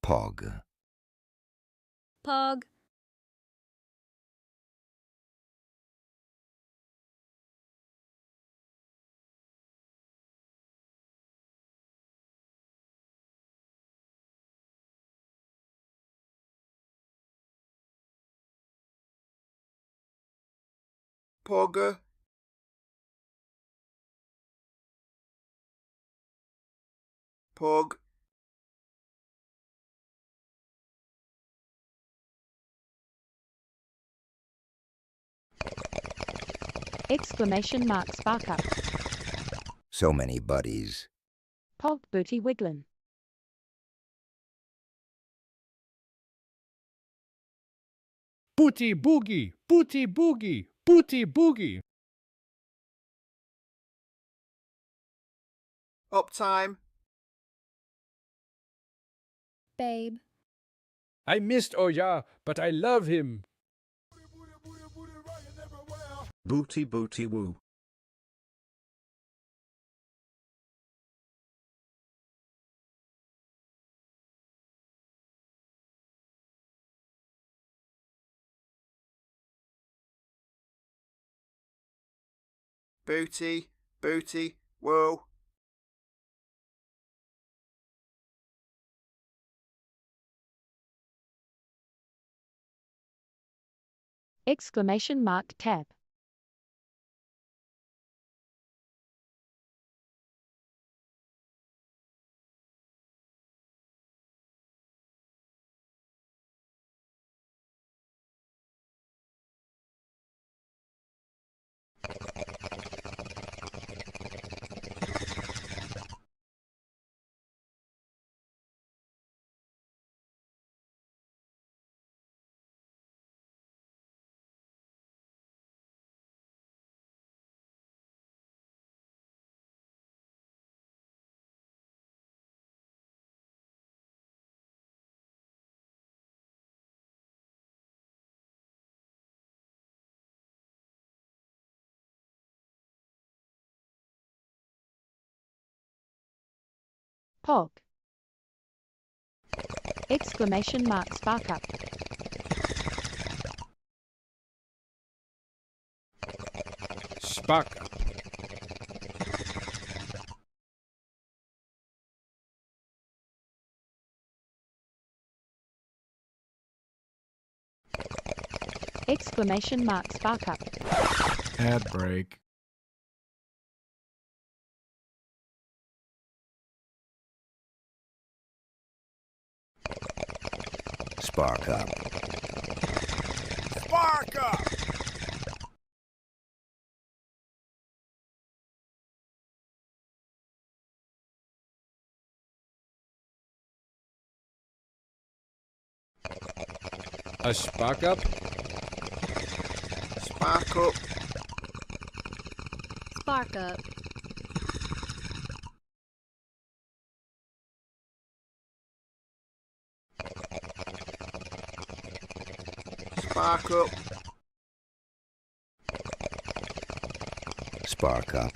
Pog. Pog. Pog. Pog. Exclamation mark spark up. So many buddies. Pog booty wiggling. Booty boogie, booty boogie, booty boogie. Uptime. Babe. I missed Oya, but I love him. Booty booty woo. Booty. Booty. Whoa. Exclamation mark tab. Pog. Exclamation mark spark up. Spark up. Exclamation mark spark up. Ad break. Spark up. Spark up. A spark up. Spark up. Spark up. Spark up. Spark up.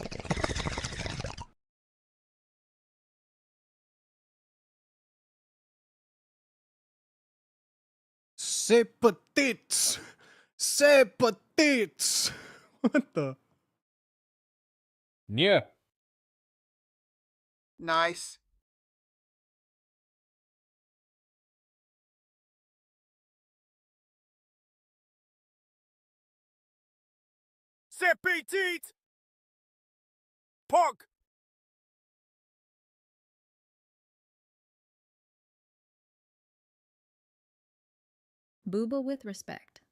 C'est petites. C'est petites. What the? Yeah. Nice. C'est petite. Pog. Booba with respect.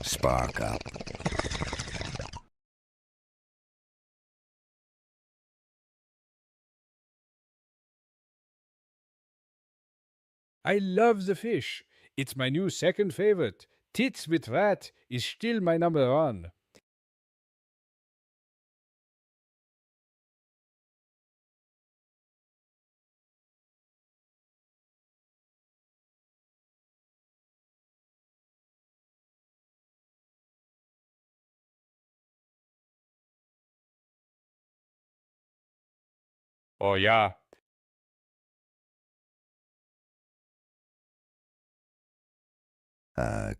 Spark up. I love the fish. It's my new second favorite. Tits with rat is still my number one. Oh yeah.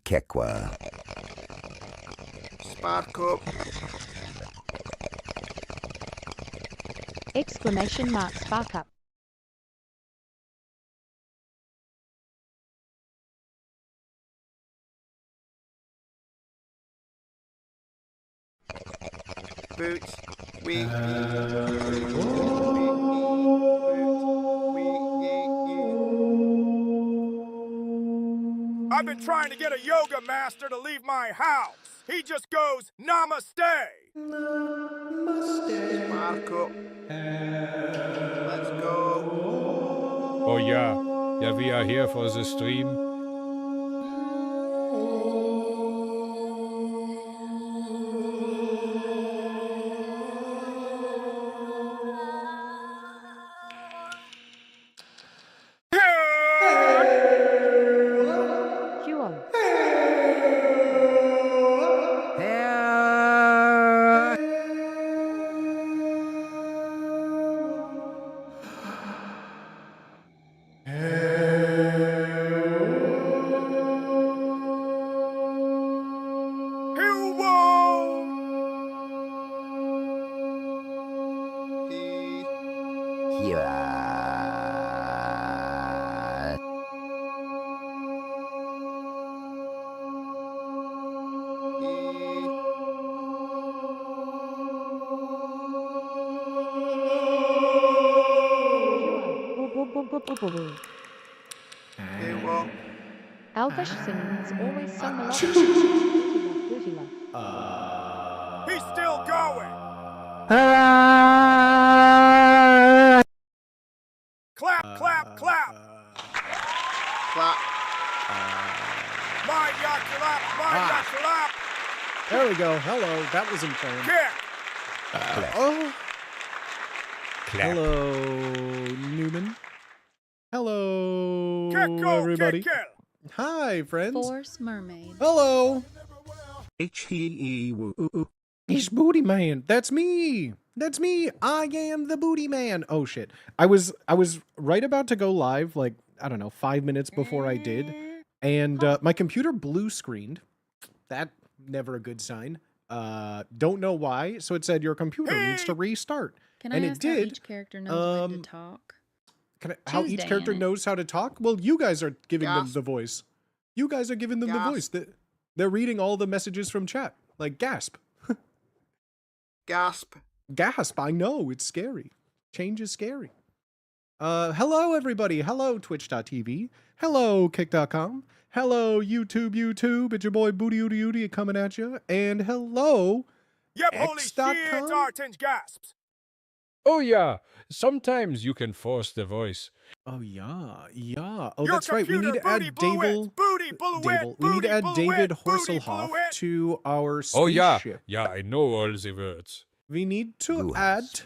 Kekwa. Spark up. Exclamation mark spark up. Boots. We. I've been trying to get a yoga master to leave my house. He just goes, Namaste. Spark up. Let's go. Oh yeah. Yeah, we are here for the stream. Huo. Yeah. Elvish singing is always so melodic. Booty love. He's still going. Clap, clap, clap. Clap. My ya clap, my ya clap. There we go. Hello. That was insane. Kick. Oh. Clap. Hello, Newman. Hello, Kick, go, everybody. kick, kill. Hi, friends. Force mermaid. Hello. H-E-E-Woo. He's Booty Man. That's me. That's me. I am the Booty Man. Oh shit. I was right about to go live, like, I don't know, 5 minutes before I did, and my computer blue screened. That never a good sign. Don't know why. So it said your computer needs to restart. Can I And it ask how did, each character knows when um, to talk? How each Tuesday character in it. knows how to talk? Well, you guys are giving them Gasp. the voice. You guys are giving them the voice. Gasp. They're reading all the messages from chat. Like, gasp. Gasp. Gasp, I know, it's scary. Change is scary. Hello, everybody. Hello, Twitch.tv. Hello, Kick.com. Hello, YouTube. It's your boy Booty Ooty Ooty coming at you. And hello, Yep, holy X.com? shit, Artens gasps. Oh yeah. Sometimes you can force the voice. Oh, yeah. Oh, Your that's right. We need computer to add booty blew it, Dable. booty blew it, Dable. We need to add booty blew David it, booty Horselhoff blew it. to our spaceship. Oh yeah. Yeah, I know all the words. We need to Who add. has?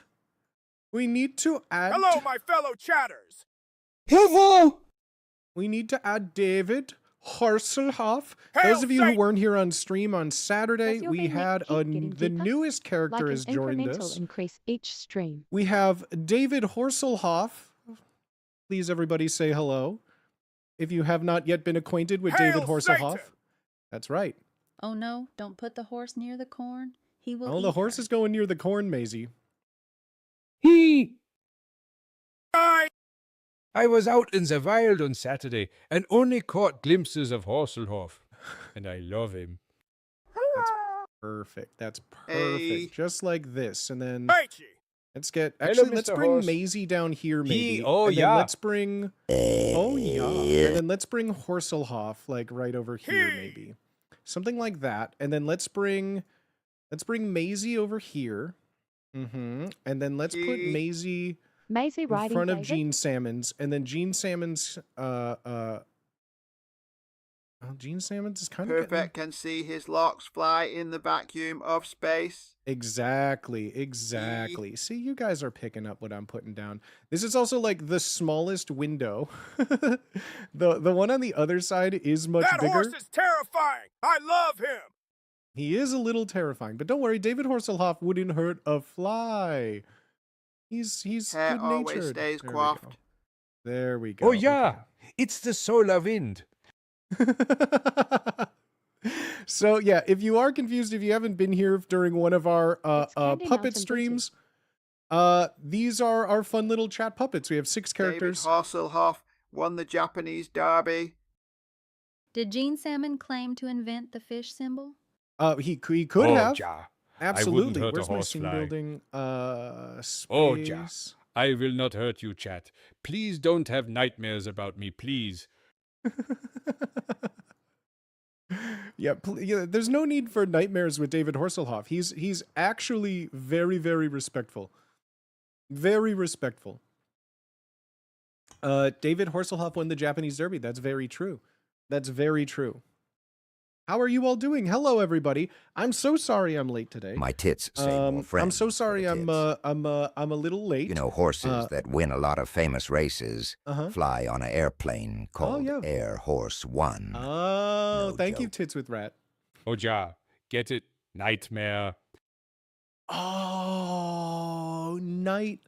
We need to add. Hello, my fellow chatters. We need to add David Horselhoff. Hail Those of you who Satan! weren't here on stream on Saturday, Does your we baymax had keep getting the deeper? newest character Like has an joined incremental us. increase each stream. We have David Horselhoff. Please, everybody, say hello. If you have not yet been acquainted with Hail David Horselhoff, Satan! that's right. Oh no, don't put the horse near the corn. He will Oh, eat the horse her. is going near the corn, Maisie. I was out in the wild on Saturday and only caught glimpses of Horselhoff. And I love him. That's perfect. That's perfect. Hey. Just like this, and then Peachy. let's get. Hello, Actually, let's Mr. bring Horse. Maisie down here, maybe. Oh, and then yeah. let's bring. Oh yeah. And then let's bring Horselhoff like right over here, Hey. maybe. Something like that. And then let's bring Maisie over here. And then let's put Hey. Maisie Maisie in riding front of David. Gene Salmons, and then Gene Salmons. Well, Gene Salmons is kind of Perfect can see his locks fly in the vacuum of space. Exactly. See, you guys are picking up what I'm putting down. This is also like the smallest window. The one on the other side is much That bigger. horse is terrifying. I love him. He is a little terrifying, but don't worry, David Horselhoff wouldn't hurt a fly. He's Hair good always natured. stays There we coiffed. go. There we go. Oh, yeah. It's the solar wind. Okay. So yeah, if you are confused, if you haven't been here during one of our It's Candy puppet Mouse and Booty. streams, these are our fun little chat puppets. We have 6 characters. David Hasselhoff won the Japanese derby. Did Gene Salmon claim to invent the fish symbol? He could oh, have. Ja. Absolutely. hurt a Where's my horse scene fly. building? Space. Oh, Ja. I will not hurt you, chat. Please don't have nightmares about me, please. Yeah, there's no need for nightmares with David Hasselhoff. He's actually very, very respectful. Very respectful. David Hasselhoff won the Japanese Derby. That's very true. That's very true. How are you all doing? Hello, everybody. I'm so sorry I'm late today. My tits say more friends. I'm so for sorry the I'm tits. a little late. You know, horses that win a lot of famous races Uh-huh. fly on an airplane called yeah. Air Horse One. Oh, No thank you, joke. Tits with Rat. Oh, Ja. Get it? Nightmare. Oh, nightmare.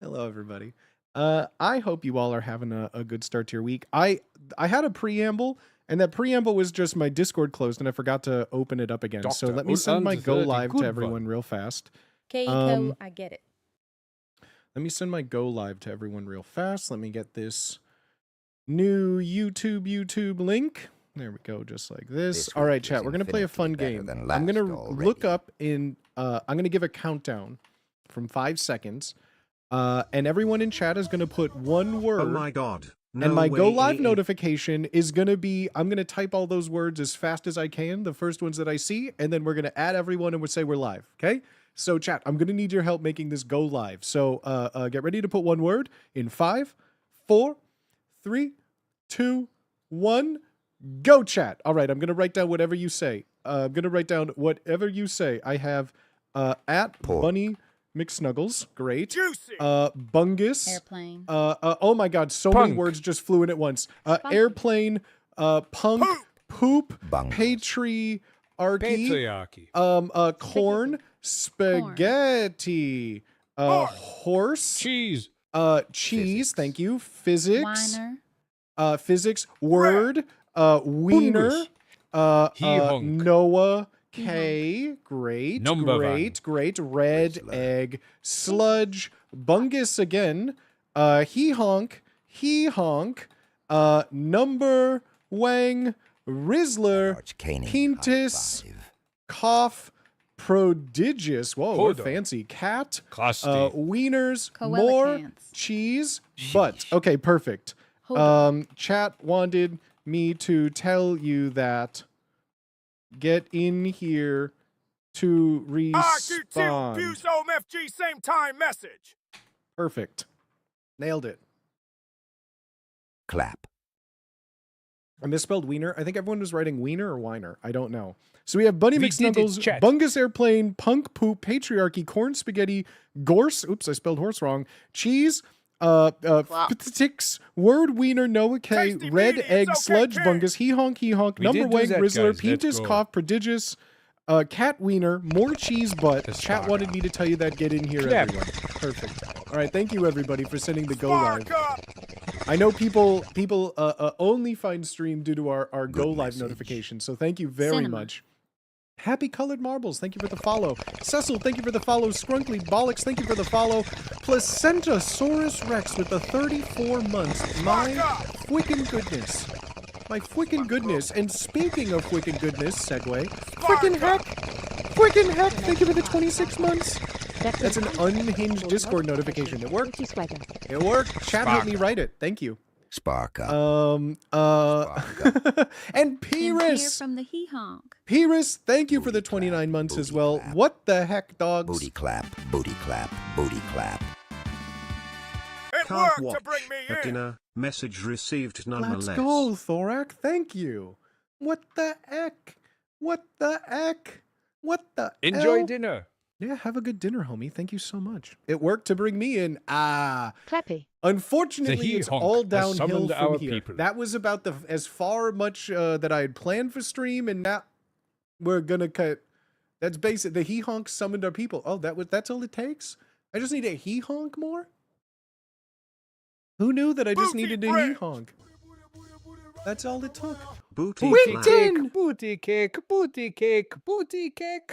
Hello, everybody. I hope you all are having a good start to your week. I had a preamble, and that preamble was just my Discord closed, and I forgot to open it up again. So Dr. let me send my go Ulante, live to good everyone one. real fast. Keiko, I get it. Let me send my go live to everyone real fast. Let me get this new YouTube link. There we go, just like this. This All right, week chat. is We're gonna play a fun infinitely game. better than I'm gonna last look already. up in. I'm gonna give a countdown from 5 seconds, and everyone in chat is gonna put one word. Oh my god. No And my go way. live notification is going to be, I'm going to type all those words as fast as I can, the first ones that I see, and then we're going to add everyone and we'll say we're live. Okay? So chat, I'm going to need your help making this go live. So get ready to put one word in 5, 4, 3, 2, 1, go chat. All right, I'm going to write down whatever you say. I'm going to write down whatever you say. I have at Pork. Bunny McSnuggles. Great. Juicy. Bungus. Airplane. Oh my god, so many Punk. words just flew in at once. Airplane, punk, poop, Bungus. patriarchy, Patriarchy. corn, spaghetti, horse, Cheese. cheese, Physics. thank you, physics, Whiner. physics, word, wiener, He-honk. Noah, K, great, Number great, red Rizzler. egg, sludge, bungus again, he honk, number, wang, Rizzler, Archcaning Pintus, high five. cough, prodigious, whoa, we're Hold on. fancy, cat, Crusty. wieners, more, Coelicants. cheese, butt. Okay, perfect. Hold on. Chat wanted me to tell you that. Get in here to RQ2 respond. Fuse OMFG same time message. Perfect. Nailed it. Clap. I misspelled wiener. I think everyone was writing wiener or whiner. I don't know. So we have Bunny We did it, McSnuggles, chat. Bungus Airplane, Punk Poop, Patriarchy, Corn Spaghetti, Gorse. Oops, I spelled horse wrong. Cheese. Ticks, word wiener, Noah K, Tasty red meaty, egg, it's okay, sludge, kid. bungus, he honk, We number did do wang, that, Rizzler, guys. Let's Pintus, go. cough, prodigious, cat wiener, more cheese, butt. The Chat star. wanted me to tell you that. Get in here, Clap. everyone. Perfect. All right, thank you everybody for sending the go live. Spark up. I know people only find stream due to our go live message. notification, so thank you very Cinema. much. Happy Colored Marbles, thank you for the follow. Cecil, thank you for the follow. Scrunkly Bollocks, thank you for the follow. Placentasaurus Rex with the 34 months. My fwickin' goodness. My fwickin' goodness. And speaking of fwickin' goodness, segue. Fwickin' heck! Fwickin' heck! Thank you for the 26 months. That's an unhinged Discord notification. It worked. Booty swagger. It worked. Chat helped me write it. Thank you. Spark up. And And hear Pyrrhus. from the he honk. Pyrrhus, thank you for the 29 months as well. clap. What the heck, dogs? Booty clap. Booty clap. Booty clap. It Can't worked to watch bring me at in. dinner. Message received nonetheless. Let's go, Thorak. Thank you. What the heck? What the heck? What the Enjoy hell? dinner. Yeah, have a good dinner, homie. Thank you so much. It worked to bring me in. Clappy. Unfortunately, The it's he-honk all has downhill summoned from our here. people. That was about as far much that I had planned for stream, and now we're gonna cut That's basic. The he honk summoned our people. Oh, that's all it takes? I just need a he honk more? Who knew that I just Booty needed a he break. honk? That's all it took. Booty Booty clap. cake, booty cake, booty cake, booty cake.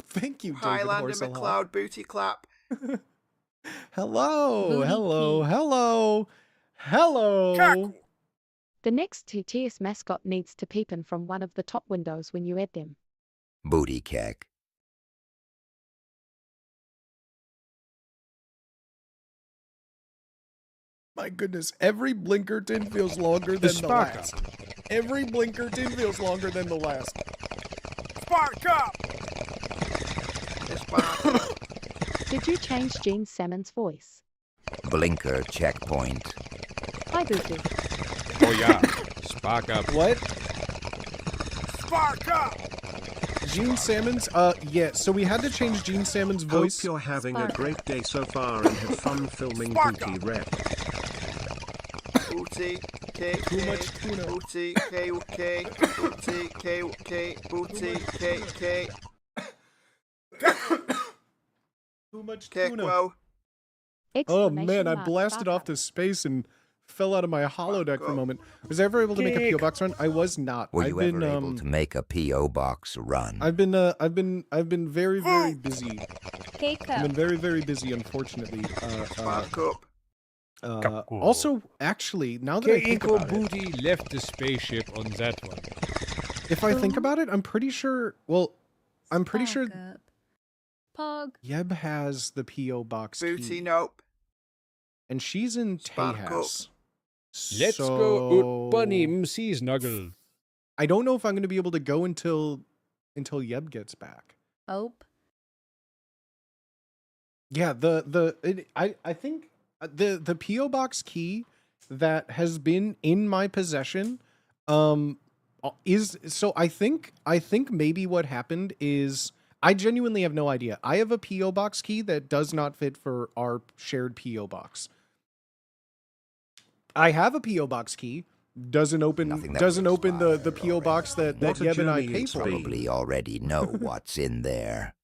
Thank you, David Highlander Horselhoff. McLeod booty clap. Hello, Booty hello, cake. hello, hello. Cackle. The next TTS mascot needs to peep in from one of the top windows when you add them. Booty keck. My goodness, every Blinkerton feels longer than the Spark last. Every Blinkerton feels longer than the last. Spark up. This one. Did you change Gene Salmon's voice? Blinker checkpoint. Hi, Booty. Oh yeah, spark up. What? Spark up. Gene Salmon's? Yeah, so we had to change Gene Salmon's voice. Hope you're having a Spark. great day so far and had fun filming Spark Booty up. Rep. Booty, K, Too K, much tuna. Booty, K, K, Booty, K, K, Booty, K, K, Too much K, tuna. Quo. Oh man, I Exclamation mark, blasted spark off up. to space and fell out of my holodeck for a up. moment. Was I ever able to make a PO box run? I was not. Were I've you been ever able to make a P.O. box run? I've been very, very busy. Cake I've up. been very, very busy, unfortunately. Spark up. Also, actually, now that I think Keiko about it, Booty left the spaceship on that one. if I think about it, I'm pretty sure. Well, I'm pretty sure Spark up. Pog. Yeb has the PO box Booty, key, nope. and she's in Spark up. Tejas. Let's go ut bunny MC snuggle. I don't know if I'm going to be able to go until Yeb gets back. Ope. Yeah, I think the PO box key that has been in my possession is so I think maybe what happened is I genuinely have no idea. I have a PO box key that does not fit for our shared PO box. I have a PO box key doesn't open Nothing that doesn't would open the expire PO box that What a Yeb and I journey pay it's for. been. Probably already know what's in there.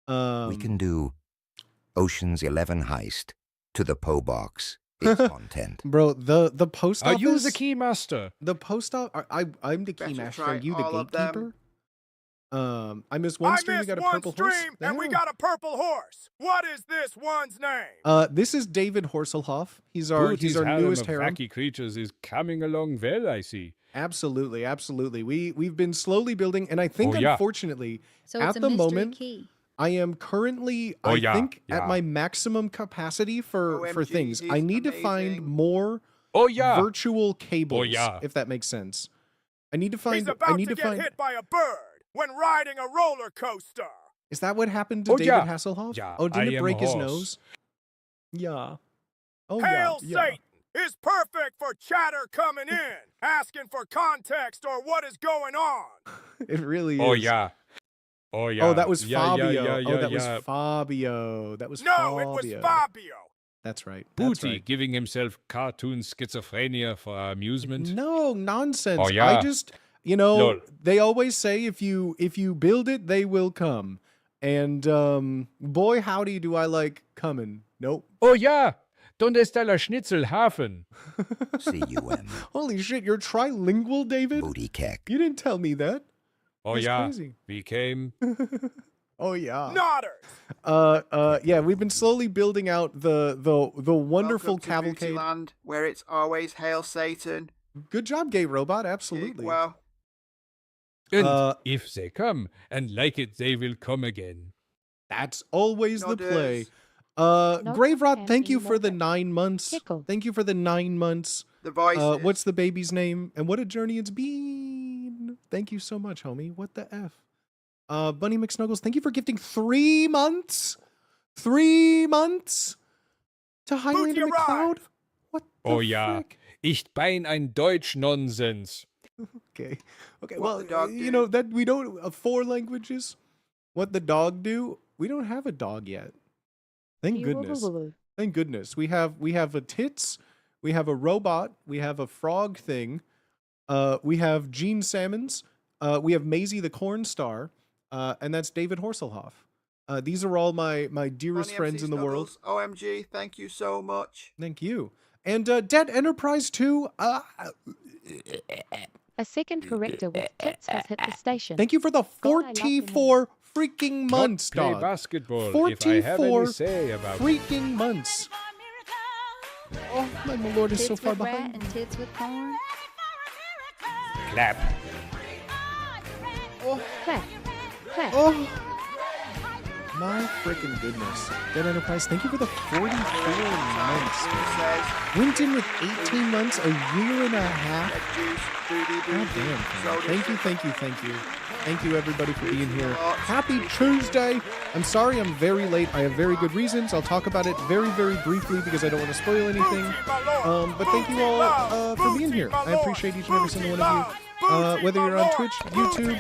We can Um, do Ocean's 11 heist to the PO box. Its content. bro, the post Are office. you the key master? The post office. I'm the key Better master. try Are you the all of them. gatekeeper? I missed one I stream. We missed got a one purple stream, horse. and we Yeah. got a purple horse. What is this one's name? This is David Horselhoff. He's our Booty's our harem newest of harem. wacky creatures is coming along well, I see. Absolutely, absolutely. We've been slowly building, and I think Oh, yeah. unfortunately, So At it's a the mystery moment, key. I am currently Oh, I yeah, think at yeah. my maximum capacity for OMG, things. I he's need to find amazing. more Oh yeah. virtual cables. yeah. If that makes sense. I need to He's find. about I need to to get find. hit by a bird when riding a roller coaster. Is that what happened to Oh, David yeah. Hasselhoff? Yeah, Oh, didn't I it am break a his horse. nose? Yeah. Oh Hail yeah. Satan is perfect for chatter coming in, asking for context or what is going on. It really is. Oh yeah. Oh yeah. Oh, that was yeah, Fabio. Yeah, yeah, Oh, that yeah. was Fabio. That was No, Fabio. it was Fabio. That's right. That's Booty right. giving himself cartoon schizophrenia for our amusement. No nonsense. Oh, yeah. I just, Lol. they always say if you build it, they will come. And boy, howdy, do I like coming. Nope. Oh ja. Donde está la Schnitzelhafen? CUM. Holy shit, you're trilingual, David. Booty keck. You didn't tell me that. Oh That's ja. crazy. We came. Oh yeah. Nodders. Yeah, we've been slowly building out the wonderful Welcome to cavalcade. Bootyland, where it's always Hail Satan. Good job, Gay Robot. Gig Absolutely. well. And if they come and like it, they will come again. That's always the play. Nodders. No Grave Rot, can thank you anymore. for the 9 months. Tickle. Thank you for the 9 months. The voices. What's the baby's name? And what a journey it's been. Thank you so much, homie. What the F? Bunny McSnuggles, thank you for gifting 3 months. 3 months to Highlander Booty McCloud. arrived. What the Oh ja. frick? Ich bin ein Deutsch-Nonsens. Okay. Okay. What Well, the dog you do? know that we don't 4 languages. What the dog do? We don't have a dog yet. Thank goodness. Thank goodness. We have a tits, we have a robot, we have a frog thing, we have Gene Salmons, we have Maisie the corn star, and that's David Horselhoff. These are all my dearest Ronnie friends MC in the world. Snuggles, OMG, thank you so much. Thank you. And Dead Enterprise 2, A second corrector with tits has hit the station. thank you for the God, I love you, 44 freaking months, Not play dog. basketball if I have 44 any say about it. freaking months. Oh, my lord is so Tits far with rat behind. and tits with corn. Clap. Clap. Clap. Oh, my freaking goodness. Dead Enterprise, thank you for the 44 months. Says, Went in with 18 months, a year and a half. Red juice, booty, God booty. damn. Soda Thank you, sugar. thank you, thank you. Thank you, everybody, for being here. Happy Tuesday. I'm sorry I'm very late. I have very good reasons. I'll talk about it very, very briefly because I don't want to spoil anything. But thank you all for being here. I appreciate each and every single one of you. Whether you're on Twitch, YouTube,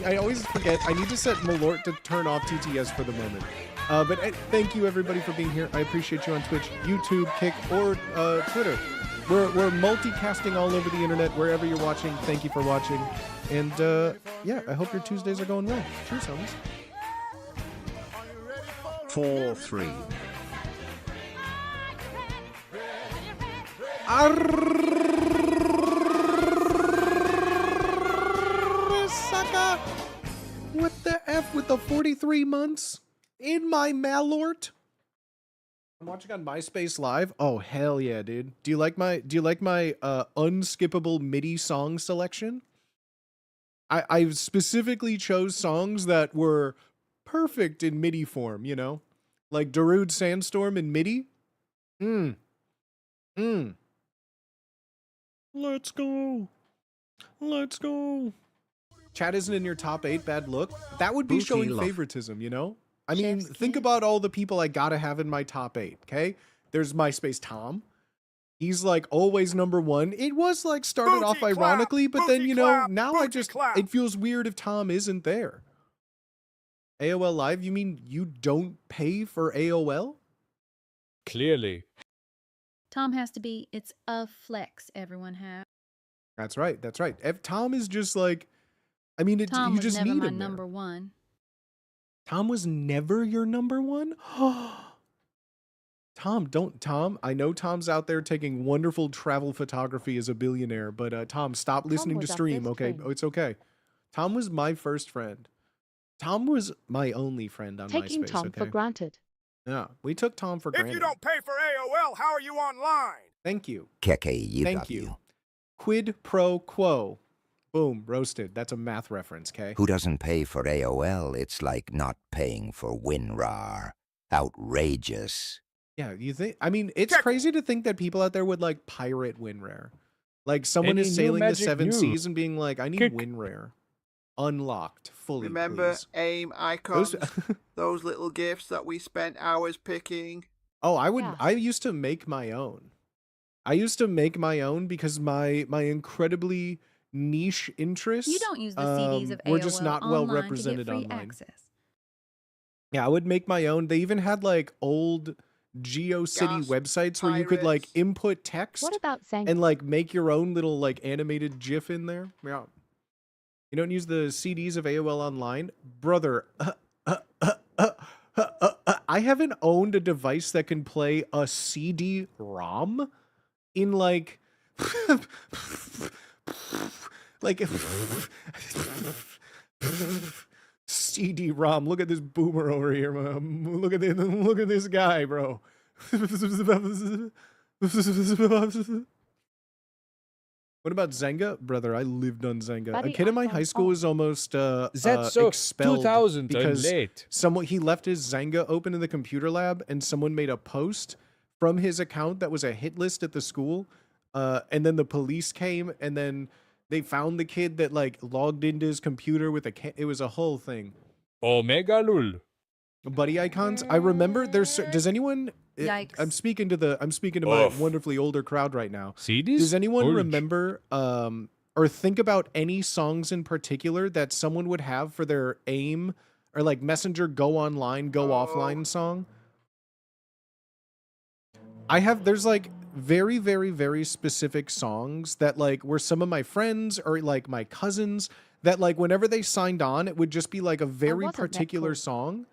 I always forget. I need to set Malort to turn off TTS for the moment. But thank you, everybody, for being here. I appreciate you on Twitch, YouTube, Kick, or Twitter. We're multicasting all over the internet, wherever you're watching. Thank you for watching. And yeah, I hope your Tuesdays are going well. Cheers, homies. 4-3. Sucker! What the F with the 43 months in my Malort? I'm watching on MySpace Live. Oh hell yeah, dude. Do you like my unskippable MIDI song selection? I specifically chose songs that were perfect in MIDI form, you know? Like Darude Sandstorm in MIDI. Let's go. Let's go. Chat isn't in your top 8, bad look. That would be Booty showing love. favoritism, you know? I mean, Chef's think kiss. about all the people I gotta have in my top 8, okay? There's MySpace Tom. He's like always number 1. It was like started off Booty clap, ironically, but then, booty you know, clap, now I booty just, clap. it feels weird if Tom isn't there. AOL Live, you mean you don't pay for AOL? Clearly. Tom has to be. It's a flex. Everyone has. That's right, that's right. If Tom is just like, I mean, Tom you was just never need my him there. number one. Tom was never your number one? Tom, I know Tom's out there taking wonderful travel photography as a billionaire, but Tom, stop listening to was our stream, best okay? friend. Oh, it's okay. Tom was my first friend. Tom was my only friend on Taking MySpace, Tom okay? for granted. Yeah, we took Tom for If granted. you don't pay for AOL, how are you online? Thank you. KKUW. Thank you. Quid pro quo. Boom, roasted. That's a math reference, okay? Who doesn't pay for AOL? It's like not paying for WinRAR. Outrageous. Yeah, you think? I mean, it's Check. crazy to think that people out there would like pirate WinRAR. Like someone Any is new sailing the magic 7 news? seas and being like, I need Kick. WinRAR unlocked fully. Remember please. AIM icons, Those- those little gifts that we spent hours picking. Oh, Yeah. I used to make my own. I used to make my own because my incredibly niche interests You don't use the CDs of AOL were just not well online represented to get free online. access. Yeah, I would make my own. They even had like old GeoCity Gasp, websites where you could like pirates. input text What about Zang? and like make your own little like animated GIF in there. Yeah. You don't use the CDs of AOL online, brother. I haven't owned a device that can play a CD-ROM in like like CD-ROM. Look at this boomer over here. Look at this guy, bro. What about Zynga? Brother, I lived on Zynga. Buddy, a kid in my iPhone high school 4. was almost That's so expelled 2000. I'm because late. he left his Zynga open in the computer lab and someone made a post from his account that was a hit list at the school. And then the police came and then they found the kid that like logged into his computer with it was a whole thing. Omega Lul. Buddy icons. I remember does anyone Yikes. I'm speaking to my Oof. wonderfully older crowd right now. CDs? Does anyone Orange. remember or think about any songs in particular that someone would have for their AIM or like Messenger go online, go offline song? There's like very, very, very specific songs that like were some of my friends or like my cousins that like whenever they signed on, it would just be like a very wasn't that particular cool. song.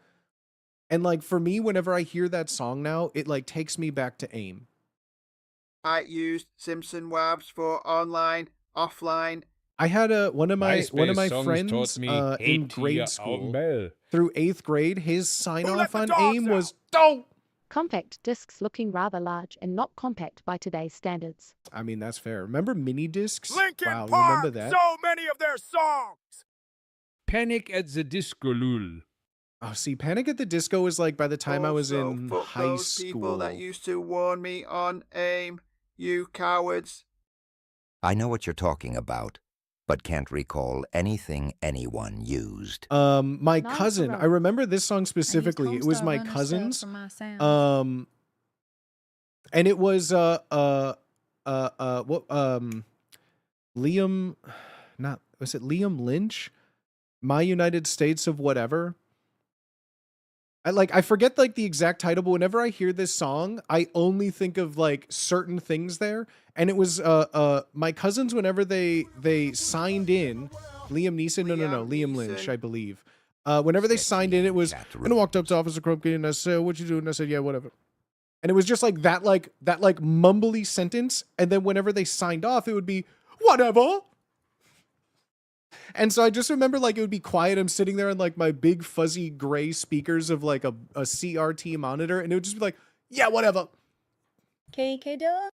And like for me, whenever I hear that song now, it like takes me back to AIM. I used Simpson Webs for online, offline. I had one of my MySpace songs friends taught me in ATL grade school Mel. through 8th grade. His sign Who let off the on dogs AIM was out? dope. Compact discs looking rather large and not compact by today's standards. I mean, that's fair. Remember mini discs? Linkin Wow, you Park, remember that? so many of their songs. Panic at the Disco Lul. Oh, see, Panic at the Disco was like by the time I was Also, in fuck high those school. people that used to warn me on AIM. You cowards. I know what you're talking about, but can't recall anything anyone used. My Nice cousin, road. I remember this song I used specifically. It was Homestar my Runner stuff cousin's. for my sounds. And it was Liam, not was it Liam Lynch? My United States of Whatever. I forget like the exact title, but whenever I hear this song, I only think of like certain things there. And it was my cousins whenever they signed in, Liam Neeson, no, Liam Lynch, Neeson. I believe. Whenever they Set signed me in, in it was chat and I walked up rooms. to Officer Krupke and I said, "What you doing?" And I said, "Yeah, whatever." And it was just like that mumbly sentence. And then whenever they signed off, it would be whatever. And so I just remember like it would be quiet. I'm sitting there on like my big fuzzy gray speakers of like a CRT monitor, and it would just be like, yeah, whatever. KK Dilla?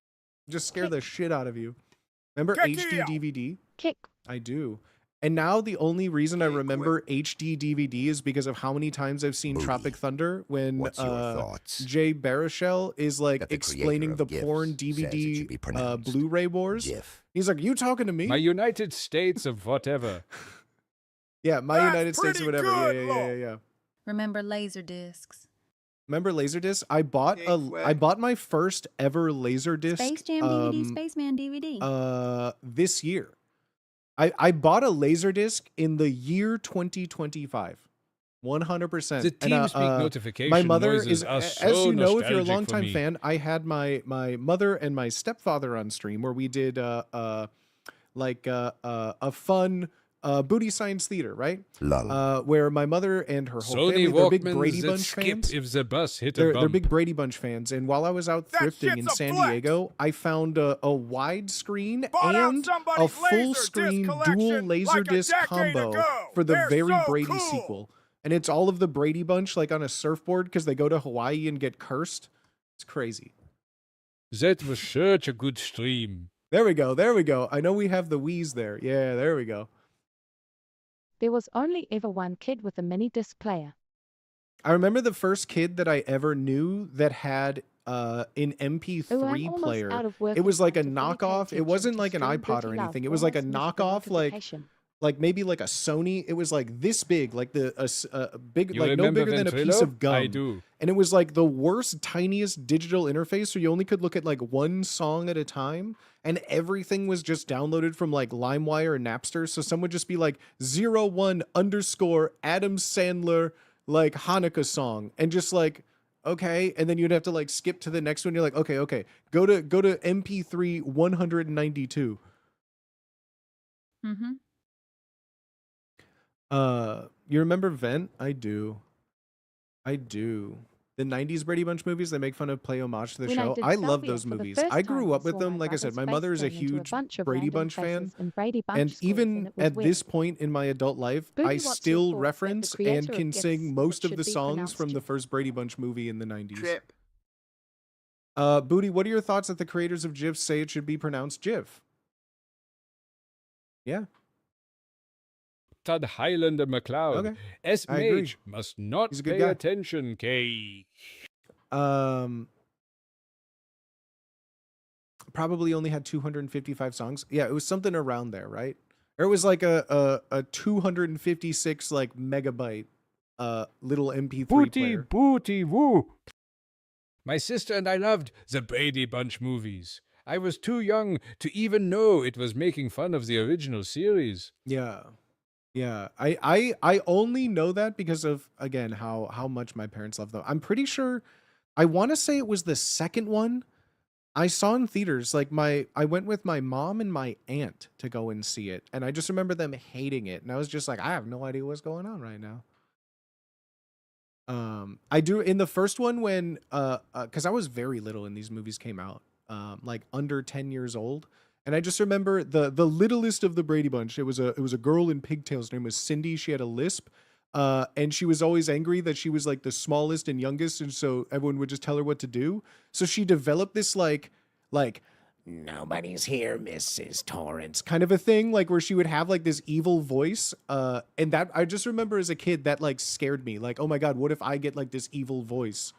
Just scare the shit out of you. Remember Kick HD you. DVD? Kick. I do. And now the only reason I Kick remember HD DVD is because of how many times I've seen Booty. Tropic Thunder when What's your thoughts? Jay Baruchel is like That the creator explaining of the GIFs porn says it should DVD be pronounced Blu-ray wars. GIF. He's like, you talking to me? My United States of whatever. Yeah, my That's United States or pretty whatever. good, Yeah. Remember laser discs. Remember Laserdisc? I bought Gateway. I bought my first ever Laserdisc. Space Jam DVD, Spaceman DVD. This year. I bought a Laserdisc in the year 2025. 100%. The TeamSpeak notification my mother noises is, are as so you know, if you're a nostalgic for longtime me. fan, I had my mother and my stepfather on stream where we did a fun booty science theater, right? Lull. Where my mother and her whole Sony family, they're big Walkmans Brady that Bunch skip fans. if the bus hit a They're bump. big Brady Bunch fans, and while I was out That thrifting shit's in a San flex. Diego, I found a widescreen Bought out and a somebody's full Laserdisc screen collection dual like a Laserdisc decade combo ago. for the They're very so Brady cool. sequel. And it's all of the Brady Bunch like on a surfboard because they go to Hawaii and get cursed. It's crazy. That was such a good stream. There we go. I know we have the wheeze there. Yeah, there we go. There was only ever one kid with a mini disc player. I remember the first kid that I ever knew that had an Ooh, I'm MP3 almost player. out of work It was and like a trying to fully pay knockoff. It attention wasn't to like an stream iPod or Dirty Love. anything. It was like a Almost missed the knockoff, like notification. maybe like a Sony. It was like this big, like a big, You like no remember bigger than a piece Ventrilo? of gum. I do. And it was like the worst, tiniest digital interface. So you only could look at like one song at a time. And everything was just downloaded from like LimeWire or Napster. So some would just be like 01 _ Adam Sandler, like Hanukkah song. And just like, okay. And then you'd have to like skip to the next one. You're like, okay. Go to MP3 192. Mm-hmm. You remember Vent? I do. The 90s Brady Bunch movies, they make fun of, play homage to the When show. did I love Sylvia those for the movies. first I grew time, up with saw them. my Like I said, brother's my mother is a face turn into huge bunch of Brady random Bunch fan. faces in Brady Bunch And schools, and even it was at weird. this point in my adult life, Booty, I what's your still thoughts that the reference creator and of can GIFs, sing most which of should the be songs pronounced from the GIF? first Brady Bunch movie in the 90s. Trip. Booty, what are your thoughts that the creators of GIF say it should be pronounced GIF? Yeah. Todd Highlander McLeod. Okay. I agree. SMH must not He's a good pay guy. attention, K. Probably only had 255 songs. Yeah, it was something around there, right? Or it was like a 256 like megabyte little MP3 player. Booty, woo. My sister and I loved the Brady Bunch movies. I was too young to even know it was making fun of the original series. Yeah. I only know that because of, again, how much my parents love them. I'm pretty sure, I want to say it was the second one. I saw in theaters, like I went with my mom and my aunt to go and see it, and I just remember them hating it, and I was just like, I have no idea what's going on right now. I do in the first one when because I was very little when these movies came out, like under 10 years old, and I just remember the littlest of the Brady Bunch. It was a girl in pigtails. Her name was Cindy. She had a lisp. And she was always angry that she was like the smallest and youngest, and so everyone would just tell her what to do. So she developed this like nobody's here, Mrs. Torrance kind of a thing, like where she would have like this evil voice. And that I just remember as a kid that like scared me. Like, oh my God, what if I get like this evil voice?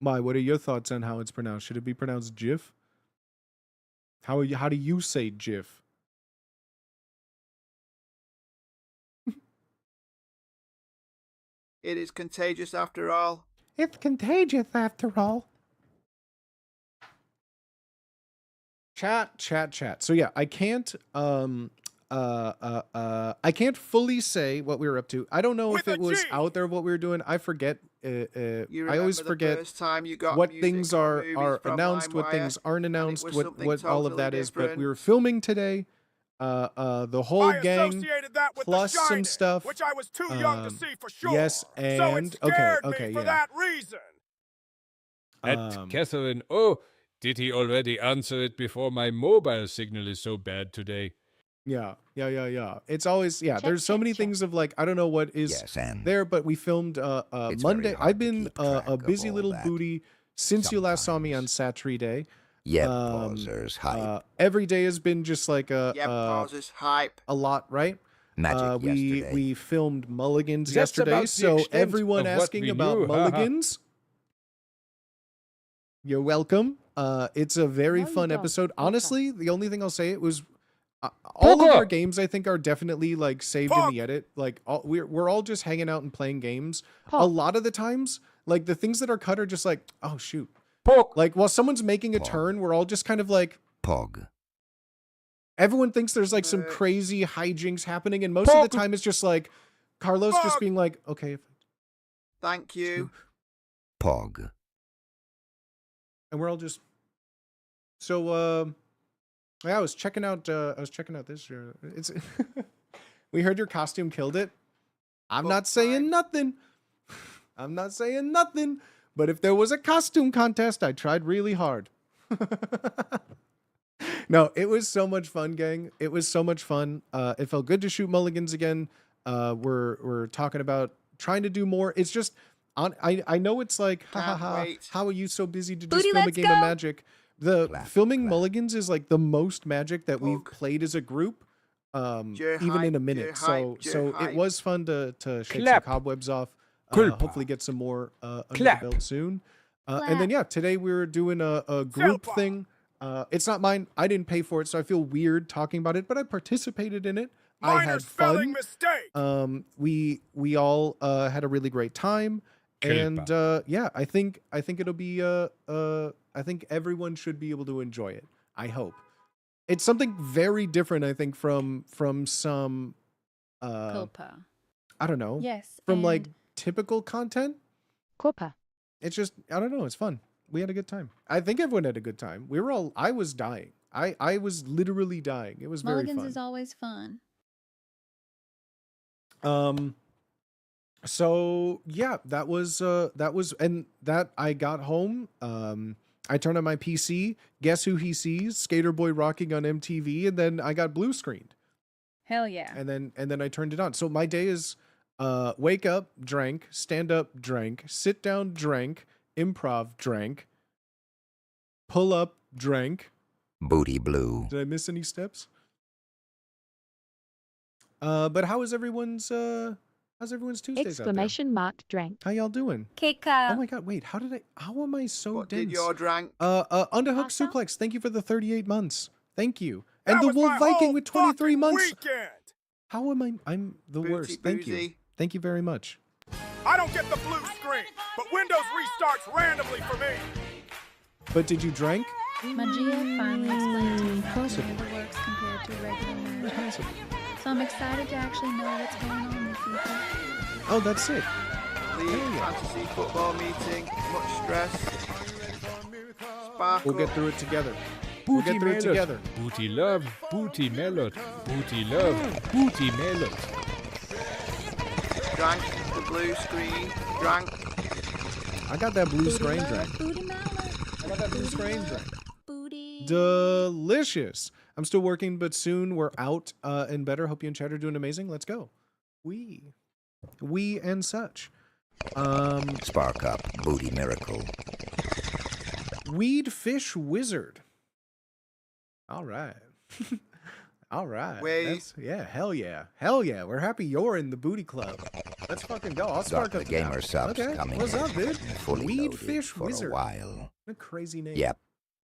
My, what are your thoughts on how it's pronounced? Should it be pronounced Jif? How do you say Jif? It is contagious after all. It's contagious after all. Chat. So yeah, I can't fully say what we were up to. I don't know if With it a was G. out there what we were doing. I forget. You I always remember the forget first time you got what music things or are movies from announced, what LimeWire, things aren't announced, was what something all of totally that is. But we different? were filming today. The whole I gang associated that with plus The some Shining, stuff. which I was too young to see for sure. Yes, so it and scared okay, me for yeah. that reason. And Catherine, oh, did he already answer it before my mobile signal is so bad today? Yeah. It's always there's so many things of like I don't know what is Yes, and there, but we filmed It's Monday. very hard I've to been keep track a of busy all little that. booty since you last saw me on Sometimes. Saturday. Yep, Um, pausers, hype. Every day has been just like Yeah, pauses, hype. a lot, right? Magic yesterday. we filmed Mulligans That's yesterday, about the so extent everyone of what asking we about knew, haha. Mulligans, you're welcome. It's a very No, you fun don't. episode. Okay. Honestly, the only thing I'll say it was all of Poker! our games I think are definitely like saved in Pog! the edit. Like we're all just hanging out and playing games. A Pog. lot of the times, like the things that are cut are just like, oh shoot. Poke! Like while someone's making a Pog. turn, we're all just kind of like Pog. everyone thinks there's like some crazy hijinks happening, and most of the Pog. time it's just like Carlos just Pog. being like, okay, Thank you. Pog. and we're all just so yeah, I was checking out this year. It's we heard your costume killed it. I'm Well, not saying nothing. I'm not saying nothing. But if there was a costume contest, I tried really hard. No, it was so much fun, gang. It was so much fun. It felt good to shoot Mulligans again. We're talking about trying to do more. It's just I know it's like ha ha Can't ha. wait. How are you so busy to just Booty, film a let's game of go. Magic? The Clap, filming clap. Mulligans is like the most Magic that we've Pog. played as a group. Jay Even in a hype, minute. Jay So hype, Jay so it hype. was fun to shake some Clap. cobwebs off. Culpa. Hopefully get some more under Clap. the belt soon. And then Clap. yeah, today we were doing a group Silpa. thing. It's not mine. I didn't pay for it, so I feel weird talking about it, but I participated in it. I Minor had spelling fun. mistake. We all had a really great time. And yeah, I think it'll be I think everyone should be able to enjoy it. I hope. It's something very different, I think, from some Culpa. I don't know. Yes. From like and typical content. Copa. It's just I don't know, it's fun. We had a good time. I think everyone had a good time. We were all I was dying. I was literally dying. It was very Mulligans fun. is always fun. So yeah, that was and that I got home. I turned on my PC. Guess who he sees? Skater Boy rocking on MTV, and then I got blue screened. Hell yeah. And then I turned it on. So my day is wake up, drank, stand up, drank, sit down, drank, improv, drank, pull up, drank. Booty blue. Did I miss any steps? But how is everyone's Tuesdays out Exclamation mark drank. there? How y'all doing? Kika. Oh my god, wait, how am I so What dense? did your drank? Underhook Pasta? Suplex, thank you for the 38 months. Thank you. And That the was Wolf my Viking whole with 23 fucking months. Weekend. How am I? I'm the Booty worst. Thank you. boozy. Thank you very much. I don't get the blue screen, but Windows restarts randomly for me. But did you drink? Magia finally explained to me how Possible. it works compared to regular magic. Possible. So I'm excited to actually know what's going on with people. Oh, that's sick. league, fantasy football meeting, much stress. Sparkle. We'll get through it together. We'll get through it together. Booty love, booty melot. Booty love, booty melot. Drank the blue screen. Drank. I got that blue Booty screen love, drink. Booty mallet. I got that blue screen drink. Booty. Delicious. I'm still working, but soon we're out and better. Hope you and Chad are doing amazing. Let's go. We and such. Spark up, booty miracle. Weed Fish Wizard. All right. All right. Wait. Yeah, hell yeah. Hell yeah. We're happy you're in the booty club. Let's fucking go. I'll spark Got up the gamer subs Okay. coming What's in. up, dude? Fully Weed loaded Fish for Wizard. a while. What a crazy name. Yep.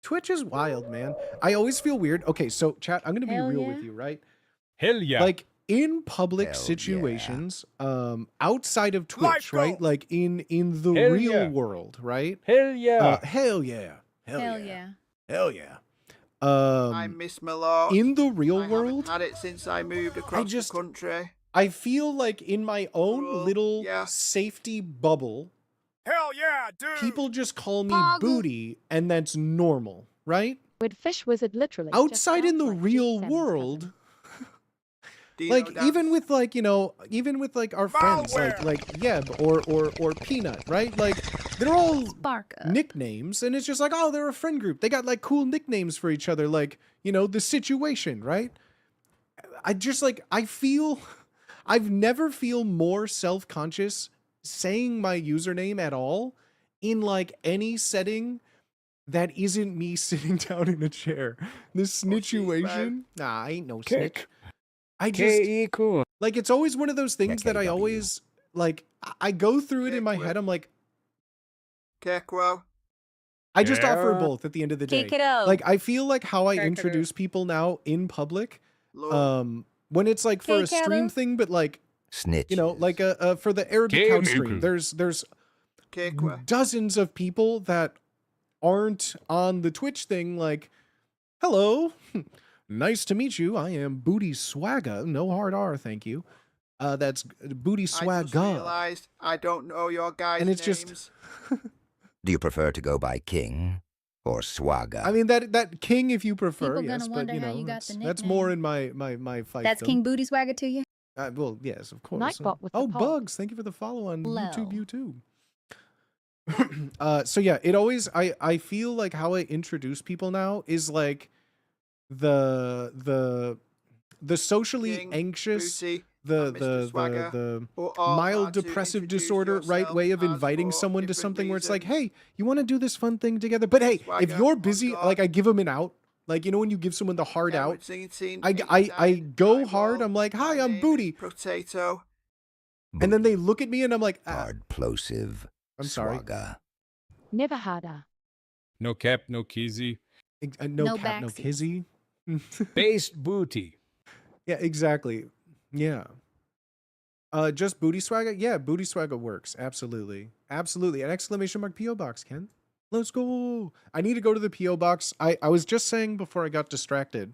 Twitch is wild, man. I always feel weird. Okay, so chat, I'm gonna be Hell real yeah. with you, right? Hell yeah. Like in public Hell situations, outside of Twitch, Life right? goals. Like in the Hell real yeah. world, right? Hell yeah. Hell yeah. Hell yeah. Hell yeah. I miss my lot. In the real I world, haven't had it since I moved across just- the country. I feel like in my own Rural, little yeah. safety bubble, Hell yeah, dude. people just call me Poggle. booty, and that's normal, right? Weird Fish Wizard literally. just Outside in sounds the like real Sam's world, cousin. Dino like dance. even with like even with like our friends Malware. like Yeb or Peanut, right? Like they're all Spark up. nicknames, and it's just like, oh, they're a friend group. They got like cool nicknames for each other, like the situation, right? I feel I've never feel more self-conscious saying my username at all in like any setting that isn't me sitting down in a chair. This Oh, jeez, situation, nah, I ain't no snitch. Kick. I just K.E. cool. like it's always one of those things that I KKW. always like. I go through it in my Kick head. I'm like, Kekwo. I just offer Yeah. both at the end of the day. Kick it out. Like I feel like how I Kick it introduce people now in public, Love. when it's like for a Kick it stream out. thing, but like Snitch. like for the Arabic Game Couch stream, maker. there's Kekwo. dozens of people that aren't on the Twitch thing. Like, hello, nice to meet you. I am Booty Swagga. No hard R, thank you. That's Booty I just Swagga. realised I don't know your guys' And it's names. just- Do you prefer to go by King or Swagga? I mean that King if you prefer, People yes, gonna but wonder you how know you got the that's more nickname. in my fight. That's King Booty Swagger to you? Well, yes, of course. Nightbot with the oh, poll. Bugs, thank you for the follow on Hello. YouTube. So yeah, it always I feel like how I introduce people now is like the socially King, anxious, Booty, the and Mr. the Swagger. the or all mild are to depressive introduce disorder right yourself way of as inviting for someone to different something where it's like, reasons. hey, you want to do this fun thing together? But hey, if Swagger, you're oh busy, God. like I give them an out. Like when you give someone the hard Yeah, out, we're singing teen- I teen go time hard. ball. I'm like, hi, My I'm name is Booty, Potato. and then they look at me and I'm like, Hard plosive. I'm sorry. Swagga. Never harder. No cap, no kizzy. No No cat, no backseat. kizzy. Based booty. Yeah, exactly. Yeah. Just Booty Swagger? Yeah, Booty Swagger works. Absolutely. Absolutely. An exclamation mark P.O. box, Ken. Let's go. I need to go to the P.O. box. I was just saying before I got distracted.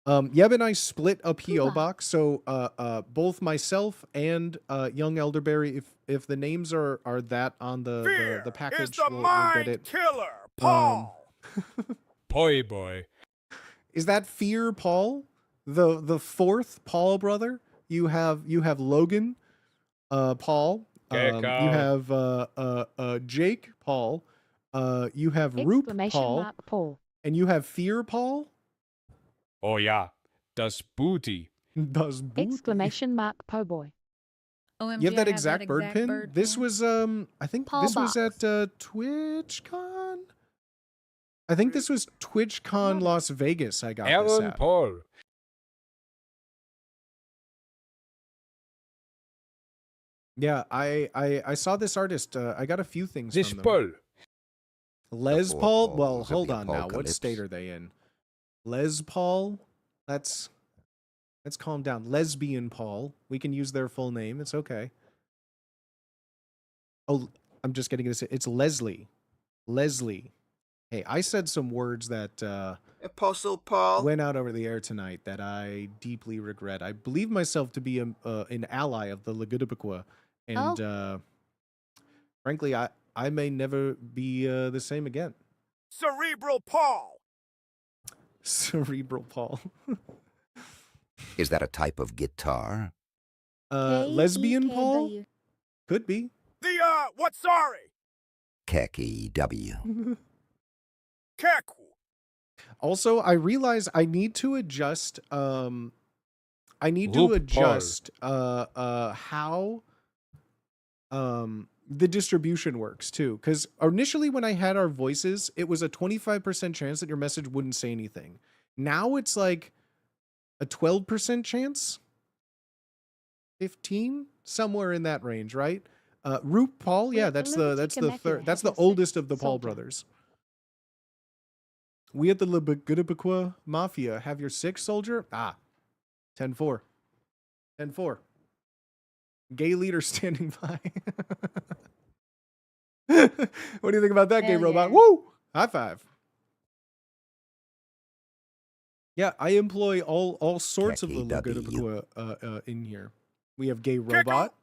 Yeb and I split a P.O. Cool. box. So both myself and Young Elderberry, if the names are that on Fear the package, is the we'll mind get it. killer, Paul. Poi boy. Is that Fear Paul? The fourth Paul brother? You have Logan, Paul. You Gekko. have Jake Paul. You have Roop Exclamation Paul, mark Paul. and you have Fear Paul. Oh yeah. Das booty. Does boot. Exclamation mark Po Boy. OMG, You have that I exact bird pin. bird This pin. was I think Paul this was Box. at TwitchCon. I think this was TwitchCon Las Vegas. I got this Aaron at. Paul. Yeah, I saw this artist. I got a few things This from them. Paul. Les four Paul? Pauls Well, of hold the on now. What apocalypse. state are they in? Les Paul? Let's calm down. Lesbian Paul. We can use their full name. It's okay. Oh, I'm just getting this. It's Leslie. Leslie. Hey, I said some words that Apostle Paul. went out over the air tonight that I deeply regret. I believe myself to be an ally of the Legitipiqua, and frankly, I may never be the same again. Cerebral Paul. Cerebral Paul. Is that a type of guitar? Lesbian Paul? KEKW. Could be. The, what sorry? KEW. Keku. Also, I realize I need to adjust I need to Loop adjust how the distribution works too, because initially when I had our voices, it was a 25% chance that your message wouldn't say anything. Now it's like a 12% chance, 15, somewhere in that range, right? Roop Paul, yeah, Wait, that's Olympic the Immaculate third, that's has the a oldest of the Paul soldier. brothers. We at the Legutipiqua Mafia have your sixth soldier. 10-4. 10-4. Gay leader standing by. What do you think about that, gay Hell robot? yeah. Woo! High five. Yeah, I employ all sorts of the KEW. Legutipiqua in here. We have gay robot.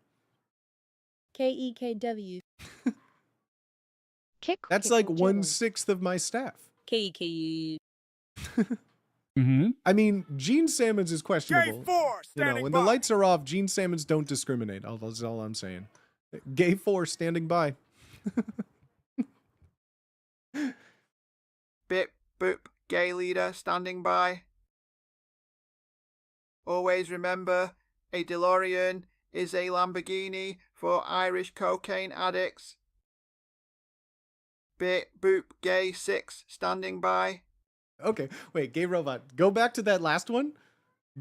KEKW. Kick, That's kick, like or 1/6 of my staff. KEKU. Mm-hmm. I mean, Gene Salmons is questionable. Gay 4 You standing know, when by. the lights are off, Gene Salmons don't discriminate. That's all I'm saying. Gay 4 standing by. Bip boop. Gay leader standing by. Always remember, a DeLorean is a Lamborghini for Irish cocaine addicts. Bip boop. Gay 6 standing by. Okay, wait, gay robot. Go back to that last one.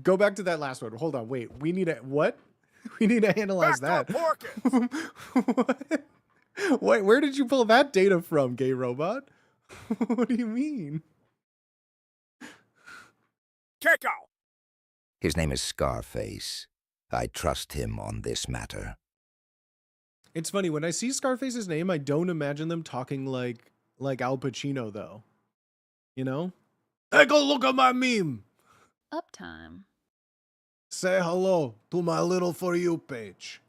Go back to that last one. Hold on, wait. We need to what? We need to analyze that. Backdoor Porkins. What? Where did you pull that data from, gay robot? What do you mean? Keko. His name is Scarface. I trust him on this matter. It's funny when I see Scarface's name, I don't imagine them talking like Al Pacino, though. You know? Hey, go look at my meme. Uptime. Say hello to my little For You page.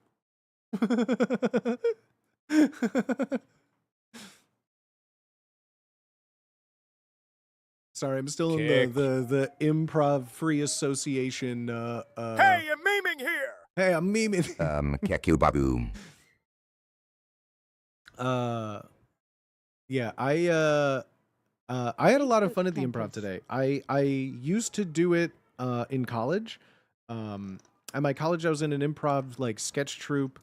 Sorry, I'm still in Kick. the Improv Free Association. Hey, you're memeing here. Hey, I'm memeing. Keku Babu. Yeah, I had a lot of fun at the improv today. I used to do it in college. At my college, I was in an improv like sketch troupe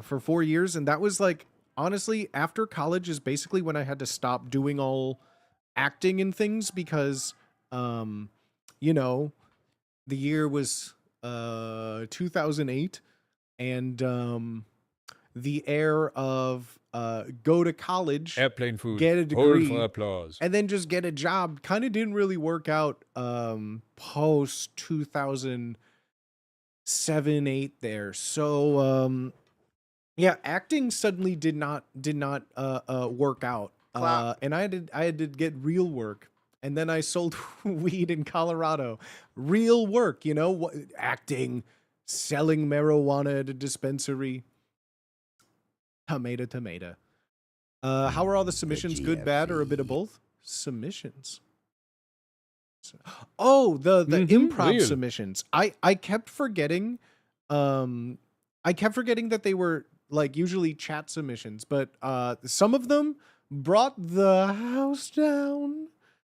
for 4 years, and that was like honestly after college is basically when I had to stop doing all acting and things because you know, the year was 2008, and the air of go to college, Airplane food. get a Hold degree, for applause. and then just get a job kind of didn't really work out post 2007 8 there. So yeah, acting suddenly did not work out. Clap. And I had to get real work. And then I sold weed in Colorado. Real work, you know, what, acting, selling marijuana at a dispensary. Tomato. How are all the submissions? Good, bad, or a bit of both? Submissions. Oh, the improv real. submissions. I kept forgetting. I kept forgetting that they were like usually chat submissions, but some of them brought the house down.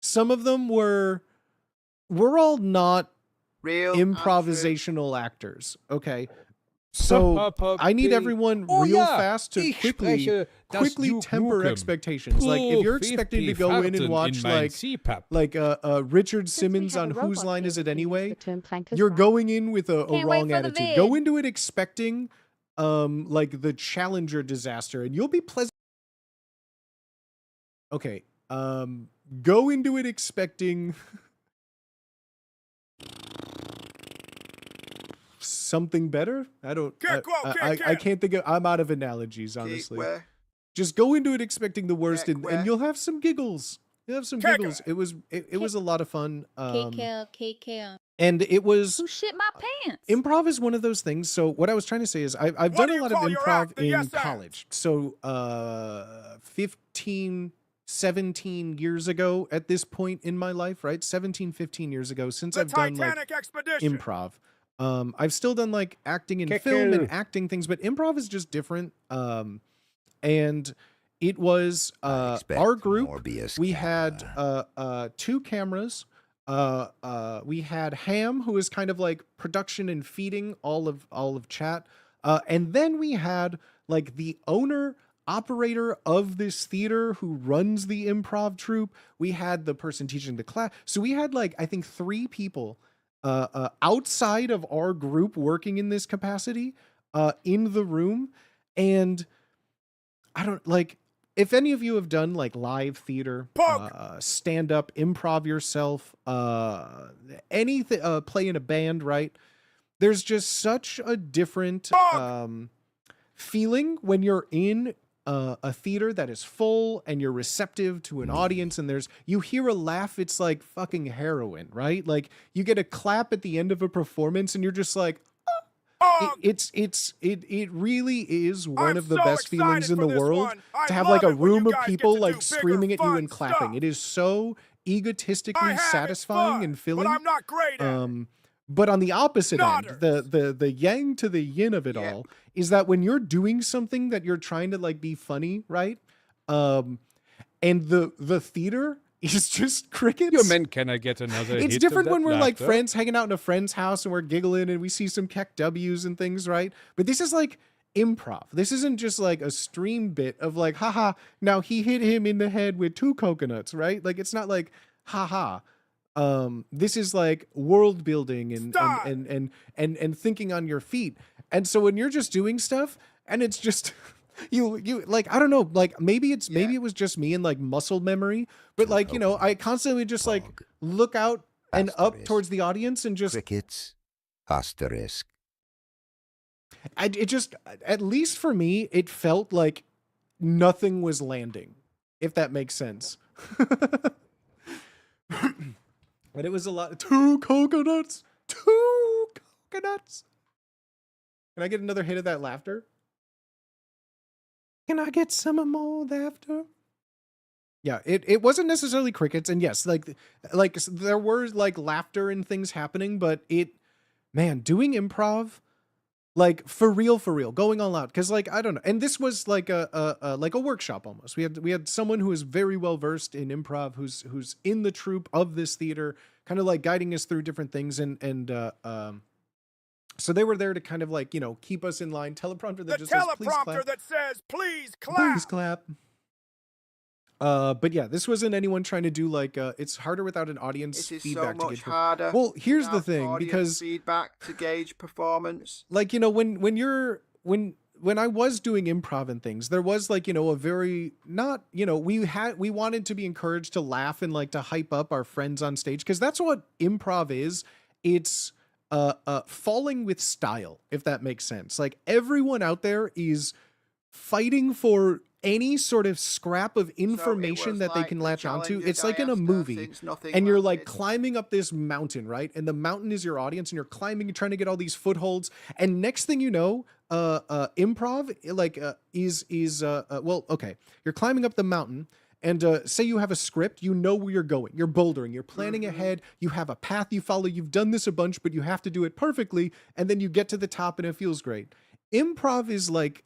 Some of them we're all not Real and improvisational actors. Okay. So I need everyone Oh, real yeah. fast to Ich quickly spreche das Duke temper Nukem. expectations. Like if you're expecting to go in and watch like Richard Since we Simmons have on a Whose robot Line here, Is It we can use Anyway, the term plankers you're right. going in with a Can't wait wrong for the attitude. vid. Go into it expecting like the Challenger disaster, and you'll be pleasant. Okay. Go into it expecting something better. I don't. I can't think of. I'm out of analogies, honestly. Where? Just go into it expecting the worst, Heck, and where? you'll have some giggles. You'll have some Kick giggles. It was a lot of fun. KKL. And it was Who shit my pants? improv is one of those things. So what I was trying to say is I've What done do a you lot of call your improv act, the in yes act? college. So 15, 17 years ago at this point in my life, right? 17, 15 years ago, since The I've done like Titanic expedition. improv. I've still done like acting in Kick film you. and acting things, but improv is just different. And it was I expect our group. Morbius We had Kappa. 2 cameras. We had Ham, who is kind of like production and feeding all of chat. And then we had like the owner operator of this theater who runs the improv troupe. We had the person teaching the class. So we had like I think 3 people outside of our group working in this capacity in the room. And I don't like if any of you have done like live theater, stand up, improv yourself, anything, play in a band, right? There's just such a different feeling when you're in a theater that is full and you're receptive to an audience, and you hear a laugh, it's like fucking heroin, right? Like you get a clap at the end of a performance and you're just like, it really is one I'm of the so best feelings excited in for the this world one. I to have love like a it when you room of guys get people to like do bigger, screaming at you fun and clapping. stuff. It is so egotistically I have it satisfying fun, and filling. But I'm not great at it. But on the opposite end, Nodders. the yang to the yin of it Yeah. all is that when you're doing something that you're trying to like be funny, right? And the theater is just crickets. Your men, can I get another It's hit of different that when we're like laughter? friends hanging out in a friend's house and we're giggling and we see some keck W's and things, right? But this is like improv. This isn't just like a stream bit of like, haha, now he hit him in the head with 2 coconuts, right? Like it's not like, haha. This is like world building and thinking on your feet. And so when you're just doing stuff and it's just you like, I don't know, like maybe it was just me and like muscle memory, but like, you know, I constantly just like Fog. look out and up Asterisk. towards the audience and just Crickets. Asterisk. it just, at least for me, it felt like nothing was landing, if that makes sense. But it was a lot. 2 coconuts. 2 coconuts. Can I get another hit of that laughter? Can I get some more laughter? Yeah, it wasn't necessarily crickets, and yes, like there were like laughter and things happening, but man, doing improv, like for real, going all out, because like I don't know, and this was like a workshop almost. We had someone who is very well versed in improv, who's in the troupe of this theater, kind of like guiding us through different things, and so they were there to kind of like, you know, keep us in line. Teleprompter The that just says, please teleprompter clap. that says, please clap. Please clap. But yeah, this wasn't anyone trying to do like it's harder without an audience It is so feedback to much get harder. Well, here's the without thing, audience because feedback to gauge performance. like, you know, when I was doing improv and things, there was like, you know, a very not, you know, we wanted to be encouraged to laugh and like to hype up our friends on stage, because that's what improv is. It's falling with style, if that makes sense. Like everyone out there is fighting for any sort of scrap of information that they can latch onto. It's like in a movie, and you're like climbing up this mountain, right? And the mountain is your audience, and you're climbing and trying to get all these footholds. And next thing you know, improv well, okay, you're climbing up the mountain. And say you have a script, you know where you're going. You're bouldering. You're planning ahead. You have a path you follow. You've done this a bunch, but you have to do it perfectly. And then you get to the top and it feels great. Improv is like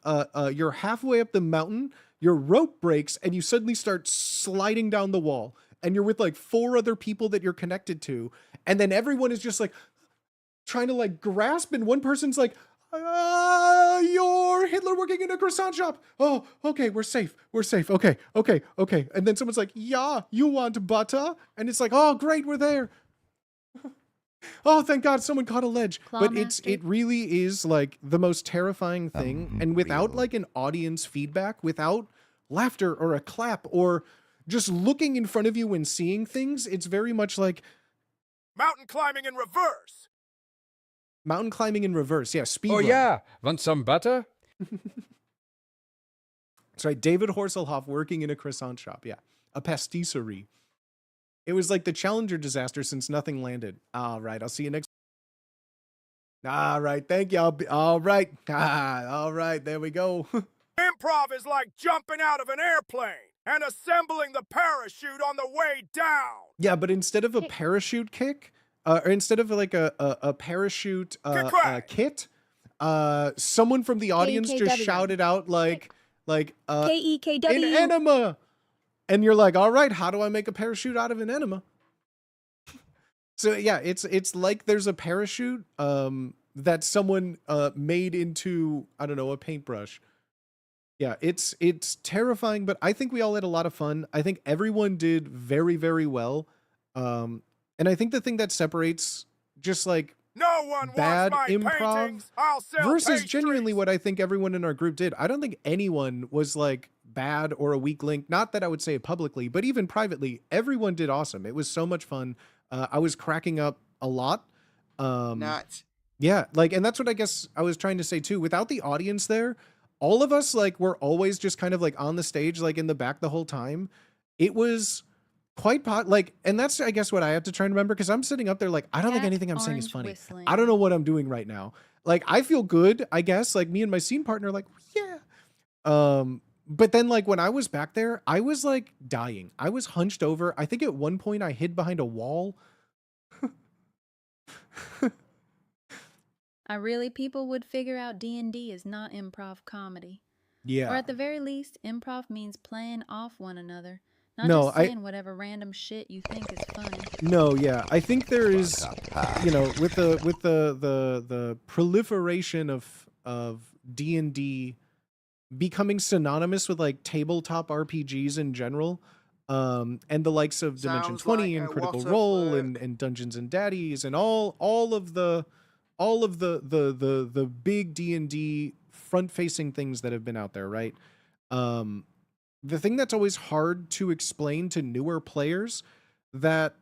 you're halfway up the mountain, your rope breaks, and you suddenly start sliding down the wall. And you're with like 4 other people that you're connected to. And then everyone is just like trying to like grasp. And one person's like, you're Hitler working in a croissant shop. Oh, okay, we're safe. Okay. And then someone's like, yeah, you want butter? And it's like, oh, great, we're there. Oh, thank God, someone caught a ledge. But it really is like the most terrifying thing. And without Real. like an audience feedback, without laughter or a clap or just looking in front of you and seeing things, it's very much like Mountain climbing in reverse. mountain climbing in reverse. Yeah, speed Oh run. yeah, want some butter? That's right, David Horselhoff working in a croissant shop. Yeah, a pastisserie. It was like the Challenger disaster since nothing landed. All right, I'll see you next. All right, thank you. All right. All right, there we go. Improv is like jumping out of an airplane and assembling the parachute on the way down. Yeah, but instead of a parachute kick, or instead of like a parachute kit, someone from the audience just KKW. shouted out like an KEKW. enema. And you're like, all right, how do I make a parachute out of an enema? So yeah, it's like there's a parachute that someone made into, I don't know, a paintbrush. Yeah, it's terrifying, but I think we all had a lot of fun. I think everyone did very, very well. And I think the thing that separates just like No one bad wants my improv paintings. I'll sell versus genuinely pastries. what I think everyone in our group did. I don't think anyone was like bad or a weak link. Not that I would say it publicly, but even privately, everyone did awesome. It was so much fun. I was cracking up a lot. Nuts. Yeah, like, and that's what I guess I was trying to say too. Without the audience there, all of us like were always just kind of like on the stage, like in the back the whole time. It was quite like, and that's I guess what I have to try and remember, because I'm sitting up there like I don't think Jack anything I'm saying is Orange funny. whistling. I don't know what I'm doing right now. Like I feel good, I guess. Like me and my scene partner, like yeah. But then like when I was back there, I was like dying. I was hunched over. I think at one point I hid behind a wall. People would figure out D&D is not improv comedy. Yeah. Or at the very least, improv means playing off one another. Not No, just saying whatever random shit you think is funny. No, yeah. I think there is, you know, with the proliferation of D&D becoming synonymous with like tabletop RPGs in general, and the likes of Dimension Sounds 20 like and a Critical lot of Role work. and Dungeons and Daddies and all of the big D&D front-facing things that have been out there, right? The thing that's always hard to explain to newer players, that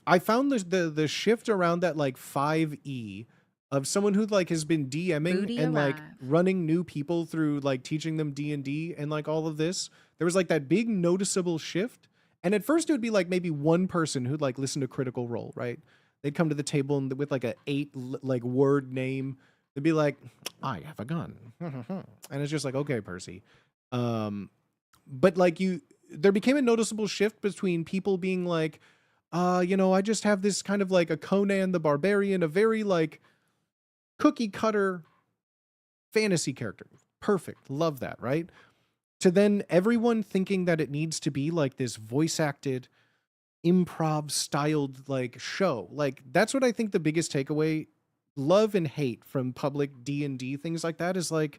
I found the shift around that like 5e of someone who like has been DMing Booty and like arrive. running new people through like teaching them D&D and like all of this. There was like that big noticeable shift. And at first it would be like maybe one person who'd like listen to Critical Role, right? They'd come to the table and with like a 8 like word name. They'd be like, I have a gun. And it's just like, okay, Percy. But like there became a noticeable shift between people being like, you know, I just have this kind of like a Conan the Barbarian, a very like cookie cutter fantasy character. Perfect. Love that, right? To then everyone thinking that it needs to be like this voice acted, improv styled like show. Like that's what I think the biggest takeaway, love and hate from public D&D things like that, is like,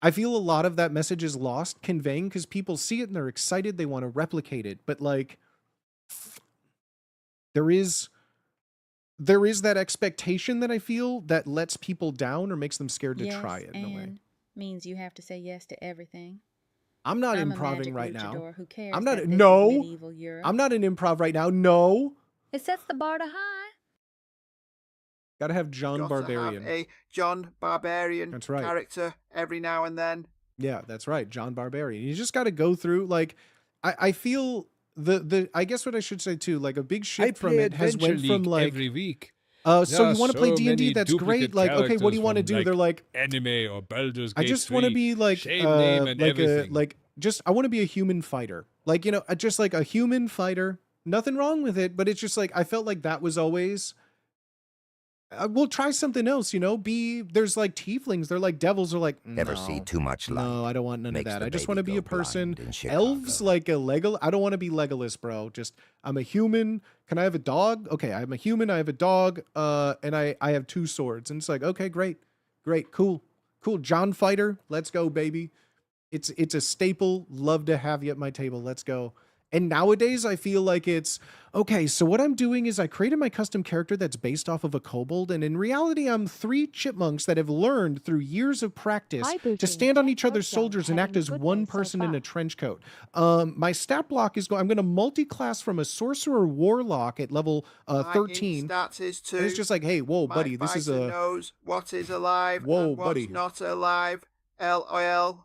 I feel a lot of that message is lost conveying because people see it and they're excited. They want to replicate it. But like, there is that expectation that I feel that lets people down or makes them scared to Yes, try it in a way. and means you have to say yes to everything. I'm not I'm a improving magic right now. luchador. Who cares? I'm not- that this is no. medieval Europe? I'm not in improv right now. No. It sets the bar to high. Gotta have John Gotta Barbarian. have a John Barbarian That's right. character every now and then. Yeah, that's right. John Barbarian. You just got to go through like, I feel I guess what I should say too, like a big I shift from play it has Adventure went from League like, every week. so There you want to are play so D&D? many That's great. duplicate Like, okay, what do you characters want to from, do? like, They're like, Anime or Baldur's I Gate just 3. want to be like, Same name and like everything. just I want to be a human fighter. Like, you know, just like a human fighter. Nothing wrong with it, but it's just like I felt like that was always. We'll try something else, you know. There's like tieflings. They're like devils. Are like Never see no. too much light. No, I don't want none of Makes that. the I just baby want to be go a person. blind in Chicago. Elves like a Legolas. I don't want to be Legolas, bro. Just I'm a human. Can I have a dog? Okay, I'm a human. I have a dog. And I have 2 swords. And it's like, okay, great, cool. John Fighter, let's go, baby. It's a staple. Love to have you at my table. Let's go. And nowadays I feel like it's, okay, so what I'm doing is I created my custom character that's based off of a kobold, and in reality I'm 3 chipmunks that have learned through years of practice Hi, to Booty. stand on each Hope other's you're shoulders and act having as a good one day so person in far. a trench coat. My stat block is I'm going to multi-class from a sorcerer warlock at level My 13. stats is 2. And it's just like, hey, whoa, My buddy, this is fighter a... knows what is alive Whoa, and what's buddy. not alive. LOL.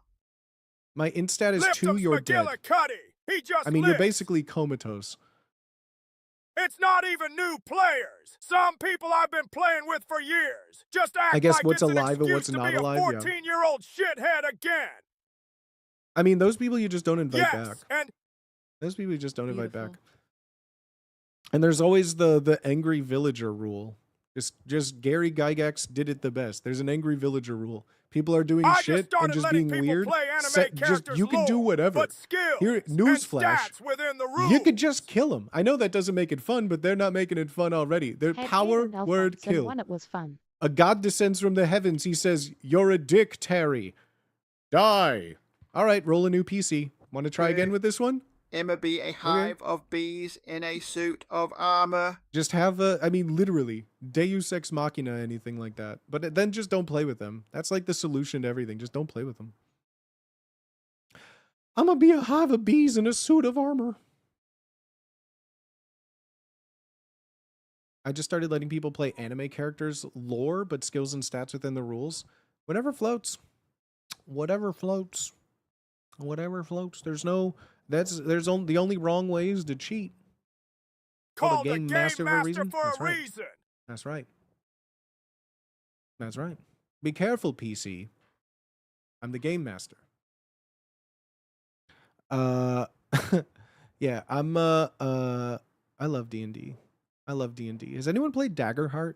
My instat is Lift 2, him, you're dead. McGillicuddy. He just I mean, you're lives. basically comatose. It's not even new players. Some people I've been playing with for years just act I guess like what's it's an alive and excuse what's to not be alive, a yeah. 14-year-old shithead again. I mean, those people you just don't invite back. Yes, and Those people you just don't invite back. Beautiful. And there's always the angry villager rule. Just Gary Gygax did it the best. There's an angry villager rule. People are doing I shit just started and just letting being people weird. play anime Just characters you can do lore, whatever. but skills Here, and newsflash. stats within the rules. You could just kill them. I know that doesn't make it fun, but they're not making it fun already. They're Had power David word Alphonse and kill. One, it was fun. A god descends from the heavens. He says, "You're a dick, Terry. Die." All right, roll a new PC. Want to try again with this one? Imma be a hive of bees in a suit of armor. Just have I mean, literally, Deus Ex Machina, anything like that. But then just don't play with them. That's like the solution to everything. Just don't play with them. I'm gonna be a hive of bees in a suit of armor. I just started letting people play anime characters lore, but skills and stats within the rules. Whatever floats. Whatever floats. Whatever floats. There's only the only wrong way is to cheat. Call the Game Game Master Master for a reason? for That's a right. reason. That's right. That's right. Be careful, PC. I'm the game master. Yeah, I love D&D. I love D&D. Has anyone played Daggerheart?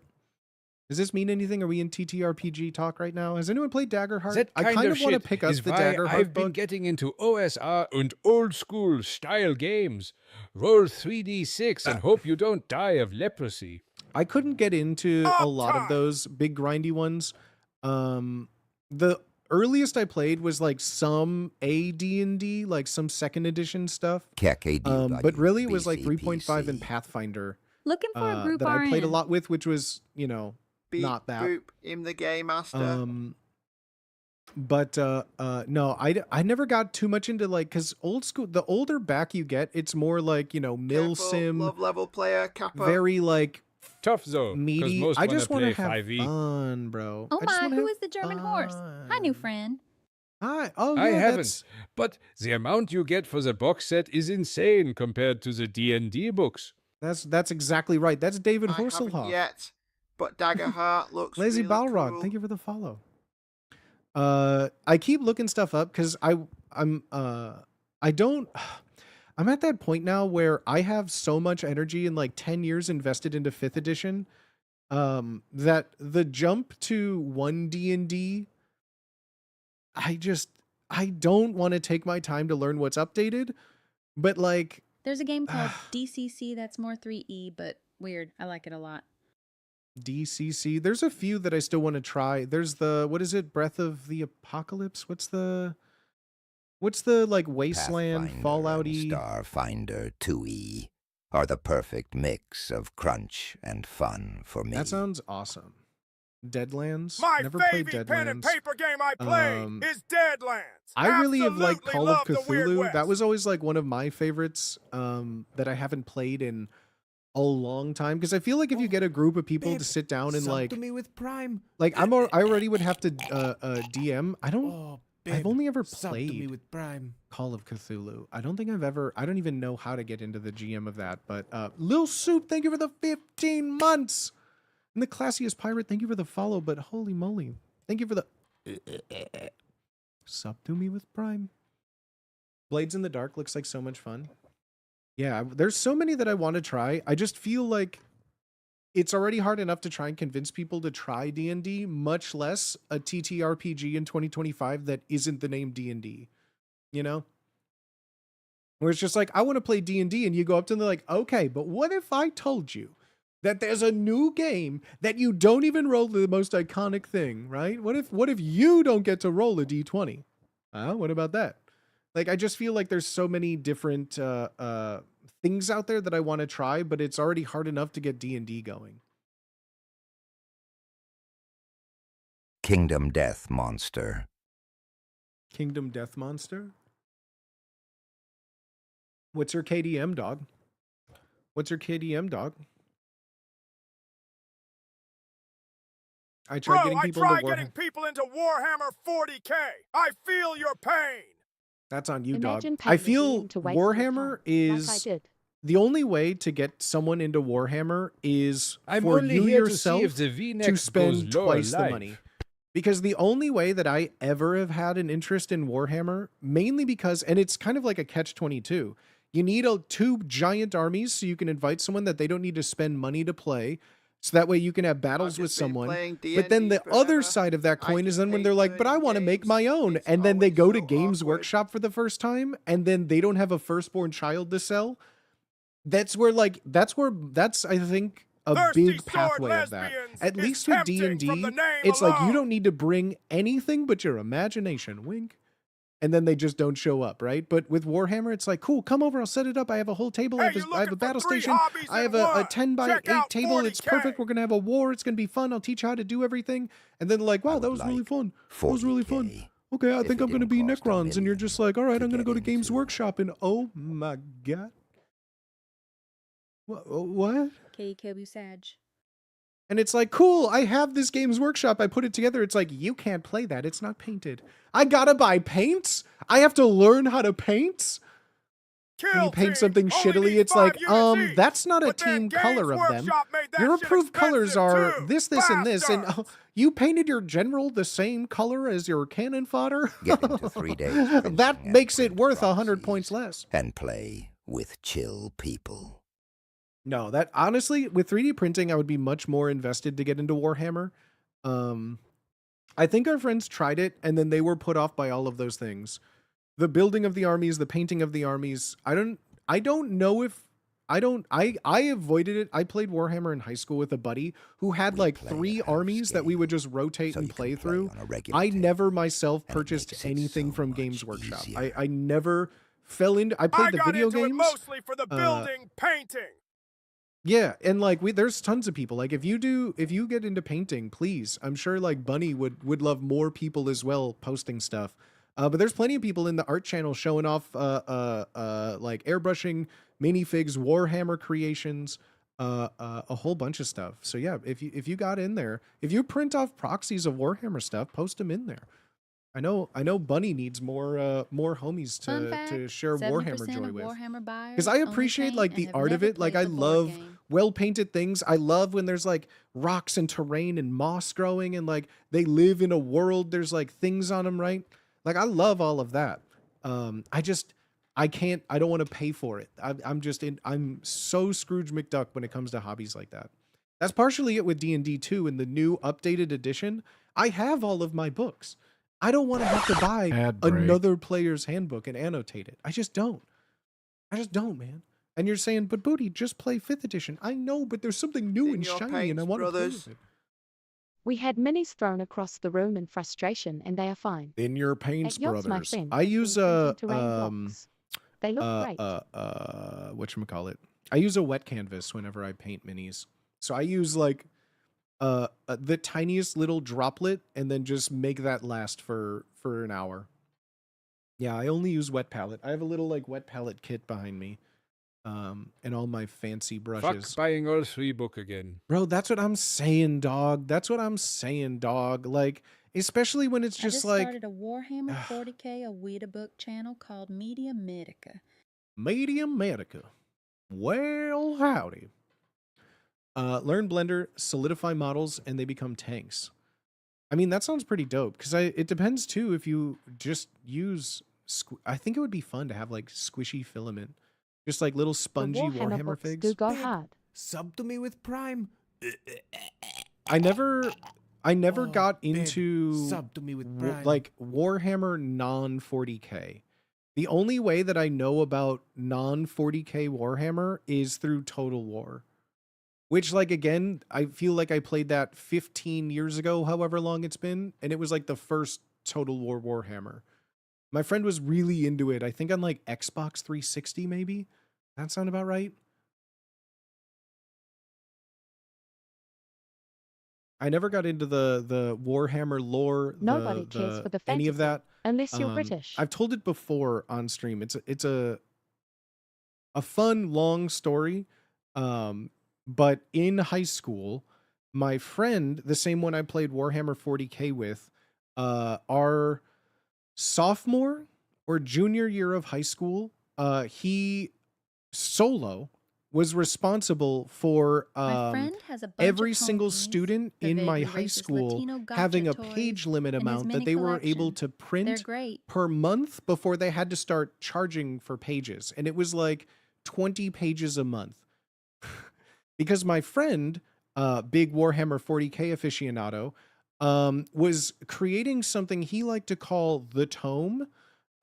Does this mean anything? Are we in TTRPG talk right now? Has anyone played Daggerheart? That I kind kind of of want to shit pick up is the why Daggerheart I've been book. getting into OSR and old school style games. Roll 3d6 and hope you don't die of leprosy. I couldn't get into a lot of Uptime. those big grindy ones. The earliest I played was like some AD&D, like some second edition stuff. But really it was like 3.5 and Pathfinder Looking for a group that I played a RN. lot with, which was, you know, Beep not that. boop, I'm the game master. No, I never got too much into like, because old school, the older back you get, it's more like, you know, Careful, milsim, love level player, Kappa. very like Tough though, because meaty. most I want just to want play to have 5e. fun, bro. Oh I just my, wanna who have is the German horse? Hi, new fun. friend. Hi. Oh, yeah, I that's- haven't, but the amount you get for the box set is insane compared to the D&D books. That's exactly right. That's David I haven't Horselhoff. yet, but Daggerheart looks Lazy really Balrog, cool. thank you for the follow. I keep looking stuff up because I'm at that point now where I have so much energy and like 10 years invested into 5th edition that the jump to 1 D&D, I don't want to take my time to learn what's updated, but like There's a game called DCC that's more 3E, but weird. I like it a lot. DCC. There's a few that I still want to try. There's the, what is it? Breath of the Apocalypse? What's the like Wasteland, Fallout-y? Starfinder 2E are the perfect mix of crunch and fun for me. That sounds awesome. Deadlands? My Never played favorite pen and Deadlands. paper game I play is Deadlands. I really have liked Absolutely Call love of the Weird Cthulhu. West. That was always like one of my favorites that I haven't played in a long time, because I feel like if you get a group of people to sit down and like me with Prime. I already would have to DM. I've only ever played with Prime. Call of Cthulhu. I don't even know how to get into the GM of that, but Lil Soup, thank you for the 15 months. And the Classiest Pirate, thank you for the follow, but holy moly. Thank you for the sub to me with Prime. Blades in the Dark looks like so much fun. Yeah, there's so many that I want to try. I just feel like it's already hard enough to try and convince people to try D&D, much less a TTRPG in 2025 that isn't the name D&D. You know? Where it's just like, I want to play D&D, and you go up to them, they're like, okay, but what if I told you that there's a new game that you don't even roll the most iconic thing, right? What if you don't get to roll a D20? What about that? Like, I just feel like there's so many different things out there that I want to try, but it's already hard enough to get D&D going. Kingdom Death Monster. Kingdom Death Monster? What's your KDM, dog? What's your KDM, dog? I tried Bro, getting I people tried into getting Warhammer. people into Warhammer 40K. I feel your pain. That's on you, dog. Imagine I paying a feel DM to waste your Warhammer time, like I is did. the only way to get someone into Warhammer is I'm for only you here yourself to see if the V-neck to goes spend lower twice the life. money. Because the only way that I ever have had an interest in Warhammer, mainly because, and it's kind of like a catch-22, you need two giant armies so you can invite someone that they don't need to spend money to play, so that way you can have battles I've with just been someone. playing But then D&D the other forever. side of that I coin is can then when hate they're like, but I learning want to make games. my own. It's And then they always go to so Games awkward. Workshop for the first time, and then they don't have a firstborn child to sell. That's I think a Thirsty big sword pathway of that. lesbians At is least with tempting D&D, from the name it's like you alone. don't need to bring anything but your imagination. Wink. And then they just don't show up, right? But with Warhammer, it's like, cool, come over, I'll set it up. I have a whole table. Hey, I you have a looking for battle 3 station. hobbies I have in a one? 10 by Check 8 out table. It's 40K. perfect. We're going to have a war. It's going to be fun. I'll teach you how to do everything. And then like, I wow, would that was really like fun. That was really fun. 40K. Okay, I if think it I'm going to didn't be cost a Necrons. And you're million just like, all right, to I'm going to go to get Games into. Workshop. And oh my God. What? Kebu Sag. And it's like, cool, I have this Games Workshop. I put it together. It's like, you can't play that. It's not painted. I gotta buy paints? I have to learn how to paint? When you Kill paint team something only shittily, needs it's 5 like, units each. that's not a But then team Games color of them. Workshop made that Your shit approved colors expensive, are too. this, and this. And Bastards. you painted your general the same color as your cannon fodder? Get into 3 days. That fencing and makes it print worth 100 proxies points less. And play with chill people. No, that honestly, with 3D printing, I would be much more invested to get into Warhammer. I think our friends tried it and then they were put off by all of those things. The building of the armies, the painting of the armies. I don't know if I avoided it. I played Warhammer in high school with a buddy who had We like play 3 at half armies that we would scale, just rotate so and you play can play through. on a regular I table, never myself and it purchased makes it anything so from much Games Workshop. easier. I never fell into I I played the got video into it games. mostly for the building painting. Yeah, and like there's tons of people. Like if you get into painting, please. I'm sure like Bunny would love more people as well posting stuff. But there's plenty of people in the art channel showing off like airbrushing, minifigs, Warhammer creations, a whole bunch of stuff. So yeah, if you got in there, if you print off proxies of Warhammer stuff, post them in there. I know Bunny needs more homies Fun to fact, share 70% Warhammer joy of with. Warhammer buyers Because I only appreciate paint like and the have art of never it. Like played I the board love game. well painted things. I love when there's like rocks and terrain and moss growing and like they live in a world. There's like things on them, right? Like I love all of that. I don't want to pay for it. I'm so Scrooge McDuck when it comes to hobbies like that. That's partially it with D&D 2 in the new updated edition. I have all of my books. I don't want to have to buy Ad break. another player's handbook and annotate it. I just don't, man. And you're saying, but Booty, just play 5th edition. I know, but there's something new In and your shiny, and I paints, want to play brothers. with it. We had minis thrown across the room in frustration, and they are fine. In your paints, At yours, my brothers. friend, I has use been a printing terrain blocks. They look great. whatchamacallit. I use a wet canvas whenever I paint minis. So I use like the tiniest little droplet and then just make that last for an hour. Yeah, I only use wet palette. I have a little like wet palette kit behind me. And all my fancy brushes. Fuck buying all 3 book again. Bro, that's what I'm saying, dog. That's what I'm saying, dog. Like, especially when it's I just just like started a Warhammer 40K a Weta book channel called Media Medica. Medium Medica. Well, howdy. Learn Blender, solidify models, and they become tanks. I mean, that sounds pretty dope. Because it depends too if you just use. I think it would be fun to have like squishy filament, just like little The spongy Warhammer books figs. do go hard. Sub to me with Prime. I never Oh, got babe, into sub to me with Prime. like Warhammer non 40K. The only way that I know about non 40K Warhammer is through Total War. Which, like, again, I feel like I played that 15 years ago, however long it's been, and it was like the first Total War Warhammer. My friend was really into it. I think on like Xbox 360, maybe. That sound about right? I never got into the Warhammer lore. Nobody cares for the any of fantasy, that. unless you're British. I've told it before on stream. It's a fun long story. But in high school, my friend, the same one I played Warhammer 40K with, our sophomore or junior year of high school, he Solo was responsible for My friend has a bunch every of single homies, student the in my vaguely high racist school Latino gotcha having a toys, page limit and his amount that mini they were able collection. to They're print great. per month before they had to start charging for pages. And it was like 20 pages a month. Because my friend, big Warhammer 40K aficionado, was creating something he liked to call the Tome.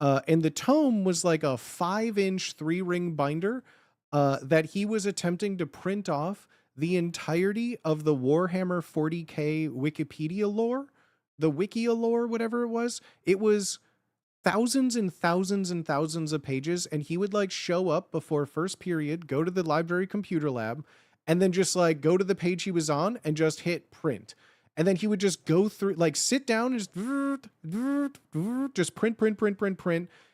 And the Tome was like a 5-inch 3-ring binder that he was attempting to print off the entirety of the Warhammer 40K Wikipedia lore, the Wikia lore, whatever it was. It was thousands and thousands and thousands of pages, and he would like show up before first period, go to the library computer lab, and then just like go to the page he was on and just hit print. And then he would just go through, like sit down and just print.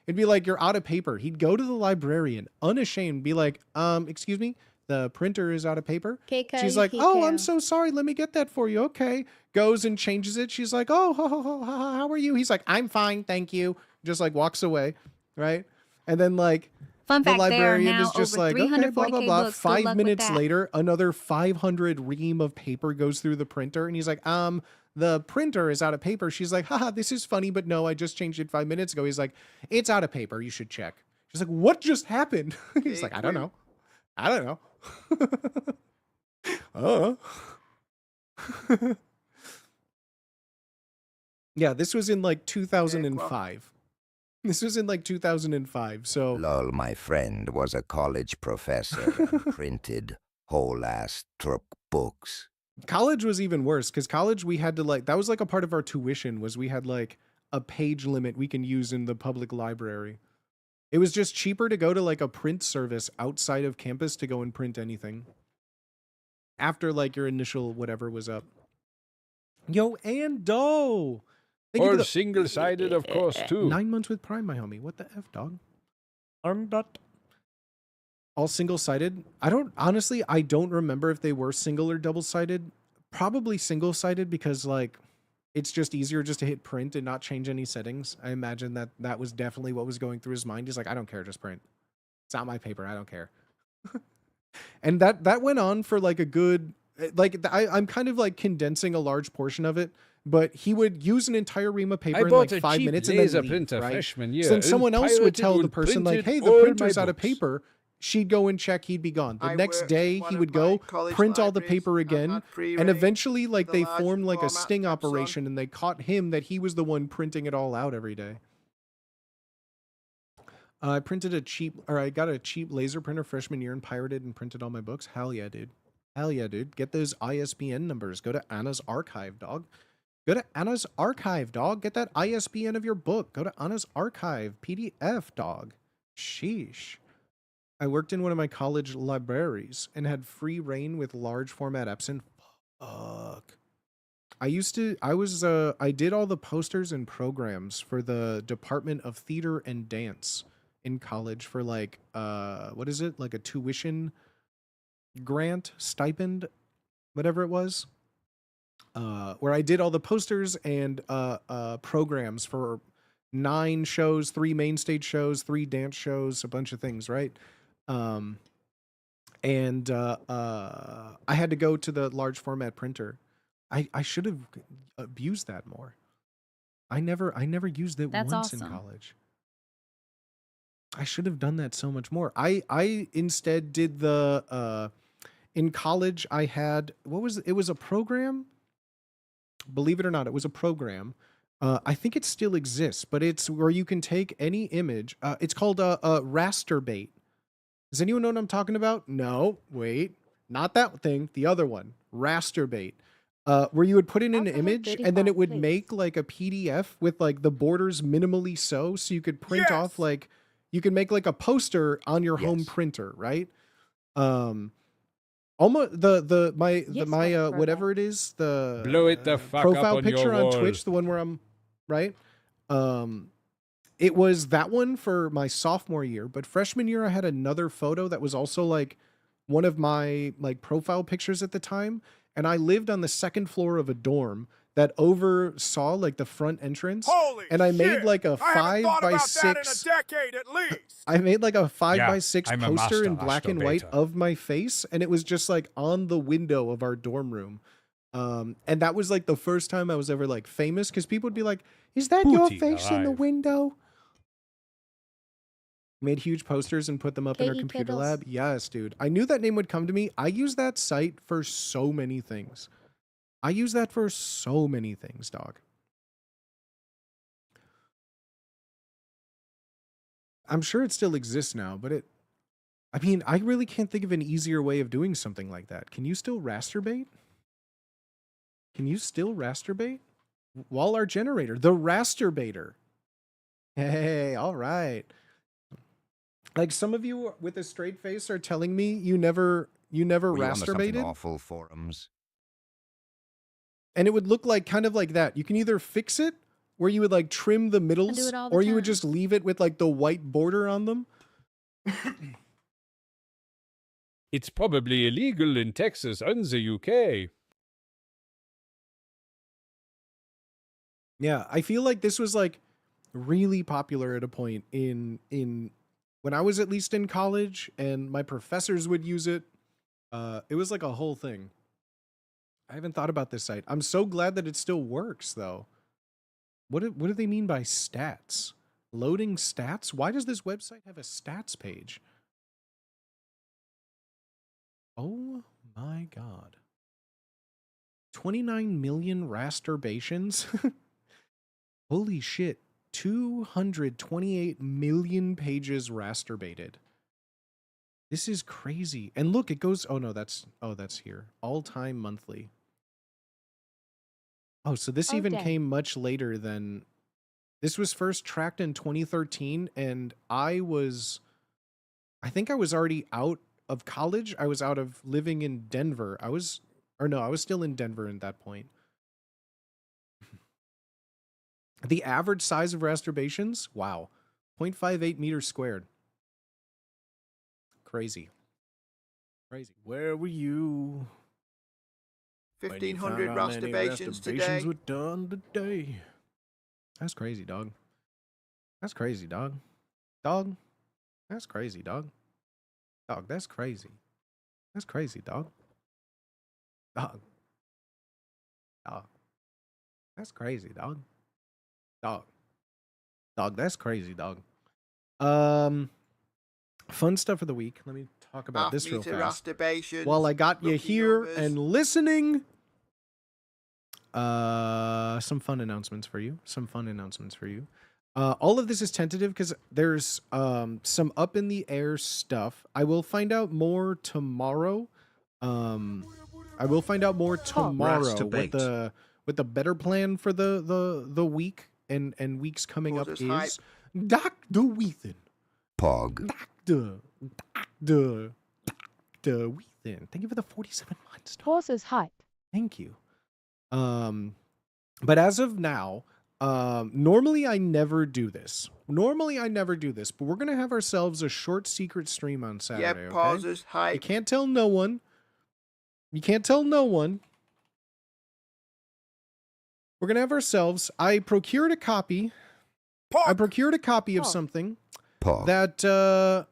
It'd be like, you're out of paper. He'd go to the librarian, unashamed, be like, excuse me, the printer is out of paper. She's like, oh, I'm so sorry. Let me get that for you. Okay. Goes and changes it. She's like, oh, how are you? He's like, I'm fine. Thank you. Just like walks away. Right. And then like, Fun the fact, there are librarian now is just over like, okay, 340K blah, blah, blah. books. Good luck 5 with minutes that. later, another 500 ream of paper goes through the printer. And he's like, the printer is out of paper. She's like, haha, this is funny, but no, I just changed it 5 minutes ago. He's like, it's out of paper. You should check. She's like, what just happened? He's like, I don't know. Yeah, this was in like 2005. This was in like 2005. So Lol, my friend was a college professor and printed whole ass truck books. college was even worse because college we had to like, that was like a part of our tuition was we had like a page limit we can use in the public library. It was just cheaper to go to like a print service outside of campus to go and print anything after like your initial whatever was up. Yo, Ando! Thank you for Or the single-sided, of course, too. 9 months with Prime, my homie. What the F, dog? I'm not. All single-sided? I don't remember if they were single or double-sided. Probably single-sided because, like, it's just easier just to hit print and not change any settings. I imagine that was definitely what was going through his mind. He's like, I don't care, just print. It's not my paper, I don't care. And that went on for, like, a good... Like, I'm kind of, like, condensing a large portion of it. But he would use an entire ream of paper in like 5 minutes and then leave, printer right? freshman year. So then someone else would tell the person like, hey, the printer's out of books. paper. She'd go and check, he'd be gone. The I next worked day in one he of would my go, college print all the libraries. paper I again, had free and reign eventually like the they large formed like a format sting Epson. operation and they caught him that he was the one printing it all out every day. I got a cheap laser printer freshman year and pirated and printed all my books. Hell yeah, dude. Hell yeah, dude. Get those ISBN numbers. Go to Anna's archive, dog. Go to Anna's archive, dog. Get that ISBN of your book. Go to Anna's archive, PDF, dog. Sheesh. I worked in one of my college libraries and had free reign with large format Epson. Fuck. I did all the posters and programs for the Department of Theater and Dance in college for like, what is it? Like a tuition grant, stipend, whatever it was. Where I did all the posters and programs for 9 shows, 3 main stage shows, 3 dance shows, a bunch of things, right? I had to go to the large format printer. I should have used that more. I never used it That's once in awesome. college. I should have done that so much more. I instead did the in college I had it was a program. Believe it or not, it was a program. I think it still exists, but it's where you can take any image. It's called Rasterbait. Does anyone know what I'm talking about? No, wait, not that thing. The other one, Rasterbait, where you would put in an Alcohol image and then 35, it would please. make like a PDF with like the borders minimally so you could print Yes! off like you could make like a poster on your home Yes. printer, right? Almost my Yes, Dr. whatever it is, the Blow it the fuck up profile on your picture on wall. Twitch, the one where I'm right. It was that one for my sophomore year, but freshman year I had another photo that was also like one of my like profile pictures at the time, and I lived on the second floor of a dorm that oversaw like the front entrance. Holy And I made shit! like a I haven't 5 thought by about that in a 6. decade at least. I made like a 5 Yeah, by 6 I'm a poster master in black and white masturbator. of my face, and it was just like on the window of our dorm room. And that was like the first time I was ever like famous, because people would be like, "Is that your Booty face in the alive. window?" Made huge posters and put them up in our K.E. computer Piddles. lab. Yes, dude. I knew that name would come to me. I use that site for so many things. I use that for so many things, dog. I'm sure it still exists now, but I mean, I really can't think of an easier way of doing something like that. Can you still rasterbate? Can you still rasterbate? Wall art generator, the rasterbator. Hey, all right. Like some of you with a straight face are telling me you never Were you on the Something rasterbated, Awful forums? and it would look like kind of like that. You can either fix it where you would like trim the middles, it all the or you would time. just leave it with like the white border on them. It's probably illegal in Texas and the UK. Yeah, I feel like this was like really popular at a point in when I was at least in college, and my professors would use it. It was like a whole thing. I haven't thought about this site. I'm so glad that it still works though. What do they mean by stats? Loading stats? Why does this website have a stats page? Oh my god. 29 million rasterbations? Holy shit. 228 million pages rasterbated. This is crazy. And look, it goes, that's here. All-time monthly. Oh, so this Oh, even dang. came much later than, this was first tracked in 2013, and I think I was already out of college. I was out of living in Denver. I was still in Denver at that point. The average size of masturbations, wow, 0.58 meters squared. Crazy. Crazy. Where were you? 1,500 masturbations today. were done today. That's crazy, dog. That's crazy, dog. Dog. That's crazy, dog. Dog, that's crazy. That's crazy, dog. Dog. Dog. That's crazy, dog. Dog. Dog, that's crazy, dog. Fun stuff of the week. Let me talk about this real Half-meter fast. masturbations. While I got you lucky here numbers. and listening, some fun announcements for you. All of this is tentative because there's some up in the air stuff. I will find out more tomorrow. With the better plan for the week and weeks coming up Causes is hype. Dr. Weathen. Pog. Dr. Weathen. Thank you for the 47 months. dog. Causes hype. Thank you. But as of now, normally I never do this. But we're gonna have ourselves a short secret stream on Saturday. Yep, okay? pauses, You hype. can't tell no one. We're gonna have ourselves. I procured a copy of Pog. something Pog. that.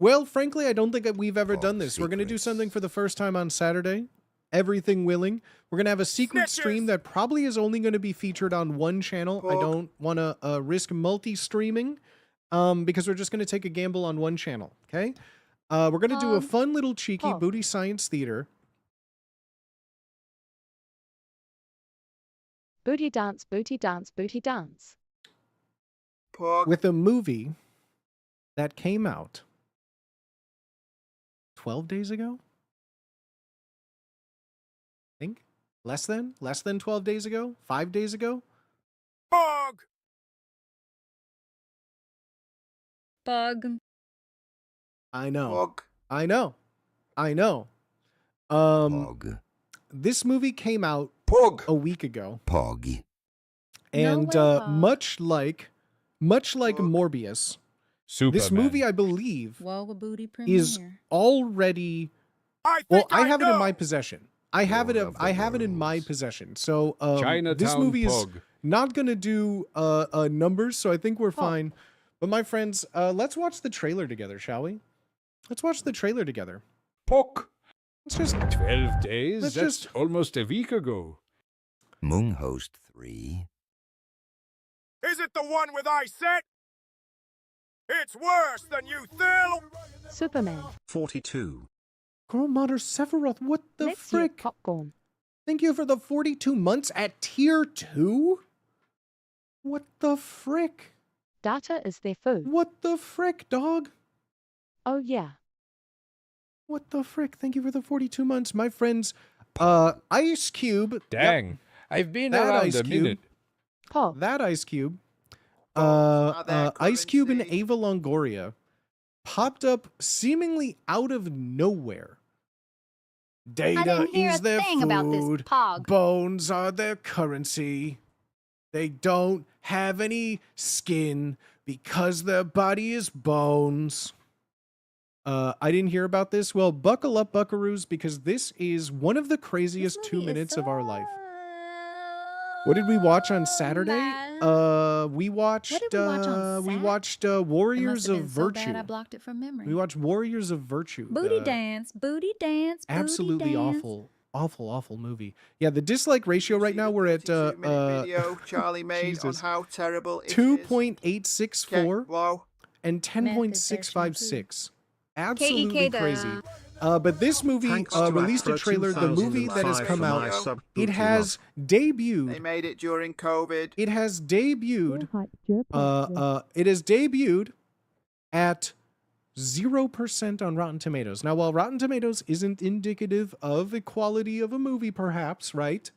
Well, frankly, I don't think that we've ever Pog done this. We're gonna do secrets. something for the first time on Saturday. Everything willing. We're gonna have a secret stream Snitches! that probably is only going to be featured on one channel. I Pog. don't want to risk multi-streaming, because we're just gonna take a gamble on one channel. Okay. We're gonna do a Pog. fun little cheeky Pog. booty science theater. Booty dance, booty dance, booty dance. Pog. With a movie that came out 12 days ago? I think less than 12 days ago, 5 days ago. Pog! Bug. I know. Pog. I know. Pog. This movie came out Pog. a week ago, Pog. and way, Pog. much like Pog. Morbius, Superman. this movie I believe Whoa, a booty premiere. is already I well. think I have it in know. my possession. I have it. Lord of the I have it in my Worlds. possession. So Chinatown this movie is Pog. not gonna do numbers, so I think we're fine. But my friends, let's watch the trailer together, shall we? Let's watch the trailer together. Pog. Let's just 12 days? Let's That's just- almost a week ago. Moonhost 3. Is it the one with I said? It's worse than you think. Superman. 42. Grandmother Sephiroth. What the Next year, frick? popcorn. Thank you for the 42 months at tier 2? What the frick? Data is their food. What the frick, dog? Oh yeah. What the frick? Thank you for the 42 months, my friends. Ice Cube. Yep, Dang. I've been That around Ice a Cube. minute. Pog. that Ice Cube. are their Ice Cube and currency. Ava Longoria popped up seemingly out of nowhere. Data I didn't hear is a their thing food. about this pog. Bones are their currency. They don't have any skin because their body is bones. I didn't hear about this. Well, buckle up, buckaroos, because this is one of the craziest 2 minutes of our life. What did we watch on Saturday? We watched. What did we watch on we Sat? watched It Warriors must have of been so Virtue. bad I blocked it from memory. We watched Warriors of Virtue. Booty the dance, booty dance, booty Absolutely dance. awful movie. Yeah, the dislike ratio right now we're at 42-minute video Charlie made on Jesus. how terrible it is. 2.864 Okay, wow. and Meth is their 10.656. Absolutely KEK the- crazy. But this movie Thanks to released a Afro trailer. The movie that has 2005 come for my out, sub it booty has They debuted. made it during COVID. It has debuted. It has debuted at 0% on Rotten Tomatoes. Now, while Rotten Tomatoes isn't indicative of the quality of a movie, perhaps, right?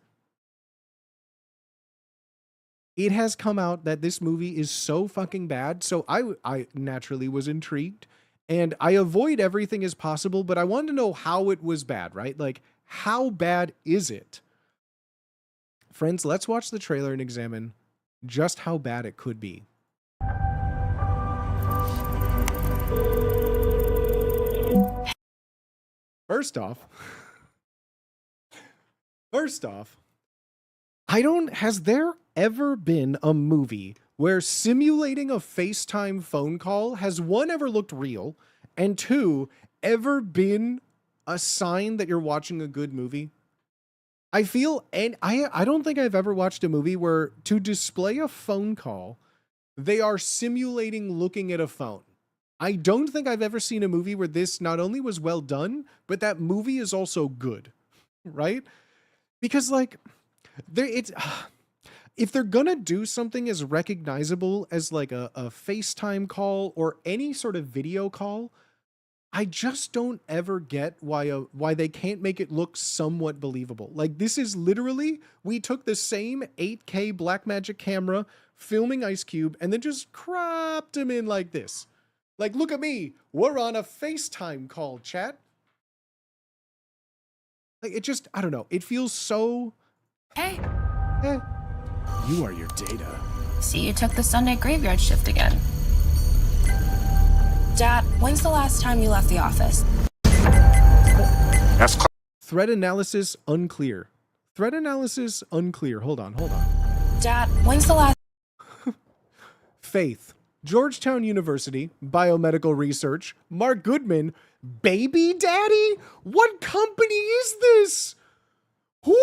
It has come out that this movie is so fucking bad. So I naturally was intrigued. And I avoid everything as possible, but I wanted to know how it was bad, right? Like, how bad is it? Friends, let's watch the trailer and examine just how bad it could be. First off, has there ever been a movie where simulating a FaceTime phone call has one, ever looked real, and two, ever been a sign that you're watching a good movie? I feel, and I don't think I've ever watched a movie where to display a phone call, they are simulating looking at a phone. I don't think I've ever seen a movie where this not only was well done, but that movie is also good, right? Because like, if they're gonna do something as recognizable as like a FaceTime call or any sort of video call, I just don't ever get why they can't make it look somewhat believable. Like, this is literally, we took the same 8K Blackmagic camera filming Ice Cube and then just cropped him in like this. Like, look at me, we're on a FaceTime call, chat. Like, it just, I don't know, it feels so... Hey, You are your data. see you took the Sunday graveyard shift again. Dad, when's the last time you left the office? Threat analysis unclear. Threat analysis unclear. Hold on. Dad, when's the last... Faith. Georgetown University, biomedical research, Mark Goodman, baby daddy? What company is this? Who?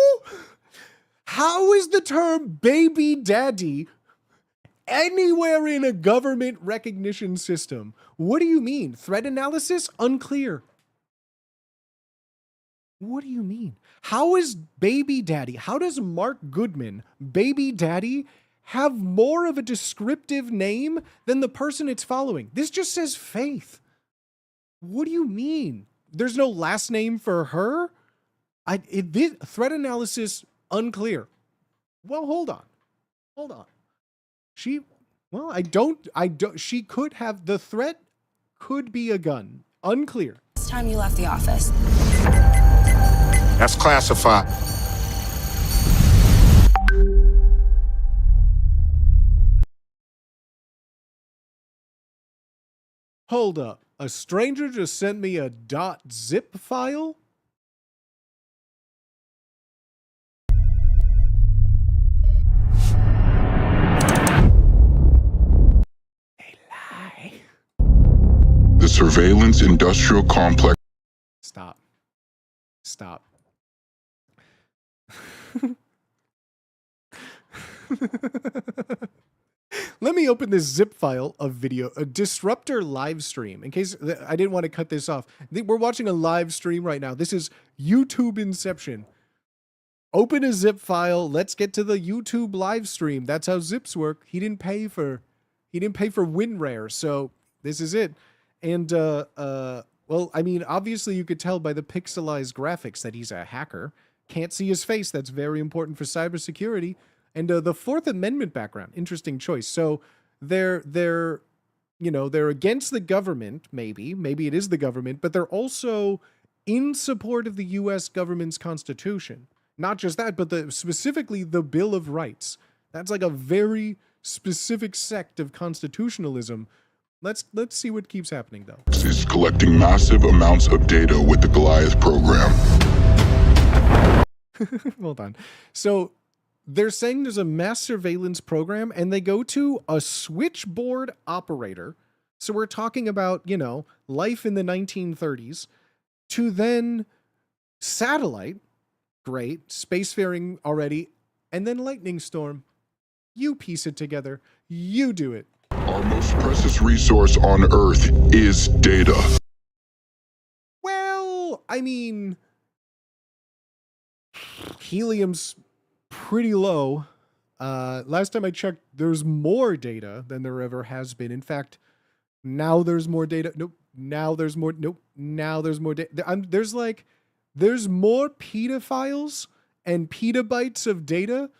How is the term baby daddy anywhere in a government recognition system? What do you mean? Threat analysis? Unclear. What do you mean? How is baby daddy? How does Mark Goodman, baby daddy, have more of a descriptive name than the person it's following? This just says Faith. What do you mean? There's no last name for her? Threat analysis unclear. Well, hold on. She could have, the threat could be a gun. Unclear. Last time you left the office? That's classified. Hold up. A stranger just sent me a .zip file? surveillance industrial complex. Stop. Stop. Let me open this zip file of video, a Disruptor live stream. In case I didn't want to cut this off. We're watching a live stream right now. This is YouTube Inception. Open a zip file. Let's get to the YouTube live stream. That's how zips work. He didn't pay for WinRare, so this is it. And well, I mean, obviously you could tell by the pixelized graphics that he's a hacker. Can't see his face. That's very important for cybersecurity. And the Fourth Amendment background, interesting choice. So they're against the government, maybe it is the government, but they're also in support of the U.S. government's constitution. Not just that, but specifically the Bill of Rights. That's like a very specific sect of constitutionalism. Let's see what keeps happening though. Is collecting massive amounts of data with the Goliath program. Hold on. So they're saying there's a mass surveillance program and they go to a switchboard operator. So we're talking about, life in the 1930s, to then satellite, great, spacefaring already, and then lightning storm. You piece it together. You do it. Our most precious resource on Earth is data. Well, I mean, helium's pretty low. Last time I checked, there's more data than there ever has been. In fact, now there's more data. Nope. Now there's more. Nope. Now there's more data. There's more pedophiles and petabytes of data.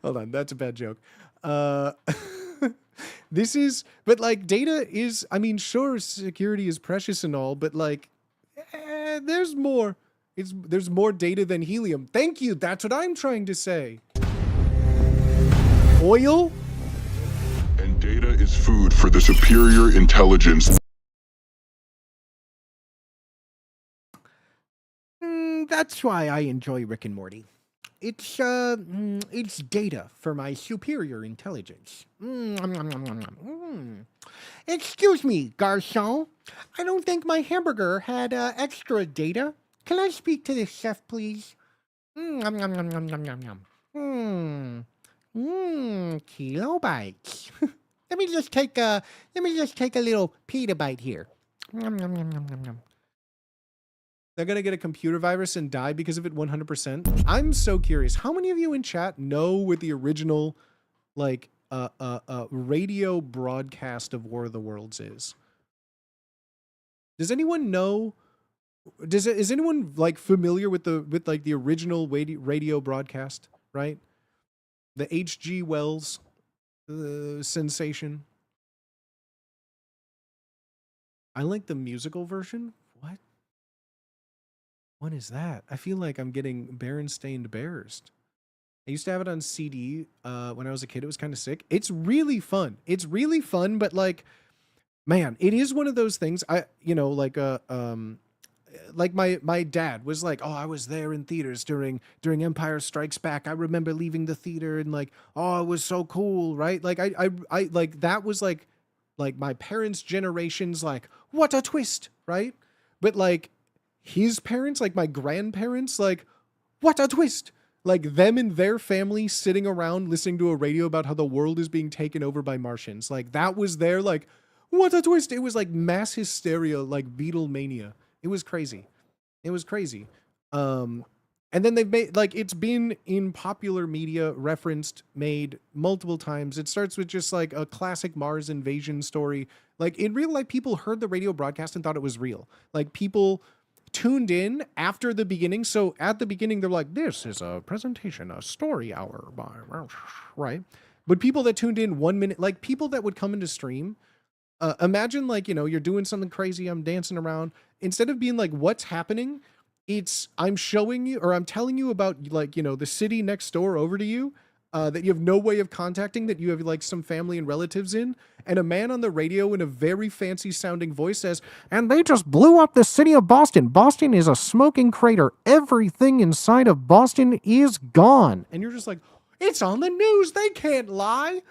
Hold on, that's a bad joke. Data is, I mean, sure, security is precious and all, but there's more. There's more data than helium. Thank you. That's what I'm trying to say. Oil? And data is food for the superior intelligence. That's why I enjoy Rick and Morty. It's data for my superior intelligence. Excuse me, garçon. I don't think my hamburger had extra data. Can I speak to the chef, please? Kilobytes. Let me just take a little petabyte here. They're going to get a computer virus and die because of it 100%. I'm so curious. How many of you in chat know what the original, radio broadcast of War of the Worlds is? Does anyone know? Is anyone, familiar with the original radio broadcast, right? The H.G. Wells sensation. I like the musical version. What? What is that? I feel like I'm getting Berenstain Bears. I used to have it on CD when I was a kid. It was kind of sick. It's really fun. It's really fun, but man, it is one of those things. My dad was like, oh, I was there in theaters during Empire Strikes Back. I remember leaving the theater and oh, it was so cool, right? That was my parents' generation's what a twist, right? But his parents, my grandparents, what a twist. Them and their family sitting around listening to a radio about how the world is being taken over by Martians. That was their, what a twist. It was mass hysteria, Beatlemania. It was crazy. It was crazy. And then they've made, it's been in popular media referenced, made multiple times. It starts with just a classic Mars invasion story. In real life, people heard the radio broadcast and thought it was real. People tuned in after the beginning. So at the beginning, they're like, this is a presentation, a story hour, right? But people that tuned in 1 minute, people that would come into stream, imagine you're doing something crazy, I'm dancing around. Instead of being what's happening, I'm showing you, or I'm telling you about the city next door over to you, that you have no way of contacting, that you have some family and relatives in, and a man on the radio in a very fancy sounding voice says, and they just blew up the city of Boston. Boston is a smoking crater. Everything inside of Boston is gone. And you're just it's on the news. They can't lie.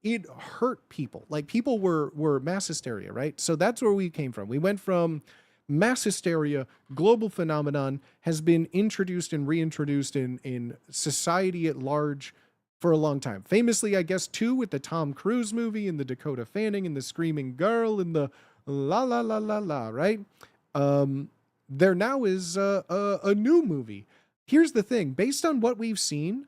it hurt people. Like people were mass hysteria, right? So that's where we came from. We went from mass hysteria, global phenomenon, has been introduced and reintroduced in society at large for a long time. Famously, I guess, too, with the Tom Cruise movie and the Dakota Fanning and the Screaming Girl and the la la la la la, right? There now is a new movie. Here's the thing. Based on what we've seen,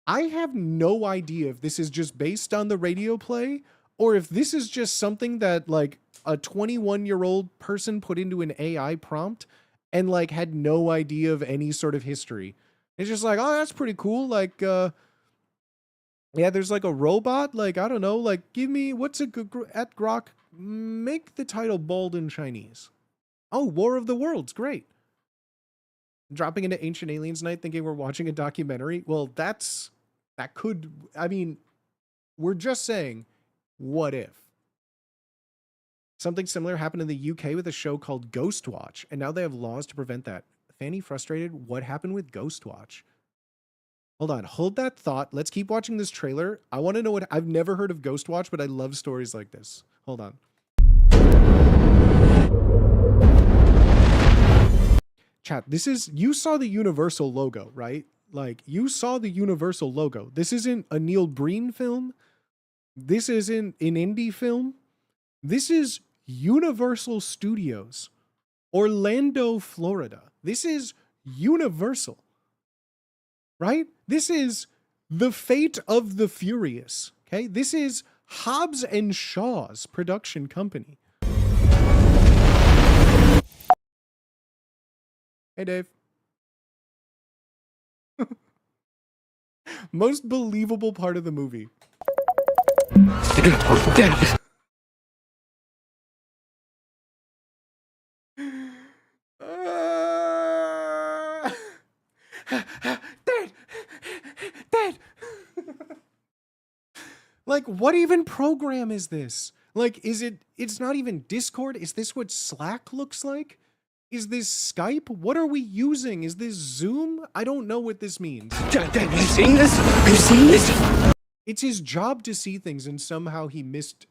I have no idea if this is just based on the radio play or if this is just something that like a 21-year-old person put into an AI prompt and like had no idea of any sort of history. It's just like, oh, that's pretty cool. Like, yeah, there's like a robot. Like, I don't know, like give me, what's a good, at Grok, make the title bold in Chinese. Oh, War of the Worlds. Great. Dropping into Ancient Aliens Night thinking we're watching a documentary. Well, that could, I mean, we're just saying, what if? Something similar happened in the UK with a show called Ghostwatch, and now they have laws to prevent that. Fanny frustrated. What happened with Ghostwatch? Hold on. Hold that thought. Let's keep watching this trailer. I want to know what... I've never heard of Ghostwatch, but I love stories like this. Hold on. Chat, this is... You saw the Universal logo, right? Like, you saw the Universal logo. This isn't a Neil Breen film. This isn't an indie film. This is Universal Studios, Orlando, Florida. This is Universal, right? This is the fate of the furious, okay? This is Hobbs and Shaw's production company. Hey, Dave. Most believable part of the movie. Dad. Like, what even program is this? Like, it's not even Discord? Is this what Slack looks like? Is this Skype? What are we using? Is this Zoom? I don't know what this means. Dad, have you seen this? Have you seen this? It's his job to see things, and somehow he missed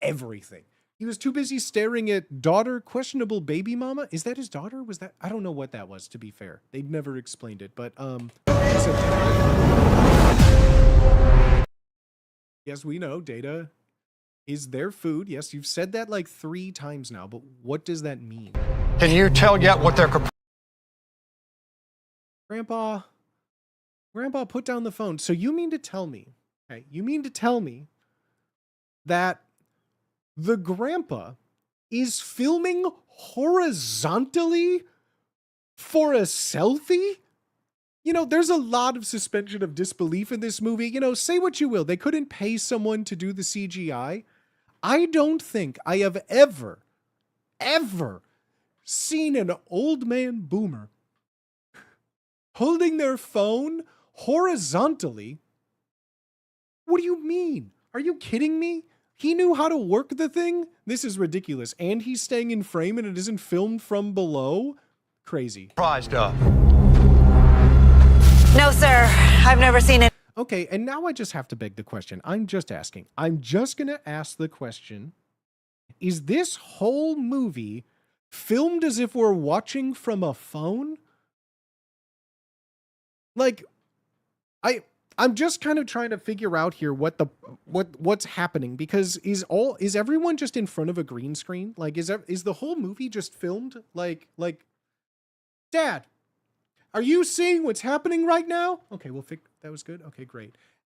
everything. He was too busy staring at daughter, questionable baby mama. Is that his daughter? Was that? I don't know what that was, to be fair. They'd never explained it, but, yes, we know Data is their food. Yes, you've said that like 3 times now, but what does that mean? Can you tell yet what they're... Grandpa, put down the phone. So you mean to tell me, okay, that the grandpa is filming horizontally for a selfie? You know, there's a lot of suspension of disbelief in this movie. You know, say what you will. They couldn't pay someone to do the CGI. I don't think I have ever seen an old man boomer holding their phone horizontally. What do you mean? Are you kidding me? He knew how to work the thing? This is ridiculous. And he's staying in frame and it isn't filmed from below? Crazy. Surprised up. No, sir. I've never seen it. Okay, and now I just have to beg the question. I'm just asking. I'm just going to ask the question. Is this whole movie filmed as if we're watching from a phone? Like, I'm just kind of trying to figure out here what's happening, because is everyone just in front of a green screen? Like, is the whole movie just filmed like Dad, are you seeing what's happening right now? Okay, we'll fix that. Was good. Okay, great.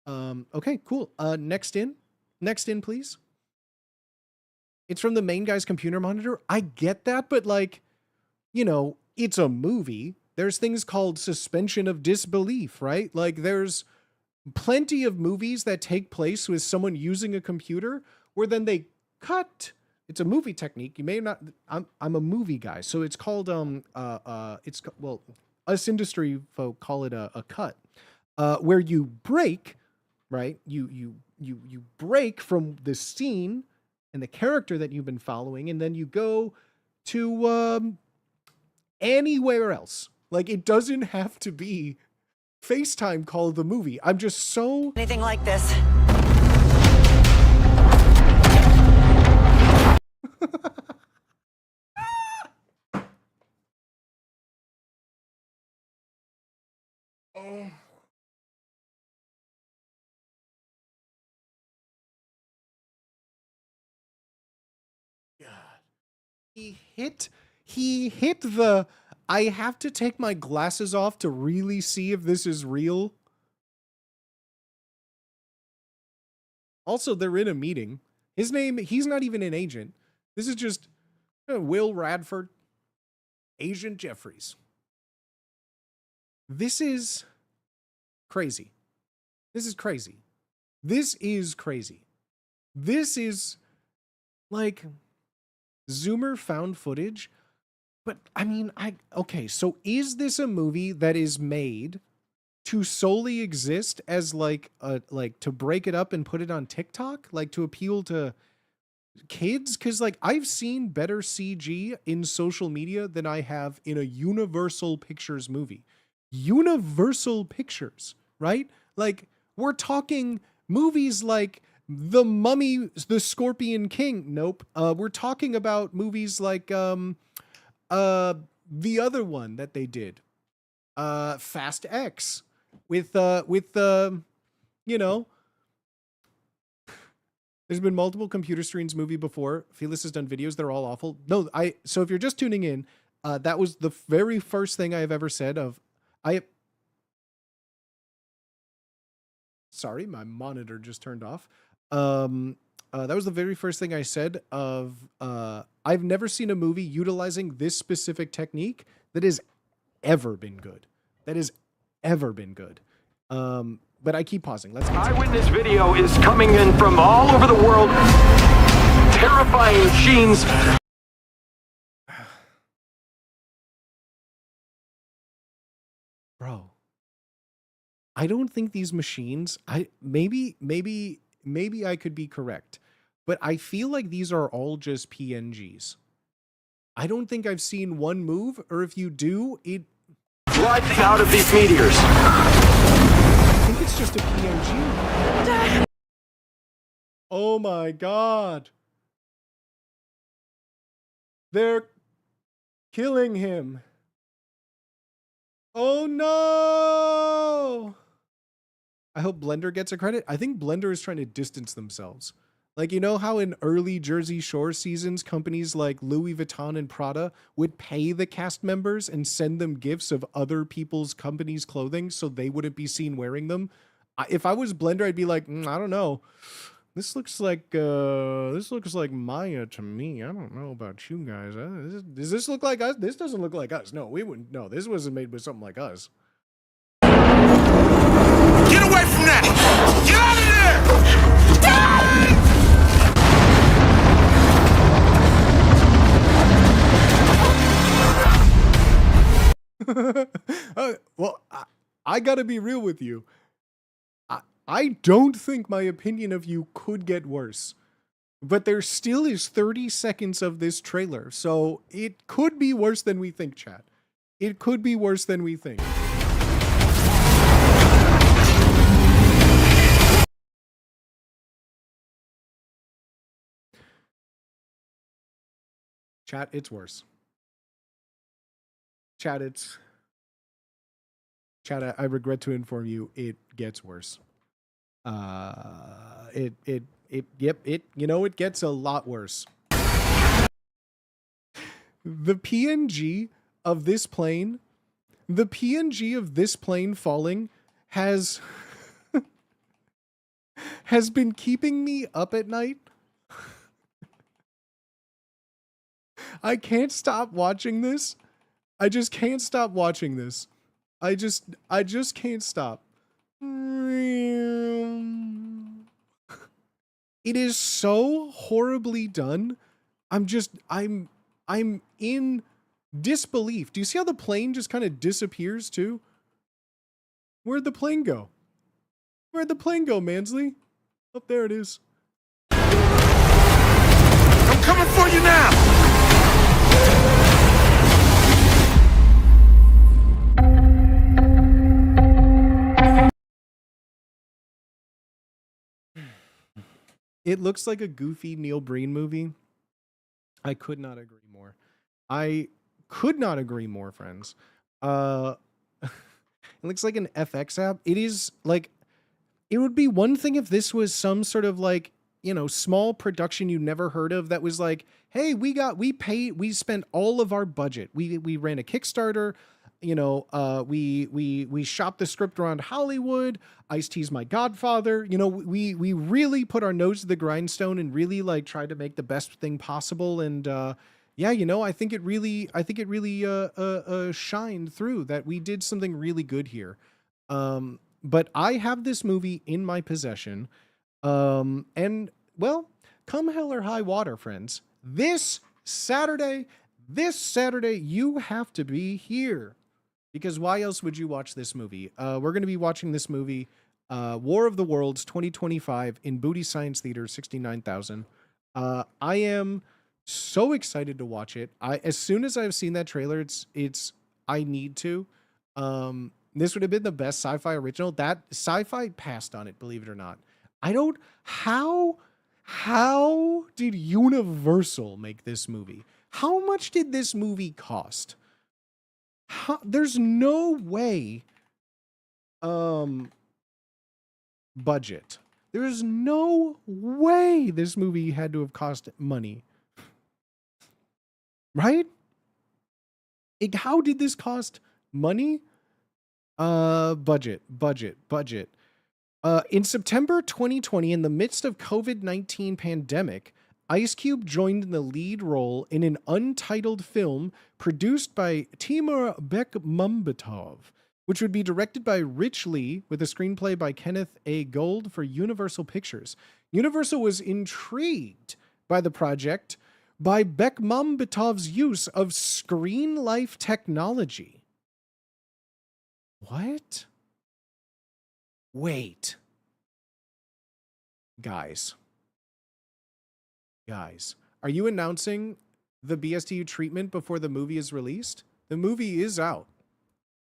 Okay, cool. Next in, please. It's from the main guy's computer monitor. I get that, but like, you know, it's a movie. There's things called suspension of disbelief, right? Like, there's plenty of movies that take place with someone using a computer where then they cut. It's a movie technique. You may not, I'm a movie guy. So it's called, well, us industry folk call it a cut, where you break, right? You break from the scene and the character that you've been following, and then you go to anywhere else. Like, it doesn't have to be FaceTime call the movie. I'm just so... Anything like this. Oh. God. He hit the I have to take my glasses off to really see if this is real. Also, they're in a meeting. His name, he's not even an agent. This is just Will Radford, Agent Jeffries. This is crazy. This is crazy. This is crazy. This is like Zoomer found footage. But I mean, okay, so is this a movie that is made to solely exist as like to break it up and put it on TikTok, like to appeal to kids? Because like I've seen better CG in social media than I have in a Universal Pictures movie. Universal Pictures, right? Like we're talking movies like The Mummy, The Scorpion King. Nope. We're talking about movies like the other one that they did, Fast X, with you know, there's been multiple computer screens movie before. Felix has done videos. They're all awful. No, so if you're just tuning in, that was the very first thing I have ever said of, sorry, my monitor just turned off. That was the very first thing I said of, I've never seen a movie utilizing this specific technique that has ever been good. That has ever been good. But I keep pausing. Let's continue. Eyewitness video is coming in from all over the world. Terrifying machines. Bro, I don't think these machines, maybe I could be correct, but I feel like these are all just PNGs. I don't think I've seen one move, or if you do, it Rising out of these meteors. I think it's just a PNG. Oh my God. They're killing him. Oh no. I hope Blender gets a credit. I think Blender is trying to distance themselves. Like, you know how in early Jersey Shore seasons, companies like Louis Vuitton and Prada would pay the cast members and send them gifts of other people's companies' clothing so they wouldn't be seen wearing them? If I was Blender, I'd be like, I don't know. This looks like Maya to me. I don't know about you guys. Does this look like us? This doesn't look like us. No, we wouldn't. No, this wasn't made with something like us. Get away from that! Get out of there! Well, I gotta be real with you. I don't think my opinion of you could get worse. But there still is 30 seconds of this trailer, so it could be worse than we think, chat. It could be worse than we think. Chat, it's worse. Chat, I regret to inform you, it gets worse. It gets a lot worse. The PNG of this plane falling has been keeping me up at night. I can't stop watching this. I just can't stop watching this. I just can't stop. It is so horribly done. I'm in disbelief. Do you see how the plane just kind of disappears too? Where'd the plane go? Where'd the plane go, Mansley? Oh, there it is. I'm coming for you now! It looks like a goofy Neil Breen movie. I could not agree more. I could not agree more, friends. It looks like an FX app. It is like, it would be one thing if this was some sort of like, you know, small production you never heard of that was like, hey, we spent all of our budget. We ran a Kickstarter, you know, we shopped the script around Hollywood. Ice-T's My Godfather. You know, we really put our nose to the grindstone and really like tried to make the best thing possible. And yeah, you know, I think it really shined through that we did something really good here. But I have this movie in my possession. And well, come hell or high water, friends. This Saturday, you have to be here. Because why else would you watch this movie? We're going to be watching this movie, War of the Worlds 2025 in Booty Science Theater, 69,000. I am so excited to watch it. As soon as I've seen that trailer, I need to. This would have been the best sci-fi original. That sci-fi passed on it, believe it or not. How did Universal make this movie? How much did this movie cost? There's no way budget. There's no way this movie had to have cost money. Right? How did this cost money? Budget. In September 2020, in the midst of COVID-19 pandemic, Ice Cube joined in the lead role in an untitled film produced by Timur Bekmambetov, which would be directed by Rich Lee with a screenplay by Kenneth A. Gold for Universal Pictures. Universal was intrigued by the project by Bekmambetov's use of screen life technology. What? Wait. Guys, are you announcing the BSTU treatment before the movie is released? The movie is out.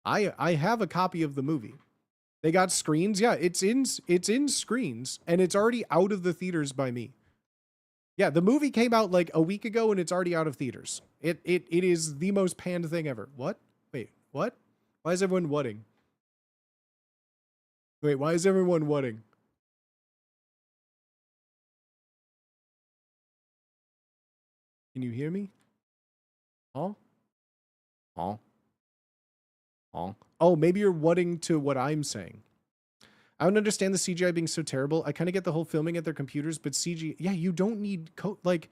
I have a copy of the movie. They got screens. Yeah, it's in screens and it's already out of the theaters by me. Yeah, the movie came out like a week ago and it's already out of theaters. It is the most panned thing ever. What? Wait, what? Why is everyone whatting? Wait, why is everyone whatting? Can you hear me? Huh? Huh? Huh? Oh, maybe you're whatting to what I'm saying. I don't understand the CGI being so terrible. I kind of get the whole filming at their computers, but CGI, yeah, you don't need like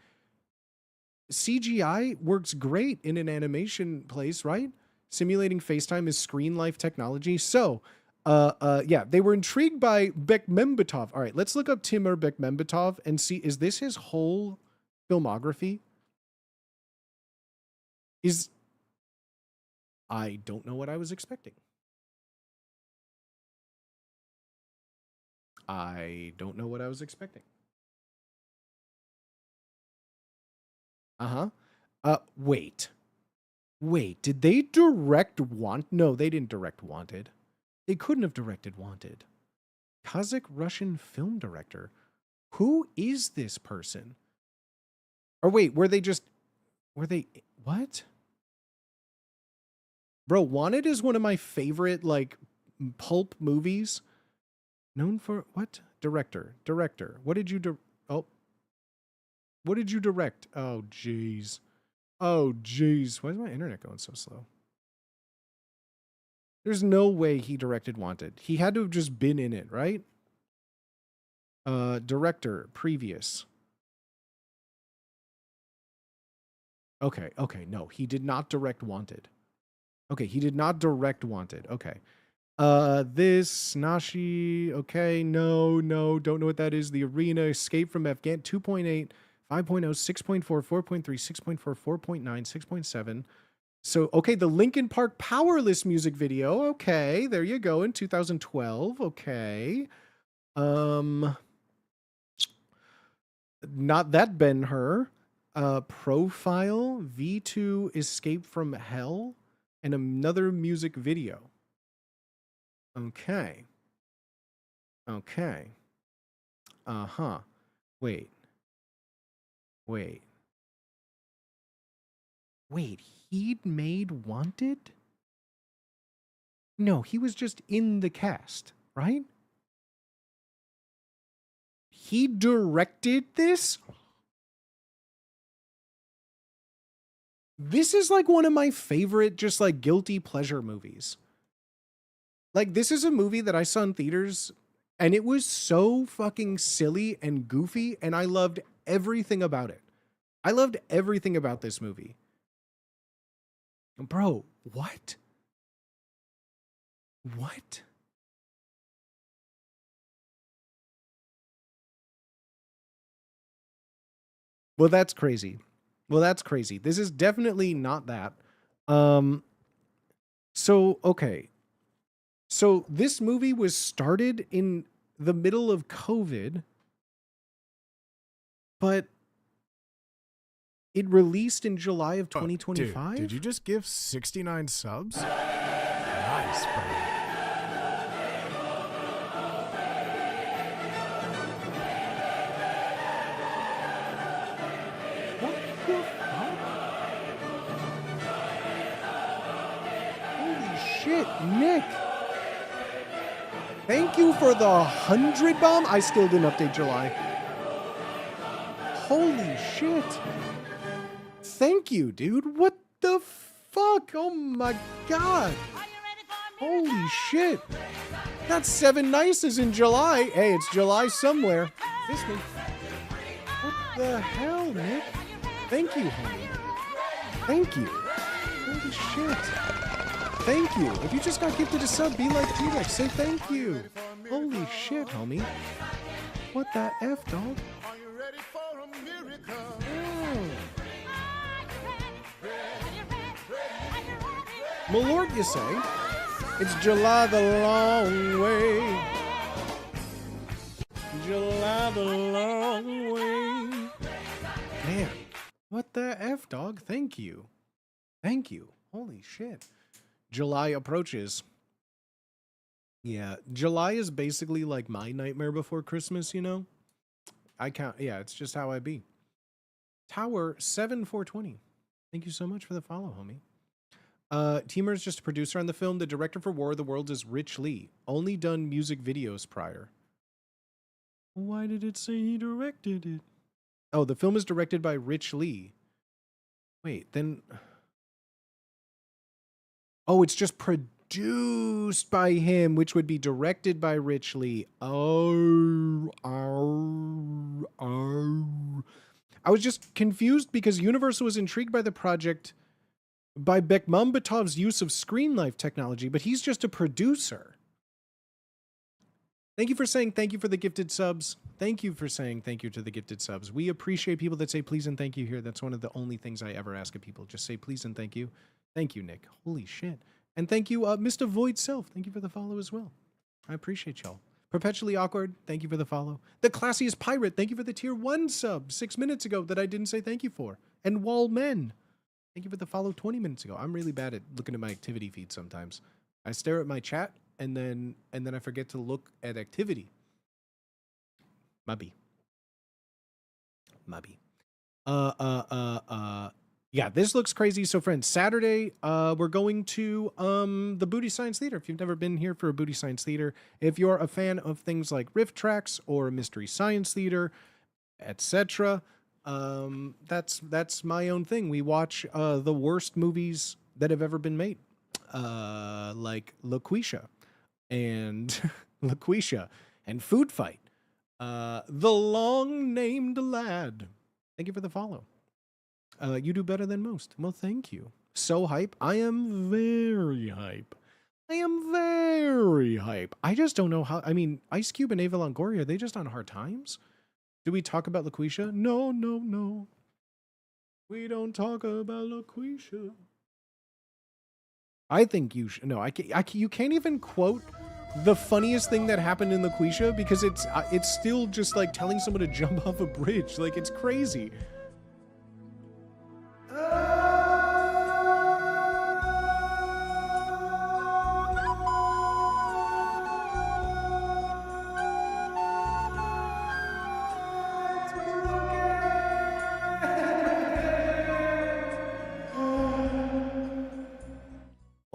CGI works great in an animation place, right? Simulating FaceTime is screen life technology. So, yeah, they were intrigued by Bekmambetov. All right, let's look up Timur Bekmambetov and see, is this his whole filmography? I don't know what I was expecting. I don't know what I was expecting. Wait, did they direct No, they didn't direct Wanted. They couldn't have directed Wanted. Kazakh-Russian film director. Who is this person? Or wait, were they, what? Bro, Wanted is one of my favorite, like, pulp movies. Known for, what? Director. What did you what did you direct? Oh, jeez. Why is my internet going so slow? There's no way he directed Wanted. He had to have just been in it, right? Director, previous. Okay, no, he did not direct Wanted. Okay, he did not direct Wanted. Okay. This, Nashi, okay, no, don't know what that is. The Arena, Escape from Afghan, 2.8, 5.0, 6.4, 4.3, 6.4, 4.9, 6.7. So, okay, the Linkin Park Powerless music video. Okay, there you go, in 2012. Okay. Not that Ben-Hur. Profile, V2, Escape from Hell, and another music video. Okay. Wait. Wait, he'd made Wanted? No, he was just in the cast, right? He directed this? This is like one of my favorite just like guilty pleasure movies. Like this is a movie that I saw in theaters and it was so fucking silly and goofy and I loved everything about it. I loved everything about this movie. Bro, what? What? Well, that's crazy. Well, that's crazy. This is definitely not that. So, okay. So this movie was started in the middle of COVID, but it released in July of 2025? Did you just give 69 subs? Nice, bro. Shit, Nick. Thank you for the 100 bomb. I still didn't update July. Holy shit. Thank you, dude. What the fuck? Oh my god. Holy shit. That's 7 nices in July. Hey, it's July somewhere. This one. What the hell, Nick? Thank you, homie. Thank you. Holy shit. Thank you. If you just got gifted a sub, be like T-Rex. Say thank you. Holy shit, homie. What the F, dog? Oh. My lord, you say? It's July the long way. July the long way. Man, what the F, dog? Thank you. Thank you. Holy shit. July approaches. Yeah, July is basically like my nightmare before Christmas, you know? I can't, yeah, it's just how I be. Tower 7420. Thank you so much for the follow, homie. Teamer is just a producer on the film. The director for War of the Worlds is Rich Lee. Only done music videos prior. Why did it say he directed it? Oh, the film is directed by Rich Lee. Wait, then... Oh, it's just produced by him, which would be directed by Rich Lee. Oh. I was just confused because Universal was intrigued by the project by Bekmambetov's use of screen life technology, but he's just a producer. Thank you for saying thank you for the gifted subs. Thank you for saying thank you to the gifted subs. We appreciate people that say please and thank you here. That's one of the only things I ever ask of people. Just say please and thank you. Thank you, Nick. Holy shit. And thank you, Mr. Void Self. Thank you for the follow as well. I appreciate y'all. Perpetually Awkward, thank you for the follow. The Classiest Pirate, thank you for the tier 1 sub 6 minutes ago that I didn't say thank you for. And Wallmen, thank you for the follow 20 minutes ago. I'm really bad at looking at my activity feed sometimes. I stare at my chat and then I forget to look at activity. Mubby. Yeah, this looks crazy. So friends, Saturday, we're going to the Booty Science Theater. If you've never been here for a Booty Science Theater, if you're a fan of things like Rift Tracks or Mystery Science Theater, etc., that's my own thing. We watch the worst movies that have ever been made, like LaQuisha and LaQuisha and Food Fight, The Long Named Lad. Thank you for the follow. You do better than most. Well, thank you. So hype. I am very hype. I am very hype. I just don't know how. I mean, Ice Cube and Ava Longoria, are they just on hard times? Do we talk about LaQuisha? No. We don't talk about LaQuisha. I think you should. No, you can't even quote the funniest thing that happened in LaQuisha because it's still just like telling someone to jump off a bridge. Like, it's crazy.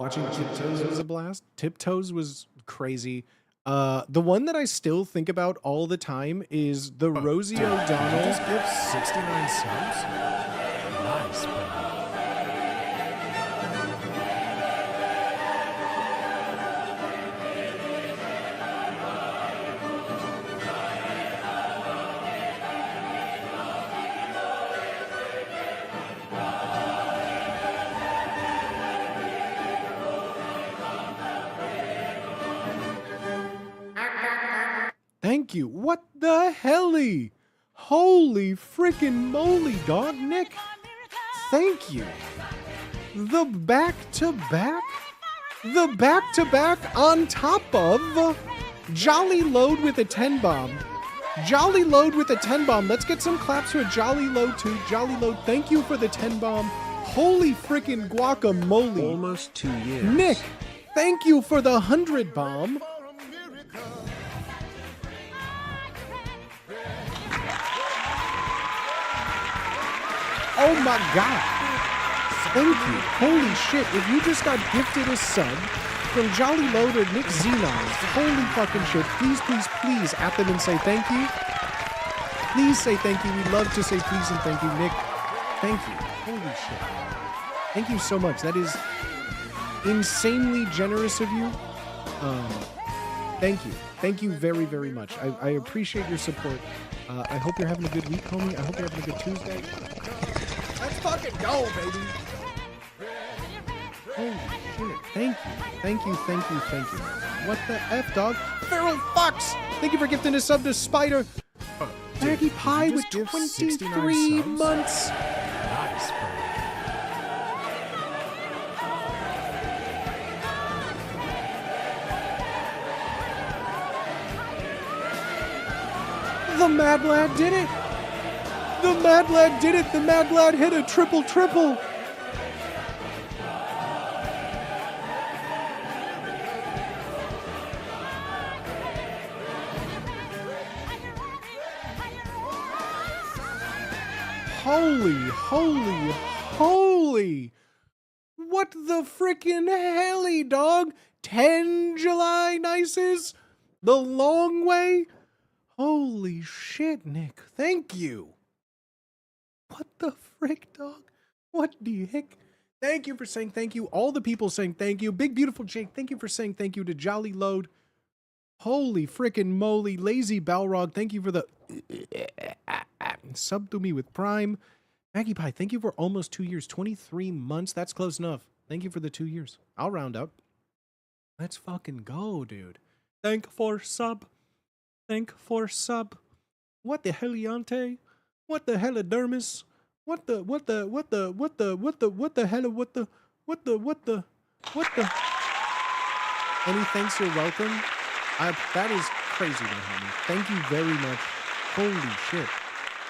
Watching Tiptoes was a blast. Tiptoes was crazy. The one that I still think about all the time is the Rosie O'Donnell. Just give 69 subs? Nice, bro. Thank you. What the helly? Holy freaking moly, dog. Nick, thank you. The back-to-back? The back-to-back on top of Jolly Load with a 10 bomb. Jolly Load with a 10 bomb. Let's get some claps for Jolly Load too. Jolly Load, thank you for the 10 bomb. Holy freaking guacamole. Almost 2 years. Nick, thank you for the 100 bomb. Oh my god. Thank you. Holy shit. If you just got gifted a sub from Jolly Load or Nick Xenon, holy fucking shit. Please, please, please at them and say thank you. Please say thank you. We love to say please and thank you, Nick. Thank you. Holy shit. Thank you so much. That is insanely generous of you. Thank you. Thank you very, very much. I appreciate your support. I hope you're having a good week, homie. I hope you're having a good Tuesday. Let's fucking go, baby. Holy shit. Thank you. Thank you, thank you, thank you. What the F, dog? Feral Fox! Thank you for gifting a sub to Spider. Maggie Pie with 23 months. Nice, bro. The Mad Lad did it! The Mad Lad did it! The Mad Lad hit a triple-triple! Holy, holy, holy! What the frickin' helly, dog? 10 July Nices? The long way? Holy shit, Nick. Thank you. What the frick, dog? What the heck? Thank you for saying thank you. All the people saying thank you. Big Beautiful Jake, thank you for saying thank you to Jolly Load. Holy frickin' moly. Lazy Balrog, thank you for the sub to me with Prime. Maggie Pie, thank you for almost 2 years. 23 months. That's close enough. Thank you for the 2 years. I'll round up. Let's fucking go, dude. Thank for sub. Thank for sub. What the heliante? What the helidermis? What the Any thanks, you're welcome. That is crazy, my homie. Thank you very much. Holy shit.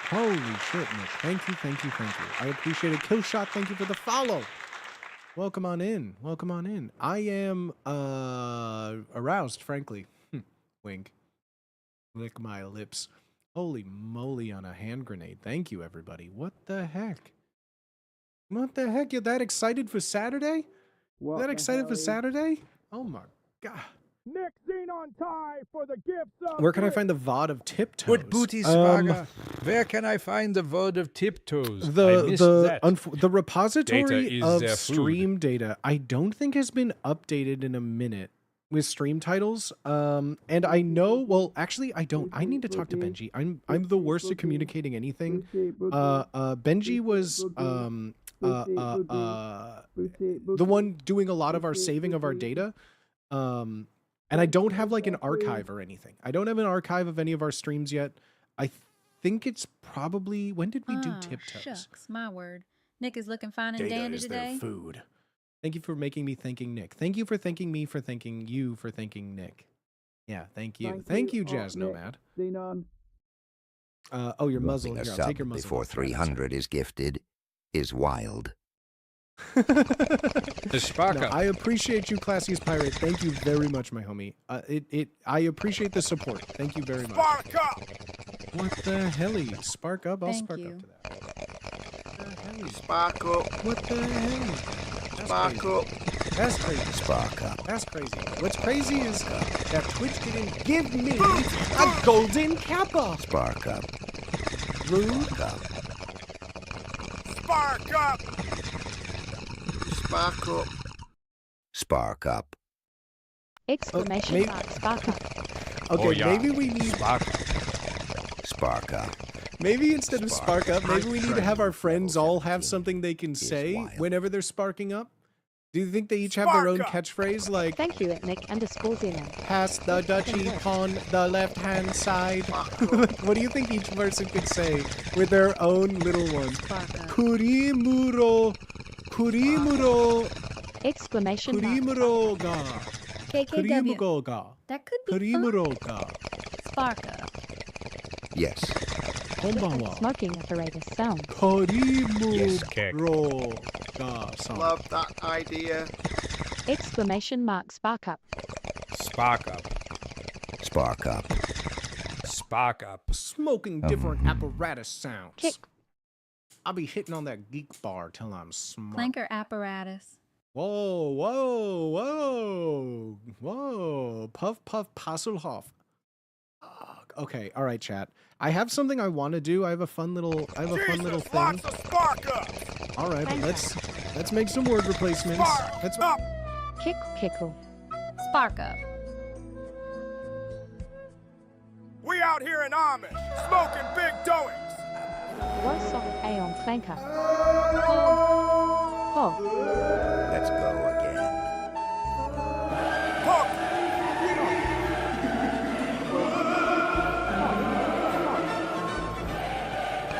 Holy shit, Nick. Thank you, thank you, thank you. I appreciate it. Killshot, thank you for the follow. Welcome on in. Welcome on in. I am aroused, frankly. Wink. Lick my lips. Holy moly on a hand grenade. Thank you, everybody. What the heck? What the heck? You're that excited for Saturday? That excited for Saturday? Oh my god. Nick Xenon tie for the gifts of Where can I find the VOD of Tiptoes? Good booty, Svaga. Where can I find the VOD of Tiptoes? I missed that. The repository Data is of their stream data, I don't think has been updated in a minute with stream titles. And I know, well, actually, I don't. I need to talk to Benji. I'm the worst at communicating anything. Benji was the one doing a lot of our saving of our data. And I don't have like an archive or anything. I don't have an archive of any of our streams yet. I think it's probably, when did we do Tiptoes? Shucks, my word. Nick is looking fine and Data dandy is today. their food. Thank you for making me thanking Nick. Thank you for thanking me for thanking you for thanking Nick. Yeah, thank you. Thank you, Jazz Nomad. Oh, your muzzle. Dropping a Here, I'll sub take your muzzle. before 300 is gifted is wild. The Sparka. No, I appreciate you, Classiest Pirate. Thank you very much, my homie. I appreciate the support. Thank you very much. Spark up! What the helly? Spark up? I'll Thank spark you. up to that. Spark up. What the hell? Spark up. That's crazy. Spark up. That's crazy. What's crazy is that Twitch didn't give me a golden kappa. Spark up. Rude. Spark up! Spark up. Spark up. Exclamation maybe- mark, spark up. Okay, Oh, yeah. maybe we need. Spark up. Maybe instead of spark up, maybe we need to have our friends all have 17 something they can is say wild. whenever they're sparking up. Do you think they each have their own Spark up. catchphrase like Thank you at Nick_Zenon. pass the duchy on the left-hand side? What do you think each person could say with their own little one? Spark up. Kurimuro, kurimuro, Exclamation mark. kurimuroga, KKW. kurimugoga, That could be fun. kurimuroga. Spark up. Yes. Konbanwa. Smoking apparatus sound. Yes, Keck. Kurimuroga. Love that idea. Exclamation mark, spark up. Spark up. Spark up. Spark up. Smoking different apparatus sounds. Kick. I'll be hitting on that geek bar till I'm smart. Clanker apparatus. Whoa, whoa, whoa, whoa. Puff, puff, Passelhoff. Okay, all right, chat. I have something I want to do. I have a fun little Jesus, thing. lots of spark up! All right, but let's make some word replacements. Spark Let's up! Kick, kickle. Spark up. We out here in Amish, smoking big doings! Wosong Aeon Clanker. Hog. Let's go again. Hook!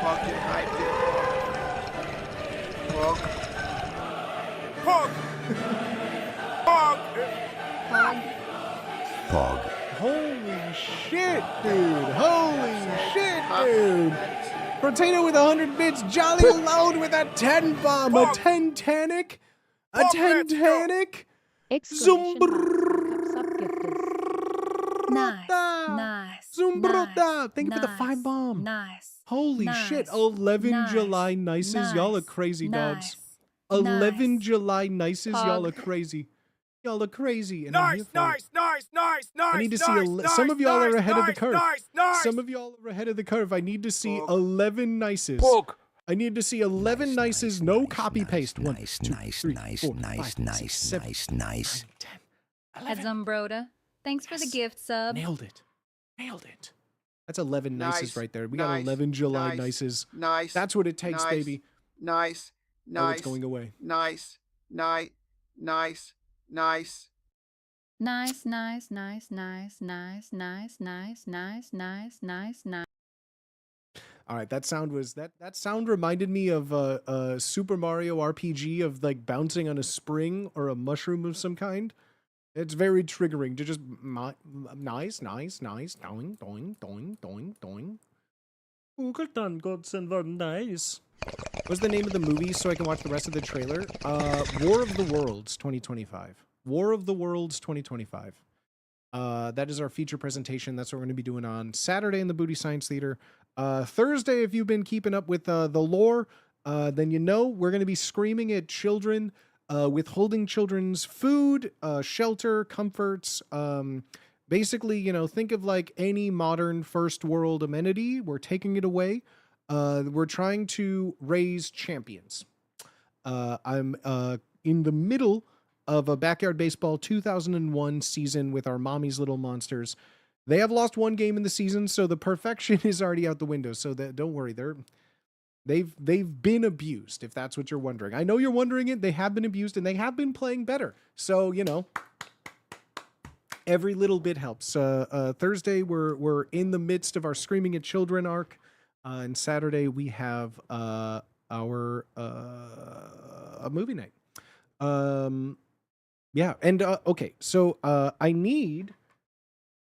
Pocket hype it. Hog. Hook! Hog! Pog. Holy shit, dude! Holy shit, dude! Potato with 100 bits, Jolly Load with a 10 bomb, a 10 tannic, a 10 tannic. Exclamation mark. Subgifters. Nice. Zumbrota! Nice. Zumbrota! Thank you for the nice, 5 bomb. Nice. Holy nice, shit, 11 nice, July nices. Y'all are nice, crazy dogs. nice, 11 nice. July nices. Y'all Pog. are crazy. Y'all are crazy. And I'm here Nice, for it. nice! I need to see nice, some of y'all are ahead of the nice, curve. Nice! Some of y'all are ahead of the curve. I need to see Pog. 11 nices. Pog. I need to see 11 nices, no copy paste. One, Nice, two, nice, three, nice, four, nice, five, nice, six, seven, nice, nice. 9, 10, At Zumbroda. Thanks for the gift sub. Nailed it. Nailed it. That's 11 nices Nice, right there. We got nice, 11 July nice, nices. Nice. That's what it takes, nice, baby. Nice. Oh, Nice. it's going away. Nice. Nice. Nice. Nice. Nice, nice, nice, nice, nice, nice, nice, nice, nice, nice, nice. All right, that sound was that sound reminded me of a Super Mario RPG of like bouncing on a spring or a mushroom of some kind. It's very triggering to just nice, doing, doing, doing, doing. Well done, gods and very nice. What's the name of the movie so I can watch the rest of the trailer? War of the Worlds 2025. War of the Worlds 2025. That is our feature presentation. That's what we're going to be doing on Saturday in the Booty Science Theater. Thursday, if you've been keeping up with the lore, then you know we're going to be screaming at children, withholding children's food, shelter, comforts. Basically, you know, think of like any modern first world amenity. We're taking it away. We're trying to raise champions. I'm in the middle of a Backyard Baseball 2001 season with our Mommy's Little Monsters. They have lost one game in the season, so the perfection is already out the window. So that, don't worry, they've been abused, if that's what you're wondering. I know you're wondering it. They have been abused, and they have been playing better. So, you know, every little bit helps. Thursday, we're in the midst of our Screaming at Children arc. And Saturday, we have our a movie night. Yeah, and okay, so I need...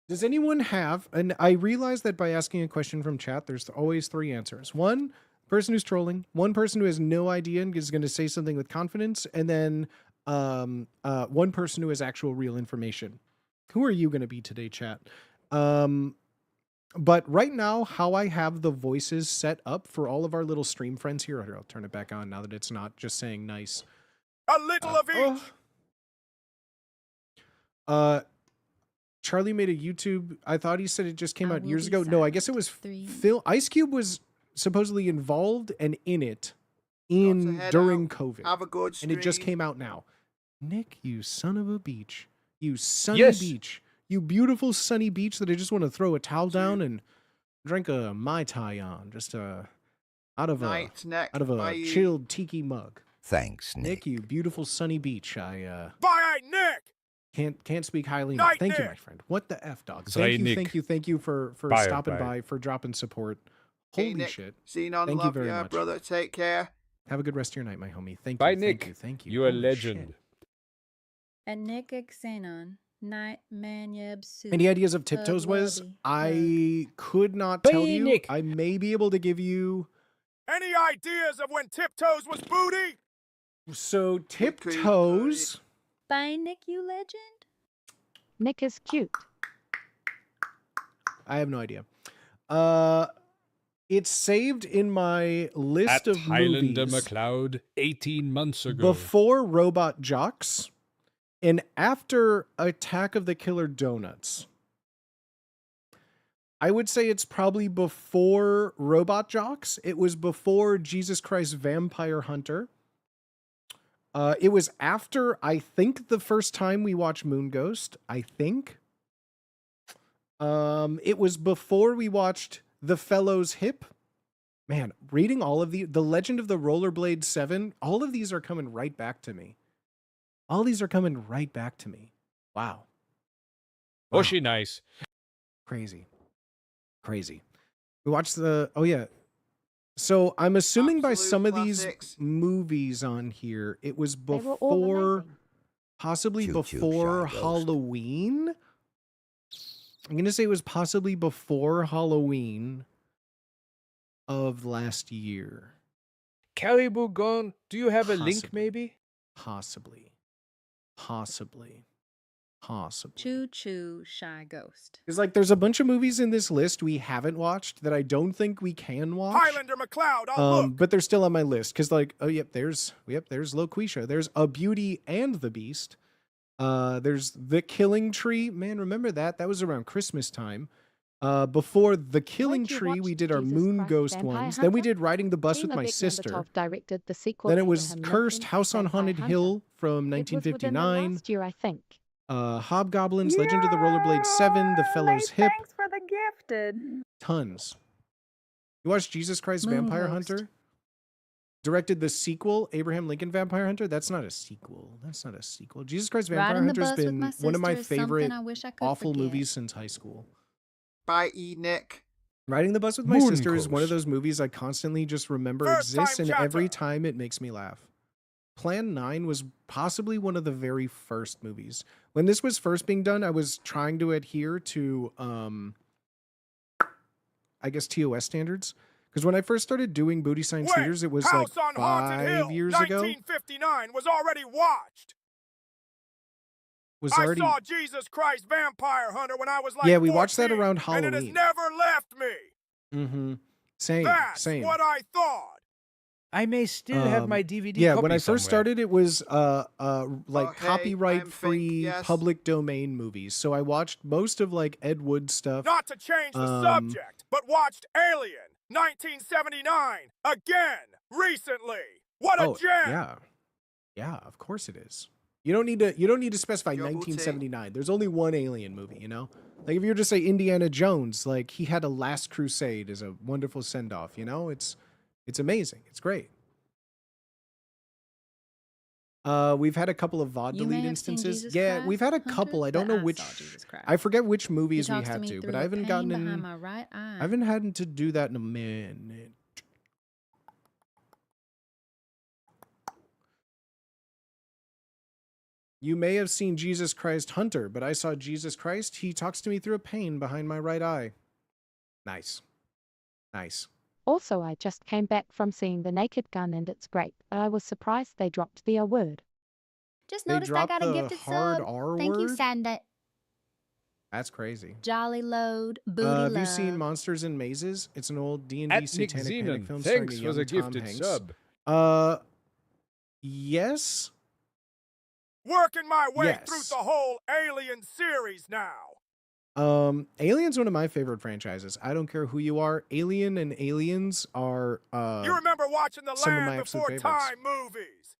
Does anyone have... And I realize that by asking a question from chat, there's always 3 answers. One person who's trolling, one person who has no idea and is going to say something with confidence, and then one person who has actual real information. Who are you going to be today, chat? But right now, how I have the voices set up for all of our little stream friends here... I'll turn it back on now that it's not just saying nice. A little of each! Charlie made a YouTube. I thought he said it just came I out will years be ago. No, I guess it silent. was 3. Phil. Ice Cube was supposedly involved and in it Got to head during out. COVID, Have a good and it just stream. came out now. Nick, you son of a beach, you sunny Yes. beach, you beautiful sunny beach that I just want to throw a towel down and drink a Mai Tai on, just out of Night, Nick. a Bye. chilled tiki mug. Thanks, Nick. Nick, you beautiful sunny beach. I Bye, Nick! can't speak highly enough. Night, Thank you, Nick. my friend. What the F, dog? Sorry, Thank you for Bye, stopping bye. by, for dropping support. Okay, Holy Nick. shit. See you on. Thank you Love very ya, much. brother. Take care. Have a good rest of your night, my homie. Thank Bye, you. Nick. Thank you. You a Holy legend. shit. And Nick Xenon. Night Manyab Su. Any ideas of Tiptoes, Wes? I could not tell Bye, you. Nick. I may be able to give you. Any ideas of when Tiptoes was booty? So Good grief, Tiptoes. Bye, Nick, you legend. Nick is cute. I have no idea. It's saved in my list At of Highlander movies McLeod 18 months ago. before Robot Jocks and after Attack of the Killer Donuts. I would say it's probably before Robot Jocks. It was before Jesus Christ Vampire Hunter. It was after, I think, the first time we watched Moon Ghost. I think. It was before we watched The Fellow's Hip. Man, reading all of the Legend of the Rollerblade 7, all of these are coming right back to me. All these are coming right back to me. Wow. Oh, she nice. Crazy. We watched oh yeah. So I'm assuming by Absolute some of classics. these movies on here, it was They were all before, amazing. possibly Choo choo, before Shy Ghost. Halloween. I'm going to say it was possibly before Halloween of last year. Caribou gone. Do you have a link, Possibly. maybe? Possibly. Choo choo, Shy Ghost. Because, like, there's a bunch of movies in this list we haven't watched that I don't think we can watch. Highlander McLeod, I'll look. But they're still on my list. Because, like, oh, there's Loquisha. There's A Beauty and the Beast. There's The Killing Tree. Man, remember that? That was around Christmas time. Before The Killing Won't you Tree, we watch did our Jesus Moon Christ Ghost Vampire ones. Then we Hunter? did Riding the Bus with Dima my Bekmambetov sister. directed the sequel Then it to was Abraham Cursed Lincoln's House on Vampire Haunted Hunter. Hill from It was within the 1959. last year, I think. Hobgoblins, Legend of the Rollerblade 7, The Fellow's Hip. Thanks for the gifted. Tons. You watched Jesus Christ Moon Vampire Ghost. Hunter? Directed the sequel, Abraham Lincoln Vampire Hunter? That's not a sequel. Jesus Christ Vampire Riding the Hunter's bus with been my one of my sister is something favorite I wish I could awful forget. movies since high school. Bye, Nick. Riding the Bus with My Moon Sister is one of Ghost. those movies I constantly just remember First time exists, and every chatter. time it makes me laugh. Plan 9 was possibly one of the very first movies. When this was first being done, I was trying to adhere to, I guess, TOS standards. Because when I first started doing Booty Science Wait, Theaters, it was like House on Haunted Hill, 5 years ago. 1959 was already watched. Was I already saw Jesus Christ Vampire Hunter when I was like Yeah, we watched that 14, around and it has Halloween. never left me. Mm-hmm. Same. That's Same. what I thought. I may still have Um, my DVD Yeah, copy when I first somewhere. started, it was like Oh, hey, I'm copyright Fink, free yes. public domain movies. So I watched most of like Ed Wood stuff. Not to change the Um, subject, but watched Alien 1979 again recently. What a gem! yeah. Yeah, of course it is. You don't need to specify Yo, 1979. There's only one Alien movie, you know? Like if you were to say Indiana Jones, like he had a Last Crusade as a wonderful send-off, you know? It's amazing. It's great. We've had a couple of VOD You may delete have seen instances. Jesus Yeah, Christ, we've had a Hunter, couple. I don't but know I which. saw Jesus Christ. I forget which He movies we talks to had me to, through but I a haven't pain gotten behind in. my right eye. I haven't had to do that in a minute. You may have seen Jesus Christ Hunter, but I saw Jesus Christ. He talks to me through a pane behind my right eye. Nice. Nice. Also, I just came back from seeing The Naked Gun and it's great, but I was surprised they dropped the R word. Just They noticed I dropped got a the gifted hard sub. R Thank you, word? Sandy. That's crazy. Jolly load, booty Have love. you seen Monsters and Mazes? It's an old D&D At Nick satanic panic Zenon, film starring thanks a for young the Tom gifted Hanks. sub. Yes. Working my way Yes. through the whole Alien series now. Alien's one of my favorite franchises. I don't care who you are. Alien and Aliens are You remember watching the some of Land my absolute Before favorites. Time movies?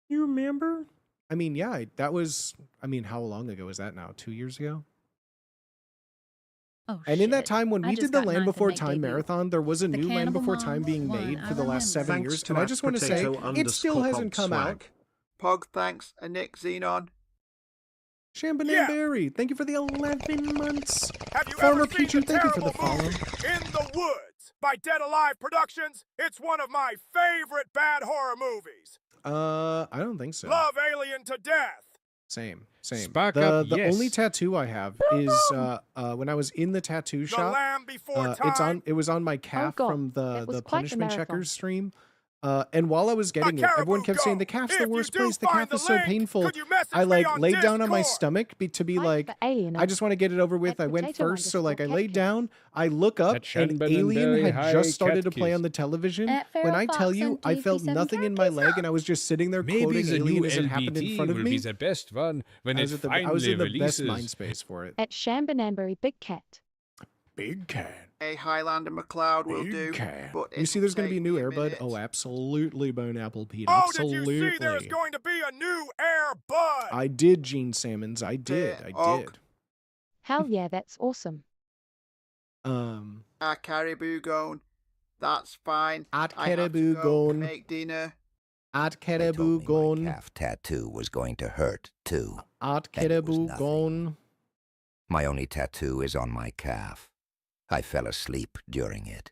You remember? I mean, yeah, that was, I mean, how long ago was that now? 2 years ago? Oh, And in that shit. time when I we just did the got Land mine to Before make Time debut. marathon, there was a The new Land Cannibal Before Moms Time being one, made I for the last remember. 7 Thanks years. to And I at just want to say, potato it still underscore hasn't come out. swag. Pog, thanks, and Nick Xenon. Shamban Yeah. and Barry, thank you for the 11 months. Have you Farmer ever seen Pichu, the thank you for terrible the follow. movie In the Woods by Dead Alive Productions? It's one of my favorite bad horror movies. I don't think so. Love Alien to death. Same. Spark the up, the yes. only tattoo I have is when I was in the tattoo The shop. Lamb Before It's Time. on. It was on my calf God, from that was the quite the Punishment marathon. Checkers stream. And while I was getting it, everyone caribou kept saying goat. the calf's If the you worst do place. The find calf the is so link, painful. could you message I me like on laid down on my Discord? stomach to be Type like, the A in I it. just want to get it over with. At I went potato first, so like I underscore laid catcast. down. I look up, At and Shanban and Alien Barry, had hi, just started to cat play kiss. on the television. At When I Feral tell Fox you, and I felt 237 nothing in my leg, and I was just sitting there Maybe quoting the new Alien as it happened in LBT front of will me. be the best one when I it was, at the, finally I was in the best releases. mind space for it. At Shambanambury Big Cat. Big cat. A Highlander McLeod will Big do. cat. But You see, it'll there's going to be a take new me Air Bud. minute. Oh, absolutely, Bone Apple Pete. Oh, Absolutely. did you see there's going to be a new Air Bud? I did, Gene Salmons. I did. I Og. did. Hell yeah, that's awesome. A caribou gone. That's fine. At I have to caribou go gone. make dinner. At They caribou told me my gone. calf tattoo was going to hurt too. At And it was caribou nothing. gone. My only tattoo is on my calf. I fell asleep during it.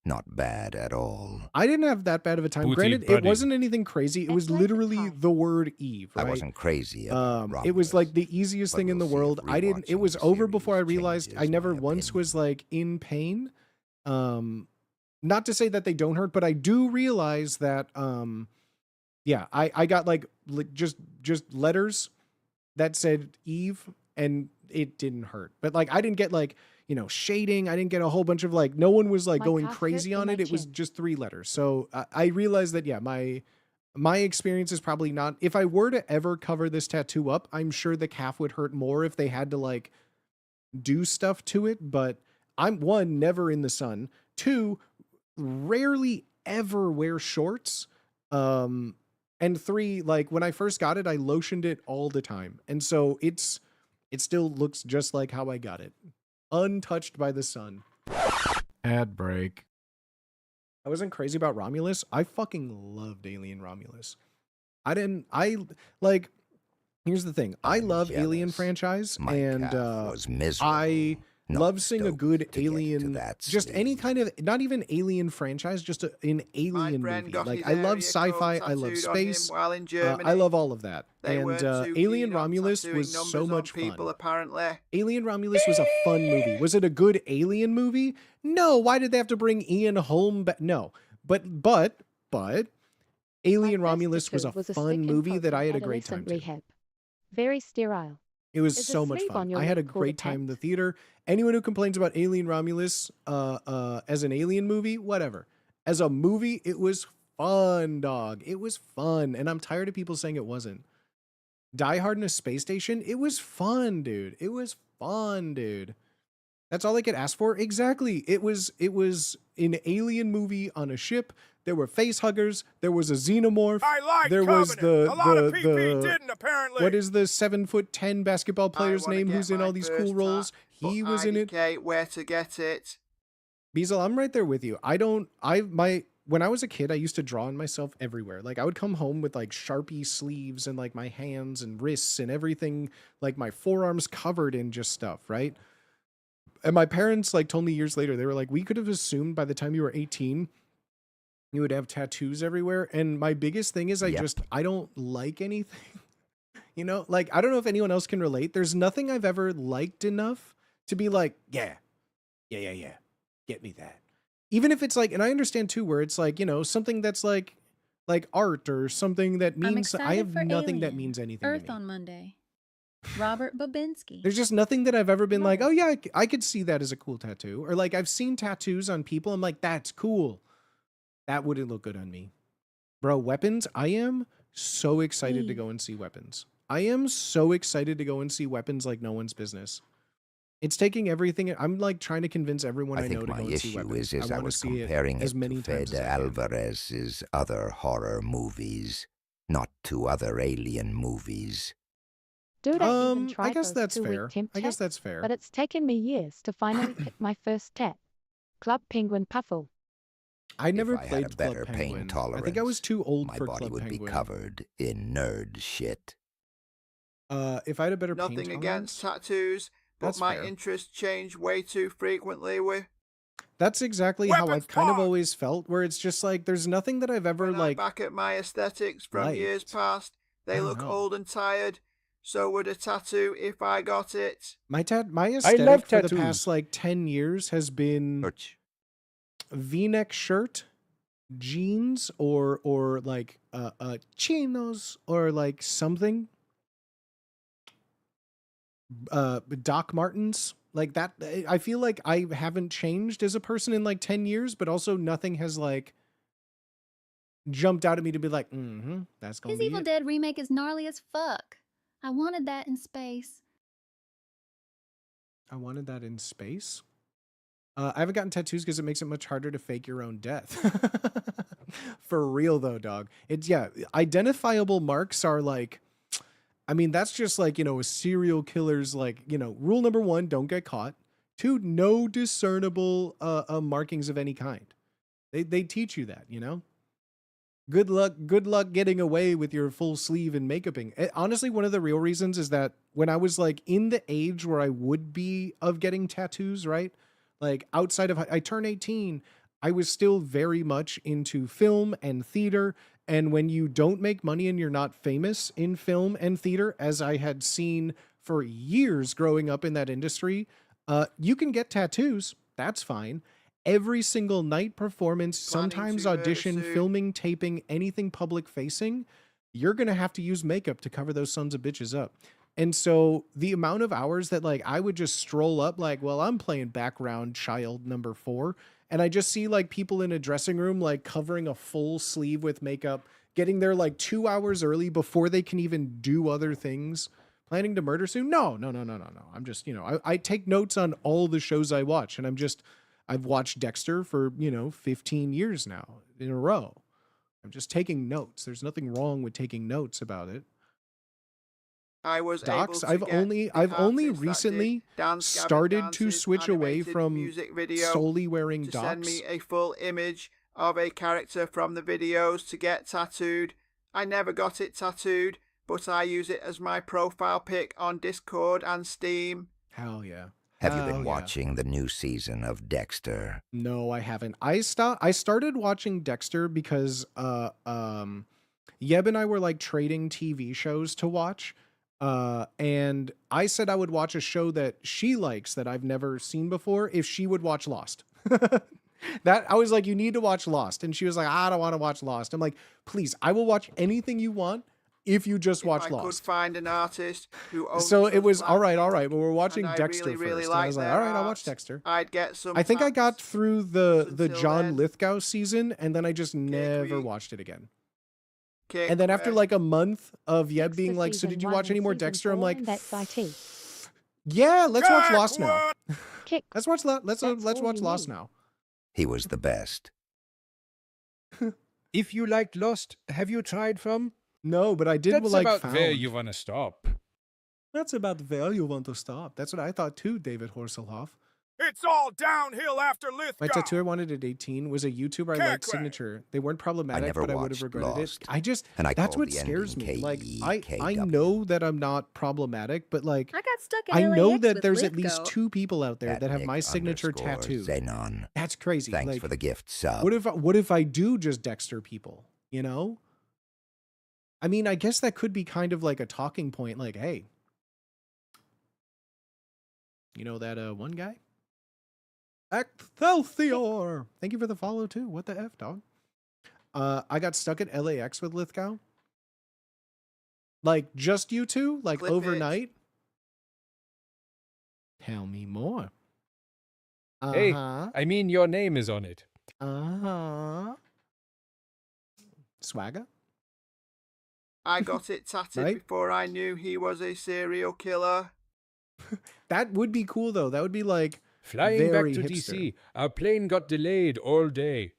Not bad at all. I didn't have that bad of a time. Booty Granted, it buddy. wasn't anything crazy. It That's was like the literally pie. the word Eve, right? I wasn't crazy about It was like Romulus, the easiest but thing in the we'll see if world. I didn't. It rewatching was the over before I series realized I changes never my once opinion. was like in pain. Not to say that they don't hurt, but I do realize that. Yeah, I got like just letters that said Eve, and it didn't hurt. But like I didn't get like shading. I didn't get a whole bunch of like. No one was like My going calf hurt crazy in on my it. It was chin. just 3 letters. So I realized that yeah, my experience is probably not. If I were to ever cover this tattoo up, I'm sure the calf would hurt more if they had to like do stuff to it. But I'm 1, never in the sun. 2, rarely ever wear shorts. And 3, like when I first got it, I lotioned it all the time. And so it still looks just like how I got it. Untouched by the sun. Ad break. I wasn't crazy about Romulus. I fucking loved Alien Romulus. Here's the thing. I I'm love Alien jealous. franchise, My and calf was miserable. I Not love seeing a stoked good to get to Alien, that just any stage. kind of, not even Alien franchise, just an Alien friend movie. got Like his I love area sci-fi, code I love tattooed on him space, while in Germany. I love all of that. They And weren't too Alien keen on Romulus tattooing was so numbers on much people, fun. apparently. Alien Romulus was a fun movie. Was it a good Alien movie? No. Why did they have to bring Ian Holm back? No. But Alien My Romulus was a tattoo fun stick movie info that I from had a great time adolescent to. rehab. Very sterile. It was Is a so much sleeve on fun. your I had a lip called a great time in the theater. Anyone who complains about Alien Romulus as an Alien movie, whatever. As a movie, it was fun, dog. It was fun. And I'm tired of people saying it wasn't. Die Hard in a Space Station, it was fun, dude. It was fun, dude. That's all I could ask for. Exactly. It was an alien movie on a ship. There were face huggers. There was a xenomorph. I like There was Covenant. A lot of the PP didn't, apparently. what is the 7'10" basketball player's wanna name get who's in my all these first cool roles? but He was in it. IDK, where to get it? Beazle, I'm right there with you. When I was a kid, I used to draw on myself everywhere. Like I would come home with like Sharpie sleeves and like my hands and wrists and everything, like my forearms covered in just stuff, right? And my parents like told me years later, they were like, we could have assumed by the time you were 18, you would have tattoos everywhere. And my biggest thing is I don't like anything. Like I don't know if anyone else can relate. There's nothing I've ever liked enough to be like, yeah. Get me that. Even if it's like, and I understand too, where it's like, something that's like art or something that I'm means, I excited have for nothing that Alien. means anything Earth to me. on Monday. Robert Babinski. There's just nothing that I've ever been like, No. oh yeah, I could see that as a cool tattoo. Or like I've seen tattoos on people. I'm like, that's cool. That wouldn't look good on me. Bro, Weapons. I am so excited to Eve. go and see Weapons. I am so excited to go and see Weapons Like No One's Business. It's taking everything. I'm like trying to convince everyone I, know think to my go and see issue Weapons. is I wanna was see comparing as it many to times Fede as I can. Alvarez's other horror movies, not to other alien movies. Dude, I even I tried guess those that's 2-week fair. temp I guess chats, that's fair. but it's taken me years to finally pick my first tat. Club Penguin Puffle. I never if I had played a better Club pain Penguin. tolerance, I think I was too old my for body Club would Penguin. be covered in nerd shit. If I had a better pain Nothing tolerance, against tattoos, but that's my fair. interests change way too frequently with That's exactly how Weapons I've kind of pause! always felt, where it's just like there's nothing that I've ever when I like. back at my aesthetics from years liked. past. They don't look know. old and tired. So would a tattoo if I got it. My I aesthetic love for the tattoos. past like 10 years has been V-neck shirt, jeans, or like chinos, or like something. Doc Martens, like that. I feel like I haven't changed as a person in like 10 years, but also nothing has like jumped out at me to be like, that's gonna His be Evil it. Dead remake is gnarly as fuck. I wanted that in space. I wanted that in space. I haven't gotten tattoos because it makes it much harder to fake your own death. For real though, dog. It's identifiable marks are like, I mean, that's just like, a serial killer's like, rule number 1, don't get caught. 2, no discernible markings of any kind. They teach you that, Good luck getting away with your full sleeve and makeuping. Honestly, one of the real reasons is that when I was like in the age where I would be of getting tattoos, right? Like outside of, I turned 18, I was still very much into film and theater. And when you don't make money and you're not famous in film and theater, as I had seen for years growing up in that industry, you can get tattoos. That's fine. Every single night performance, sometimes audition, filming, taping, anything public facing, you're going to have to use makeup to cover those sons of bitches up. And so the amount of hours that like I would just stroll up like, well, I'm playing background child number 4. And I just see like people in a dressing room, like covering a full sleeve with makeup, getting there like 2 hours early before they can even do other things. Planning to murder soon? No. I'm just, I take notes on all the shows I watch, and I've watched Dexter for, 15 years now in a row. I'm just taking notes. There's nothing wrong with taking notes about it. I was Docs, able to I've only recently started to switch away from music video solely wearing to docs. send me a full image of a character from the videos to get tattooed. I never got it tattooed, but I use it as my profile pic on Discord and Steam. Hell yeah. Have you been watching the new season of Dexter? No, I haven't. I started watching Dexter because Yeb and I were like trading TV shows to watch. And I said I would watch a show that she likes that I've never seen before if she would watch Lost. That I was like, you need to watch Lost. And she was like, I don't want to watch Lost. I'm like, please, I will watch anything you want if you just watch Lost. I could find an artist who owns so it was all right. But we're watching Dexter really first. like and I was like, all right, I'll watch Dexter. I'd get some. I think I got through the John then. Lithgow season, and then I just never watched it again. Kick And then after West. like a month of Yeb being like, so season did you 1 watch any and more season Dexter? I'm 4, like, and that's IT. yeah, let's watch Lost now. Kick. Let's watch let's That's all watch you Lost need. now. He was the best. If you liked Lost, have you tried from? No, but I did That's like about found. where you want to stop. That's about where you want to stop. That's what I thought too, David Horselhoff. It's all downhill after My Lithgow. tattoo I wanted at 18 was a YouTuber I liked signature. They weren't problematic, never but I would have watched regretted Lost, it. I just and I that's called what the scares ending me. Like I KEKW. know that I'm not problematic, but like I got stuck at I know LAX that with there's at least Lithgow. 2 people out there that have Nick my signature _ tattoo. Xenon. That's crazy. Thanks like, for the gift sub. What if I do just Dexter people, I mean, I guess that could be kind of like a talking point, like, hey, you know that one guy? Excelsior! Thank you for the follow too. What the F, dog? I got stuck at LAX with Lithgow. Like just you two? Like Clip overnight? Tell me more. Hey, I mean, your name is on it. Swagger? I got it tattooed Right? before I knew he was a serial killer. That would be cool though. That would be like Flying back very to hipster. DC. Our plane got delayed all day.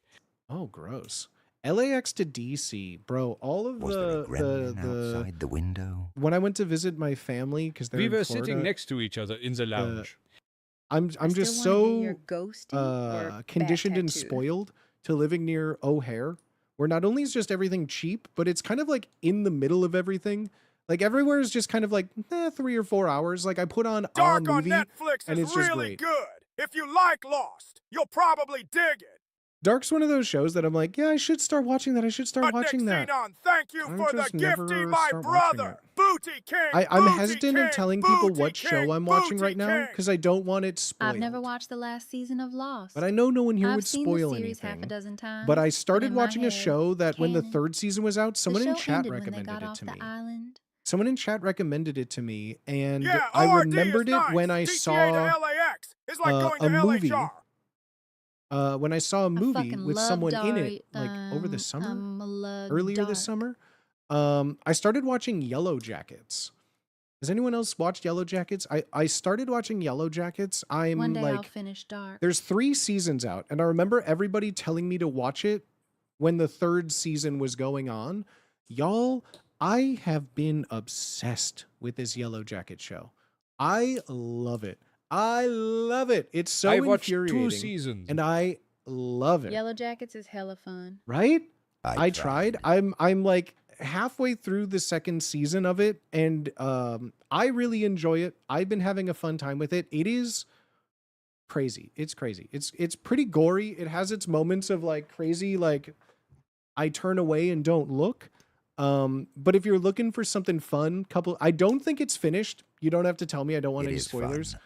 Oh, gross. LAX to DC, bro. All of Was there a the gremlin outside the window? when I went to visit my family because they're We in were Florida, sitting next to each other in the lounge. I'm I just still wanna do your so ghosty or bat conditioned and tattoo. spoiled to living near O'Hare, where not only is just everything cheap, but it's kind of like in the middle of everything. Like everywhere is just kind of like 3 or 4 hours. Like I put on a Dark on movie, Netflix and is it's just really great. good. If you like Lost, you'll probably dig it. Dark's one of those shows that I'm like, yeah, I should start watching that. I should start But watching Nick that. Xenon, thank you I for the just never gifty, my start watching brother. it. Booty King. I'm Booty hesitant King, of telling people Booty what King, show I'm watching Booty right now King. because I don't want it spoiled. I've never watched the last season of Lost. But I know no one here I've would seen spoil the series half a anything. dozen times. But I started in my watching a head, show that when the canon. 3rd season was out, someone the in show chat ended when they recommended got it off to the me. island. Someone in chat recommended it to me, and Yeah, I ORD is remembered it nice. when I DTA saw to LAX is like going a to movie. LHR. When I saw a movie fucking with love someone in Dark. it, like over the summer, love earlier Dark. this summer, I started watching Yellow Jackets. Has anyone else watched Yellow Jackets? I started watching Yellow Jackets. I'm One day I'll like, finish Dark. there's 3 seasons out, and I remember everybody telling me to watch it when the 3rd season was going on. Y'all, I have been obsessed with this Yellow Jacket show. I love it. I love it. It's so I watched 2 infuriating, seasons. and I love it. Yellow Jackets is hella fun. Right? I tried. I'm like halfway through the 2nd season of it, and I really enjoy it. I've been having a fun time with it. It is crazy. It's crazy. It's pretty gory. It has its moments of like crazy, like I turn away and don't look. But if you're looking for something fun, I don't think it's finished. You don't have to tell me. I don't want It any is fun. spoilers.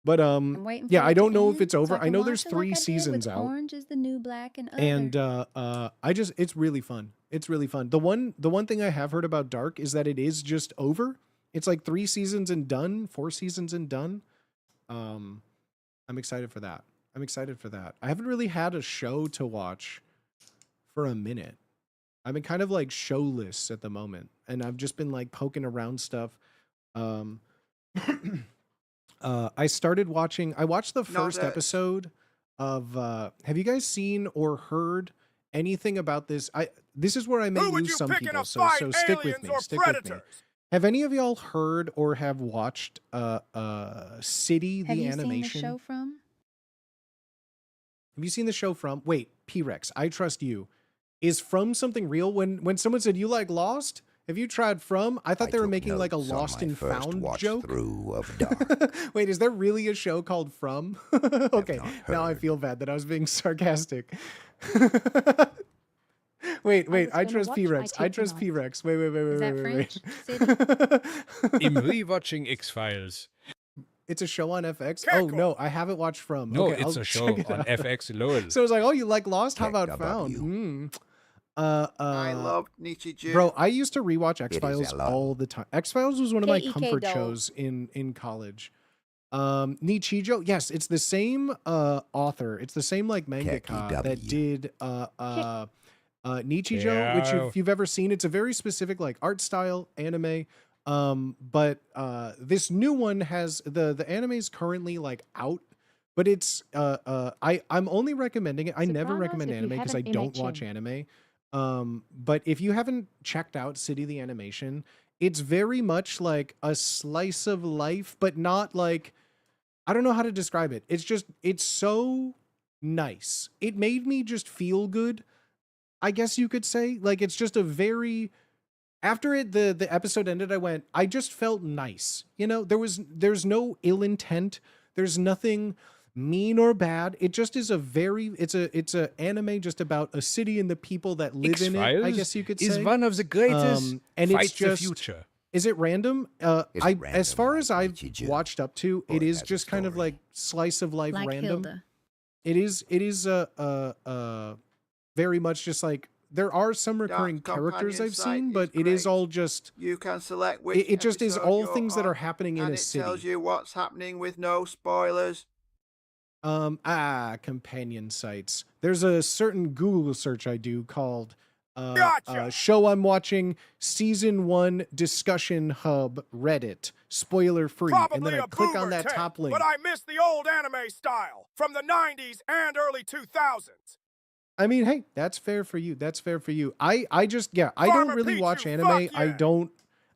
But I'm waiting for yeah, it I to don't know if end it's so over. I I can know watch there's it 3 like I did seasons with out. Orange is the New Black and other. And it's really fun. It's really fun. The one thing I have heard about Dark is that it is just over. It's like 3 seasons and done, 4 seasons and done. I'm excited for that. I haven't really had a show to watch for a minute. I've been kind of like showless at the moment, and I've just been like poking around stuff. I started watching. I watched the first episode of. Have you guys seen or heard anything about this? This is where I may Who would lose you some pick in people. a So fight, stick with aliens me. or Stick with me. predators? Have any of y'all heard or have watched City Have the you animation? seen the show from? Have you seen the show From? Wait, P-Rex, I trust you. Is From something real? When someone said you like Lost, have you tried From? I thought they were making like a Notes on Lost my and first Found watch joke. through of Dark. Wait, is there really a show called From? Okay, not now I heard. feel bad that I was being sarcastic. Wait, was I gonna trust watch P-Rex. my I tape trust tonight. P-Rex. Wait. Is that Wait. I'm rewatching X-Files. It's a show on FX. Cackle. Oh no, I haven't watched From. No, Okay, it's I'll a show check it on out. FX LOL. So it's like, oh, you like Lost? How Check about above Found? you. I loved Nietzsche Jew. Bro, I used to rewatch X Files a lot. all the time. X Files was one of my K.E.K. comfort doll. shows in college. Nichijo, yes, it's the same author. It's the same like mangaka that KEW. did Nichijo, which Yeah. if you've ever seen, it's a very specific like art style anime. But this new one has the anime is currently like out, but it's I'm only recommending it. I never Sopranos, recommend if you anime because I haven't don't MHM. watch anime. But if you haven't checked out City the Animation, it's very much like a slice of life, but not like, I don't know how to describe it. It's so nice. It made me just feel good, I guess you could say. Like, it's just a very, after the episode ended, I just felt nice. You know, there's no ill intent. There's nothing mean or bad. It just is it's a anime just about a city and the people that live in it, I X-Files guess you could say. is one of the greatest and fight it's just, the future. is it random? It's As random far as like I've Nichijou, watched up to, or it is as a just kind of story. like slice of life Like random. Hilda. It is very much just like, there are some recurring characters I've seen, but it is all just, You can select which it just is episode all you're things that on, are happening in and a it city. tells you what's happening with no spoilers. Companion sites. There's a certain Google search I do called Gotcha. show I'm watching, season 1 discussion hub Reddit, spoiler free, and Probably then I a click boomer on that take, top link. but I miss the old anime style from the 90s and early 2000s. I mean, hey, that's fair for you. That's fair for you. I just, yeah, I don't Farmer really watch Pichu, anime. fuck yeah.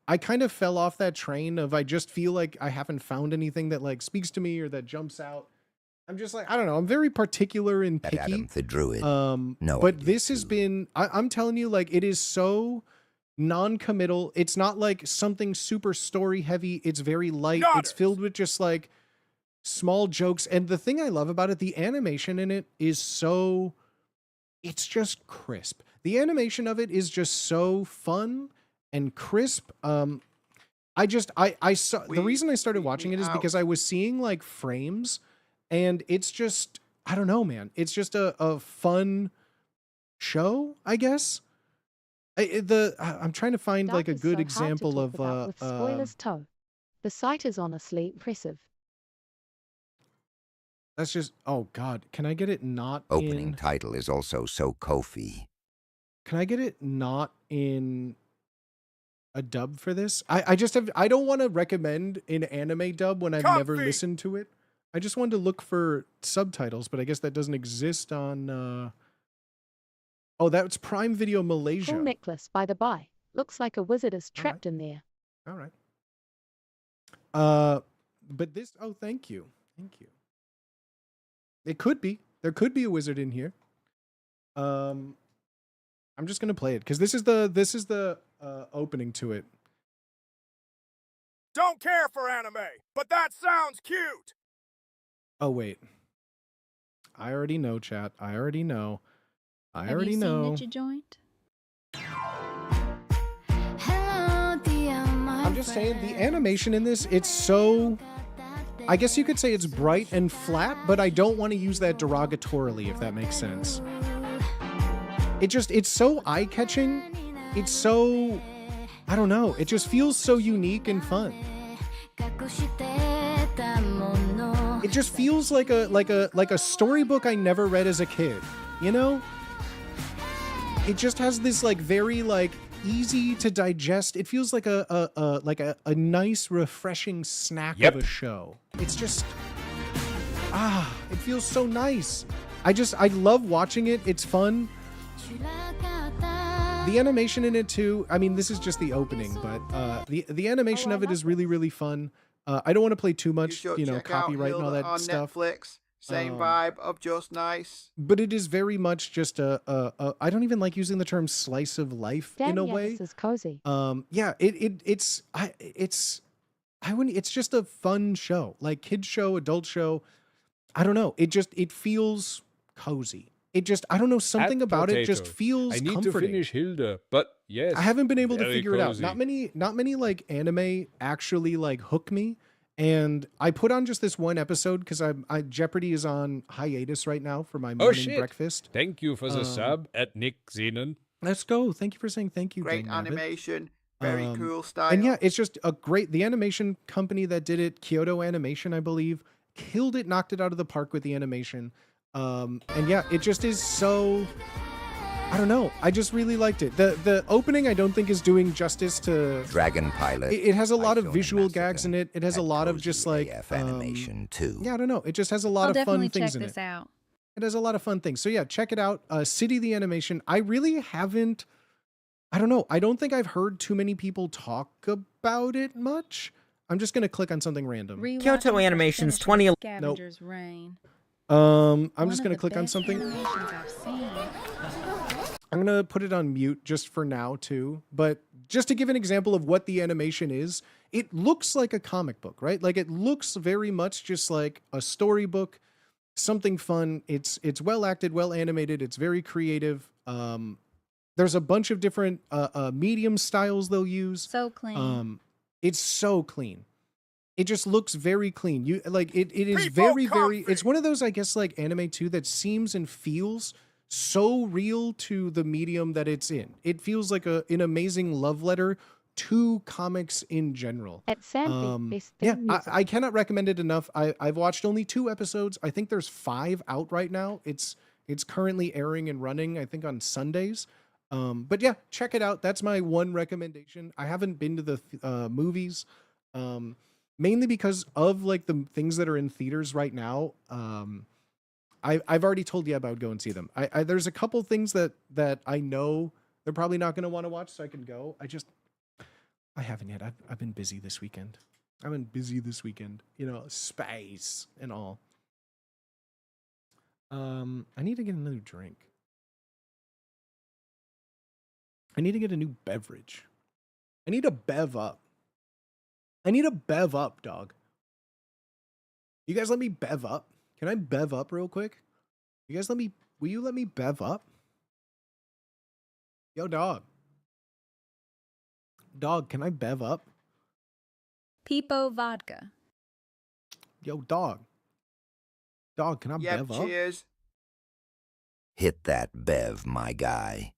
I kind of fell off that train of, I just feel like I haven't found anything that like speaks to me or that jumps out. I'm just like, I don't know. I'm very particular and That picky. Adam the Druid. No, but this has been, I'm telling you, like, it is so non-committal. It's not like something super story heavy. It's very light. It's filled with just like small jokes. And the thing I love about it, the animation in it is so, it's just crisp. The animation of it is just so fun and crisp. I saw, the reason I started watching it is because I was seeing like frames, and it's just, I don't know, man. It's just a fun show, I guess. I'm trying to find Dark like a is good so hard to example talk of about with spoilers toe. The site is honestly impressive. that's just, oh God, can I get it not Opening in, title is also so Kofi. can I get it not in a dub for this? I just have, I don't want to recommend an anime dub when I've never Comfy. listened to it. I just wanted to look for subtitles, but I guess that doesn't exist on, oh, that's Prime Video Malaysia. Cool necklace, by the by. Looks like a wizard is trapped in there. All right. But this, oh, thank you. Thank you. It could be. There could be a wizard in here. I'm just going to play it because this is the opening to it. Don't care for anime, but that sounds cute. Oh, wait. I already know, chat. I already know. I Have already you know. seen that you joined? I'm just saying the animation in this, it's so, I guess you could say it's bright and flat, but I don't want to use that derogatorily, if that makes sense. It's so eye-catching. It's so, I don't know. It just feels so unique and fun. It just feels like a storybook I never read as a kid, you know? It just has this like very like easy to digest. It feels like a nice refreshing snack of a show. It's just it feels so nice. I love watching it. It's fun. The animation in it too. I mean, this is just the opening, but the animation of it is really, really fun. I don't want to play too much, you know, check out copyright and all Hilda that on stuff. Netflix. Same vibe of just nice. But it is very much just I don't even like using the term slice of life in a way. This is cozy. Yeah, it's just a fun show, like kids show, adult show. I don't know. It feels cozy. It just, I don't know, something about it just feels I need comforting. to finish Hilda, but yes. I haven't been able to very figure it out. cozy. Not many like anime actually like hook me. And I put on just this one episode because Jeopardy is on hiatus right now for my morning breakfast. Thank you for the sub at Nick Zenon. Let's go. Thank you for saying thank you. Great Dang Nabbit. animation. Very cool style. And yeah, it's just a great, the animation company that did it, Kyoto Animation, I believe, killed it, knocked it out of the park with the animation. And yeah, it just is so, I don't know. I just really liked it. The opening I don't think is doing justice to Dragon Pilot. It has a lot of visual gags in it. It has a lot of just like animation too. Yeah, I don't know. It just has a lot I'll of fun definitely things check in this it. out. It has a lot of fun things. So yeah, check it out. City the Animation. I really haven't, I don't know. I don't think I've heard too many people talk about it much. I'm just gonna click on something random. Kyoto Animation's 2011. Scavenger's Reign. I'm One just of gonna the click on best something. animations I've seen. I'm gonna put it on mute just for now too. But just to give an example of what the animation is, it looks like a comic book, right? Like it looks very much just like a storybook, something fun. It's well acted, well animated. It's very creative. There's a bunch of different medium styles they'll use. So clean. It's so clean. It just looks very clean. You like it is very, very, it's one of those, I guess, like anime too, that seems and feels so real to the medium that it's in. It feels like an amazing love letter to comics in general. At Sandbeat, best Yeah, theme music. I cannot recommend it enough. I've watched only 2 episodes. I think there's 5 out right now. It's currently airing and running, I think, on Sundays. But yeah, check it out. That's my one recommendation. I haven't been to the movies, mainly because of like the things that are in theaters right now. I've already told you about go and see them. There's a couple things that I know they're probably not going to want to watch, so I can go. I haven't yet. I've been busy this weekend. You know, space and all. I need to get another drink. I need to get a new beverage. I need to bev up. Dog. You guys let me bev up? Can I bev up real quick? You guys will you let me bev up? Yo, dog. Dog, can I bev up? Peepo vodka. Yo, dog. Dog, can I bev up? Cheers. Hit that bev, my guy.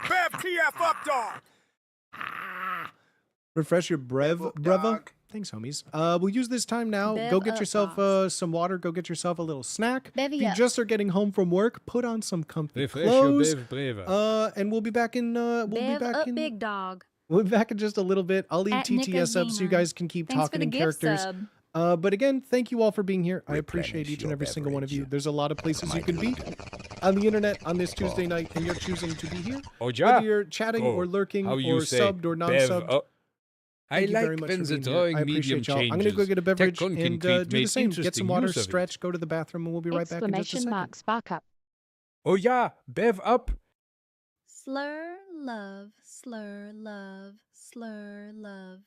Bev TF up, dog! Refresh your breva. Thanks, homies. We'll use this time now. Bev Go get up, yourself some water. Go get yourself a little snack. Bevy if you up. just are getting home from work, put on some comfy Refresh clothes. your breva. And we'll be back in. Bev up, big dog. We'll be back in just a little bit. I'll leave At TTS up so you Nicodemus. guys can keep Thanks for talking the in gift characters. sub. But again, thank you all for being here. I appreciate Replenish each and your every single one of you. beverage. There's a lot of places you can be on the internet on this Tuesday night, and you're choosing to be here. Oh, ja. Whether you're chatting or lurking How you or say subbed or bev non-subbed. up? I Thank you very like much when for the being here. drawing I medium appreciate y'all. I'm changes. gonna go get a beverage Tech and Concrete do the made same. Get interesting some water, use of it. stretch, go to the bathroom, and we'll be right back in just a Exclamation second. mark spark up. Oh yeah, bev up. Slur, love, slur, love, slur, love.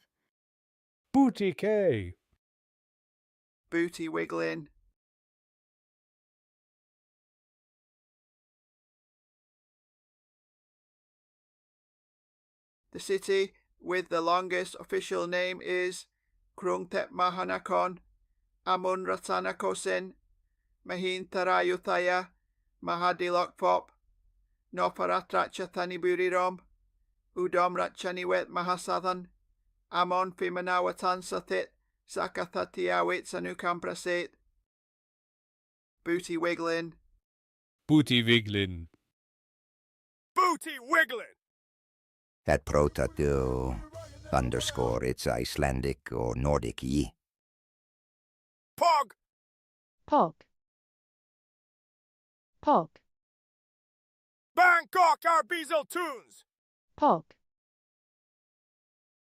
Booty K. Booty wiggling. The city with the longest official name is Krungtep Mahanakon, Amun Ratanakosin, Mahin Tarayuthaya, Mahadilokpop, Noparatracha Thaniburirom, Udom Ratchaniwet Mahasathan, Amon Fimanawatan Sathit, Sakathatiawit Sanukamprasit. Booty wiggling. Booty wiggling. Booty wiggling! At Protatu _ it's Icelandic or Nordic y. Pog! Pog. Pog. Bangkok Arbizel Tunes! Pog.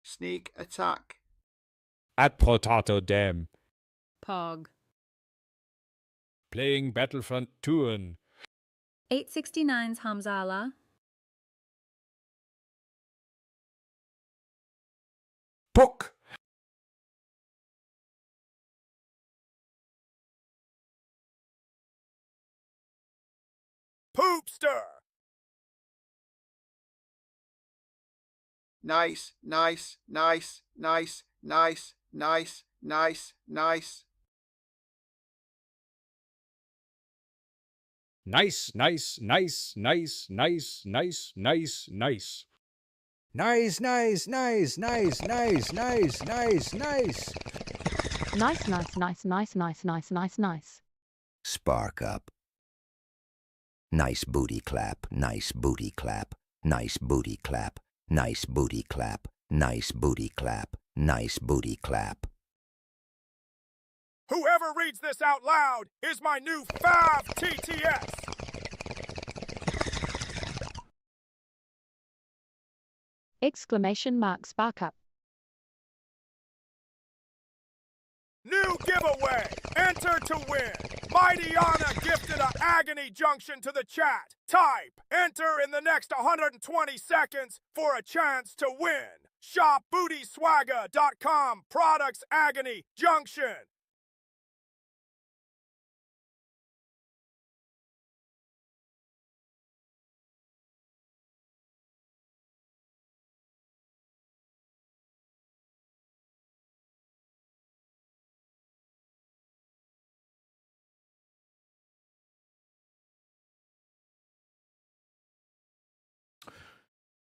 Sneak attack. At Potato Dam. Pog. Playing Battlefront 2. 869's Hamzala. Puck. Poopster! Nice, nice, nice, nice, nice, nice, nice, nice. Nice, nice, nice, nice, nice, nice, nice, nice. Nice, nice, nice, nice, nice, nice, nice, nice. Nice, nice, nice, nice, nice, nice, nice, nice. Spark up. Nice booty clap, nice booty clap, nice booty clap, nice booty clap, nice booty clap, nice booty clap. Whoever reads this out loud is my new Fav TTS! Exclamation mark spark up. New giveaway! Enter to win! Mighty Anna gifted a Agony Junction to the chat. Type, enter in the next 120 seconds for a chance to win. Shop bootyswagga.com, products Agony Junction.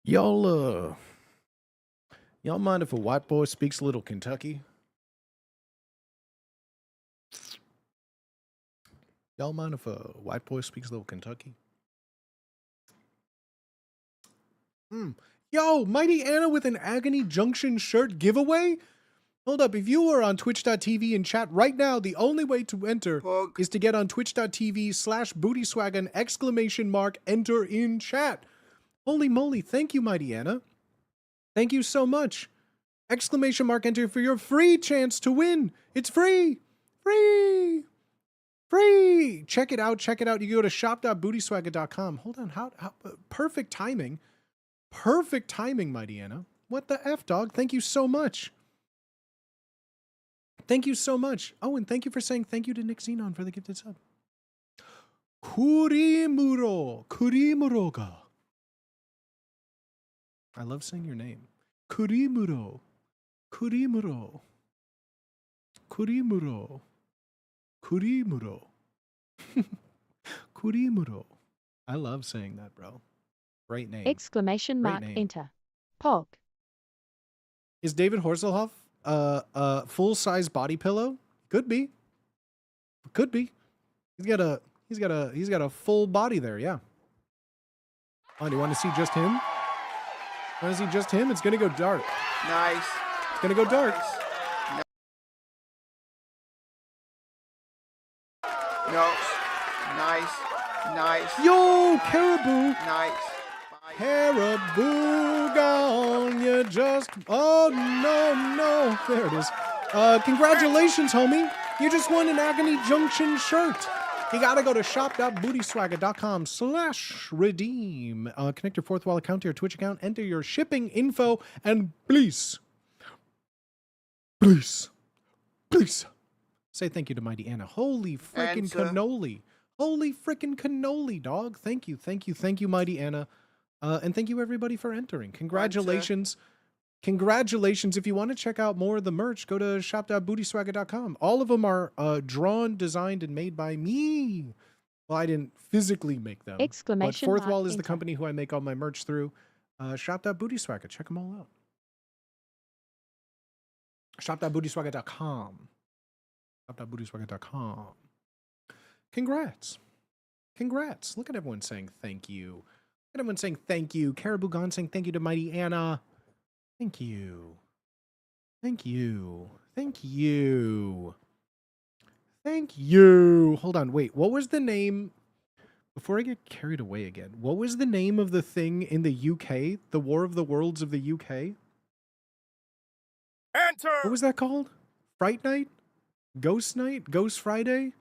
Y'all mind if a white boy speaks a little Kentucky? Y'all mind if a white boy speaks a little Kentucky? Yo, Mighty Anna with an Agony Junction shirt giveaway? Hold up, if you are on twitch.tv in chat right now, the only way to enter is to get on twitch.tv/bootyswag and exclamation mark enter in chat. Holy moly, thank you, Mighty Anna. Thank you so much. Exclamation mark enter for your free chance to win. It's free. Free. Free. Check it out. Check it out. You go to shop.bootyswagger.com. Hold on. How perfect timing. Perfect timing, Mighty Anna. What the F, dog? Thank you so much. Thank you so much. Oh, and thank you for saying thank you to Nick Xenon for the gifted sub. Kurimuroga. I love saying your name. Kurimuro. Kurimuro. Kurimuro. Kurimuro. Kurimuro. I love saying that, bro. Great name. Exclamation Great mark name. enter. Pog. Is David Horselhoff a full-size body pillow? Could be. Could be. He's got a full body there, yeah. Oh, do you want to see just him? Want to see just him? It's gonna go dark. Nice. It's gonna go dark. No. Nice. Nice. Yo, Caribou. Nice. Caribou gone. You just. Oh, no. There it is. Congratulations, homie. You just won an Agony Junction shirt. You gotta go to shop.bootyswagger.com/redeem. Connect your fourth wall account to your Twitch account, enter your shipping info, and please say thank you to Mighty Anna. Holy frickin' cannoli. Holy frickin' cannoli, dog. Thank you, Mighty Anna. And thank you, everybody, for entering. Congratulations. Congratulations. If you want to check out more of the merch, go to shop.bootyswagger.com. All of them are drawn, designed, and made by me. Well, I didn't physically make them. Exclamation but Fourth mark Wall is the enter. company who I make all my merch through. Shop.bootyswagger. Check them all out. Shop.bootyswagger.com. Shop.bootyswagger.com. Congrats. Look at everyone saying thank you. Look at everyone saying thank you. Caribou Gone saying thank you to Mighty Anna. Thank you. Hold on, wait. What was the name? Before I get carried away again, what was the name of the thing in the UK? The War of the Worlds of the UK? Enter! What was that called? Fright Night? Ghost Night? Ghost Friday?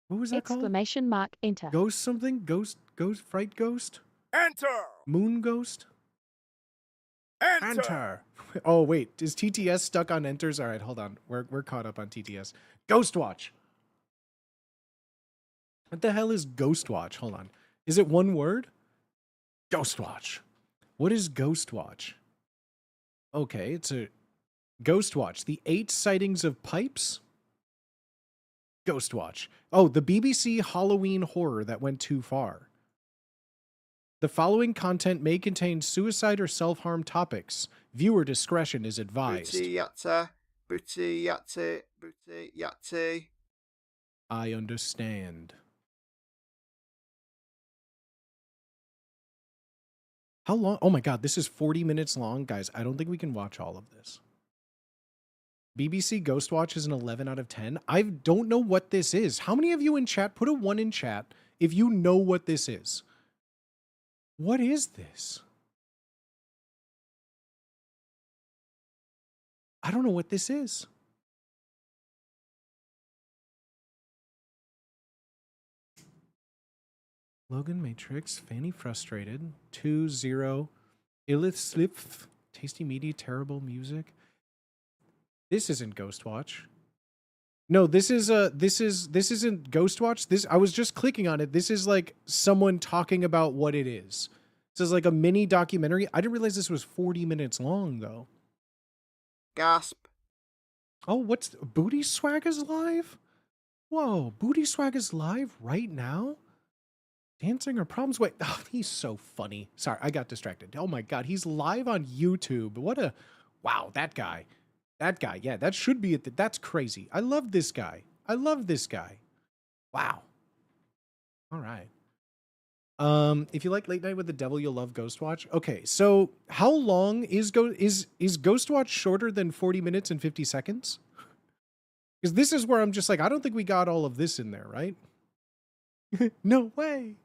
What was that called? Exclamation mark enter. Ghost something? Ghost? Fright Ghost? Enter! Moon Ghost? Enter. Oh, wait. Is TTS stuck on enters? All right, hold on. We're caught up on TTS. Ghostwatch. What the hell is Ghostwatch? Hold on. Is it one word? Ghostwatch. What is Ghostwatch? Okay, it's a Ghostwatch. The 8 sightings of pipes? Ghostwatch. Oh, the BBC Halloween horror that went too far. The following content may contain suicide or self-harm topics. Viewer discretion is advised. Booty yatta. Booty yatta. Booty yatta. I understand. How long? Oh my god, this is 40 minutes long. Guys, I don't think we can watch all of this. BBC Ghostwatch is an 11 out of 10. I don't know what this is. How many of you in chat? Put a 1 in chat if you know what this is. What is this? I don't know what this is. Logan Matrix, Fanny Frustrated, 2-0, Illith Slip, Tasty Meaty, Terrible Music. This isn't Ghostwatch. No, this isn't Ghostwatch. This, I was just clicking on it. This is like someone talking about what it is. This is like a mini documentary. I didn't realize this was 40 minutes long though. Gasp. Oh, what's Booty Swag is live? Whoa, Booty Swag is live right now? Dancing or problems? Wait, oh, he's so funny. Sorry, I got distracted. Oh my god, he's live on YouTube. What a wow, that guy. That guy, yeah, that should be it. That's crazy. I love this guy. Wow. All right. If you like Late Night with the Devil, you'll love Ghostwatch. Okay, so how long is Ghostwatch shorter than 40 minutes and 50 seconds? Because this is where I'm just like, I don't think we got all of this in there, right? No way.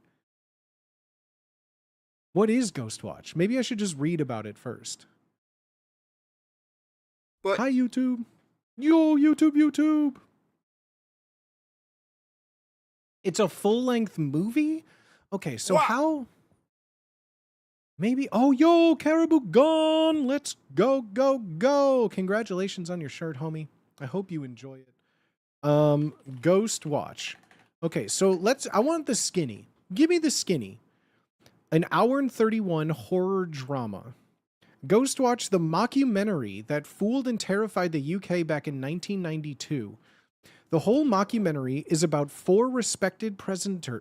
What is Ghostwatch? Maybe I should just read about it first. But hi, YouTube. Yo, YouTube. It's a full-length movie? Okay, so how... Maybe... Oh, yo, Caribou gone! Let's go! Congratulations on your shirt, homie. I hope you enjoy it. Ghostwatch. Okay, so I want the skinny. Give me the skinny. An hour and 31 horror drama. Ghostwatch, the mockumentary that fooled and terrified the UK back in 1992. The whole mockumentary is about 4 respected presenters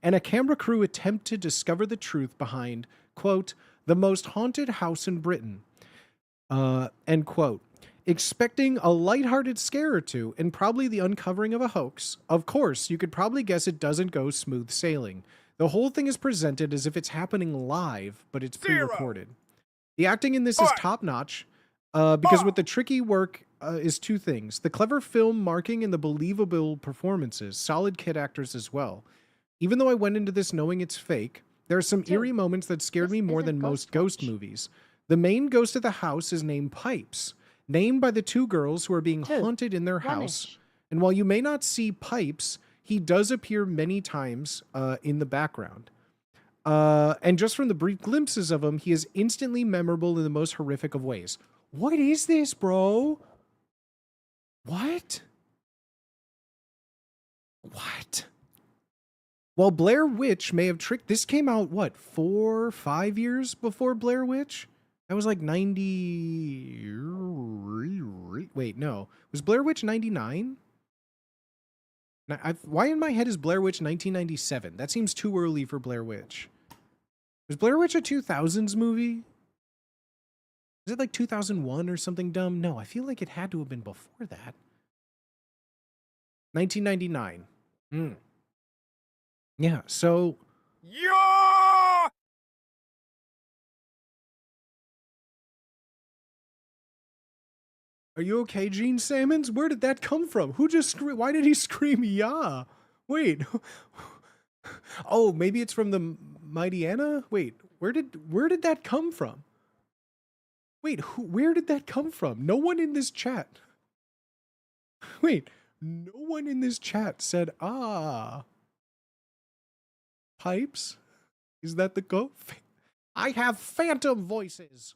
and a camera crew attempt to discover the truth behind, quote, the most haunted house in Britain, end quote. Expecting a lighthearted scare or two and probably the uncovering of a hoax, of course, you could probably guess it doesn't go smooth sailing. The whole thing is presented as if it's happening live, but it's pre-recorded. The acting in this is top-notch, because with the tricky work is 2 things. The clever film marking and the believable performances, solid kid actors as well. Even though I went into this knowing it's fake, there are some eerie moments that scared me more than most ghost movies. The main ghost of the house is named Pipes, named by the 2 girls who are being haunted in their house. And while you may not see Pipes, he does appear many times in the background. And just from the brief glimpses of him, he is instantly memorable in the most horrific of ways. What is this, bro? What? While Blair Witch may have tricked... This came out, what, 4 or 5 years before Blair Witch? That was like 90... Wait, no. Was Blair Witch 99? Why in my head is Blair Witch 1997? That seems too early for Blair Witch. Was Blair Witch a 2000s movie? Is it like 2001 or something dumb? No, I feel like it had to have been before that. 1999. Yeah, so... Yeah! Are you okay, Gene Salmons? Where did that come from? Who just screamed? Why did he scream, yeah? Wait. Oh, maybe it's from the Mighty Anna? Wait, where did that come from? Wait, where did that come from? No one in this chat. Wait, no one in this chat said, ah. Pipes? Is that the go? I have phantom voices.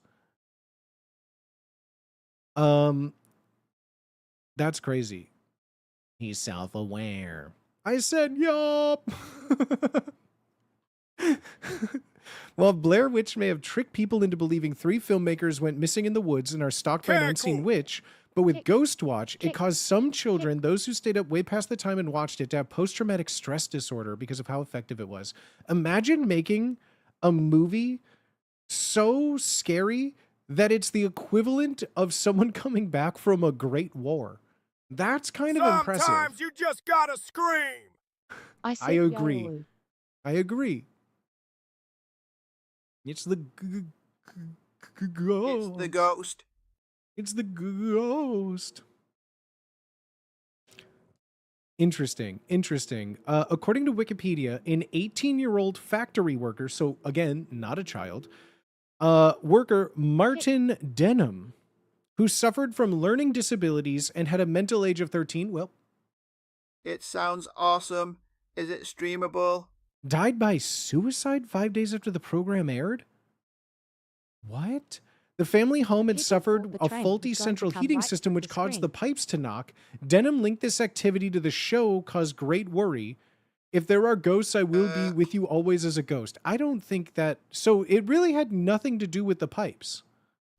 That's crazy. He's self-aware. I said, yup. While Blair Witch may have tricked people into believing 3 filmmakers went missing in the woods and are stalked by an unseen witch, but with Ghostwatch, it caused some children, those who stayed up way past the time and watched it, to have post-traumatic stress disorder because of how effective it was. Imagine making a movie so scary that it's the equivalent of someone coming back from a great war. That's kind of impressive. Sometimes you just gotta scream. I agree. yo. I agree. It's the ghost. It's the ghost. It's the ghost. Interesting. According to Wikipedia, an 18-year-old factory worker, so again, not a child, worker Martin Denham, who suffered from learning disabilities and had a mental age of 13, well... It sounds awesome. Is it streamable? Died by suicide 5 days after the program aired? What? The family home had suffered a faulty central heating system which caused the pipes to knock. Denham linked this activity to the show caused great worry. If there are ghosts, I will be with you always as a ghost. I don't think that... So it really had nothing to do with the pipes.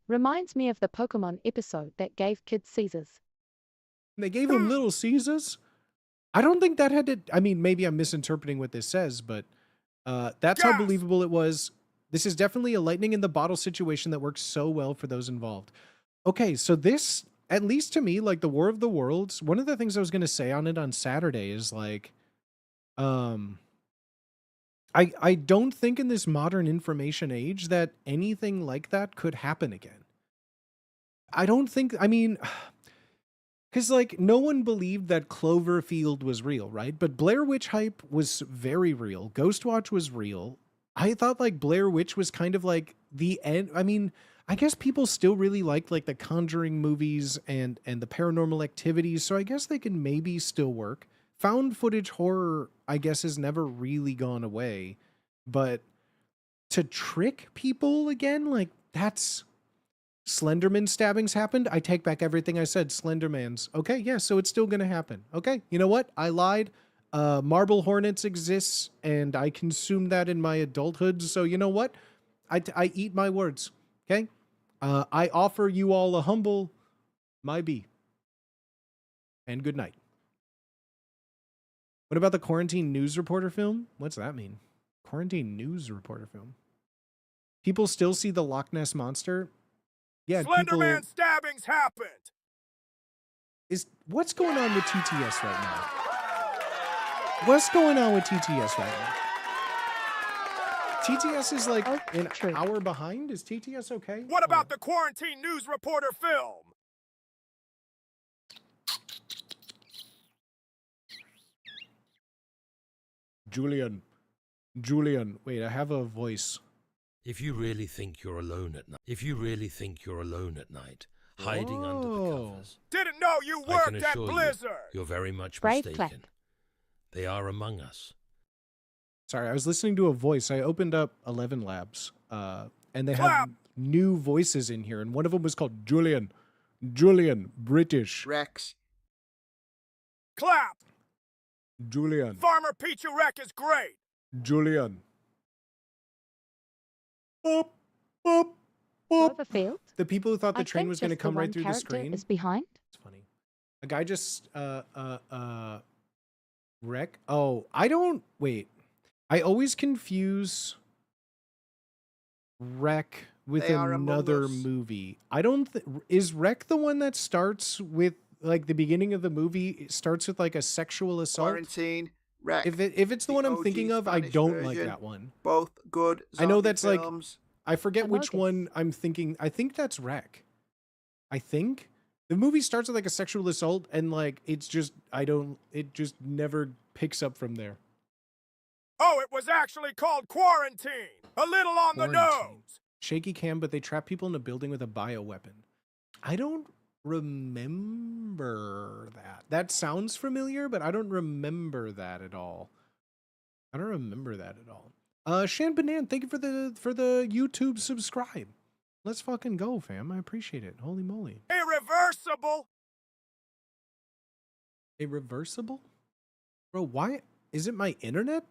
Reminds me of the Pokemon episode that gave kids Caesars. They gave him Little Caesars? I don't think that had to... I mean, maybe I'm misinterpreting what this says, but that's how believable it was. This is definitely a lightning in the bottle situation that works so well for those involved. Okay, so this, at least to me, like the War of the Worlds, one of the things I was going to say on it on Saturday is like, I don't think in this modern information age that anything like that could happen again. I don't think, I mean, because like no one believed that Cloverfield was real, right? But Blair Witch hype was very real. Ghostwatch was real. I thought like Blair Witch was kind of like the end. I mean, I guess people still really liked like the Conjuring movies and the Paranormal Activities, so I guess they can maybe still work. Found footage horror, I guess, has never really gone away, but to trick people again, like that's Slenderman stabbings happened. I take back everything I said. Slendermans. Okay, yeah, so it's still gonna happen. Okay, you know what? I lied. Marble Hornets exists, and I consumed that in my adulthood. So you know what? I eat my words. Okay, I offer you all a humble my be, and good night. What about the quarantine news reporter film? What's that mean? Quarantine news reporter film. People still see the Loch Ness monster. Yeah, Slenderman stabbings happened. What's going on with TTS right now? What's going on with TTS right now? TTS is like an hour behind. Is TTS okay? What about the quarantine news reporter film? Julian, wait, I have a voice. If you really think you're alone at night, hiding under the covers, didn't know you worked at Blizzard. You're very much Brave mistaken. clap. They are among us. Sorry, I was listening to a voice. I opened up 11 Labs, and they have new voices in here, and one of them was called Julian. Julian, British. Rex. Clap. Julian. Farmer Pichu Rec is great. Julian. Boop, boop, boop. Cloverfield. The people who thought the I train think was going to just come the right one through the character screen. is behind. It's funny. A guy just wreck. Oh, I don't wait. I always confuse Wreck with another movie. I don't is Wreck the one that starts with like the beginning of the movie? It starts with like a sexual assault. Quarantine. Wreck. If it's the one I'm thinking of, I don't like that one. Both good. I know that's films. like I forget which one I'm thinking. I think that's Wreck. I think the movie starts with like a sexual assault and like it's just it just never picks up from there. Oh, it was actually called Quarantine. A little on the nose. Shaky cam, but they trap people in a building with a bioweapon. I don't remember that. That sounds familiar, but I don't remember that at all. Shan Banan, thank you for the YouTube subscribe. Let's fucking go, fam. I appreciate it. Holy moly. Irreversible. Irreversible? Bro, why is it my internet?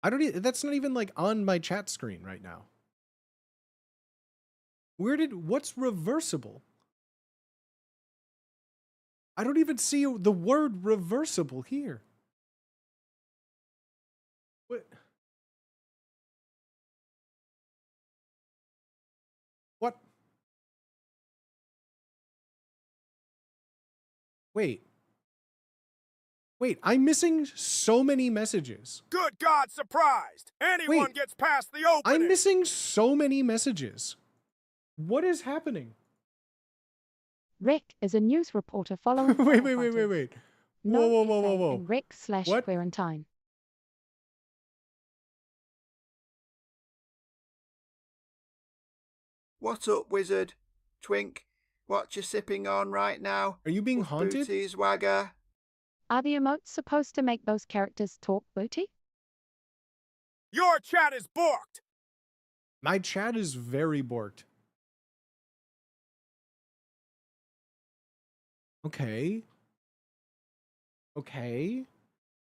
That's not even like on my chat screen right now. What's reversible? I don't even see the word reversible here. What? What? Wait, I'm missing so many messages. Good God, surprised. Anyone gets past the opening. I'm missing so many messages. What is happening? Rick is a news reporter following. Wait. Whoa. Rick/Quarantine. What's up, wizard? Twink, what you sipping on right now? Are you being haunted? Booties Wagger. Are the emotes supposed to make those characters talk, Booty? Your chat is borked. My chat is very borked. Okay.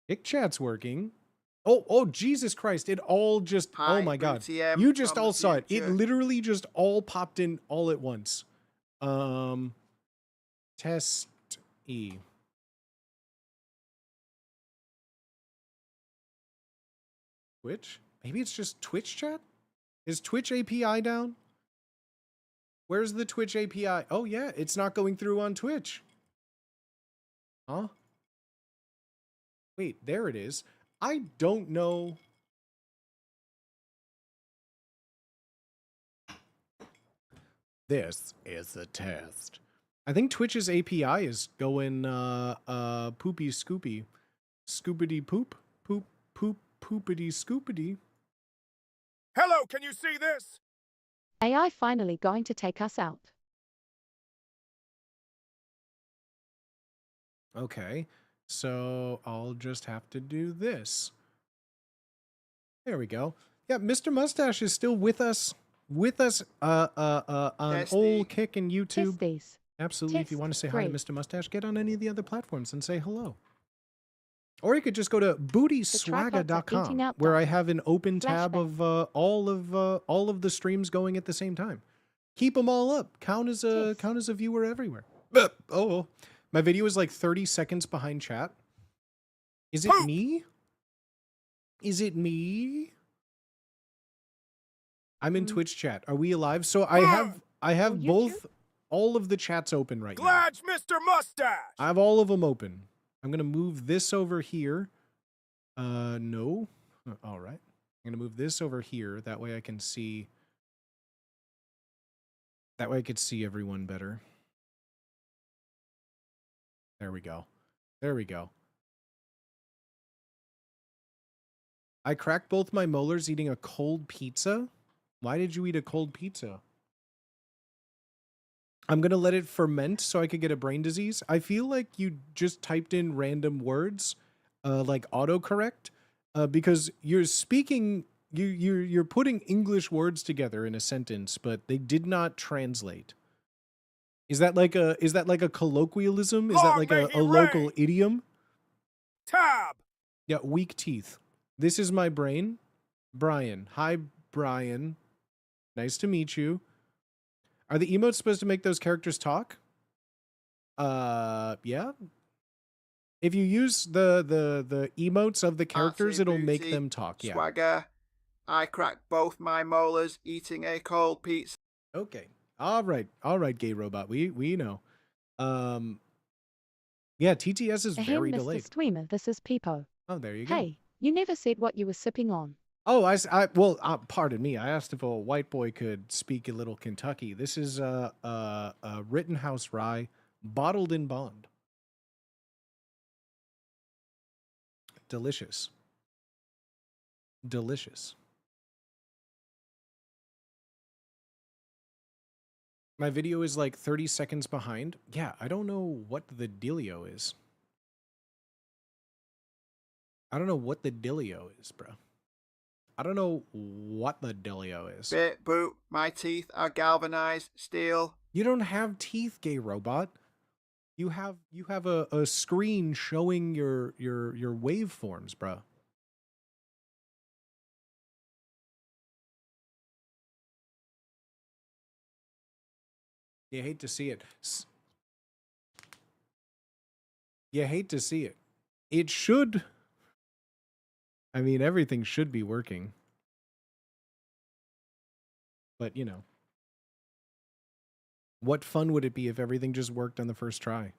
Dick chat's working. Oh, Jesus Christ. It all just, oh my God. You just all saw it. It literally just all popped in all at once. Test E. Twitch? Maybe it's just Twitch chat? Is Twitch API down? Where's the Twitch API? Oh yeah, it's not going through on Twitch. Huh? Wait, there it is. I don't know This is the test. I think Twitch's API is going poopy scoopy. Scoopity poop. Poop poop poopity scoopity. Hello, can you see this? AI finally going to take us out. Okay, so I'll just have to do this. There we go. Yeah, Mr. Mustache is still with us. On old Kick and YouTube. Testies. Absolutely. If you want to say hi to Three. Mr. Mustache, get on any of the other platforms and say hello. Or you could just go to bootyswagga.com, where I have an open tab of all of the streams going at the same time. Keep them all up. Count as a viewer everywhere. Oh, my video is like 30 seconds behind chat. Is it me? Is it me? I'm in Twitch chat. Are we alive? So I have both all of the chats open right now. Glad Mr. Mustache. I have all of them open. I'm gonna move this over here. No. All right. I'm gonna move this over here. That way I can see. That way I could see everyone better. There we go. There we go. I cracked both my molars eating a cold pizza. Why did you eat a cold pizza? I'm going to let it ferment so I could get a brain disease. I feel like you just typed in random words, like autocorrect, because you're speaking, you're putting English words together in a sentence, but they did not translate. Is that like a colloquialism? Is that like a local idiom? Tab. Yeah, weak teeth. This is my brain. Brian. Hi, Brian. Nice to meet you. Are the emotes supposed to make those characters talk? Yeah. If you use the emotes of the characters, it'll make them talk. Yeah. Swagger. I cracked both my molars eating a cold pizza. Okay. All right, gay robot. We know. Yeah, TTS is very Mr. delayed. Streamer, this is Peepo. Oh, there you go. Hey, you never said what you were sipping on. Oh, pardon me. I asked if a white boy could speak a little Kentucky. This is a Rittenhouse rye, bottled in bond. Delicious. Delicious. My video is like 30 seconds behind. Yeah, I don't know what the dealio is. I don't know what the dealio is, bro. I don't know what the dealio is. Bit boot, my teeth are galvanized steel. You don't have teeth, gay robot. You have a screen showing your waveforms, bro. You hate to see it. You hate to see it. It should. I mean, everything should be working. But, you know. What fun would it be if everything just worked on the first try?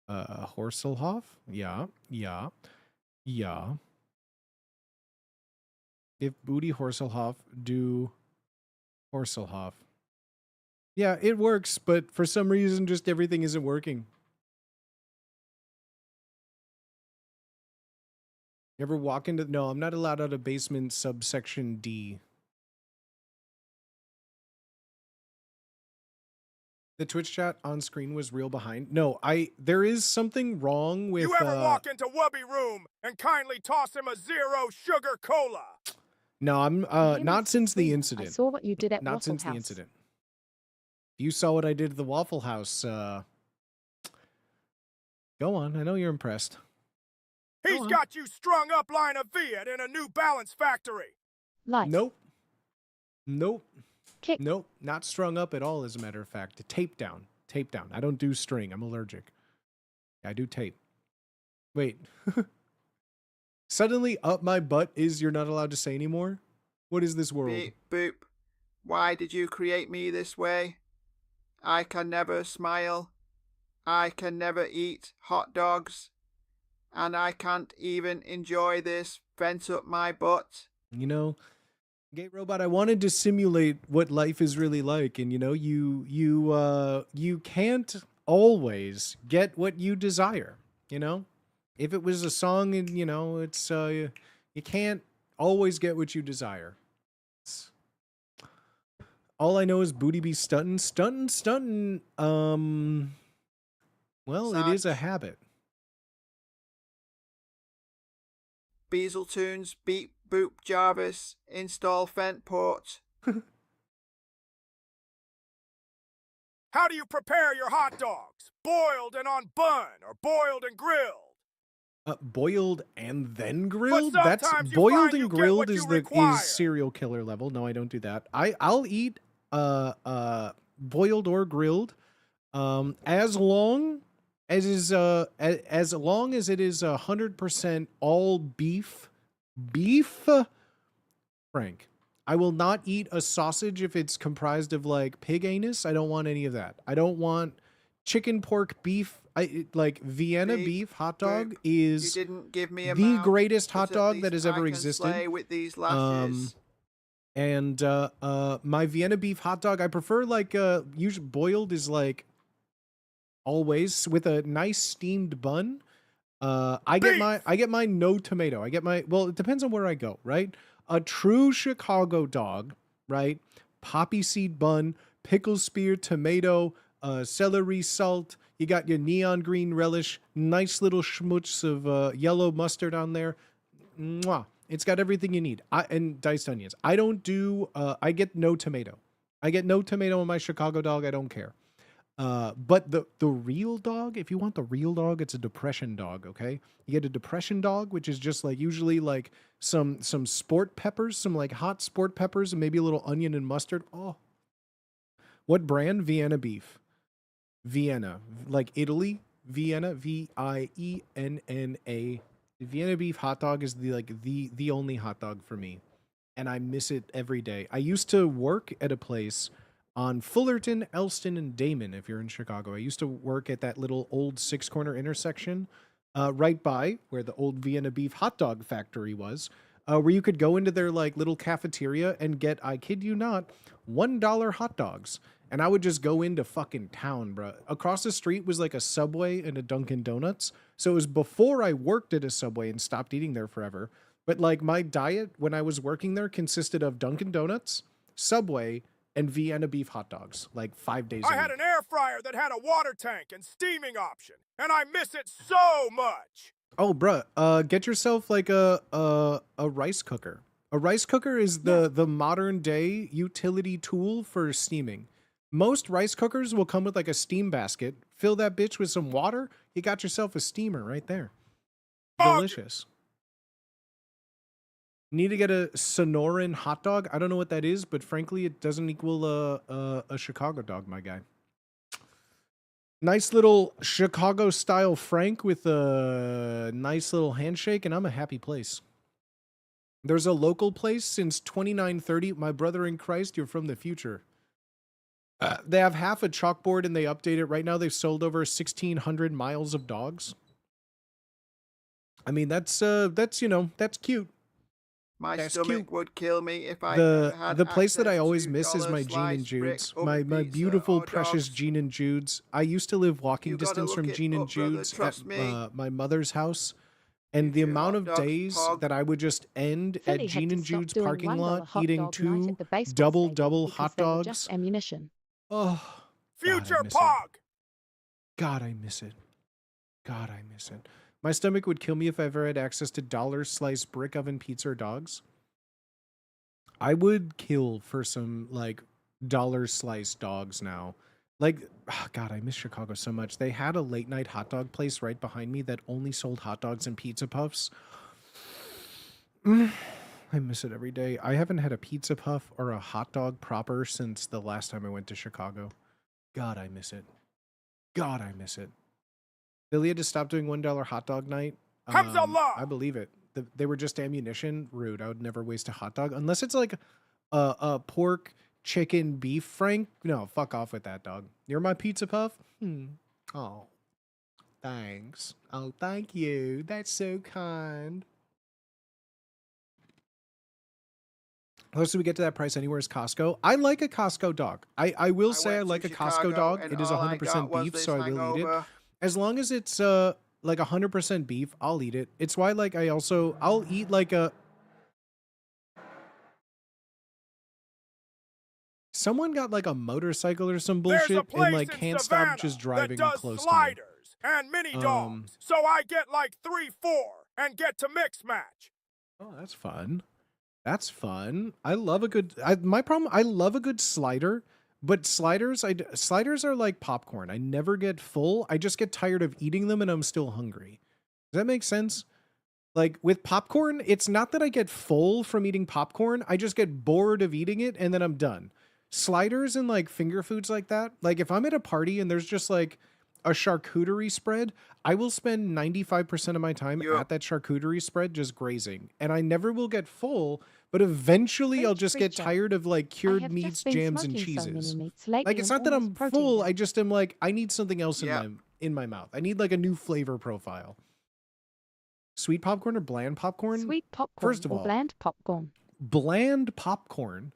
Horselhoff? Yeah. If Booty Horselhoff do Horselhoff. Yeah, it works, but for some reason, just everything isn't working. You ever walk into... No, I'm not allowed out of basement subsection D. The Twitch chat on screen was real behind. No, there is something wrong with... You ever walk into Wubby room and kindly toss him a 0 sugar cola? No, I'm not since the incident. I saw what you did at Not Waffle since the House. incident. You saw what I did at the Waffle House. Go on, I know you're impressed. He's got you strung up line of Fiat in a New Balance factory. Light. Nope. Nope. Kick. Nope. Not strung up at all, as a matter of fact. Tape down. Tape down. I don't do string. I'm allergic. I do tape. Wait. Suddenly up my butt is you're not allowed to say anymore? What is this world? Beep boop. Why did you create me this way? I can never smile. I can never eat hot dogs. And I can't even enjoy this vent up my butt. You know, Gay Robot, I wanted to simulate what life is really like, and you know, you can't always get what you desire, you know? If it was a song and, you know, it's you can't always get what you desire. All I know is Booty be stuntin'. Well, it is a habit. Beazle Tunes, Beep Boop Jarvis, install Fent port. How do you prepare your hot dogs? Boiled and on bun, or boiled and grilled? Boiled and then grilled? But That's sometimes you boiled find you and get grilled what is you the require. is serial killer level. No, I don't do that. I'll eat boiled or grilled, as long as it is 100% all beef. Frank, I will not eat a sausage if it's comprised of like pig anus. I don't want any of that. I don't want chicken, pork, beef. Like Vienna beef hot dog is You didn't give me a the mouth, greatest but hot at dog least that has I ever can existed. slay with these lashes. And my Vienna beef hot dog, I prefer like usually boiled is like always with a nice steamed bun. I get my no tomato. I get my, well, it depends on where I go, right? A true Chicago dog, right? Poppy seed bun, pickle spear, tomato, celery salt. You got your neon green relish, nice little schmutz of yellow mustard on there. Mwah. It's got everything you need. And diced onions. I don't do, I get no tomato. I get no tomato on my Chicago dog. I don't care. But the real dog, if you want the real dog, it's a depression dog, okay? You get a depression dog, which is just like usually like some sport peppers, some like hot sport peppers and maybe a little onion and mustard. Oh. What brand? Vienna beef. Vienna. Like Italy. Vienna. Vienna. Vienna beef hot dog is the only hot dog for me. And I miss it every day. I used to work at a place on Fullerton, Elston, and Damon, if you're in Chicago. I used to work at that little old six-corner intersection right by where the old Vienna beef hot dog factory was, where you could go into their like little cafeteria and get, I kid you not, $1 hot dogs. And I would just go into fucking town, bro. Across the street was like a Subway and a Dunkin' Donuts. So it was before I worked at a Subway and stopped eating there forever. But like my diet when I was working there consisted of Dunkin' Donuts, Subway, and Vienna beef hot dogs, like 5 days a I week. had an air fryer that had a water tank and steaming option, and I miss it so much. Oh, bruh, get yourself like a rice cooker. A rice cooker is the modern day utility tool for steaming. Most rice cookers will come with like a steam basket. Fill that bitch with some water. You got yourself a steamer right there. Delicious. Need to get a Sonoran hot dog. I don't know what that is, but frankly, it doesn't equal a Chicago dog, my guy. Nice little Chicago style Frank with a nice little handshake, and I'm a happy place. There's a local place since 2930. My brother in Christ, you're from the future. They have half a chalkboard and they update it. Right now, they've sold over 1,600 miles of dogs. I mean, that's you know, that's cute. My That's stomach cute. would kill me if I had The place that I access always to miss is my $1 Gene and sliced brick Jude's. oven My pizza beautiful, or precious dogs. Gene and Jude's. I used to live walking You gotta distance look from it Gene and up, brother, Jude's trust at me. my mother's house. And the amount of dogs days pog. that I would just end Philly at had Gene to and stop Jude's doing parking $1 lot hot eating dog night two at the baseball double stadium because hot they were dogs. just ammunition. Oh, Future I miss it. Pog. God, I miss it. God, I miss it. My stomach would kill me if I ever had access to dollar slice brick oven pizza or dogs. I would kill for some like dollar slice dogs now. Like, God, I miss Chicago so much. They had a late night hot dog place right behind me that only sold hot dogs and pizza puffs. I miss it every day. I haven't had a pizza puff or a hot dog proper since the last time I went to Chicago. God, I miss it. God, I miss it. Philly had to stop doing $1 hot dog night. Hamzallah! I believe it. They were just ammunition. Rude. I would never waste a hot dog unless it's like a pork, chicken, beef Frank. No, fuck off with that, dog. You're my pizza puff? Oh, thanks. Oh, thank you. That's so kind. closest we get to that price anywhere is Costco. I like a Costco dog. I will say I went like to a Costco Chicago dog. and It is all I 100% got was beef, this so I will eat it. hangover. As long as it's like 100% beef, I'll eat it. It's why like I'll eat like a. Someone got like a motorcycle or some There's a bullshit and place like in can't Savannah stop just driving that does close sliders and mini to me. dogs. So I get like 3, 4 and get to mix match. Oh, that's fun. That's fun. I love a good. I love a good slider, but sliders are like popcorn. I never get full. I just get tired of eating them, and I'm still hungry. Does that make sense? Like with popcorn, it's not that I get full from eating popcorn. I just get bored of eating it, and then I'm done. Sliders and like finger foods like that. Like if I'm at a party and there's just like a charcuterie spread, I will spend 95% of my time at that charcuterie spread just grazing. And I never will get full, but eventually I'll just get tired of like cured meats, jams, and cheeses. Like it's not that I'm full, I just am like, I need something else in my mouth. I need like a new flavor profile. Sweet popcorn or bland popcorn? Sweet popcorn First of or all, bland popcorn. Bland popcorn.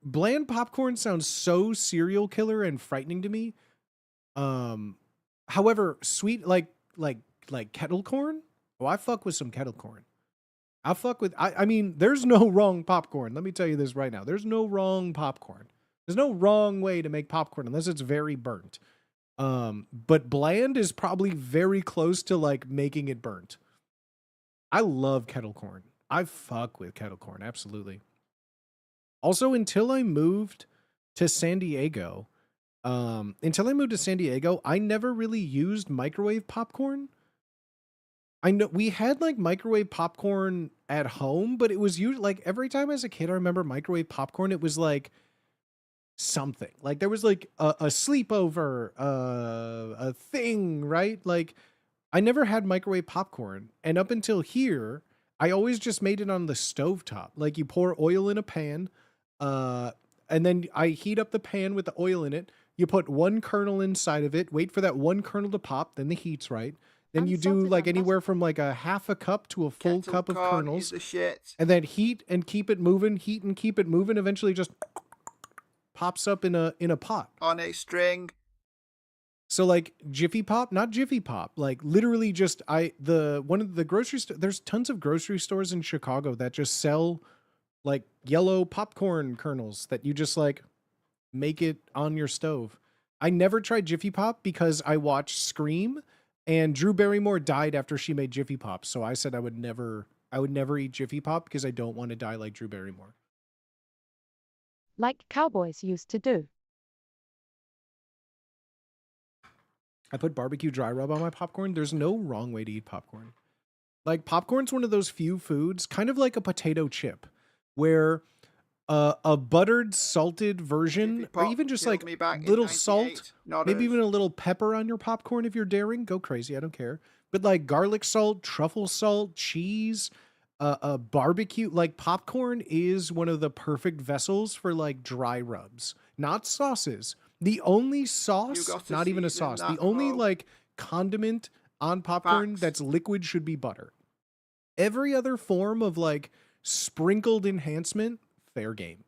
Bland popcorn sounds so serial killer and frightening to me. However, sweet like kettle corn. Oh, I fuck with some kettle corn. I mean, there's no wrong popcorn. Let me tell you this right now. There's no wrong popcorn. There's no wrong way to make popcorn unless it's very burnt. But bland is probably very close to like making it burnt. I love kettle corn. I fuck with kettle corn, absolutely. Also, until I moved to San Diego, I never really used microwave popcorn. I know we had like microwave popcorn at home, but it was usually like every time as a kid, I remember microwave popcorn, it was like something. Like there was like a sleepover, a thing, right? Like I never had microwave popcorn. And up until here, I always just made it on the stovetop. Like you pour oil in a pan, and then I heat up the pan with the oil in it. You put one kernel inside of it, wait for that one kernel to pop, then the heat's right. Then you do like anywhere from like a half a cup to a full cup of kernels. And then heat and keep it moving, eventually just pops up in a pot. On a string. So like Jiffy Pop, not Jiffy Pop, like literally just one of the grocery store, there's tons of grocery stores in Chicago that just sell like yellow popcorn kernels that you just like make it on your stove. I never tried Jiffy Pop because I watched Scream and Drew Barrymore died after she made Jiffy Pop. So I said I would never eat Jiffy Pop because I don't want to die like Drew Barrymore. Like cowboys used to do. I put barbecue dry rub on my popcorn. There's no wrong way to eat popcorn. Like popcorn's one of those few foods, kind of like a potato chip, where a buttered, salted version, or even just like little salt, maybe even a little pepper on your popcorn if you're daring, go crazy, I don't care. But like garlic salt, truffle salt, cheese, barbecue, like popcorn is one of the perfect vessels for like dry rubs, not sauces. The only sauce, not even a sauce, the only like condiment on popcorn that's liquid should be butter. Every other form of like sprinkled enhancement, fair game.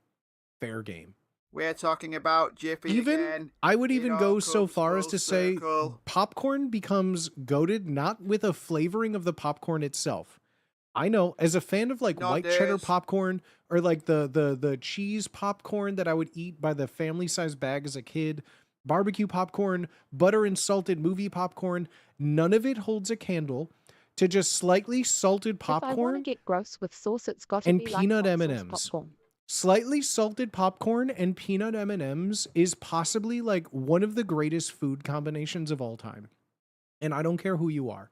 Fair game. We're talking about Jiffy again. I would even go so far as to say popcorn becomes goated not with a flavoring of the popcorn itself. I know, as a fan of like white cheddar popcorn or like the cheese popcorn that I would eat by the family size bag as a kid, barbecue popcorn, butter and salted movie popcorn, none of it holds a candle to just slightly salted popcorn. If I want to get gross with sauce, it's got to and be peanut like M&Ms. popcorn. Slightly salted popcorn and peanut M&Ms is possibly like one of the greatest food combinations of all time. And I don't care who you are.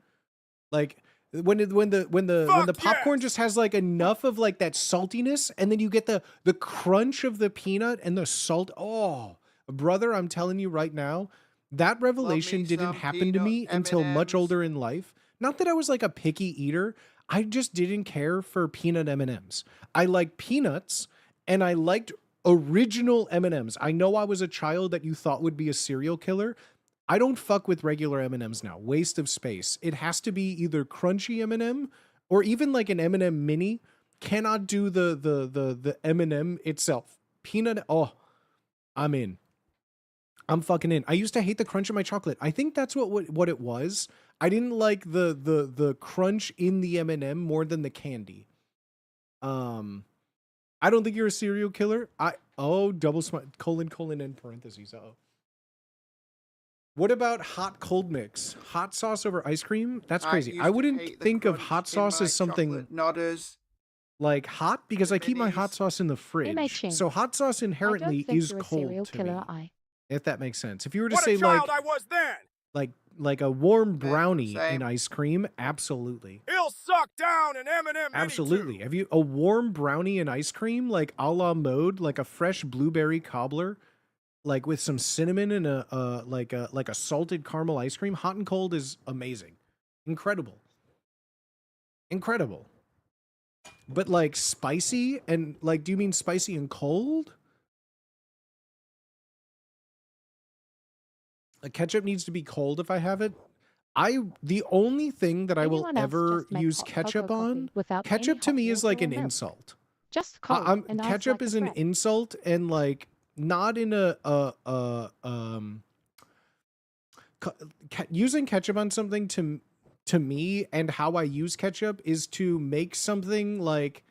Like when the popcorn just has like enough of like that saltiness, and then you get the crunch of the peanut and the salt. Oh, brother, I'm telling you right now, that revelation didn't happen to me until much older in life. Not that I was like a picky eater. I just didn't care for peanut M&Ms. I like peanuts and I liked original M&Ms. I know I was a child that you thought would be a serial killer. I don't fuck with regular M&Ms now. Waste of space. It has to be either crunchy M&M or even like an M&M mini cannot do the M&M itself. Peanut. Oh, I'm in. I'm fucking in. I used to hate the crunch of my chocolate. I think that's what it was. I didn't like the crunch in the M&M more than the candy. I don't think you're a serial killer. Double smile, colon in parentheses. What about hot cold mix? Hot sauce over ice cream? That's crazy. I wouldn't think of hot sauce as something nodders. Like hot because I keep my hot sauce in the fridge. So hot sauce inherently is cold to me. If that makes sense. If you were to say like I was then. Like a warm brownie in ice cream, absolutely. He'll suck down an M&M. Absolutely. Have you a warm brownie in ice cream, like a la mode, like a fresh blueberry cobbler, like with some cinnamon and a salted caramel ice cream? Hot and cold is amazing, incredible. But like spicy and like, do you mean spicy and cold? Ketchup needs to be cold if I have it. The only thing that I will ever use ketchup on, ketchup to me is like an insult. Just cold. Ketchup is an insult, and like not in using ketchup on something to me, and how I use ketchup is to make something like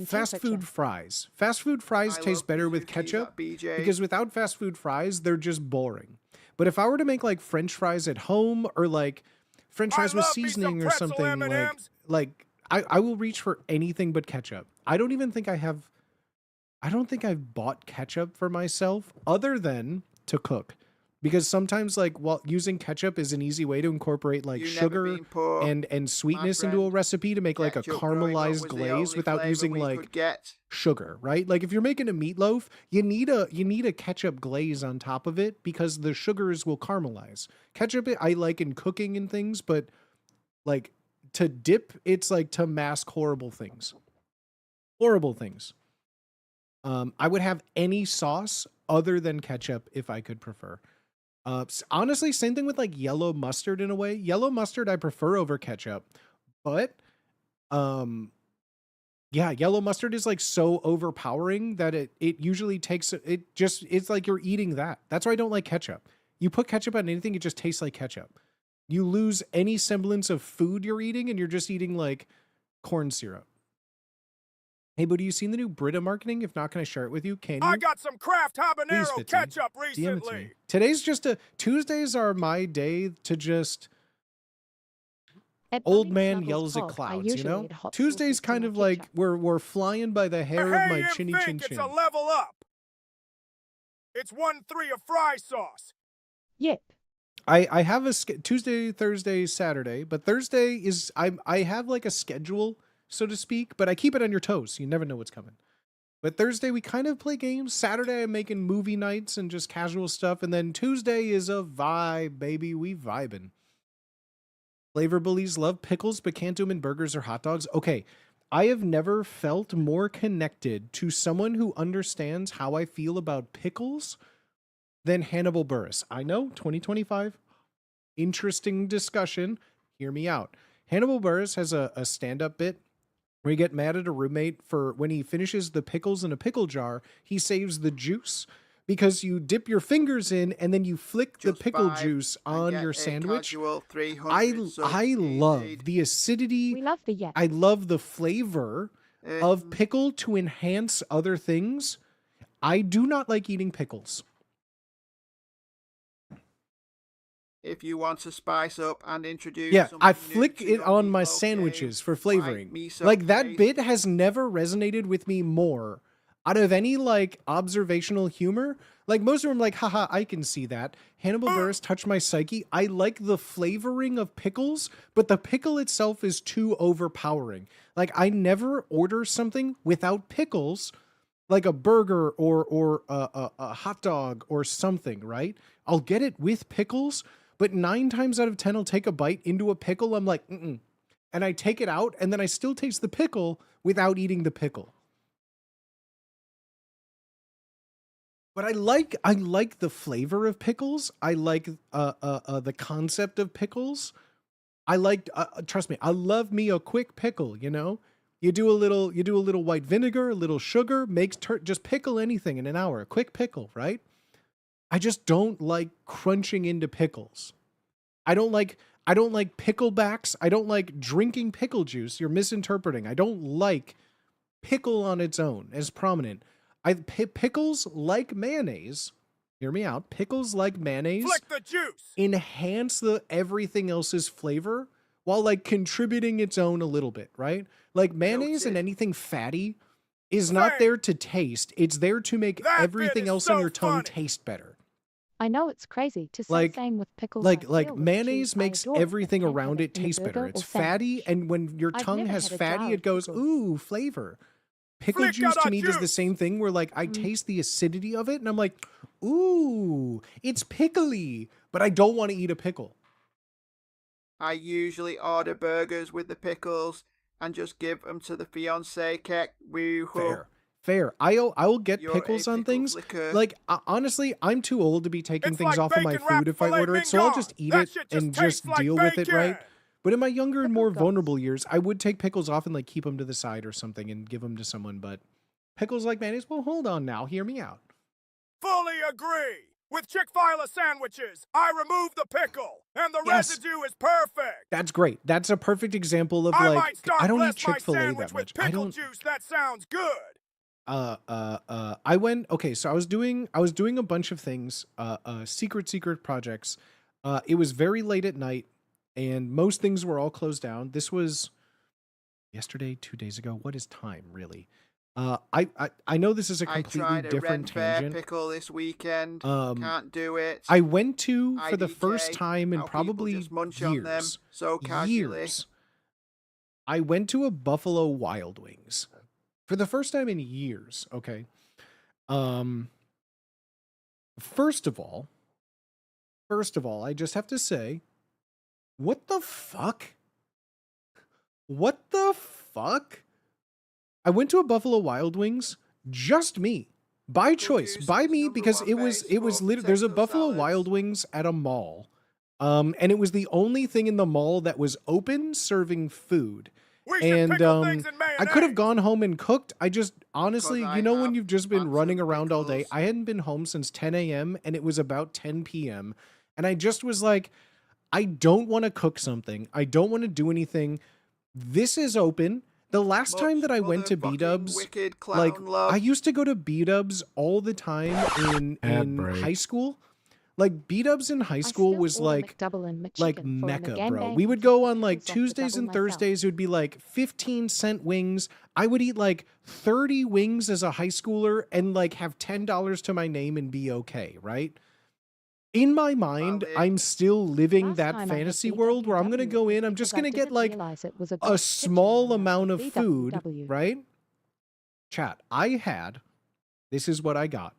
fast food fries. Fast food fries taste better with ketchup because without fast food fries, they're just boring. But if I were to make like French fries at home or like French fries with seasoning or something, I will reach for anything but ketchup. I don't think I've bought ketchup for myself other than to cook. Because sometimes, like, using ketchup is an easy way to incorporate, like, sugar and sweetness into a recipe to make, like, a caramelized glaze without using, like, sugar, right? Like, if you're making a meatloaf, you need a ketchup glaze on top of it because the sugars will caramelize. Ketchup, I like in cooking and things, but, like, to dip, it's, like, to mask horrible things. Horrible things. I would have any sauce other than ketchup if I could prefer. Honestly, same thing with like yellow mustard in a way. Yellow mustard I prefer over ketchup, but yeah, yellow mustard is like so overpowering that it usually takes it's like you're eating that. That's why I don't like ketchup. You put ketchup on anything, it just tastes like ketchup. You lose any semblance of food you're eating and you're just eating like corn syrup. Hey, but have you seen the new Brita marketing? If not, can I share it with you? Can you? I got some Kraft habanero ketchup recently. Today's just Tuesdays are my day to just old man yells at clouds, you know? Tuesday's kind of like we're flying by the hair of my chinny chin chin. It's a level up. It's 1-3 of fry sauce. Yep. I have a Tuesday, Thursday, Saturday, but Thursday is I have like a schedule, so to speak, but I keep it on your toes. You never know what's coming. But Thursday, we kind of play games. Saturday, I'm making movie nights and just casual stuff. And then Tuesday is a vibe, baby. We vibing. Flavor bullies love pickles, but can't do them in burgers or hot dogs. Okay, I have never felt more connected to someone who understands how I feel about pickles than Hannibal Buress. I know, 2025. Interesting discussion. Hear me out. Hannibal Buress has a stand-up bit where you get mad at a roommate for when he finishes the pickles in a pickle jar, he saves the juice because you dip your fingers in and then you flick the pickle juice on your sandwich. I love the acidity. We love the I love the flavor of pickle to enhance other things. I do not like eating pickles. If you want to spice up and introduce, I flick it on my sandwiches for flavoring. Like that bit has never resonated with me more out of any like observational humor. Like most of them, like, haha, I can see that. Hannibal Buress touched my psyche. I like the flavoring of pickles, but the pickle itself is too overpowering. Like I never order something without pickles, like a burger or a hot dog or something, right? I'll get it with pickles. But 9 times out of 10, I'll take a bite into a pickle. I'm like, mm-mm. And I take it out, and then I still taste the pickle without eating the pickle. But I like the flavor of pickles. I like the concept of pickles. I like, trust me, I love me a quick pickle, you know? You do a little white vinegar, a little sugar, just pickle anything in an hour, a quick pickle, right? I just don't like crunching into pickles. I don't like picklebacks. I don't like drinking pickle juice. You're misinterpreting. I don't like pickle on its own as prominent. Pickles like mayonnaise. Hear me out. Pickles like mayonnaise Flick the juice. enhance the everything else's flavor while like contributing its own a little bit, right? Like mayonnaise and anything fatty is not there to taste. It's there to make everything else on your tongue taste better. I know it's crazy to say Like- same with pickles. Like I feel with mayonnaise cheese. I makes adore it, but everything can't have around it in a taste better. burger It's or fatty, sandwich. and when your I've tongue never has had a fatty, jar it of goes, pickles. ooh, flavor. Pickle Flick juice out to a me does the juice. same thing where like I taste the acidity of it and I'm like, ooh, it's pickly, but I don't want to eat a pickle. I usually order burgers with the pickles and just give them to the fiancé cake. Fair. I will get You're pickles a on pickle things. flicker. Like honestly, I'm too old to be taking It's things like off of my bacon-wrapped food if I filet order it, so I'll mignon. just eat That it shit and tastes just like deal with it, right? bacon. But in my younger and Pickle more guts. vulnerable years, I would take pickles off and like keep them to the side or something and give them to someone. But pickles like mayonnaise, well, hold on now, hear me out. Fully agree. With Chick-fil-A sandwiches, I remove the pickle, and the Yes. residue is perfect. That's great. That's a perfect example of I like might start I don't eat bless my Chick-fil-A sandwich that with much. I pickle don't. juice. That sounds good. I went, okay, so I was doing a bunch of things, secret projects. It was very late at night and most things were all closed down. This was yesterday, 2 days ago. What is time really? I know this is a I completely tried a different Red Bear tangent. pickle this weekend. Um, Can't do it. I went to for the first IDK, time in how people probably just munch on them years. so casually. Years. I went to a Buffalo Wild Wings for the first time in years. Okay. First of all, I just have to say, what the fuck? What the fuck? I went to a Buffalo Wild Wings, just me, by choice, by me, because it was literally, there's a Buffalo Wild Wings at a mall. And it was the only thing in the mall that was open serving food. And I could have gone home and cooked. I just honestly, you know, when you've just been running around all day, I hadn't been home since 10 a.m. and it was about 10 p.m. And I just was like, I don't want to cook something. I don't want to do anything. This is open. The last time that I went to B-Dubs, wicked like clown love. I used to go to B-Dubs all the time in break. high school. Like B-Dubs in high school was like Mecca, bro. We would go on like Tuesdays and Thursdays. It would be like 15-cent wings. I would eat like 30 wings as a high schooler and like have $10 to my name and be okay, right? In my mind, I'm still living that fantasy world where I'm going to go in, I'm just going to get like a small amount of food, right? Chat, this is what I got.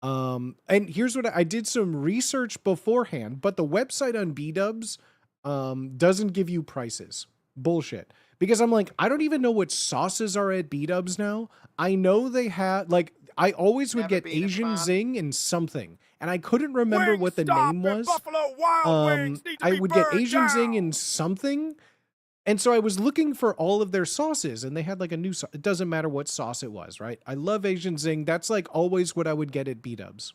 And here's what I did some research beforehand, but the website on B-Dubs doesn't give you prices. Bullshit. Because I'm like, I don't even know what sauces are at B-Dubs now. I know they had, like, I always would get Asian Zing and something, and I couldn't remember what the name was. I would get Asian Zing and something, and so I was looking for all of their sauces, and they had like a new sauce. It doesn't matter what sauce it was, right? I love Asian Zing. That's like always what I would get at B-Dubs.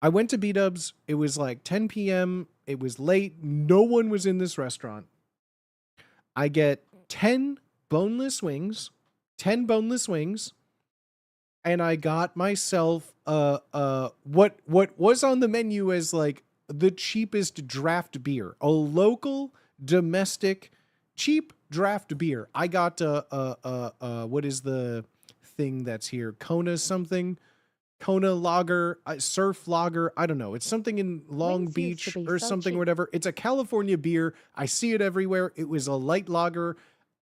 I went to B-Dubs. It was like 10 p.m. It was late. No one was in this restaurant. I get 10 boneless wings, and I got myself what was on the menu as like the cheapest draft beer, a local domestic cheap draft beer. I got what is the thing that's here? Kona something, Kona lager, surf lager. I don't know. It's something in Long Beach or something, whatever. It's a California beer. I see it everywhere. It was a light lager.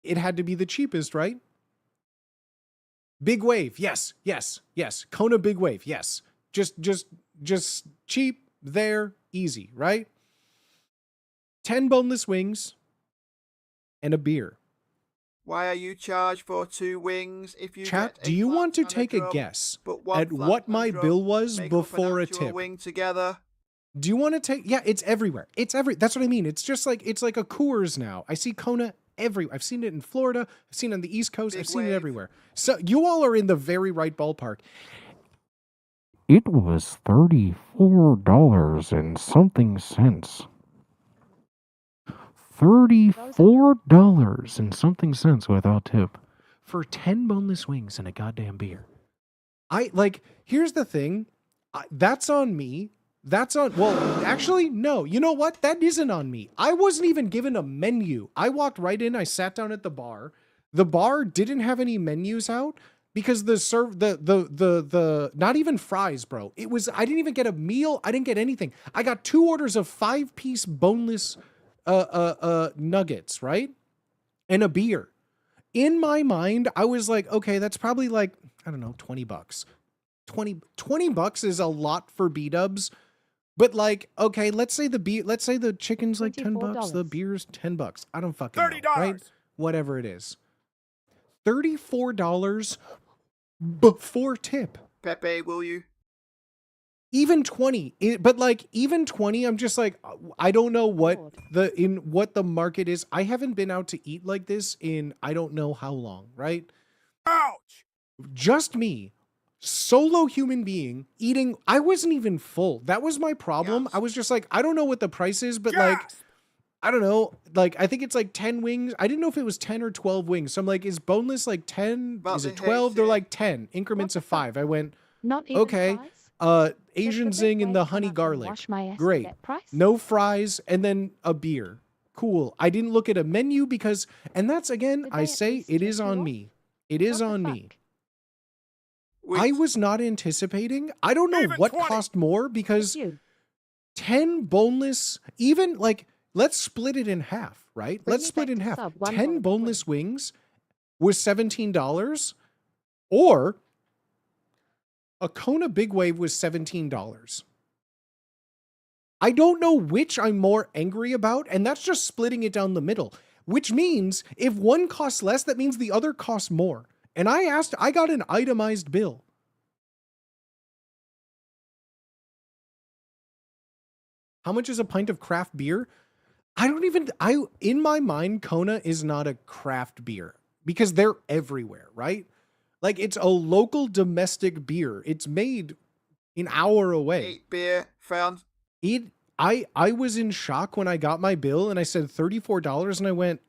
It had to be the cheapest, right? Big Wave. Yes. Kona Big Wave. Yes. Just cheap there, easy, right? 10 boneless wings and a beer. Why are you charged for 2 wings if you Chat, get do you want to flat take and a drum, guess but one at flat what and my drum bill was make up an before a actual tip? wing together? Do you want to take? Yeah, it's everywhere. That's what I mean. It's like a Coors now. I see Kona everywhere. I've seen it in Florida. I've seen it on the East Coast. I've seen it everywhere. So you all are in the very right ballpark. It was $34 and something cents. $34 and something cents without tip for 10 boneless wings and a goddamn beer. Here's the thing. That's on me. Actually, no. You know what? That isn't on me. I wasn't even given a menu. I walked right in. I sat down at the bar. The bar didn't have any menus out because the not even fries, bro. I didn't even get a meal. I didn't get anything. I got 2 orders of 5-piece boneless nuggets, right? And a beer. In my mind, I was like, okay, that's probably like, I don't know, $20. $20 is a lot for B-dubs. But like, okay, let's say the chicken's like $10, the beer's $10. I don't fucking know, right? Whatever it is. $34 before tip. Pepe, will you? Even 20, even 20, I'm just like, I don't know what the market is. I haven't been out to eat like this in I don't know how long, right? Ouch! Just me. Solo human being eating. I wasn't even full. That was my problem. Yes. I was just like, I don't know what the price is, but like, I don't know. Like, I think it's like 10 wings. I didn't know if it was 10 or 12 wings. So I'm like, is boneless like 10? Is it 12? They're like 10 increments of 5. I went, not even okay. Fries? Asian zing in the honey garlic. Great. No fries and then a beer. Cool. I didn't look at a menu because, and that's again, I say it is on me. It is on me. I was not anticipating. I don't know what cost more because 10 boneless, even like, let's split it in half, right? Let's split it in half. 10 boneless wings was $17 or a Kona Big Wave was $17. I don't know which I'm more angry about, and that's just splitting it down the middle, which means if one costs less, that means the other costs more. And I got an itemized bill. How much is a pint of craft beer? In my mind, Kona is not a craft beer because they're everywhere, right? Like it's a local domestic beer. It's made an hour away. Beer found. I was in shock when I got my bill and I said $34 and I went,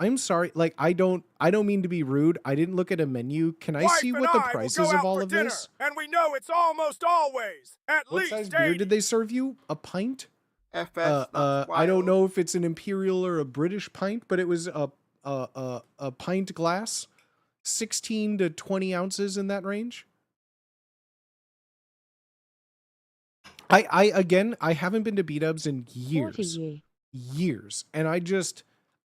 I'm sorry, like I don't mean to be rude. I didn't look at a menu. Can I see what the price is of all of this? And we know it's almost always at least size beer did they serve you? A pint? FS, I don't know if it's an imperial or a British pint, but it was a pint glass, 16 to 20 ounces in that range. I haven't been to B-dubs in years, and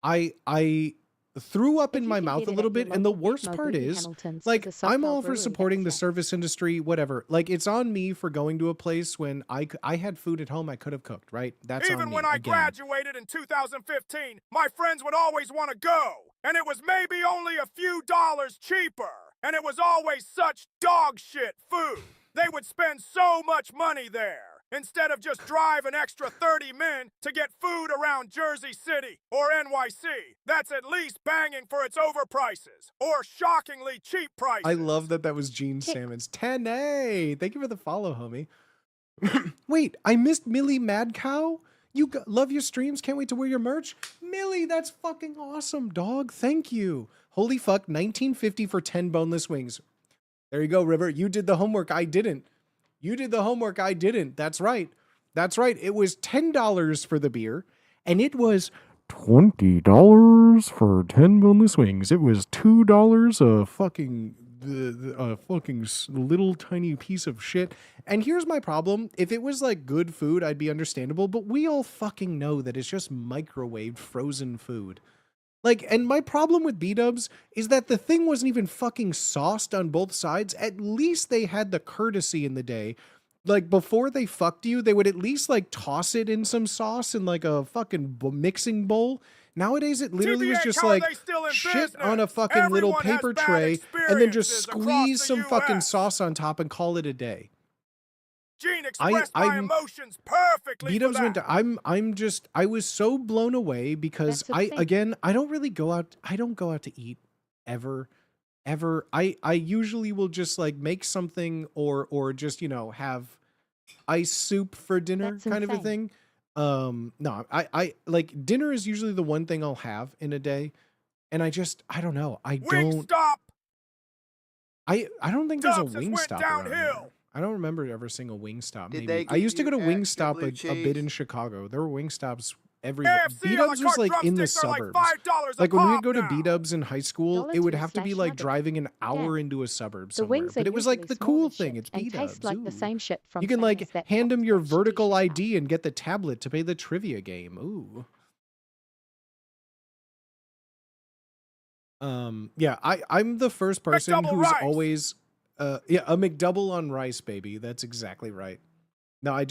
I threw up in my mouth a little bit, and the worst part is, like, I'm all for supporting the service industry, whatever. Like, it's on me for going to a place when I had food at home I could have cooked, right? That's on me. Even when I graduated in 2015, my friends would always want to go, and it was maybe only a few dollars cheaper, and it was always such dog shit food. They would spend so much money there. Instead of just drive an extra 30 min to get food around Jersey City or NYC, that's at least banging for its overprices or shockingly cheap prices. I love that was Gene Salmons. 10A! Thank you for the follow, homie. Wait, I missed Millie Mad Cow? Love your streams, can't wait to wear your merch? Millie, that's fucking awesome, dog. Thank you. Holy fuck, $19.50 for 10 boneless wings. There you go, River. You did the homework, I didn't. You did the homework, I didn't. That's right. That's right. It was $10 for the beer, and it was $20 for 10 boneless wings. It was $2 a fucking little tiny piece of shit. And here's my problem. If it was like good food, I'd be understandable, but we all fucking know that it's just microwaved frozen food. Like, and my problem with B-dubs is that the thing wasn't even fucking sauced on both sides. At least they had the courtesy in the day. Like, before they fucked you, they would at least, like, toss it in some sauce in, like, a fucking mixing bowl. Nowadays, it literally was just, like, shit on a fucking little paper tray and then just squeeze some fucking sauce on top and call it a day. Gene expressed my emotions perfectly. B-dubs went down. I was so blown away because I don't really go out. I don't go out to eat ever. I usually will just like make something or just, you know, have ice soup for dinner kind of a thing. No, I like dinner is usually the one thing I'll have in a day. And I don't know. I don't think there's a Wingstop around here. I don't remember ever seeing a Wingstop. Maybe I used to go to Wingstop a bit in Chicago. There were Wingstops everywhere. B-dubs was like in the suburbs. Like when we'd go to B-dubs in high school, it would have to be like driving an hour into a suburb somewhere. But it was like the cool thing. It's B-dubs. Taste like the same shit from you can like hand them your vertical ID and get the tablet to play the trivia game. Ooh. Yeah, I'm the first person who's always yeah, a McDouble on rice, baby. That's exactly right. Now I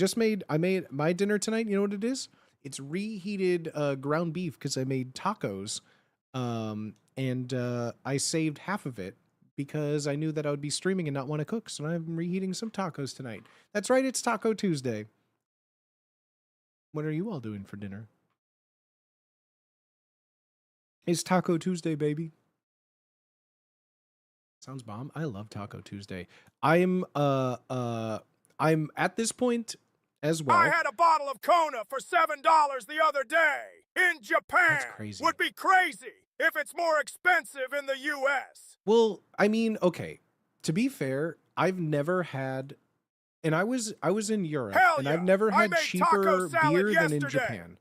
made my dinner tonight. You know what it is? It's reheated ground beef because I made tacos. And I saved half of it because I knew that I would be streaming and not want to cook. So I'm reheating some tacos tonight. That's right, it's Taco Tuesday. What are you all doing for dinner? It's Taco Tuesday, baby. Sounds bomb. I love Taco Tuesday. I'm at this point as well. I had a bottle of Kona for $7 the other day in Japan. That's crazy. Would be crazy if it's more expensive in the US. Well, I mean, okay. To be fair, I've never had, and I was in Europe, and I've never had cheaper beer than in Japan.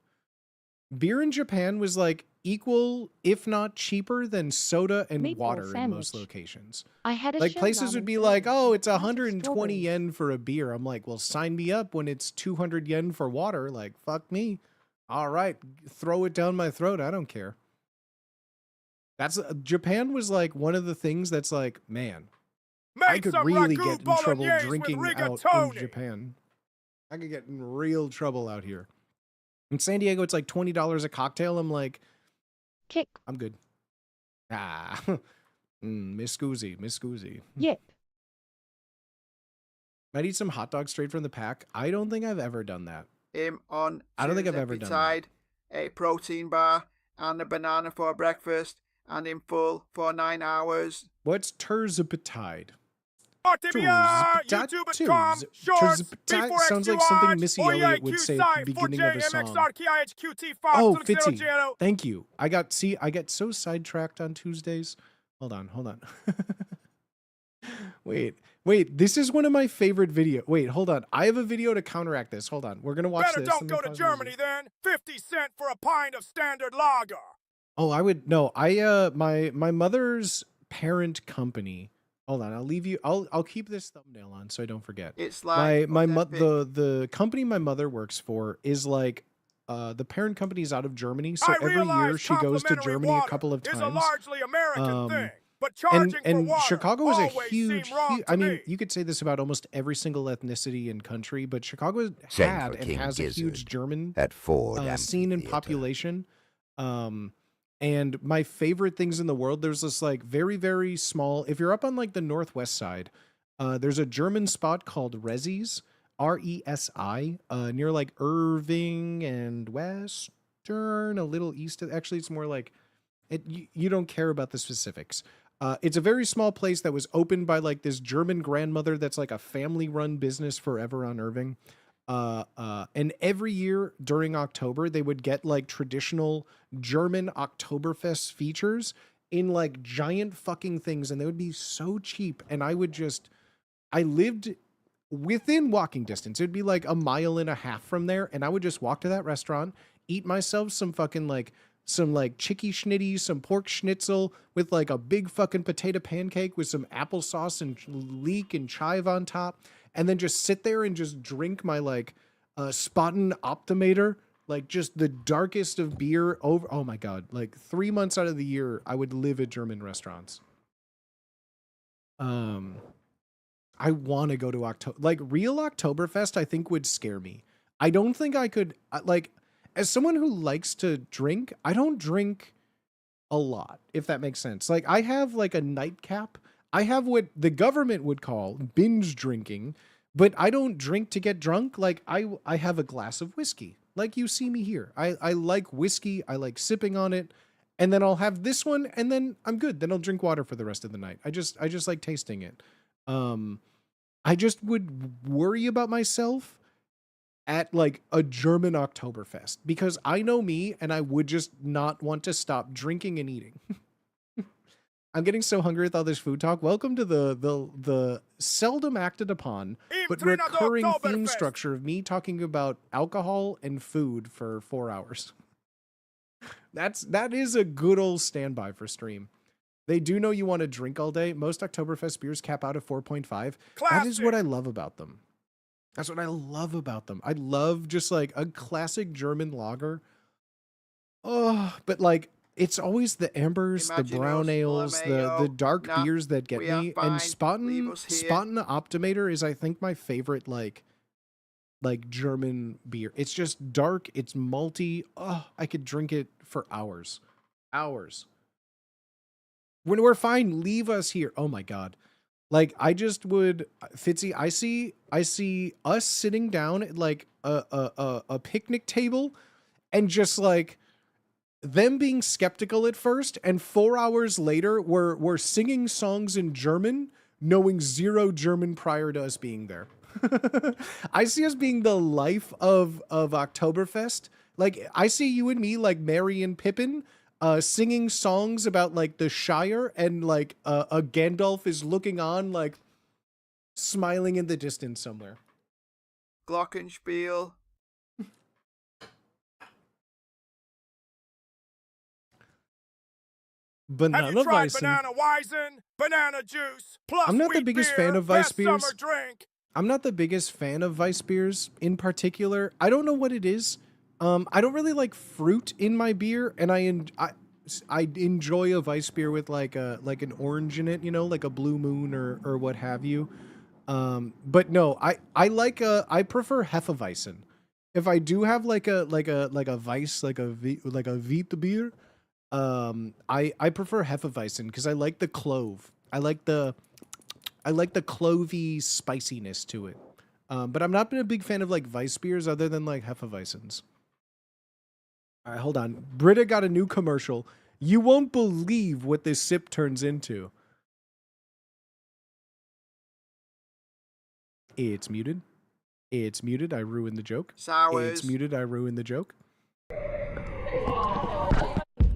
Beer in Japan was like equal, if not cheaper, than soda and water in most locations. I had a like places would be like, oh, it's 120 yen for a beer. I'm like, well, sign me up when it's 200 yen for water. Like, fuck me. All right, throw it down my throat. I don't care. Japan was like one of the things that's like, man, I could really get in trouble drinking out in Japan. I could get in real trouble out here. In San Diego, it's like $20 a cocktail. I'm like, kick. I'm good. Ah, Miss Scoozy. Yep. Might eat some hot dogs straight from the pack. I don't think I've ever done that. I don't think I've ever done that. A protein bar and a banana for breakfast and in full for 9 hours. What's terzipatide? YouTube.com, shorts, sounds like something Missy Elliott would say at the beginning of a song. Oh, Fitzy, thank you. I get so sidetracked on Tuesdays. Hold on. Wait, this is one of my favorite videos. Wait, hold on. I have a video to counteract this. Hold on. We're going to watch this. Better don't go to Germany then. 50 cents for a pint of standard lager. Oh, my mother's parent company. Hold on, I'll leave you. I'll keep this thumbnail on so I don't forget. It's like the company my mother works for is like the parent company is out of Germany, so every year she goes to Germany a couple of times. Is a largely American thing, but charging and for water Chicago is a huge. I mean, you could say this about almost every single ethnicity and country, but Chicago had and has a huge German at Ford scene and population. And my favorite things in the world, there's this like very, very small, if you're up on like the Northwest side, there's a German spot called Resi's, R-E-S-I, near like Irving and Western, a little east of, actually it's more like, you don't care about the specifics. It's a very small place that was opened by like this German grandmother that's like a family run business forever on Irving. And every year during October, they would get like traditional German Oktoberfest features in like giant fucking things. And they would be so cheap. And I lived within walking distance. It'd be like a mile and a half from there. And I would just walk to that restaurant, eat myself some fucking like, some like chicky schnitty, some pork schnitzel with like a big fucking potato pancake with some applesauce and leek and chive on top. And then just sit there and just drink my like Spaten Optimator, like just the darkest of beer over. Oh my God. Like 3 months out of the year, I would live at German restaurants. I want to go to like real Oktoberfest, I think would scare me. I don't think I could, like, as someone who likes to drink, I don't drink a lot, if that makes sense. Like I have like a nightcap. I have what the government would call binge drinking, But I don't drink to get drunk. Like I have a glass of whiskey. Like you see me here. I like whiskey. I like sipping on it. And then I'll have this one and then I'm good. Then I'll drink water for the rest of the night. I just like tasting it. I just would worry about myself at like a German Oktoberfest because I know me and I would just not want to stop drinking and eating. I'm getting so hungry with all this food talk. Welcome to the seldom acted upon but recurring theme structure of me talking about alcohol and food for 4 hours. That is a good old standby for stream. They do know you want to drink all day. Most Oktoberfest beers cap out at 4.5. That is what I love about them. That's what I love about them. I love just like a classic German lager. Oh, but like it's always the ambers, the brown ales, the dark beers that get me. And Spaten Optimator is, I think, my favorite like German beer. It's just dark. It's malty. Oh, I could drink it for hours. Hours. When we're fine, leave us here. Oh my God. Like I just would, Fitzy, I see us sitting down at like a picnic table and just like them being skeptical at first, and 4 hours later we're singing songs in German, knowing zero German prior to us being there. I see us being the life of Oktoberfest. Like I see you and me like Merry and Pippin singing songs about like the Shire, and like a Gandalf is looking on like smiling in the distance somewhere. Glockenspiel. Banana Have you tried Weissen. Banana Weizen, banana juice, plus I'm not the wheat biggest beer, fan of Weiss best beers. summer drink? I'm not the biggest fan of Weiss beers in particular. I don't know what it is. I don't really like fruit in my beer, and I enjoy a Weiss beer with like an orange in it, you know, like a Blue Moon or what have you. But no, I prefer Hefeweizen. If I do have like a Weiss, like a Wheat beer, I prefer Hefeweizen because I like the clove. I like the clovey spiciness to it. But I'm not been a big fan of like Weiss beers other than like Hefeweizens. All right, hold on. Brita got a new commercial. You won't believe what this sip turns into. It's muted. It's muted. I ruined the joke. Sours. It's muted. I ruined the joke.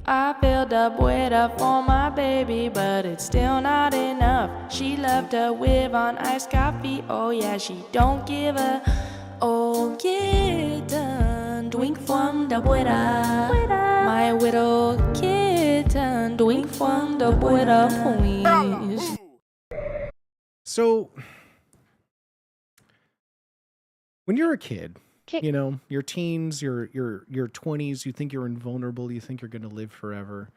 I filled up with her for my baby, but it's still not enough. She left her with on iced coffee. Oh yeah, she don't give a. Oh kitten, drink from the Buddha. My little kitten, drink from the Buddha, please. So, when you're a kid, you know, your teens, your 20s, you think you're invulnerable, you think you're going to live forever.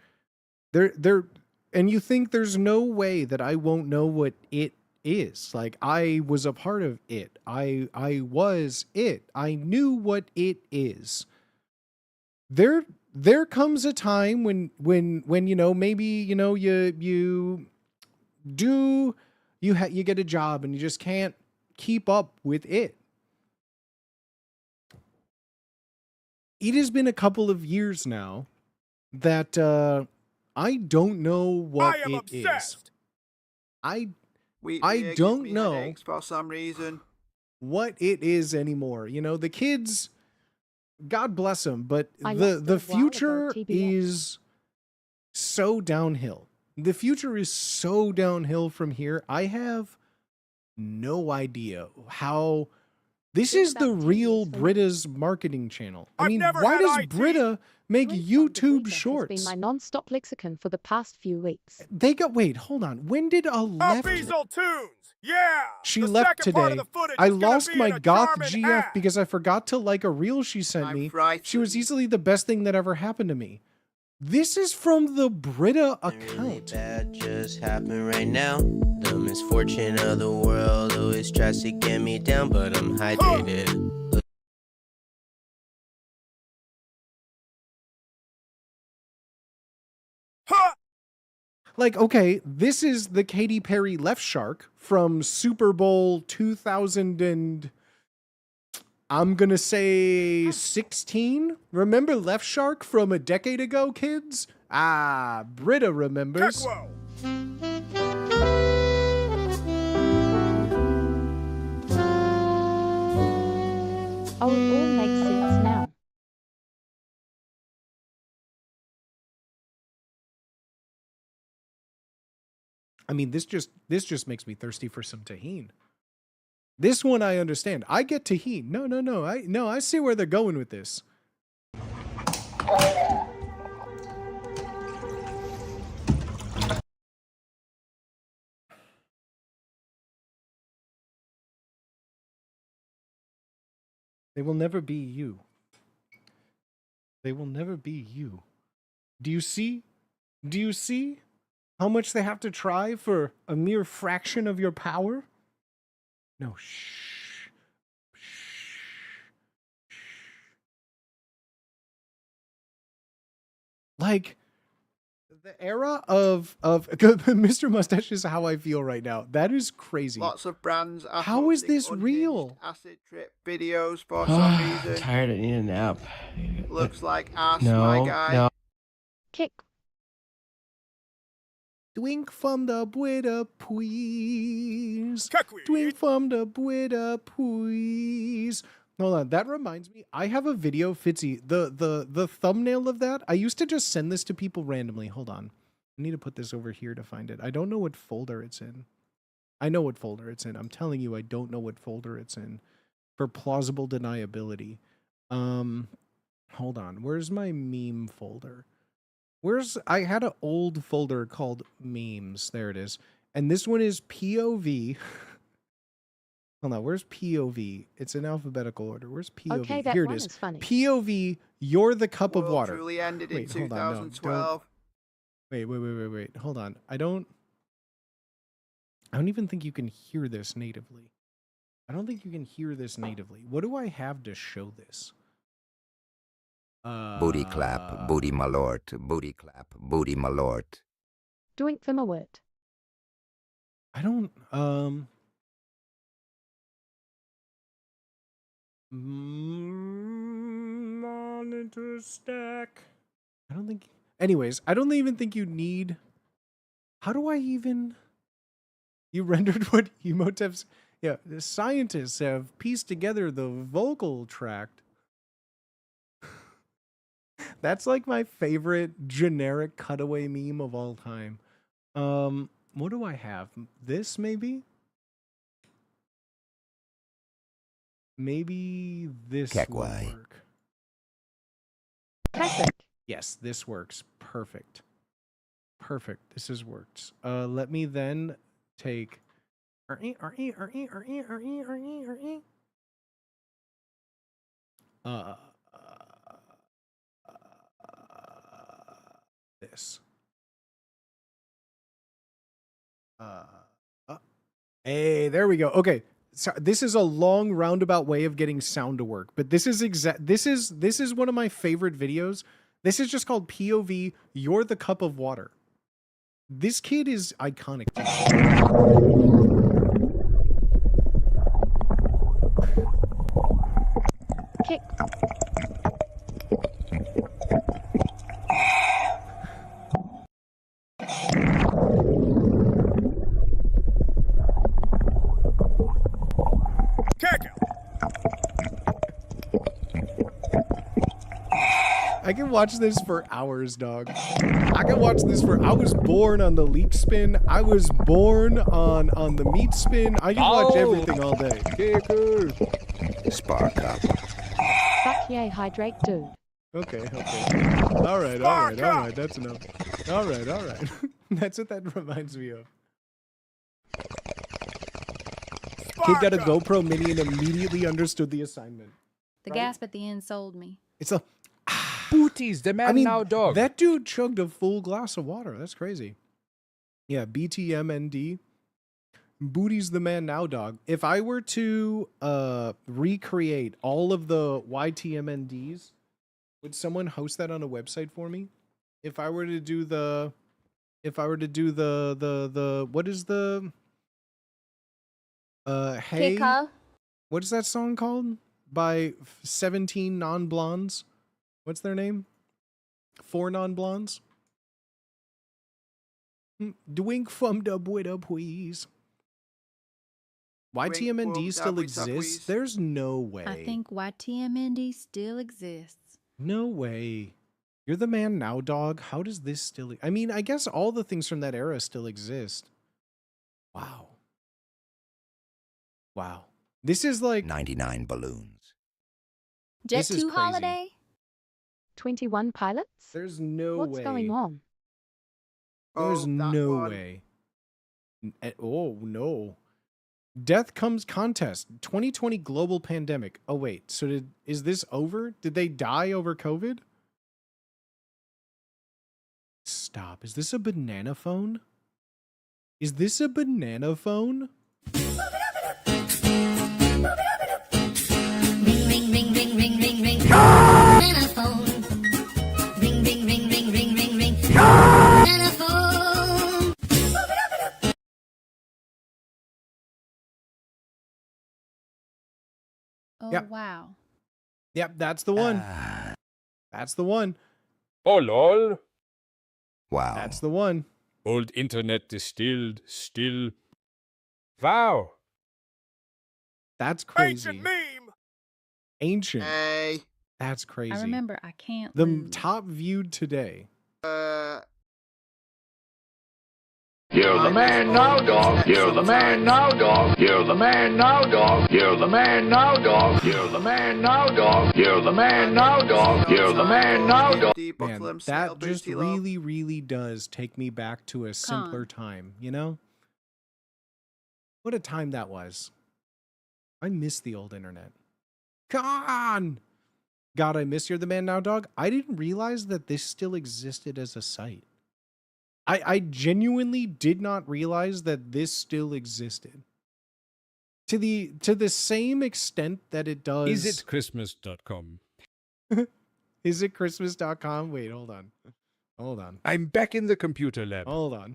And you think there's no way that I won't know what it is. Like I was a part of it. I was it. I knew what it is. There comes a time when you know, maybe, you know, you get a job and you just can't keep up with it. It has been a couple of years now that I don't know what it is. I don't know for some reason what it is anymore. You know, the kids, God bless them, but I lost the it a while ago, future TBS. is so downhill. The future is so downhill from here. I have no idea how. This is the real Brita's marketing channel. I mean, why does Brita make YouTube Has shorts? been my non-stop lexicon for the past few weeks. They got, wait, hold on. When did left? Beazle Tunes, yeah. She The left second part today. of the footage I is gonna lost be my in a goth German GF ad. because I forgot to like a reel she sent me. She was easily the best thing that ever happened to me. This is from the Brita account. That just happened right now. The misfortune of the world always tries to get me down, but I'm hydrated. Like, okay, this is the Katy Perry Left Shark from Super Bowl 2000 and I'm going to say 16. Remember Left Shark from a decade ago, kids? Ah, Britta remembers. Oh, it all makes sense now. I mean, this just makes me thirsty for some tahini. This one I understand. I get tahini. No, I see where they're going with this. They will never be you. They will never be you. Do you see? Do you see how much they have to try for a mere fraction of your power? No, shh. Like, the era of Mr. Mustache is how I feel right now. That is crazy. Lots of brands are How is posting this real? acid trip videos for some reason. Tired, I need a nap. Looks like ass, No, my guy. no. Kick. Drink from the Buddha, please. Drink from the Buddha, please. Hold on, that reminds me. I have a video, Fitzy. The thumbnail of that. I used to just send this to people randomly. Hold on. I need to put this over here to find it. I don't know what folder it's in. I know what folder it's in. I'm telling you, I don't know what folder it's in. For plausible deniability. Hold on. Where's my meme folder? I had an old folder called memes. There it is. And this one is POV. Hold on, where's POV? It's in alphabetical order. Where's POV? Okay, that Here one it is. is funny. POV, you're the cup of water. Truly ended in Hold on, no, 2012. wait. Hold on. I don't even think you can hear this natively. I don't think you can hear this natively. What do I have to show this? Booty clap, booty malort, booty clap, booty malort. Doink them a word. I don't, monitor stack. I don't think, anyways, I don't even think you need, how do I even, you rendered what Emotep's, yeah, the scientists have pieced together the vocal tract. That's like my favorite generic cutaway meme of all time. What do I have? This maybe? Maybe this will work. Classic. Yes, this works. Perfect. Perfect. This has worked. Let me then take this. Hey, there we go. Okay. So this is a long roundabout way of getting sound to work, but this is this is one of my favorite videos. This is just called POV, You're the Cup of Water. This kid is iconic. Kick. I can watch this for hours, dog. I can watch this for, I was born on the leak spin. I was born on the meat spin. I can watch everything all day. Spark up. Fuck yeah, hydrate dude. Okay. All right. That's enough. All right. That's what that reminds me of. Kid got a GoPro Mini and immediately understood the assignment. The gasp at the end sold me. It's a Booties, the man now dog. That dude chugged a full glass of water. That's crazy. Yeah, BTMND. Booty's the man now dog. If I were to recreate all of the YTMNDs, would someone host that on a website for me? If I were to do the If I were to do the what is the hey, Kika? what is that song called by 17 non-blondes? What's their name? 4 non-blondes. Dwing from the Buddha, please. YTMND still exists? There's no way. I think YTMND still exists. No way. You're the man now, dog. How does this still... I mean, I guess all the things from that era still exist. Wow. Wow. This is like... 99 balloons. Jet This is 2 crazy. Holiday? 21 pilots? There's no way. What's going on? There's that no one. way. Oh, no. Death Comes Contest. 2020 global pandemic. Oh, wait. So is this over? Did they die over COVID? Stop. Is this a banana phone? Is this a banana phone? Ring, ring, ring, ring, ring, ring, ring. Banana phone. Ring, ring, ring, ring, ring, ring, ring. Banana phone. Oh, Yep. wow. Yep, that's the one. That's the one. Oh, lol. Wow. That's the one. Old internet distilled, still. Wow. That's crazy. Ancient meme. Ancient. Hey. That's crazy. I remember I can't The lose. top viewed today. You're the man now, dog. You're the man now, dog. You're the man now, dog. You're the man now, dog. You're the man now, dog. You're the man now, dog. You're the man now, dog. Man, that just really, really does take me back to a simpler time, you know? What a time that was. I miss the old internet. Con! God, I miss You're the Man Now, dog. I didn't realize that this still existed as a site. I genuinely did not realize that this still existed. To the same extent that it does. Is it Christmas.com? Is it Christmas.com? Wait, hold on. Hold on. I'm back in the computer lab. Hold on.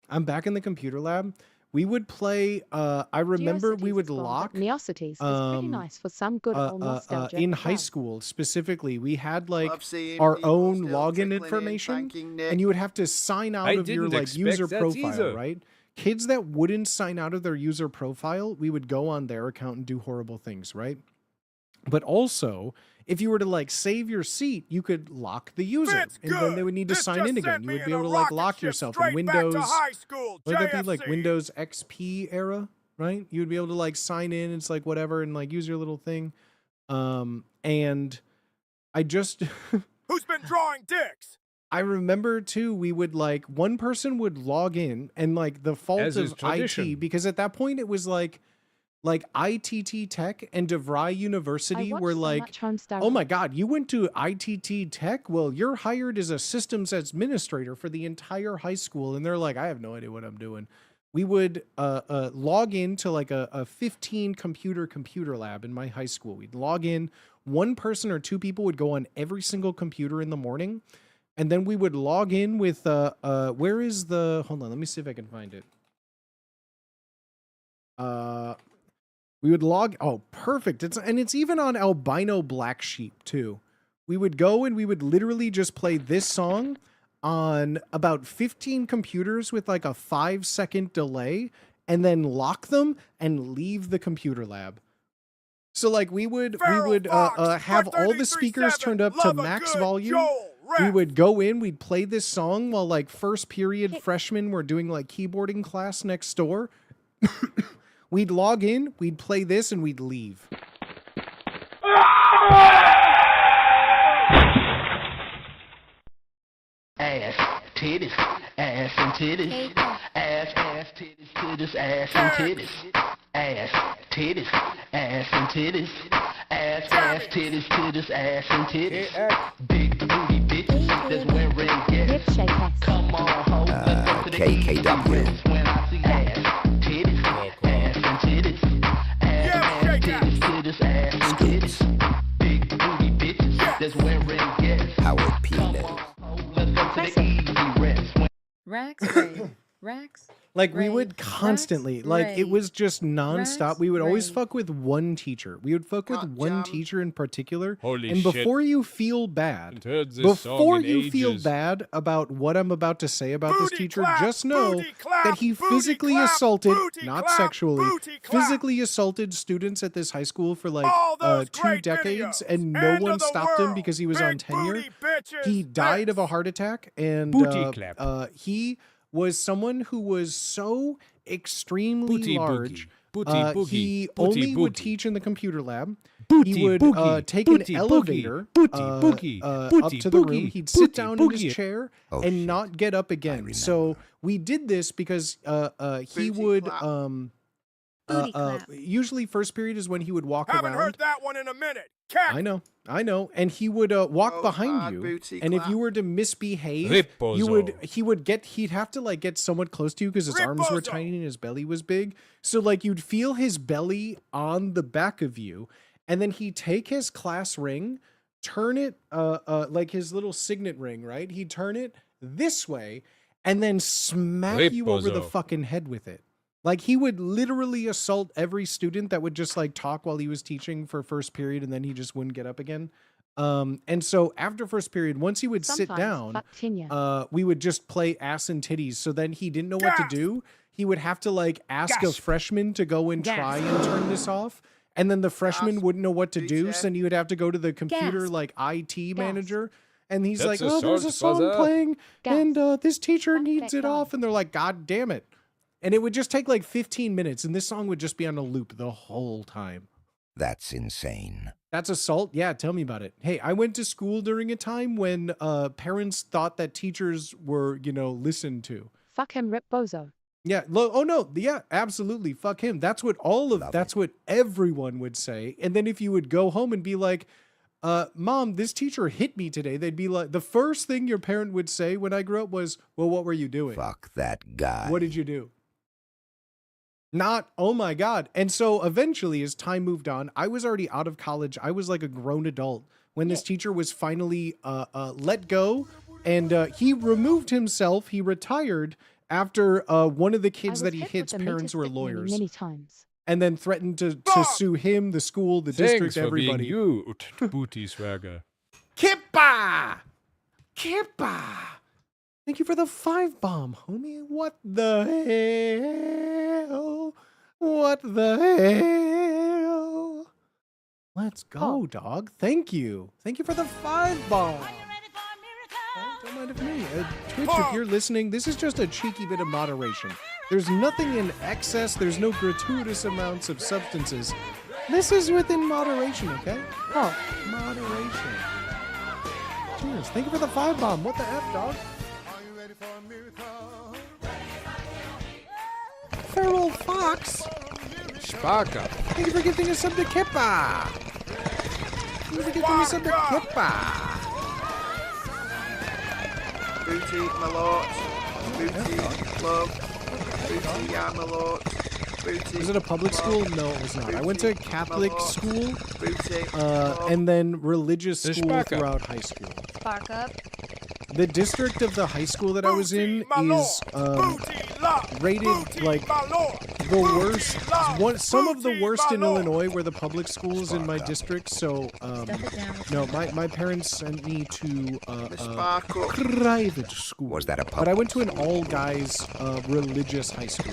I'm back in the computer lab. We would play, I remember we would lock. Neocities is pretty nice for some good old nostalgia. In as high well. school, specifically, we had like Love seeing our people own still login trickling in, information, thanking Nick. and you would have to sign out I of your didn't like expect user that profile, either. right? Kids that wouldn't sign out of their user profile, we would go on their account and do horrible things, right? But also, if you were to like save your seat, you could lock the user, Fitz, and then good. they would need to This sign just in again. sent You me would be in able a to like rocket lock ship yourself in straight back to Windows. high school, Would that be like JFC. Windows XP era, right? You would be able to like sign in, it's like whatever, and like use your little thing. And I just Who's been drawing dicks? I remember too, we would like one person would log in and like the fault As is of tradition. IT, because at that point it was like ITT Tech and DeVry University watch were so like, much Homestar oh my Runner. God, you went to ITT Tech? Well, you're hired as a systems administrator for the entire high school. And they're like, I have no idea what I'm doing. We would log into like a 15 computer lab in my high school. We'd log in. One person or two people would go on every single computer in the morning. And then we would log in with, where is the, hold on, let me see if I can find it. We would log, oh, perfect. It's even on Albino Black Sheep too. We would go and we would literally just play this song on about 15 computers with like a 5-second delay and then lock them and leave the computer lab. So like we would have all the speakers turned up to max volume. We would go in, we'd play this song while like first period freshmen were doing like keyboarding class next door. We'd log in, we'd play this, and we'd leave. Ass, titties, ass and titties. Ass, titties, titties, ass and titties. Ass, titties, ass and titties. Ass, titties, titties, ass and titties. Big booty bitches that's wearing gas. Come on, ho, let's go to the KKW. when I see ass, titties, ass and titties. Ass, titties, titties, ass and titties. Big booty bitches that's wearing gas. Howard P. Let's go to the easy rest. Rex, Ray. Rex. Like we Ray, would constantly, like Ray, it was just nonstop. Rex, We would always Ray. fuck with one teacher. We would fuck with one teacher in particular. Holy and shit. before you feel bad, Haven't heard this song before in you feel ages. bad about what I'm about to say about this teacher, just know clap, that he booty physically clap, assaulted, booty not clap, sexually, booty clap. physically assaulted students at this high school for like All those 2 great decades, videos. and no End of one the stopped him world. because he was on Big tenure. booty bitches. He died of a heart attack, and Booty clap. he was someone who was so extremely Booty large. boogie. Booty boogie. He Booty only would boogie. teach in the computer lab. Booty He would boogie. take Booty an boogie. elevator Booty up boogie. Booty to the room. boogie. He'd sit Booty down in boogie. his chair Oh, and shit. not get up again. So we did this because he Booty would clap. Booty clap. usually first period is when he would walk Haven't around. heard that one in a minute. Cat. I know, and he would walk Oh, behind bad you, booty and if clap. you were to misbehave, Rippozo. he'd have to like get somewhat close to you because his arms were Rippozo. tiny and his belly was big. So like you'd feel his belly on the back of you, and then he'd take his class ring, turn it like his little signet ring, right? He'd turn it this way, and then smack you over the Rippozo. fucking head with it. Like he would literally assault every student that would just like talk while he was teaching for first period, and then he just wouldn't get up again. And so after first period, once he would sit Sometimes down, fuck tenure. we would just play ass and titties. So then he didn't know what to Gas. do. He would have to like ask a Gas. freshman to go and Gas. try and turn this off. And then the freshman Gas. wouldn't know what to do. Gas. So then he would have to go to the computer Gas. like IT manager. And he's That's like, oh, there's a assault, song buzzer. playing Gas. and this teacher Fuck needs that it guy. off. And they're like, God damn it. And it would just take like 15 minutes. And this song would just be on a loop the whole time. That's insane. That's assault? Yeah, tell me about it. Hey, I went to school during a time when parents thought that teachers were, listened to. Fuck him, Rip Bozo. Yeah. Oh no. Yeah, absolutely. Fuck him. That's what that's what everyone would say. And then if you would go home and be like, Mom, this teacher hit me today, they'd be like, the first thing your parent would say when I grew up was, well, what were you doing? Fuck that guy. What did you do? Not, oh my God. And so eventually, as time moved on, I was already out of college. I was like a grown adult when this teacher was finally let go. And he removed himself. He retired after one of the kids I that was he hit hit's with a meter parents were stick many, lawyers. many times. And then threatened to sue him, the school, the Thanks district, for everybody. being you, booty swagger. Kippa! Kippa! Thank you for the 5 bomb, homie. What the hell? What the hell? Let's go, dog. Thank you. Thank you for the 5 bomb. Don't mind of me. Twitch, if you're listening, this is just a cheeky bit of moderation. There's nothing in excess. There's no gratuitous amounts of substances. This is within moderation, okay? Oh, moderation. Cheers. Thank you for the 5 bomb. What the F, dog? Feral Fox. Spark up. Thank you for giving us some to Kippa. Thank you for giving us some to Kippa. Booty, my lord. Booty, love. Booty, yeah, my lord. Booty. Was it a public school? No, it was not. I went to Catholic school Booty. and then religious The school Spark Up. throughout high school. Spark up. The district of the high school that I was in is rated like the worst. Some of the worst in Illinois were the public schools in my district. So no, my parents sent me to private school. Was that a But I went to an all guys religious high school.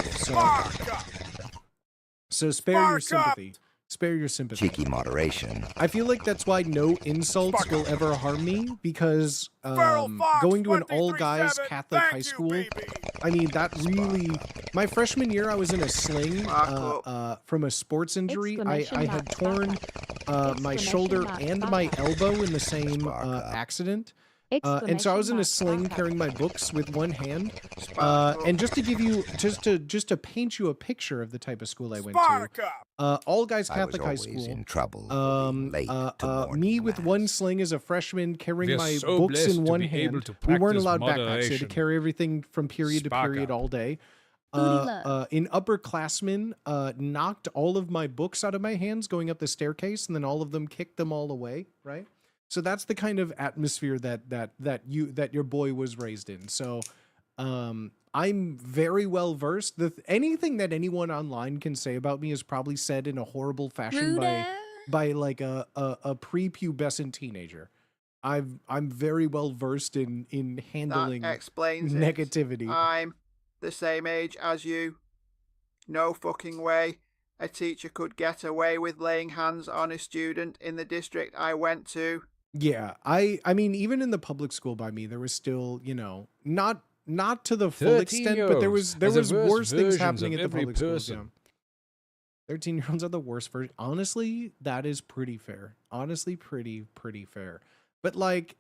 So spare your sympathy. Spare your sympathy. Cheeky moderation. I feel like that's why no insults will ever harm me, because going to an all-guys Catholic high school, I mean, that really... My freshman year, I was in a sling from a sports injury. I had torn my shoulder and my elbow in the same accident. And so I was in a sling carrying my books with one hand. And just to give you, just to paint you a picture of the type of school I went to, all guys Catholic high school. In trouble. Me with one sling as a freshman carrying We're my so books blessed in to one be able hand. to We weren't practice allowed backpacks. So you had to moderation. carry everything from period to Spark period up. all day. Booty love. An upperclassman knocked all of my books out of my hands going up the staircase, and then all of them kicked them all away, right? So that's the kind of atmosphere that your boy was raised in. So I'm very well versed. Anything that anyone online can say about me is probably said in a horrible fashion by like a prepubescent teenager. I'm very well versed in handling That explains it. negativity. I'm the same age as you. No fucking way a teacher could get away with laying hands on a student in the district I went to. Yeah, I mean, even in the public school by me, there was still, you know, not to the full extent, but there was worse things happening at the public schools. Yeah. 13-year-olds are the worst version. Honestly, that is pretty fair. Honestly, pretty fair. But like,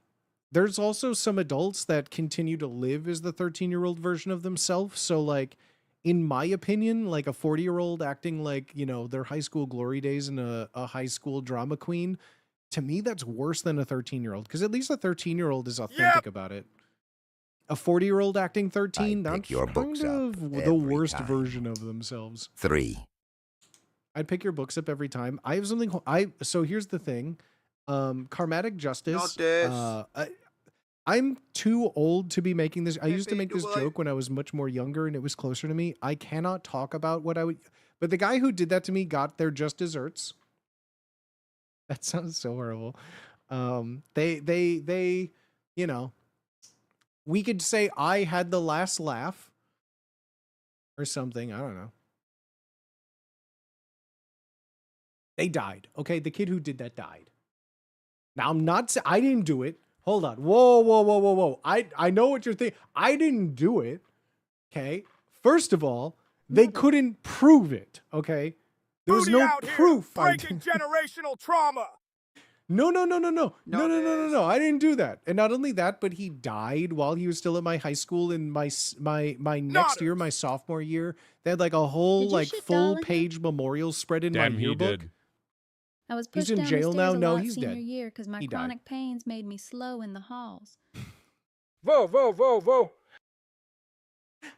there's also some adults that continue to live as the 13-year-old version of themselves. So like, in my opinion, like a 40-year-old acting like, you know, their high school glory days and a high school drama queen, to me, that's worse than a 13-year-old. Because at least a 13-year-old is authentic about it. A 40-year-old acting 13, that's your books kind of the worst version of themselves. 3. I'd pick your books up every time. I have something. So here's the thing. Karmatic Justice. Not this. I'm too old to be making this. I used to make this joke when I was much more younger and it was closer to me. I cannot talk about what I would. But the guy who did that to me got their just desserts. That sounds so horrible. They, you know, we could say I had the last laugh or something. I don't know. They died. Okay. The kid who did that died. Now I'm not, I didn't do it. Hold on. Whoa. I know what you're thinking. I didn't do it. Okay. First of all, they couldn't prove it. Okay. There was no proof. Breaking generational trauma. No. I didn't do that. And not only that, but he died while he was still at my high school in my next year, my sophomore year. They had like a whole like full page memorial spread in my yearbook. I was pushed He's in down jail the now. stairs a No, lot he's senior dead. year because my He died. chronic pains made me slow in the halls. Whoa.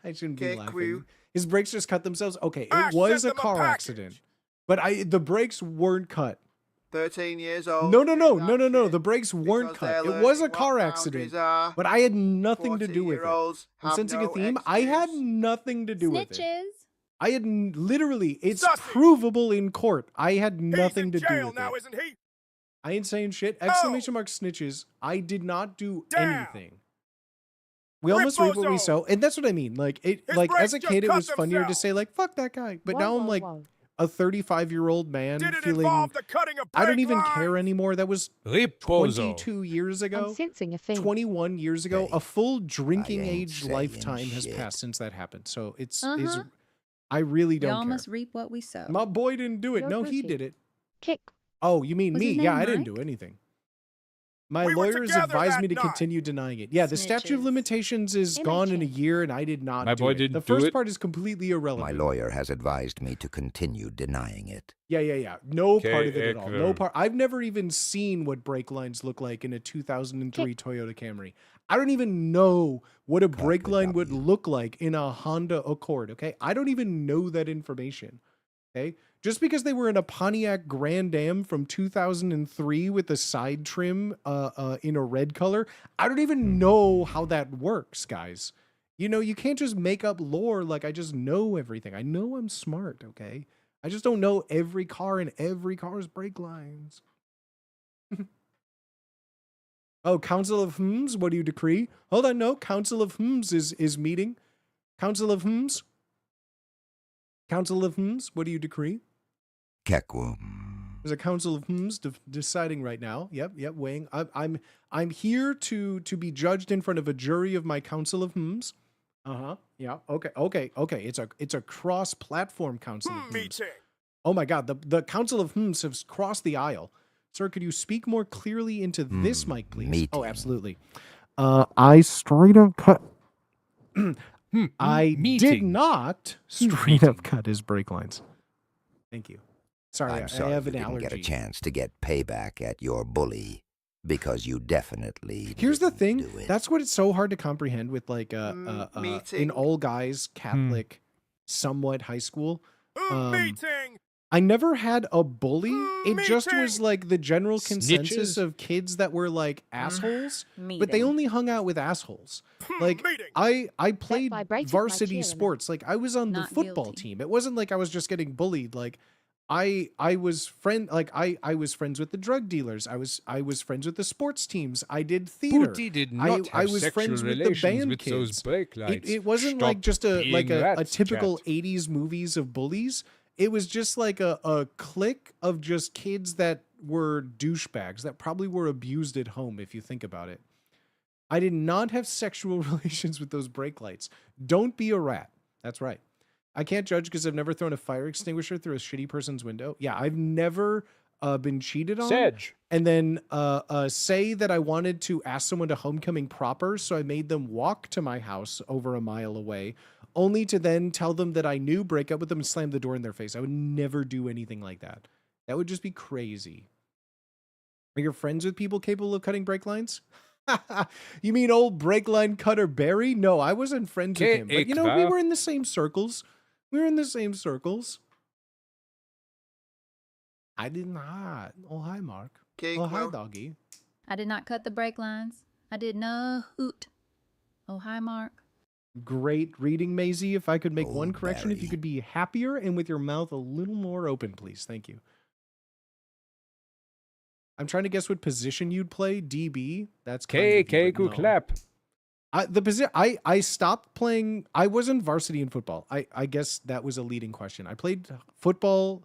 I shouldn't be laughing. Crew. His brakes just cut themselves. Okay, it was a car accident. But the brakes weren't cut. 13 years old. No. The brakes weren't cut. It was a car accident. But I had nothing to do with it. I'm sensing a theme. I had nothing to do with it. Snitches. I had literally, it's provable in court. I had nothing to do with now, it. isn't he? I ain't saying shit. Exclamation mark snitches. I did not do anything. We almost reap what we sow. And that's what I mean. Like like as a kid, it was funnier to say like, fuck that guy. But now I'm like a 35-year-old man feeling, I don't even care anymore. That was 22 years ago. I'm sensing a thing. 21 years ago. A full drinking age lifetime has passed since that happened. So it's I really We don't all care. must reap what we sow. My boy didn't do it. You're No, he guilty. did it. Kick. Oh, you mean Was me? his Yeah, name I didn't Mike? do anything. My We were lawyers together advised that me to night. continue denying it. Yeah, the statute of Snitches. limitations is gone in a year, and I did not My do boy it. didn't The do first it? part is completely irrelevant. My lawyer has advised me to continue denying it. Yeah. No Okay, part of it at all. No Echo. part. I've never even seen what brake lines look like in a 2003 Toyota Camry. I don't even know what a brake line would look like in a Honda Accord. Okay, I don't even know that information. Okay, just because they were in a Pontiac Grand Am from 2003 with the side trim in a red color, I don't even know how that works, guys. You know, you can't just make up lore like I just know everything. I know I'm smart, okay? I just don't know every car and every car's brake lines. Oh, Council of Hms, what do you decree? Hold on, no, Council of Hms is meeting. Council of Hms? Council of Hms, what do you decree? Kekwum. There's a Council of Hms deciding right now. Yep, weighing. I'm here to be judged in front of a jury of my Council of Hms. Yeah. Okay. It's a cross-platform Council of Hms. Meeting. Oh my God, the Council of Hms has crossed the aisle. Sir, could you speak more clearly into this mic, please? meeting. Oh, absolutely. I straight up cut. I did Meeting. not Straight up cut his brake lines. Thank you. Sorry, I'm I sorry have you an didn't allergy. get a chance to get payback at your bully, because you definitely Here's the didn't thing. do it. That's what it's so hard to comprehend with like Meeting. in all guys Catholic, somewhat high school. Meeting. I never had a bully. It Me just too. was like the general consensus Snitches? of kids that were like assholes, but they Meeting. only hung out with assholes. Like I played vibrated my varsity chair, sports. Like I was on the Not football guilty. team. It wasn't like I was just getting bullied. Like I was I was friends with the drug dealers. I was friends with the sports teams. I did theater. Booty did I not have was sexual friends with the relations band with those kids. brake lights. It wasn't Stop like just a being a rats, typical chat. 80s movies of bullies. It was just like a clique of just kids that were douchebags that probably were abused at home, if you think about it. I did not have sexual relations with those brake lights. Don't be a rat. That's right. I can't judge because I've never thrown a fire extinguisher through a shitty person's window. Yeah, I've never been cheated on. Sedge. And then say that I wanted to ask someone to homecoming proper, so I made them walk to my house over a mile away, only to then tell them that I knew, break up with them, and slam the door in their face. I would never do anything like that. That would just be crazy. Are your friends with people capable of cutting brake lines? You mean old brake line cutter Barry? No, I wasn't friends with him. But you know, we were in the same circles. We were in the same circles. I did not. Oh, hi, Mark. Oh, hi, doggy. I did not cut the brake lines. I did no hoot. Oh, hi, Mark. Great reading, Maisie. If I could make one correction, if you could be happier and with your mouth a little more open, please. Thank you. I'm trying to guess what position you'd play. DB. That's kind of you, but no. Clap. I stopped playing. I was in varsity in football. I guess that was a leading question. I played football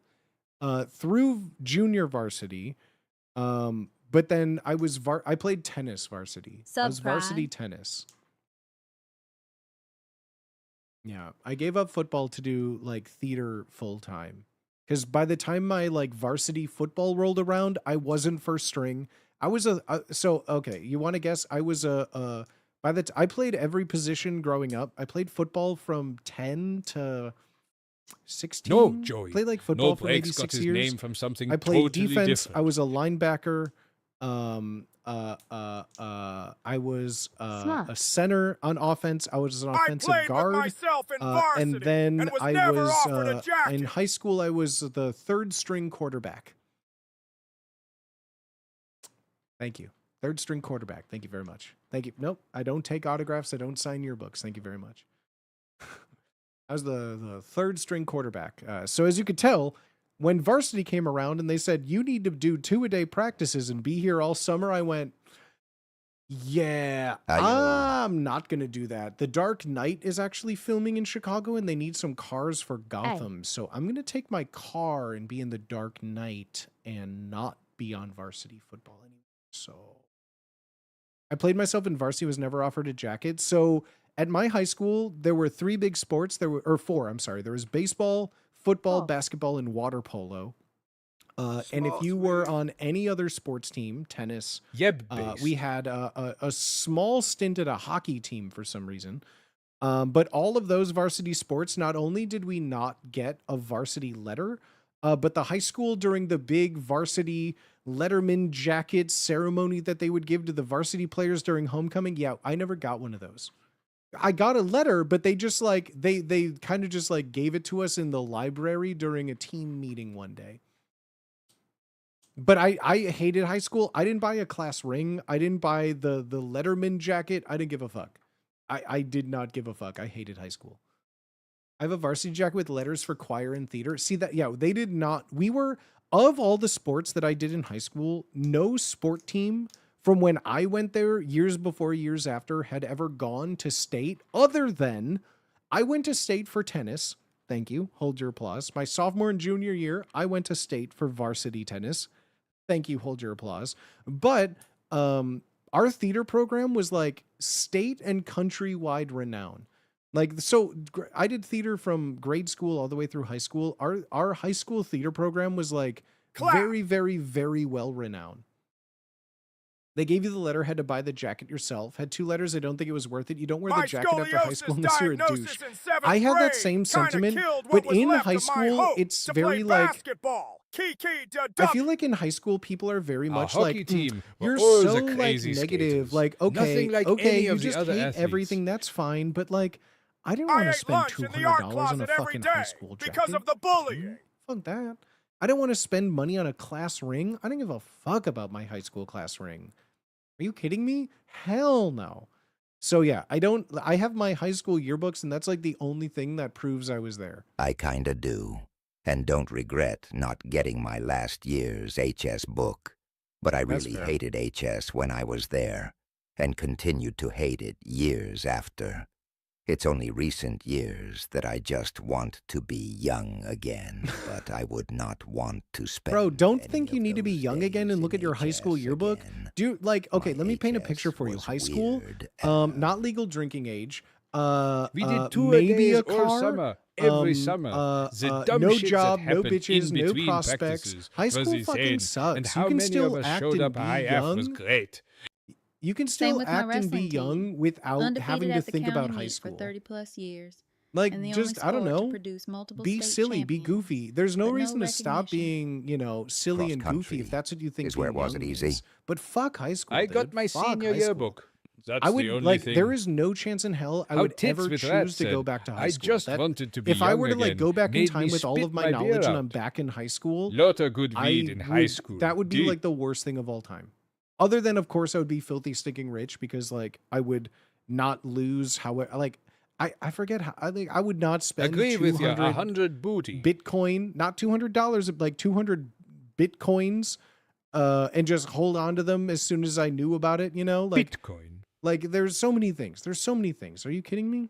through junior varsity, but then I played tennis varsity. I was varsity tennis. Yeah, I gave up football to do like theater full time. Because by the time my like varsity football rolled around, I wasn't first string. I was okay. You want to guess? I was I played every position growing up. I played football from 10 to 16. No, Joey. Played like football No, for maybe Blake's 6 got his years. name from something I played totally defense. different. I was a linebacker. I was a center on offense. I was an offensive played with guard. myself in and varsity then and was I never was offered a jacket. in high school. I was the third string quarterback. Thank you. Third string quarterback. Thank you very much. Thank you. Nope. I don't take autographs. I don't sign yearbooks. Thank you very much. I was the third string quarterback. So as you could tell, when varsity came around and they said, you need to do 2-a-day practices and be here all summer, I went, yeah, I'm not going to do that. The Dark Knight is actually filming in Chicago and they need some cars for Gotham. So I'm going to take my car and be in the Dark Knight and not be on varsity football anymore. So I played myself in varsity, was never offered a jacket. So at my high school, there were 3 big sports. Four, I'm sorry. There was baseball, football, basketball, and water polo. And if you were on any other sports team, tennis, we had a small stint at a hockey team for some reason. But all of those varsity sports, not only did we not get a varsity letter, but the high school during the big varsity Letterman jacket ceremony that they would give to the varsity players during homecoming, yeah, I never got one of those. I got a letter, but they just like, they kind of just like gave it to us in the library during a team meeting one day. But I hated high school. I didn't buy a class ring. I didn't buy the Letterman jacket. I didn't give a fuck. I did not give a fuck. I hated high school. I have a varsity jacket with letters for choir and theater. See that? Yeah, they did not. We were, of all the sports that I did in high school, no sport team from when I went there years before, years after, had ever gone to state, other than I went to state for tennis. Thank you. Hold your applause. My sophomore and junior year, I went to state for varsity tennis. Thank you. Hold your applause. But our theater program was like state and countrywide renown. Like, so I did theater from grade school all the way through high school. Our high school theater program was like very, very, very well renowned. They gave you the letter, had to buy the jacket yourself. Had 2 letters. I don't think it was worth it. You don't wear the jacket after high school unless you're a douche. I have that same sentiment, but in high school, it's very like, I feel like in high school, people are very much like, you're so like negative. Like, okay, you just hate everything. That's fine. But like, I didn't want to spend $200 on a fucking high school jacket. Because of the bullying. Fuck that. I don't want to spend money on a class ring. I don't give a fuck about my high school class ring. Are you kidding me? Hell no. So yeah, I have my high school yearbooks, and that's like the only thing that proves I was there. I kinda do, and don't regret not getting my last year's HS book. But I That's really fair. hated HS when I was there, and continued to hate it years after. It's only recent years that I just want to be young again, but I would not want to spend. Bro, don't think you need to be young again and look at your high school yearbook. Do you, like, okay, let me paint a picture for you. High school, not legal drinking age. We did 2 maybe days a car, all summer, every summer. The dumb no shits that job, no happened bitches, in no between prospects. practices High was school insane, fucking sucks. and You how can many still of us act showed and up be high F was young. great. You can Same still with my act and be wrestling team. young without having Undefeated to at the think about county high meet school. for 30+ years. Like, and the just, only I don't sport to know, produce multiple be state silly, be champions. goofy. There's no but no reason to stop recognition. being, you know, silly and goofy if that's what you think is where it being wasn't young easy. is. But fuck high school, I got dude. my Fuck senior high school. yearbook. That's I would the only like. thing. There is no chance in hell I How would tits ever with that choose to go said, back to high I school. just That- wanted to be if I young were to like again, go back in made time me with all spit of my my knowledge beer and I'm out. back in high school, Lot of good I weed in high would- school. That would be Deep. like the worst thing of all time. Other than, of course, I would be filthy stinking rich because like I would not lose. However, like I forget how I think I would not spend. Agree with you. 200 100 booty. Bitcoin, not $200, like 200 Bitcoins, and just hold on to them as soon as I knew about it. You know, like Bitcoin. Like there's so many things. There's so many things. Are you kidding me?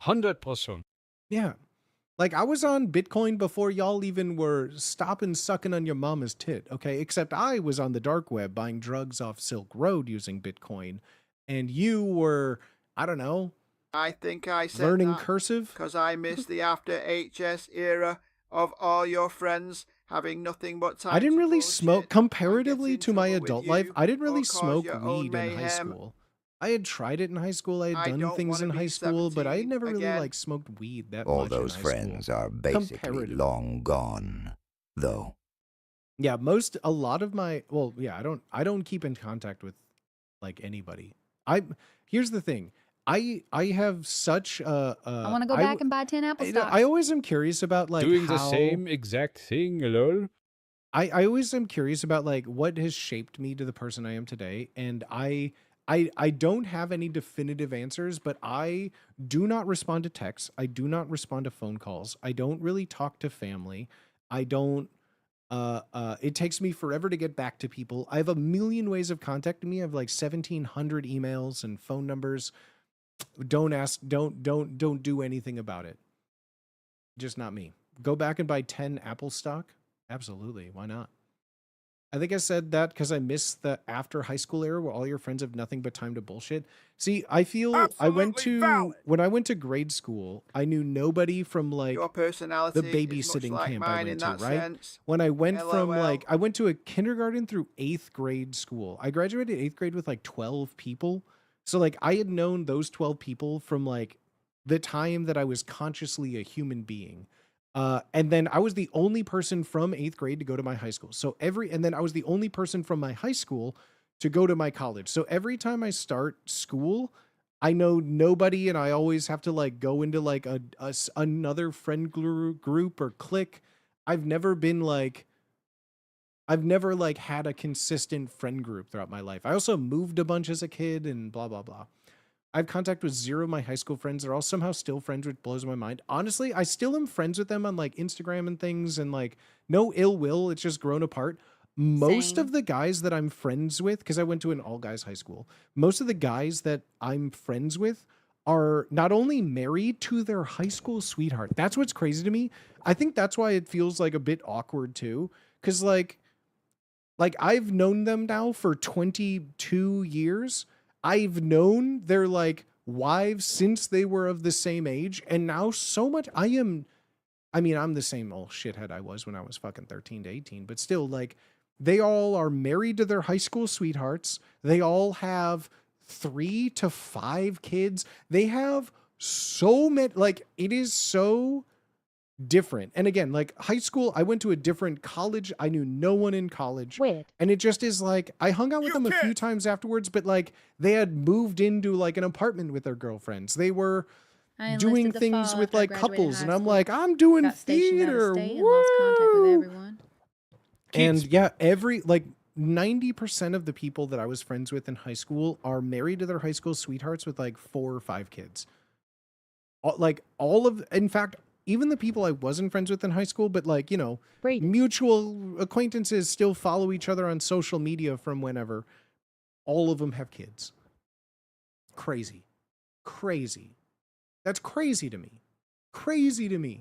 100%. Yeah. Like I was on Bitcoin before y'all even were stopping sucking on your mama's tit, okay? Except I was on the dark web buying drugs off Silk Road using Bitcoin, and you were, I don't know, I think I said learning that cursive. because I missed the after HS era of all your friends having nothing but time. I didn't to really bullshit smoke and comparatively get in to my trouble with adult life. you I didn't or really cause smoke your own weed in high mayhem. school. I had tried it in high school. I had I done don't things in wanna high be school, but I had 17 never really again. like smoked weed that All much in those high friends school. are basically Comparatively. long gone, though. Yeah, a lot of my, well, yeah, I don't keep in contact with like anybody. Here's the thing. I have such I want to go back and buy 10 Apple stocks. I always am curious about like Doing the how- same exact thing, lol. I always am curious about like what has shaped me to the person I am today, and I don't have any definitive answers, but I do not respond to texts. I do not respond to phone calls. I don't really talk to family. I don't. It takes me forever to get back to people. I have a million ways of contacting me. I have like 1,700 emails and phone numbers. Don't ask. Don't do anything about it. Just not me. Go back and buy 10 Apple stock. Absolutely. Why not? I think I said that because I miss the after high school era where all your friends have nothing but time to bullshit. See, I feel Absolutely valid. when I went to grade school, I knew nobody from like Your personality the is much babysitting like camp I mine went in to, that right? sense. When I went from LOL. like, I went to a kindergarten through 8th grade school. I graduated 8th grade with like 12 people. So like I had known those 12 people from like the time that I was consciously a human being. And then I was the only person from 8th grade to go to my high school. And then I was the only person from my high school to go to my college. So every time I start school, I know nobody, and I always have to like go into like another friend group or clique. I've never like had a consistent friend group throughout my life. I also moved a bunch as a kid and blah, blah, blah. I have contact with 0 of my high school friends. They're all somehow still friends, which blows my mind. Honestly, I still am friends with them on like Instagram and things, and like no ill will. It's just grown apart. Most Same. of the guys that I'm friends with, because I went to an all guys high school, most of the guys that I'm friends with are not only married to their high school sweetheart. That's what's crazy to me. I think that's why it feels like a bit awkward too. Cause like I've known them now for 22 years. I've known their like wives since they were of the same age. And now so much I'm the same old shithead I was when I was fucking 13 to 18, but still like they all are married to their high school sweethearts. They all have 3 to 5 kids. They have so many, like it is so different. And again, like high school, I went to a different college. I knew no one in college. Weird. And it just is like, I hung out with them a few times afterwards, but like they had moved into like an apartment with their girlfriends. They were I doing enlisted the things fall with after I like graduated couples. high And I'm school. like, I'm doing Got stationed out of theater. state and lost contact with Woo! everyone. And yeah, every like 90% of the people that I was friends with in high school are married to their high school sweethearts with like 4 or 5 kids. In fact, even the people I wasn't friends with in high school, but like, you know, mutual acquaintances still follow each other on social media from whenever. All of them have kids. Crazy. That's crazy to me.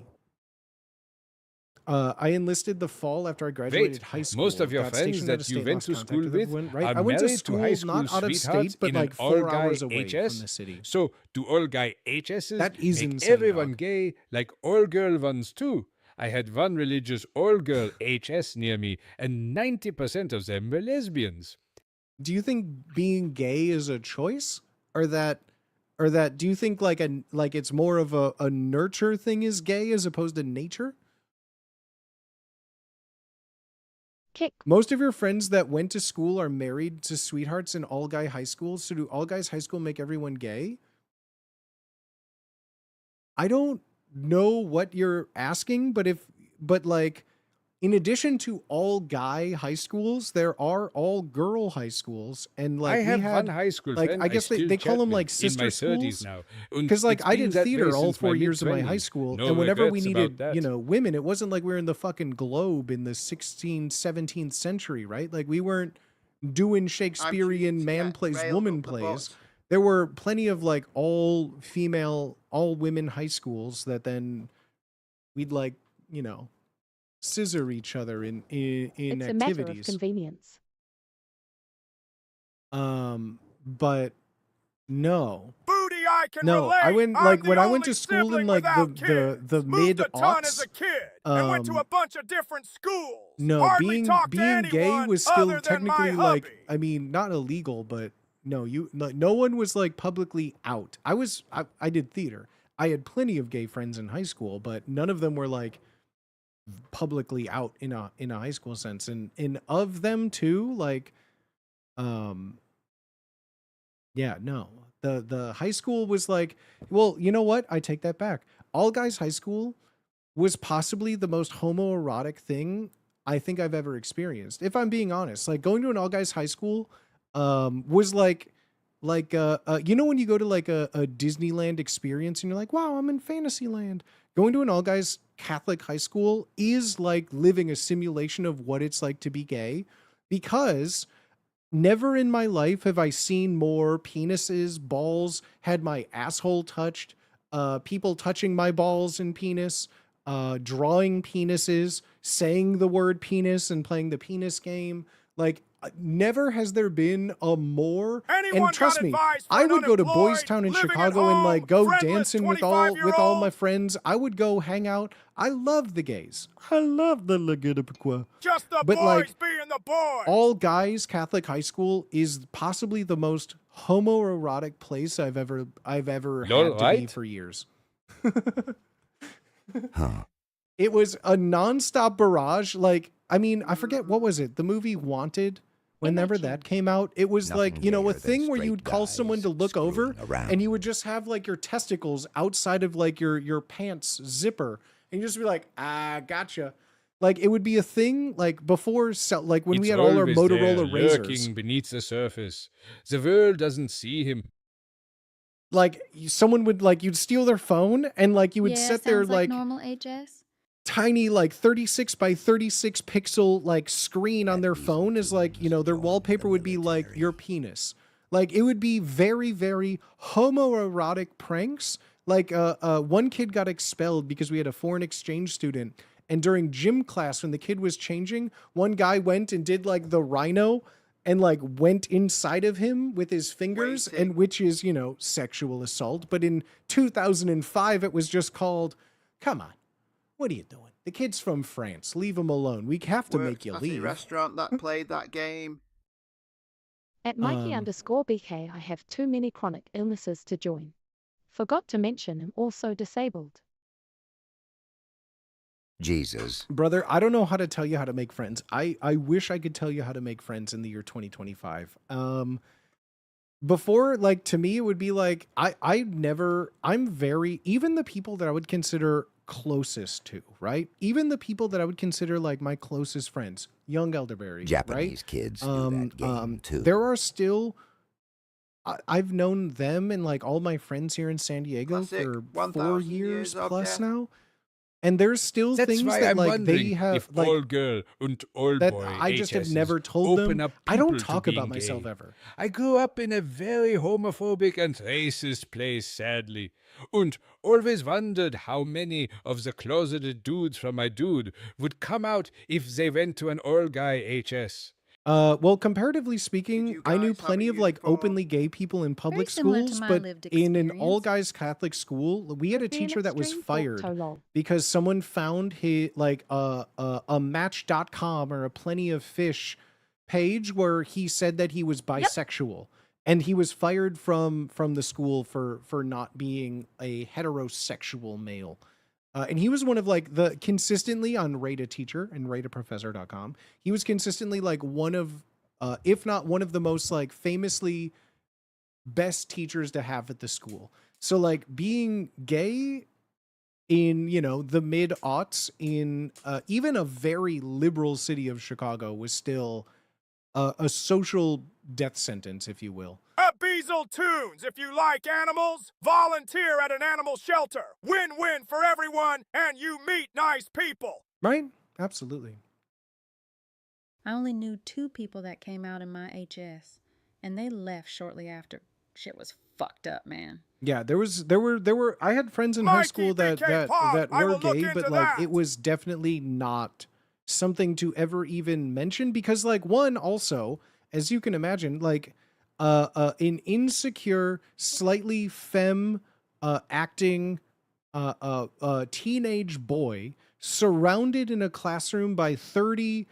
I enlisted the fall after I graduated high school. Most of your Got friends stationed out that of you state, went lost to contact school with with everyone, right? are I went to married school high school not out of sweethearts state, but in an like 4 all-guy hours away HS? from the city. So do all guy HSs That is make insane, everyone dog. gay like all girl ones too? I had one religious all girl HS near me, and 90% of them were lesbians. Do you think being gay is a choice, or that do you think like it's more of a nurture thing is gay as opposed to nature? Kick. Most of your friends that went to school are married to sweethearts in all guy high schools. So do all guys high school make everyone gay? I don't know what you're asking, but like, in addition to all guy high schools, there are all girl high schools, and like I have we had, one high school like friend I guess still they call chat them with like in sister my 30s schools now. because like It's I been did that theater way all since my 4 years of my high mid-20s. school, No and whenever we regrets about needed that. you know women, it wasn't like we were in the fucking Globe in the 16th 17th century, right? Like we weren't doing Shakespearean man plays woman plays. There were plenty of like all female all women high schools that then we'd like, you know, scissor each other in It's a activities. matter of convenience. But no. Booty, I can No, relate. I went I'm like the when I went only to school sibling in like without the Moved mid a ton as aughts. a kid and went to a bunch of different schools. No, Hardly being talked to gay anyone was other still than my technically like hubby. I mean not illegal, but no one was like publicly out. I did theater. I had plenty of gay friends in high school, but none of them were like publicly out in a high school sense. And of them too, like yeah, no. The high school was like, well, you know what? I take that back. All guys high school was possibly the most homoerotic thing I think I've ever experienced. If I'm being honest, like going to an all guys high school was like you know when you go to like a Disneyland experience and you're like, wow, I'm in Fantasyland. Going to an all guys Catholic high school is like living a simulation of what it's like to be gay, because never in my life have I seen more penises, balls, had my asshole touched, people touching my balls and penis, drawing penises, saying the word penis and playing the penis game. Like, never has there been a more, Anyone and trust got me, advice for I an would go to Boys unemployed, Town in living at Chicago and like go friendless dancing with all 25-year-old? my friends. I would go hang out. I love the gays. I love the Legitipiqua. Just the But, boys like, being the boys. All guys Catholic high school is possibly the most homoerotic place I've ever had to be right? for years. Huh. It was a nonstop barrage. Like, I mean, I forget what was it? The movie Wanted, whenever that came out, it was Nothing like, you know, a gayer than thing where straight you would call someone to look over around. and you would just have like your testicles outside of like your pants zipper and you just be like, gotcha. Like it would be a thing like before, like when we had all our always Motorola there, razors. lurking beneath the surface. The world doesn't see him. Like someone would like, you'd steal their phone and like you would Yeah, sit there sounds like normal HS. tiny like 36 by 36 pixel like screen on their phone is like, you know, their wallpaper would be like your penis. Like it would be very, very homoerotic pranks. Like one kid got expelled because we had a foreign exchange student, and during gym class when the kid was changing, one guy went and did like the rhino and like went inside of him with his fingers, and which is, you know, sexual assault. But in 2005 it was just called, come on. What are you doing? The kid's from France. Leave him alone. We have to make you At the leave. restaurant that played that game. At Mikey_BK, I have too many chronic illnesses to join. Forgot to mention I'm also disabled. Jesus. Brother, I don't know how to tell you how to make friends. I wish I could tell you how to make friends in the year 2025. Before, like, to me, it would be like, I'm very, even the people that I would consider closest to, right? Even the people that I would consider like my closest friends, young elderberry, Japanese right? kids do that game too. There are still, I've known them and like all my friends here in San Diego Classic for 4 1,000 years years of plus death. now. And there's still That's things why that I'm like wondering they have if like all girl and all that boy I just have HSs never told open them. up I don't people to talk about being myself gay. ever. I grew up in a very homophobic and racist place, sadly, and always wondered how many of the closeted dudes from my dude would come out if they went to an all-guy HS. Well, comparatively speaking, I knew plenty of like openly gay people in public similar to schools, my but lived in an experience. all-guys Catholic school, we had a Be an teacher that was extreme fired photo. because someone found his like a Match.com or a Plenty of Fish page where he said that he was bisexual, and he was fired from the school for not being a heterosexual male. And he was one of like the consistently on Rate a Teacher and rateaprofessor.com. He was consistently like one of, if not one of the most like famously best teachers to have at the school. So like being gay in, you know, the mid-aughts in even a very liberal city of Chicago was still a social death sentence, if you will. A Beazle Tunes. If you like animals, volunteer at an animal shelter. Win-win for everyone, and you meet nice people. Right? Absolutely. I only knew 2 people that came out in my HS, and they left shortly after. Shit was fucked up, man. Yeah, there were I had friends in high Mikey school that BK Pod, that I were will look gay, into but like that. it was definitely not something to ever even mention because like one also, as you can imagine, like an insecure, slightly femme acting teenage boy surrounded in a classroom by 30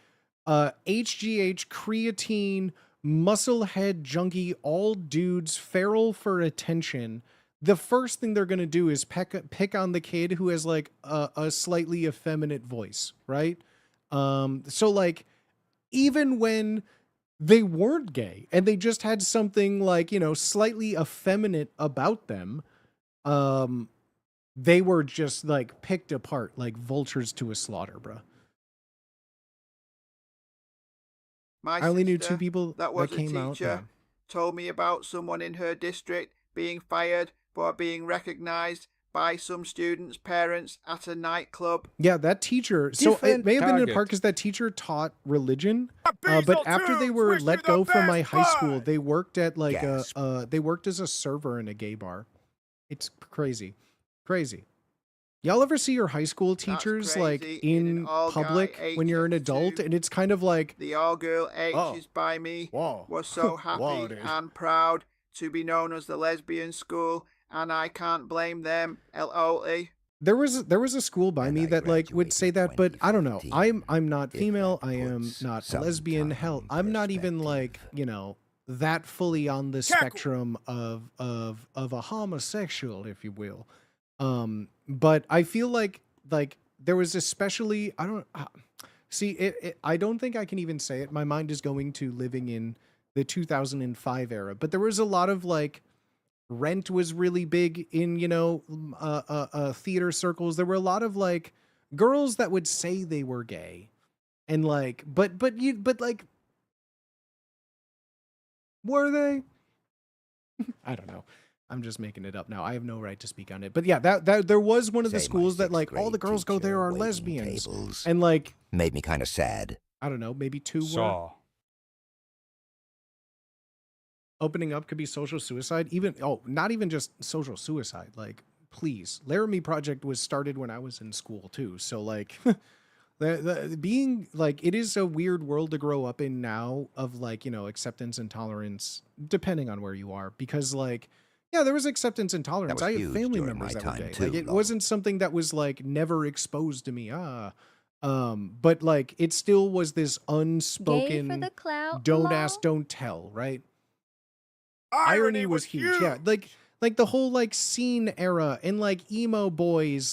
HGH creatine musclehead junkie all dudes feral for attention. The first thing they're going to do is pick on the kid who has like a slightly effeminate voice, right? So like even when they weren't gay and they just had something like, you know, slightly effeminate about them, they were just like picked apart like vultures to a slaughter, bro. My I only knew sister 2 people that was that came a out. teacher Yeah. told me about someone in her district being fired for being recognized by some students' parents at a nightclub. Yeah, that teacher. So it Different may have been in target. part because that teacher taught religion. Beazle But after they Tunes, were wish you let the go from my best high school, bud. they worked at like Gasp. they worked as a server in a gay bar. It's crazy, crazy. Y'all ever see your high school teachers like crazy in an in all-guy public when you're an adult, HS2. and it's kind of like The all-girl Oh. H's by me Whoa. was so Whoa, happy dude. and proud to be known as the lesbian school, and I can't blame them. LOL. there was a school by And me I that like would say that, but I don't know. 2014. I'm not If female. that I am puts not a some lesbian. time Hell, in I'm not even like, perspective. you know, that fully on the Keckle. spectrum of a homosexual, if you will. But I feel like there was especially I don't see it. I don't think I can even say it. My mind is going to living in the 2005 era, but there was a lot of like Rent was really big in, you know, theater circles. There were a lot of like girls that would say they were gay, and like, but like, were they? I don't know. I'm just making it up now. I have no right to speak on it. But yeah, that there was one of the Say, my schools that 6th like all the grade girls go teacher there are waiting lesbians, tables and like made me kind of sad. I don't know, maybe 2 were. Saw. Opening up could be social suicide. Even not even just social suicide. Like, please, Laramie Project was started when I was in school too. So like, the being like, it is a weird world to grow up in now of like, you know, acceptance and tolerance depending on where you are. Because like, yeah, there was acceptance and tolerance. was I have huge family during members my that were time, gay. too, Like, it Lowell. wasn't something that was like never exposed to me. But like, it still was this unspoken. Gay for the clout. Don't lol. ask, don't tell, right? Irony was huge. Yeah, like the whole like scene era and like emo boys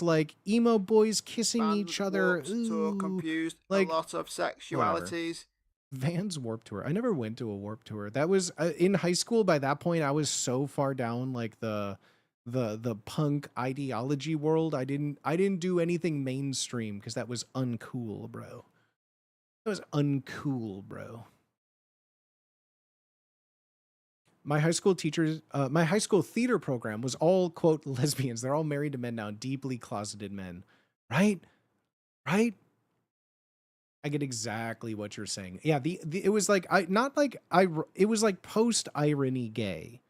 kissing Vans each other. Warped Tour Ooh, confused like, a lot of sexualities. Vans Warped Tour. I never went to a Warped Tour. That was in high school. By that point, I was so far down like the the punk ideology world. I didn't do anything mainstream because that was uncool, bro. That was uncool, bro. My high school theater program was all, quote, lesbians. They're all married to men now, deeply closeted men. Right? Right? I get exactly what you're saying. Yeah, it was like, it was like post-irony gay.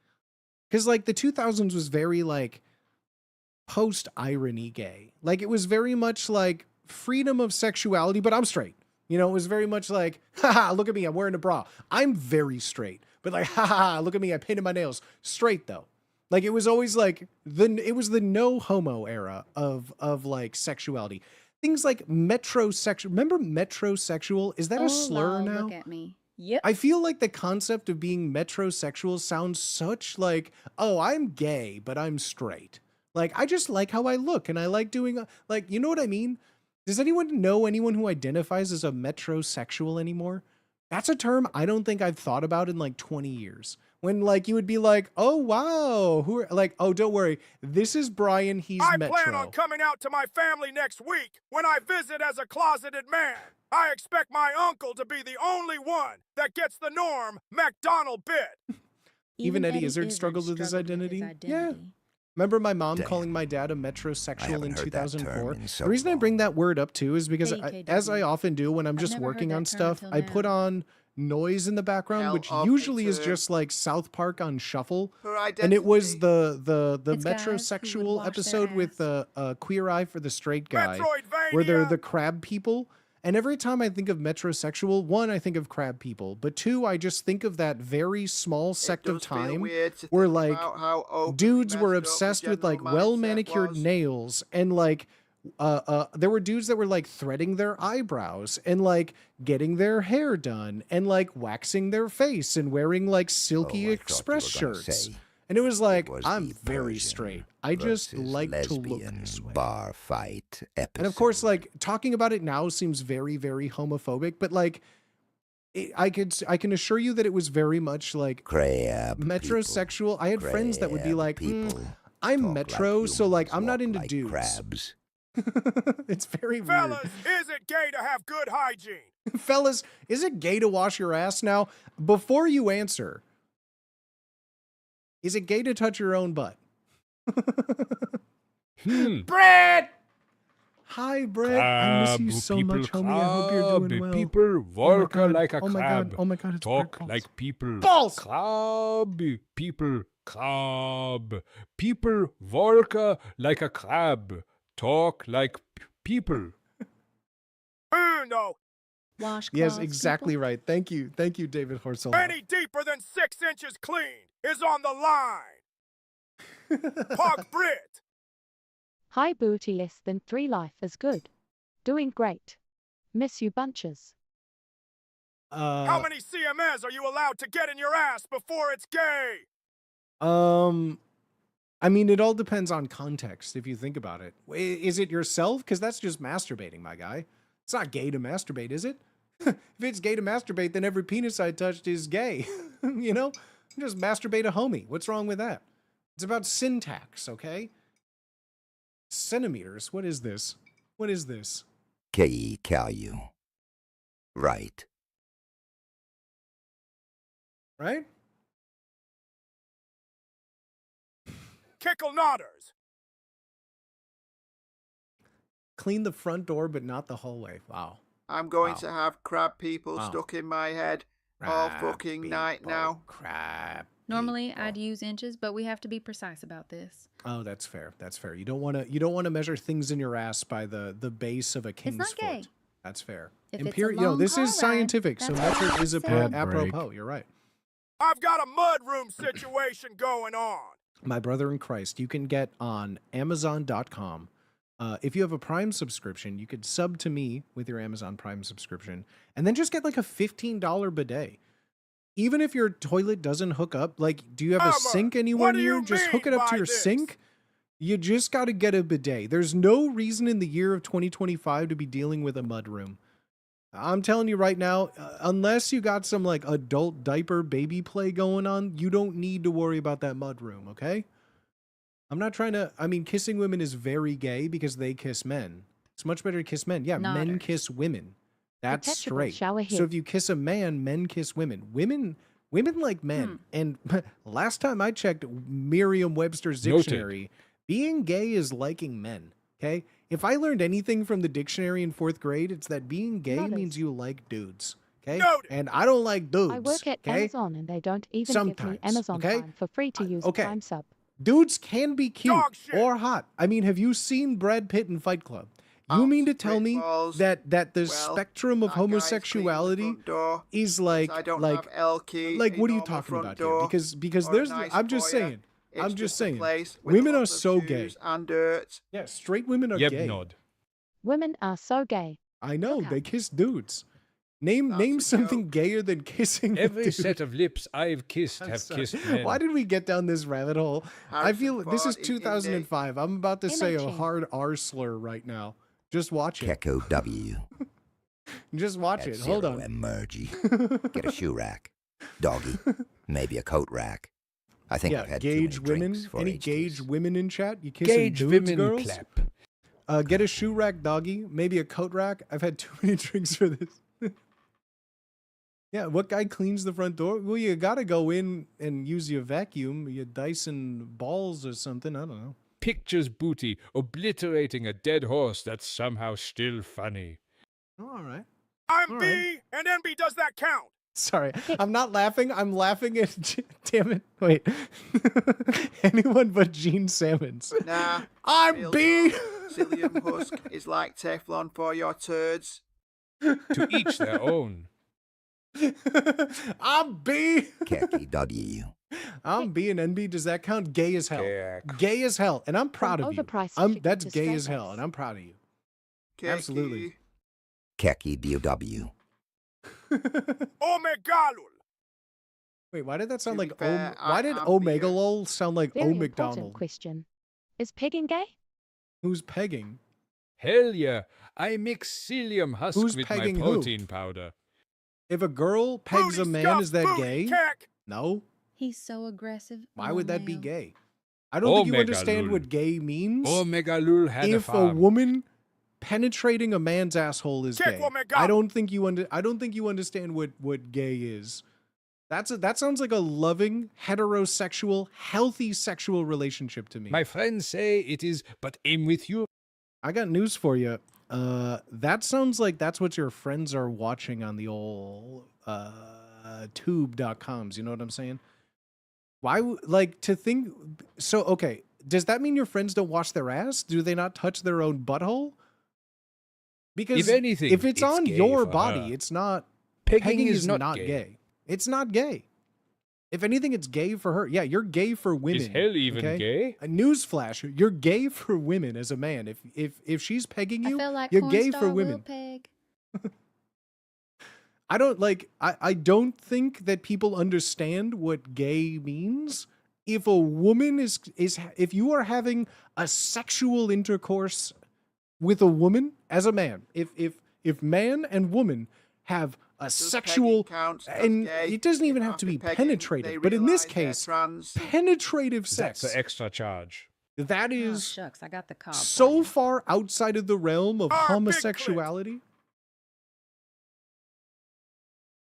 Because, like, the 2000s was very, like, post-irony gay. Like, it was very much, like, freedom of sexuality, but I'm straight. You know, it was very much like, haha, look at me, I'm wearing a bra. I'm very straight. But, like, haha, look at me, I painted my nails. Straight, though. Like, it was always, like, it was the no homo era of like, sexuality. Things like metrosexual. Remember metrosexual? Is that a slur now? Look at me. Yep. I feel like the concept of being metrosexual sounds such like, oh, I'm gay, but I'm straight. Like, I just like how I look and I like doing, like, you know what I mean? Does anyone know anyone who identifies as a metrosexual anymore? That's a term I don't think I've thought about in like 20 years. When like you would be like, oh, wow, who are like, oh, don't worry. This is Brian. He's metro. I plan on coming out to my family next week when I visit as a closeted man. I expect my uncle to be the only one that gets the Norm MacDonald bit. Even Eddie Izzard struggled with his identity. Yeah. Remember my mom calling my dad a metrosexual in 2004? The reason I bring that word up too is because as I often do when I'm just working on stuff, I put on noise in the background, which usually is just like South Park on shuffle. And it was the metrosexual episode with Queer Eye for the Straight Guy, where they're the crab people. And every time I think of metrosexual, one, I think of crab people, but two, I just think of that very small sect of time where like dudes were obsessed with like well-manicured nails and like there were dudes that were like threading their eyebrows and like getting their hair done and like waxing their face and wearing like silky express shirts. And it was like, I'm very straight. I just like to look this way. Bar fight episode. And of course, like talking about it now seems very, very homophobic, but like I can assure you that it was very much like metrosexual. People. I had friends that would be like, I'm metro, like so like I'm not into like dudes. Crabs. It's very Fellas, weird. Is it gay to have good hygiene? Fellas, is it gay to wash your ass now? Before you answer, is it gay to touch your own butt? Brett! Hi, Brett. I miss you so much, homie. I hope you're doing well. People walk like a crab. Oh my God, it's talk Brett. like people. Balls! Crab. People. Crab. People walk like a crab. Talk like people. No. Wash yes, exactly people. Right. Thank you, David Horsel. Any deeper than 6 inches clean is on the line. Pog Brit. Hi, booty. Less than 3 life is good. Doing great. Miss you bunches. How many CMS are you allowed to get in your ass before it's gay? I mean, it all depends on context, if you think about it. Is it yourself? Because that's just masturbating, my guy. It's not gay to masturbate, is it? If it's gay to masturbate, then every penis I touched is gay. You know? Just masturbate a homie. What's wrong with that? It's about syntax, okay? Centimeters. What is this? What is this? K-E-K-U. Right. Right? Kickle Nodders. Clean the front door, but not the hallway. Wow. I'm going to have crab people stuck in my head all fucking night now. Crab. Normally, I'd use inches, but we have to be precise about this. Oh, that's fair. That's fair. You don't want to measure things in your ass by the base of a king's it's not foot. Gay. That's fair. This is scientific, so metric is apropos. You're right. I've got a mudroom situation going on. My brother in Christ, you can get on Amazon.com. If you have a Prime subscription, you could sub to me with your Amazon Prime subscription and then just get like a $15 bidet. Even if your toilet doesn't hook up, like, do you have a sink anywhere near? Just hook it up to your sink. You just got to get a bidet. There's no reason in the year of 2025 to be dealing with a mudroom. I'm telling you right now, unless you got some like adult diaper baby play going on, you don't need to worry about that mudroom, okay? I'm not trying to. I mean, kissing women is very gay because they kiss men. It's much better to kiss men. Yeah, men Nodders. kiss women. That's Detachable straight. shower So head. if you kiss a man, men kiss women. Women like men. And last time I checked Merriam-Webster's Noted. dictionary, being gay is liking men. Okay? If I learned anything from the dictionary in 4th grade, it's that being gay Nodders. means you like dudes. Okay? Noted. And I don't like dudes. I work at okay? Amazon and they don't even give Sometimes, me Amazon okay? Prime for free to use okay. a Prime sub. Dudes can be cute Dog shit. or hot. I mean, have you seen Brad Pitt in Fight Club? You mean to tell me that the spectrum of homosexuality is like I don't like have L key. like a what are you normal talking front about door, here? Because or a there's nice I'm just foyer. saying. It's I'm just just a saying. place with Women are lots of so gay. shoes and dirt. Yeah, straight women are Yep, gay. nod. Women are so gay. I know Look they out. kiss dudes. Name That's a something gayer than kissing a Every dude. set of lips I've kissed I'm have sorry. kissed men. Why did we get down this rabbit hole? I feel this is Ford in 2005. I'm about to say a MHA. hard R slur right now. Just watch it. Keko W. Just watch it. Hold on. Emergy. Get a shoe rack. Doggy. Maybe a coat rack. I think Yeah, I've had too many gauge women. drinks for Any HTs. gauge women in chat? You kissing Gauge dudes, women girls? clap. Get a shoe rack, doggy. Maybe a coat rack. I've had too many drinks for this. Yeah, what guy cleans the front door? Well, you gotta go in and use your vacuum, your Dyson balls or something. I don't know. Pictures booty obliterating a dead horse that's somehow still funny. Oh, all right. I'm All B, right. and NB does that count? Sorry, I'm not laughing. I'm laughing at. Damn it! Wait. Anyone but Gene Salmons. Nah. I'm real B. talk. Psyllium husk is like Teflon for your turds. To each their own. I'm B. Keki W. I'm B and NB. Does that count? Gay as hell. Kek. Gay as hell, and I'm proud of you. overpriced chicken That's to gay straight as hell, lace. and I'm proud of you. Keki. Absolutely. Keki BW. Omegalul. Wait, why did that sound To be like? fair, Why did I'm Omega beer. lol sound like Very O important McDonald? question. Is pegging gay? Who's pegging? Hell yeah. I mix psyllium husk Who's with my pegging who? protein powder. If a girl pegs a Booty man, scuff, is that booty gay? Keck. No. He's so aggressive. Why Oh, would that be male. gay? I don't think you Omega understand lul. what gay means. Omega Lul had a If a farm. woman penetrating a man's asshole is Kick gay, Omega. I don't think you understand what gay is. That sounds like a loving, heterosexual, healthy sexual relationship to me. My friends say it is, but aim with you. I got news for you. That sounds like that's what your friends are watching on the old tube.coms. You know what I'm saying? Why, like, to think, so, okay, does that mean your friends don't wash their ass? Do they not touch their own butthole? Because If anything, if it's on gay your for body, her. it's not, Pegging is not gay. gay. It's not gay. If anything, it's gay for her. Yeah, you're gay for women. Is hell even okay? gay? A newsflash: you're gay for women as a man. If she's pegging I you, feel like you're porn gay star for will women. peg. I don't like. I don't think that people understand what gay means. If a woman is if you are having a sexual intercourse with a woman as a man, if man and woman have a Does sexual pegging count as and gay? it doesn't even If have to after be pegging, penetrative, they but in this realise they're case, trans. penetrative sex. That's an extra charge. That Oh, is shucks, I got the cob. so far outside of the realm of Our big homosexuality.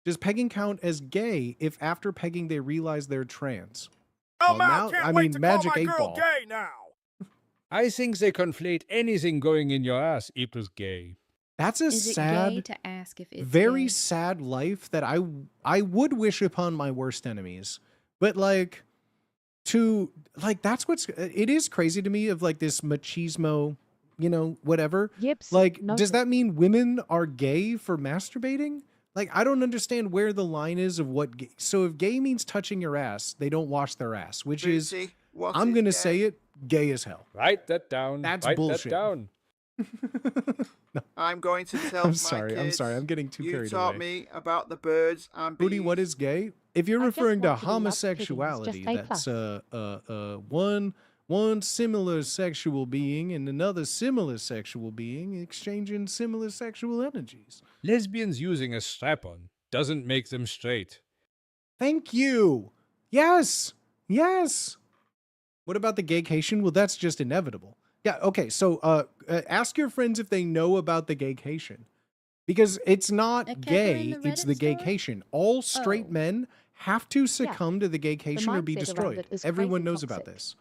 Does pegging count as gay if after pegging they realize they're trans? Oh, Well, Mal, now- can't I wait mean, to Magic call my 8 girl Ball. gay now. I think they conflate anything going in your ass equals gay. That's a Is it gay sad, to ask if it's very gay? sad life that I would wish upon my worst enemies. But like that's what's it is crazy to me of like this machismo, you know, whatever. Yep. Like, does that mean women are gay for masturbating? Like, I don't understand where the line is of what gay. So if gay means touching your ass, they don't wash their ass, which is, Booty, what I'm is going to gay? say it, gay as hell. Write that down. That's Write bullshit. that down. I'm going to tell I'm my sorry. kids, I'm sorry. I'm getting too you carried taught away. me about the birds and Booty, bees. what is gay? If you're I just referring to want to be loved, Piggy. It's just homosexuality, A that's one similar sexual being and another similar sexual being exchanging similar sexual energies. Lesbians using a strap-on doesn't make them straight. Thank you. Yes. Yes. What about the gaycation? Well, that's just inevitable. Yeah, okay, so ask your friends if they know about the gaycation. Because it's not gay, it's the gaycation. All straight men have to succumb to the gaycation or be destroyed. Everyone knows about this.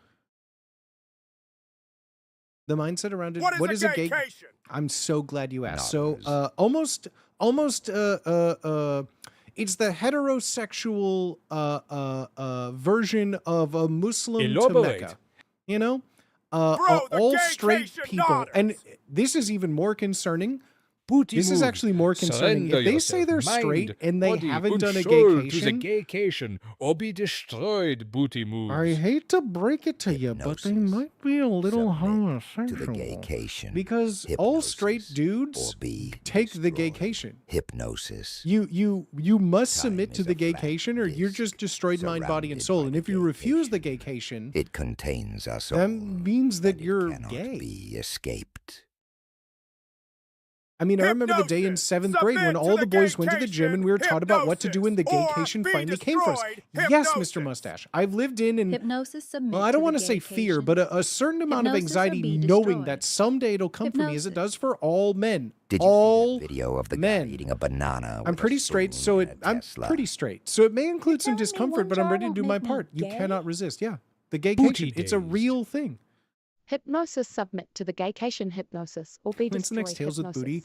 The mindset around it. What is a gaycation? I'm so glad you asked. So almost it's the heterosexual version of a Muslim to Mecca. You know? All straight people. And this is even more concerning. This is actually more concerning. If they say they're straight and they haven't done a gaycation, or be destroyed, booty moves. I hate to break it to you, but they might be a little homosexual. To the gaycation. Because all straight dudes take the gaycation. Hypnosis. You must submit to the gaycation, or you're just destroyed mind, body, and soul. And if you refuse the gaycation, it contains us all. That means that you're gay. Be escaped. I mean, I remember the day in 7th grade when all the boys went to the gym and we were taught about what to do when the gaycation finally came for us. Yes, Mr. Mustache. I've lived in hypnosis. Submit well, I don't want to say fear, but a certain amount of anxiety knowing that someday it'll come for me, as it does for all men. Did you see that video of the guy eating a banana? I'm pretty straight, so I'm pretty straight. So it may include some discomfort, but I'm ready to do my part. You cannot resist. Yeah, the gaycation. It's a real thing. Hypnosis. Submit to the gaycation. Hypnosis or be destroyed. Next Tales with Booty.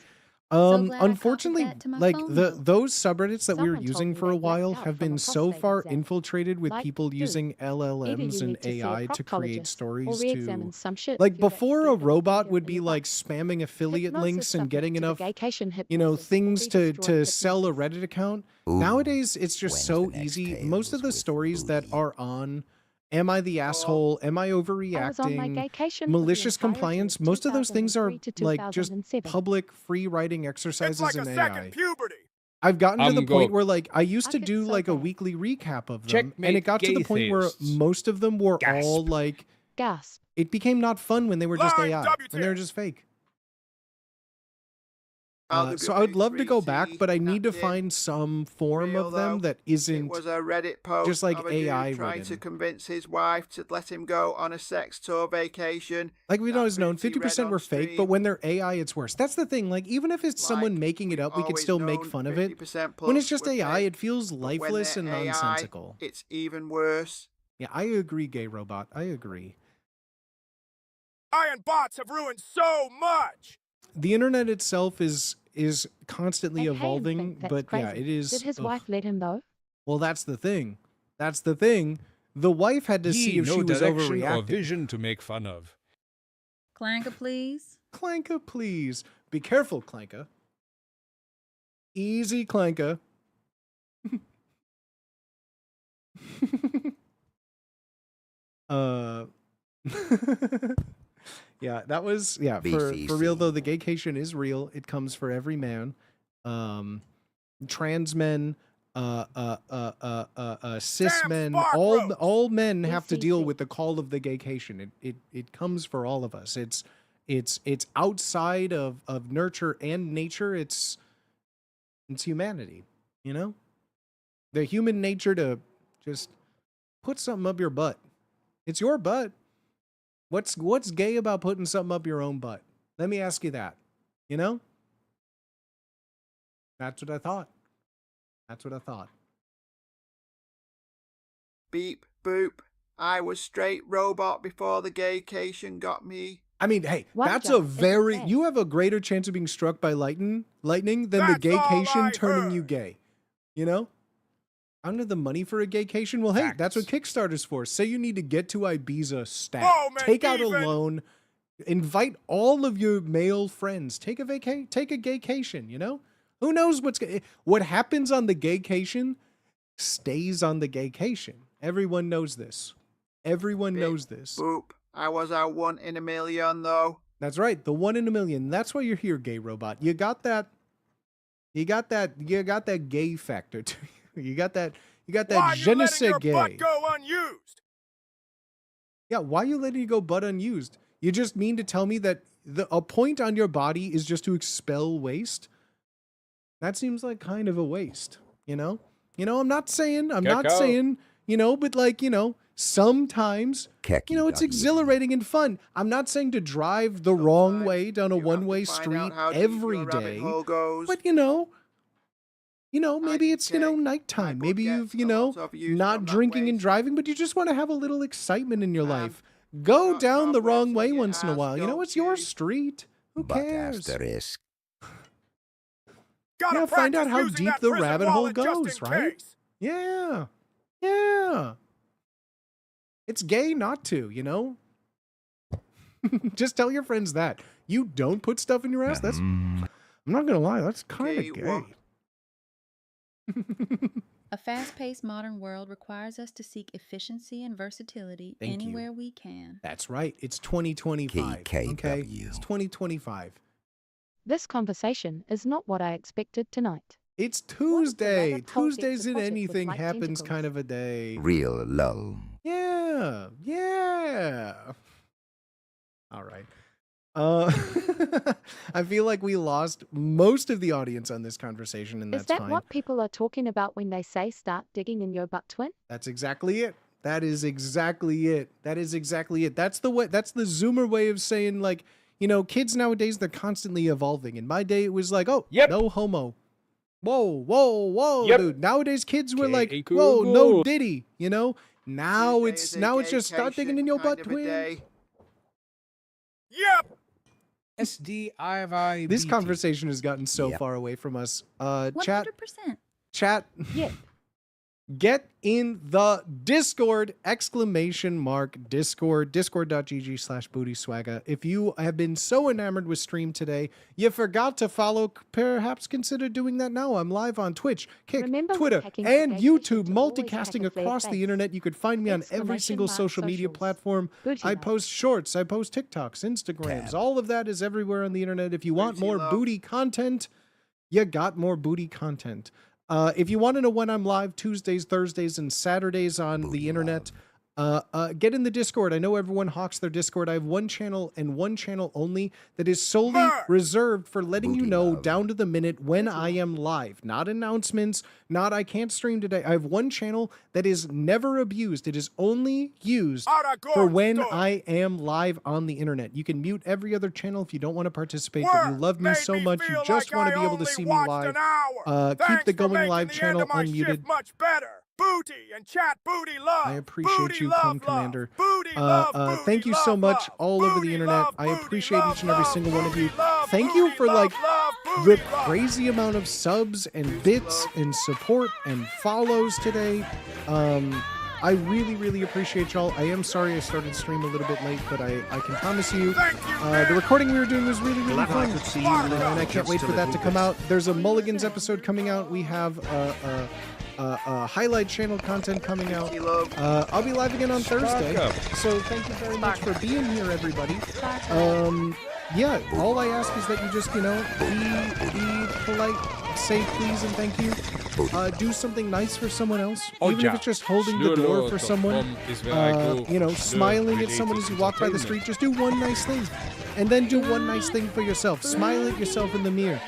So Unfortunately, like those subreddits that we were using for a while have been so far infiltrated with people using LLMs and AI to create stories to, like, before a robot would be like spamming affiliate links and getting enough, things to sell a Reddit account. Nowadays, it's just so easy. Most of the stories that are on Am I the asshole? Am I overreacting? Malicious compliance. Most of those things are like just public free writing exercises in AI. I've gotten to the point where, like, I used to do like a weekly recap of them, and it got to the point where most of them were all like, it became not fun when they were just AI, when they were just fake. So I would love to go back, but I need to find some form of them that isn't It was a Reddit post just like of a AI dude trying written. to convince his wife to let him go on a sex tour vacation. Like we've always known, 50% were fake, but when they're AI, it's worse. That's the thing. Like, even if it's someone making it up, we could still make fun of it. When it's just AI, it feels lifeless and nonsensical. It's even worse. Yeah, I agree, Gay Robot. I agree. Iron bots have ruined so much. The internet itself is constantly evolving, but yeah, it is. Did his wife let him though? Well, that's the thing. That's the thing. The wife had to see if she was overreacting. Or vision to make fun of. Clanka, please. Clanka, please. Be careful, Clanka. Easy, Clanka. Yeah, that was for real though. The gaycation is real. It comes for every man. Trans men, cis men, all men have to deal with the call of the gaycation. It comes for all of us. It's outside of nurture and nature. It's humanity, you know? The human nature to just put something up your butt. It's your butt. What's gay about putting something up your own butt? Let me ask you that. You know? That's what I thought. That's what I thought. Beep, boop. I was straight robot before the gaycation got me. I mean, hey, that's a very... You have a greater chance of being struck by lightning than the gaycation turning you gay. You know? I don't have the money for a gaycation. Well, hey, that's what Kickstarter's for. Say you need to get to Ibiza stat. Take out a loan. Invite all of your male friends. Take a gaycation, you know? Who knows what happens on the gaycation stays on the gaycation. Everyone knows this. Everyone knows this. Boop. I was our 1 in a million, though. That's right. The 1 in a million. That's why you're here, Gay Robot. You got that gay factor to you. You got that je ne sais gay. Why you letting your butt go unused? Yeah, why are you letting it go butt unused? You just mean to tell me that a point on your body is just to expel waste? That seems like kind of a waste, you know? I'm not saying, you know, but like, you know, sometimes, you know, it's exhilarating and fun. I'm not saying to drive the wrong way down a one-way street every day, but you know, maybe it's, nighttime. Maybe you've, not drinking and driving, but you just want to have a little excitement in your life. Go down the wrong way once in a while. You know, it's your street. Who cares? Asterisk. Yeah, find out how deep the rabbit hole goes, right? Yeah. Yeah. It's gay not to, Just tell your friends that. You don't put stuff in your ass? That's, I'm not going to lie, that's kind of gay. A fast-paced modern world requires us to seek efficiency and versatility anywhere we can. That's right. It's 2025. KKW. Okay? It's 2025. This conversation is not what I expected tonight. It's Tuesday. Tuesdays in anything happens kind of a day. Real lull. Yeah. Yeah. All right. I feel like we lost most of the audience on this conversation, and that's fine. Is that what people are talking about when they say start digging in your butt, twin? That's exactly it. That is exactly it. That is exactly it. That's the way. That's the Zoomer way of saying, like, kids nowadays, they're constantly evolving. In my day, it was like, no homo. Whoa, dude. Nowadays, kids were like, whoa, no Diddy. Now it's just start digging in your butt, twin. Yep. SDIV. This conversation has gotten so far away from us. 100%. Chat. Yeah. Get in the Discord! Discord. Discord.gg/bootyswagga. If you have been so enamored with stream today, you forgot to follow, perhaps consider doing that now. I'm live on Twitch, Kick, Twitter, and YouTube, multicasting across the internet. You could find me on every single social media platform. I post shorts, I post TikToks, Instagrams. All of that is everywhere on the internet. If you want more booty content, you got more booty content. If you want to know when I'm live, Tuesdays, Thursdays, and Saturdays on the internet, get in the Discord. I know everyone hawks their Discord. I have one channel and one channel only that is solely reserved for letting you know down to the minute when I am live. Not announcements, not I can't stream today. I have one channel that is never abused. It is only used for when I am live on the internet. You can mute every other channel if you don't want to participate, but you love me so much, you just want to be able to see me live. Keep the Going Live channel unmuted. Much better. Booty and chat booty love. I appreciate you, Cum Commander. Thank you so much all over the internet. I appreciate each and every single one of you. Thank you for the crazy amount of subs and bits and support and follows today. I really, really appreciate y'all. I am sorry I started stream a little bit late, but I can promise you, the recording we were doing was really, really fun. And I can't wait for that to come out. There's a Mulligans episode coming out. We have highlight channel content coming out. I'll be live again on Thursday. So thank you very much for being here, everybody. Yeah, all I ask is that you just, be polite, say please and thank you. Do something nice for someone else, even if it's just holding the door for someone. Smiling at someone as you walk by the street. Just do one nice thing, and then do one nice thing for yourself. Smile at yourself in the mirror.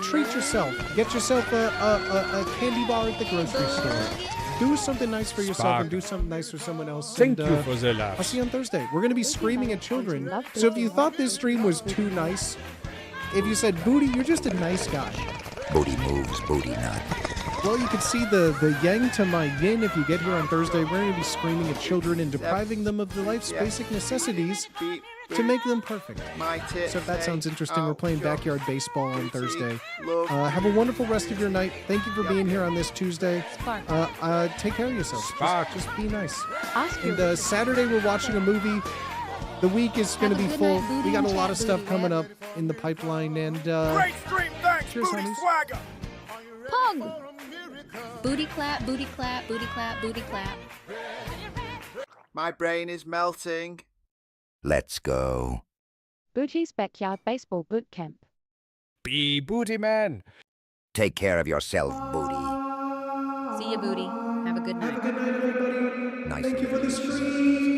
Treat yourself. Get yourself a candy bar at the grocery store. Do something nice for yourself and do something nice for someone else. Thank you for the laugh. I'll see you on Thursday. We're going to be screaming at children. So if you thought this stream was too nice, if you said, Booty, you're just a nice guy. Booty moves, booty not. Well, you can see the yang to my yin if you get here on Thursday. We're going to be screaming at children and depriving them of the life's basic necessities to make them perfect. So if that sounds interesting, we're playing backyard baseball on Thursday. Have a wonderful rest of your night. Thank you for being here on this Tuesday. Take care of yourself. Just be nice. And Saturday we're watching a movie. The week is going to be full. We got a lot of stuff coming up in the pipeline. And great stream, thanks, cheers, Booty homies. Swagga. Pog! Booty clap, booty clap, booty clap, booty clap. My brain is melting. Let's go. Booty's Backyard Baseball Boot Camp. Be Booty Man. Take care of yourself, Booty. See ya, Booty. Have a good night. Have a good night, everybody. Nice. Thank you for the stream.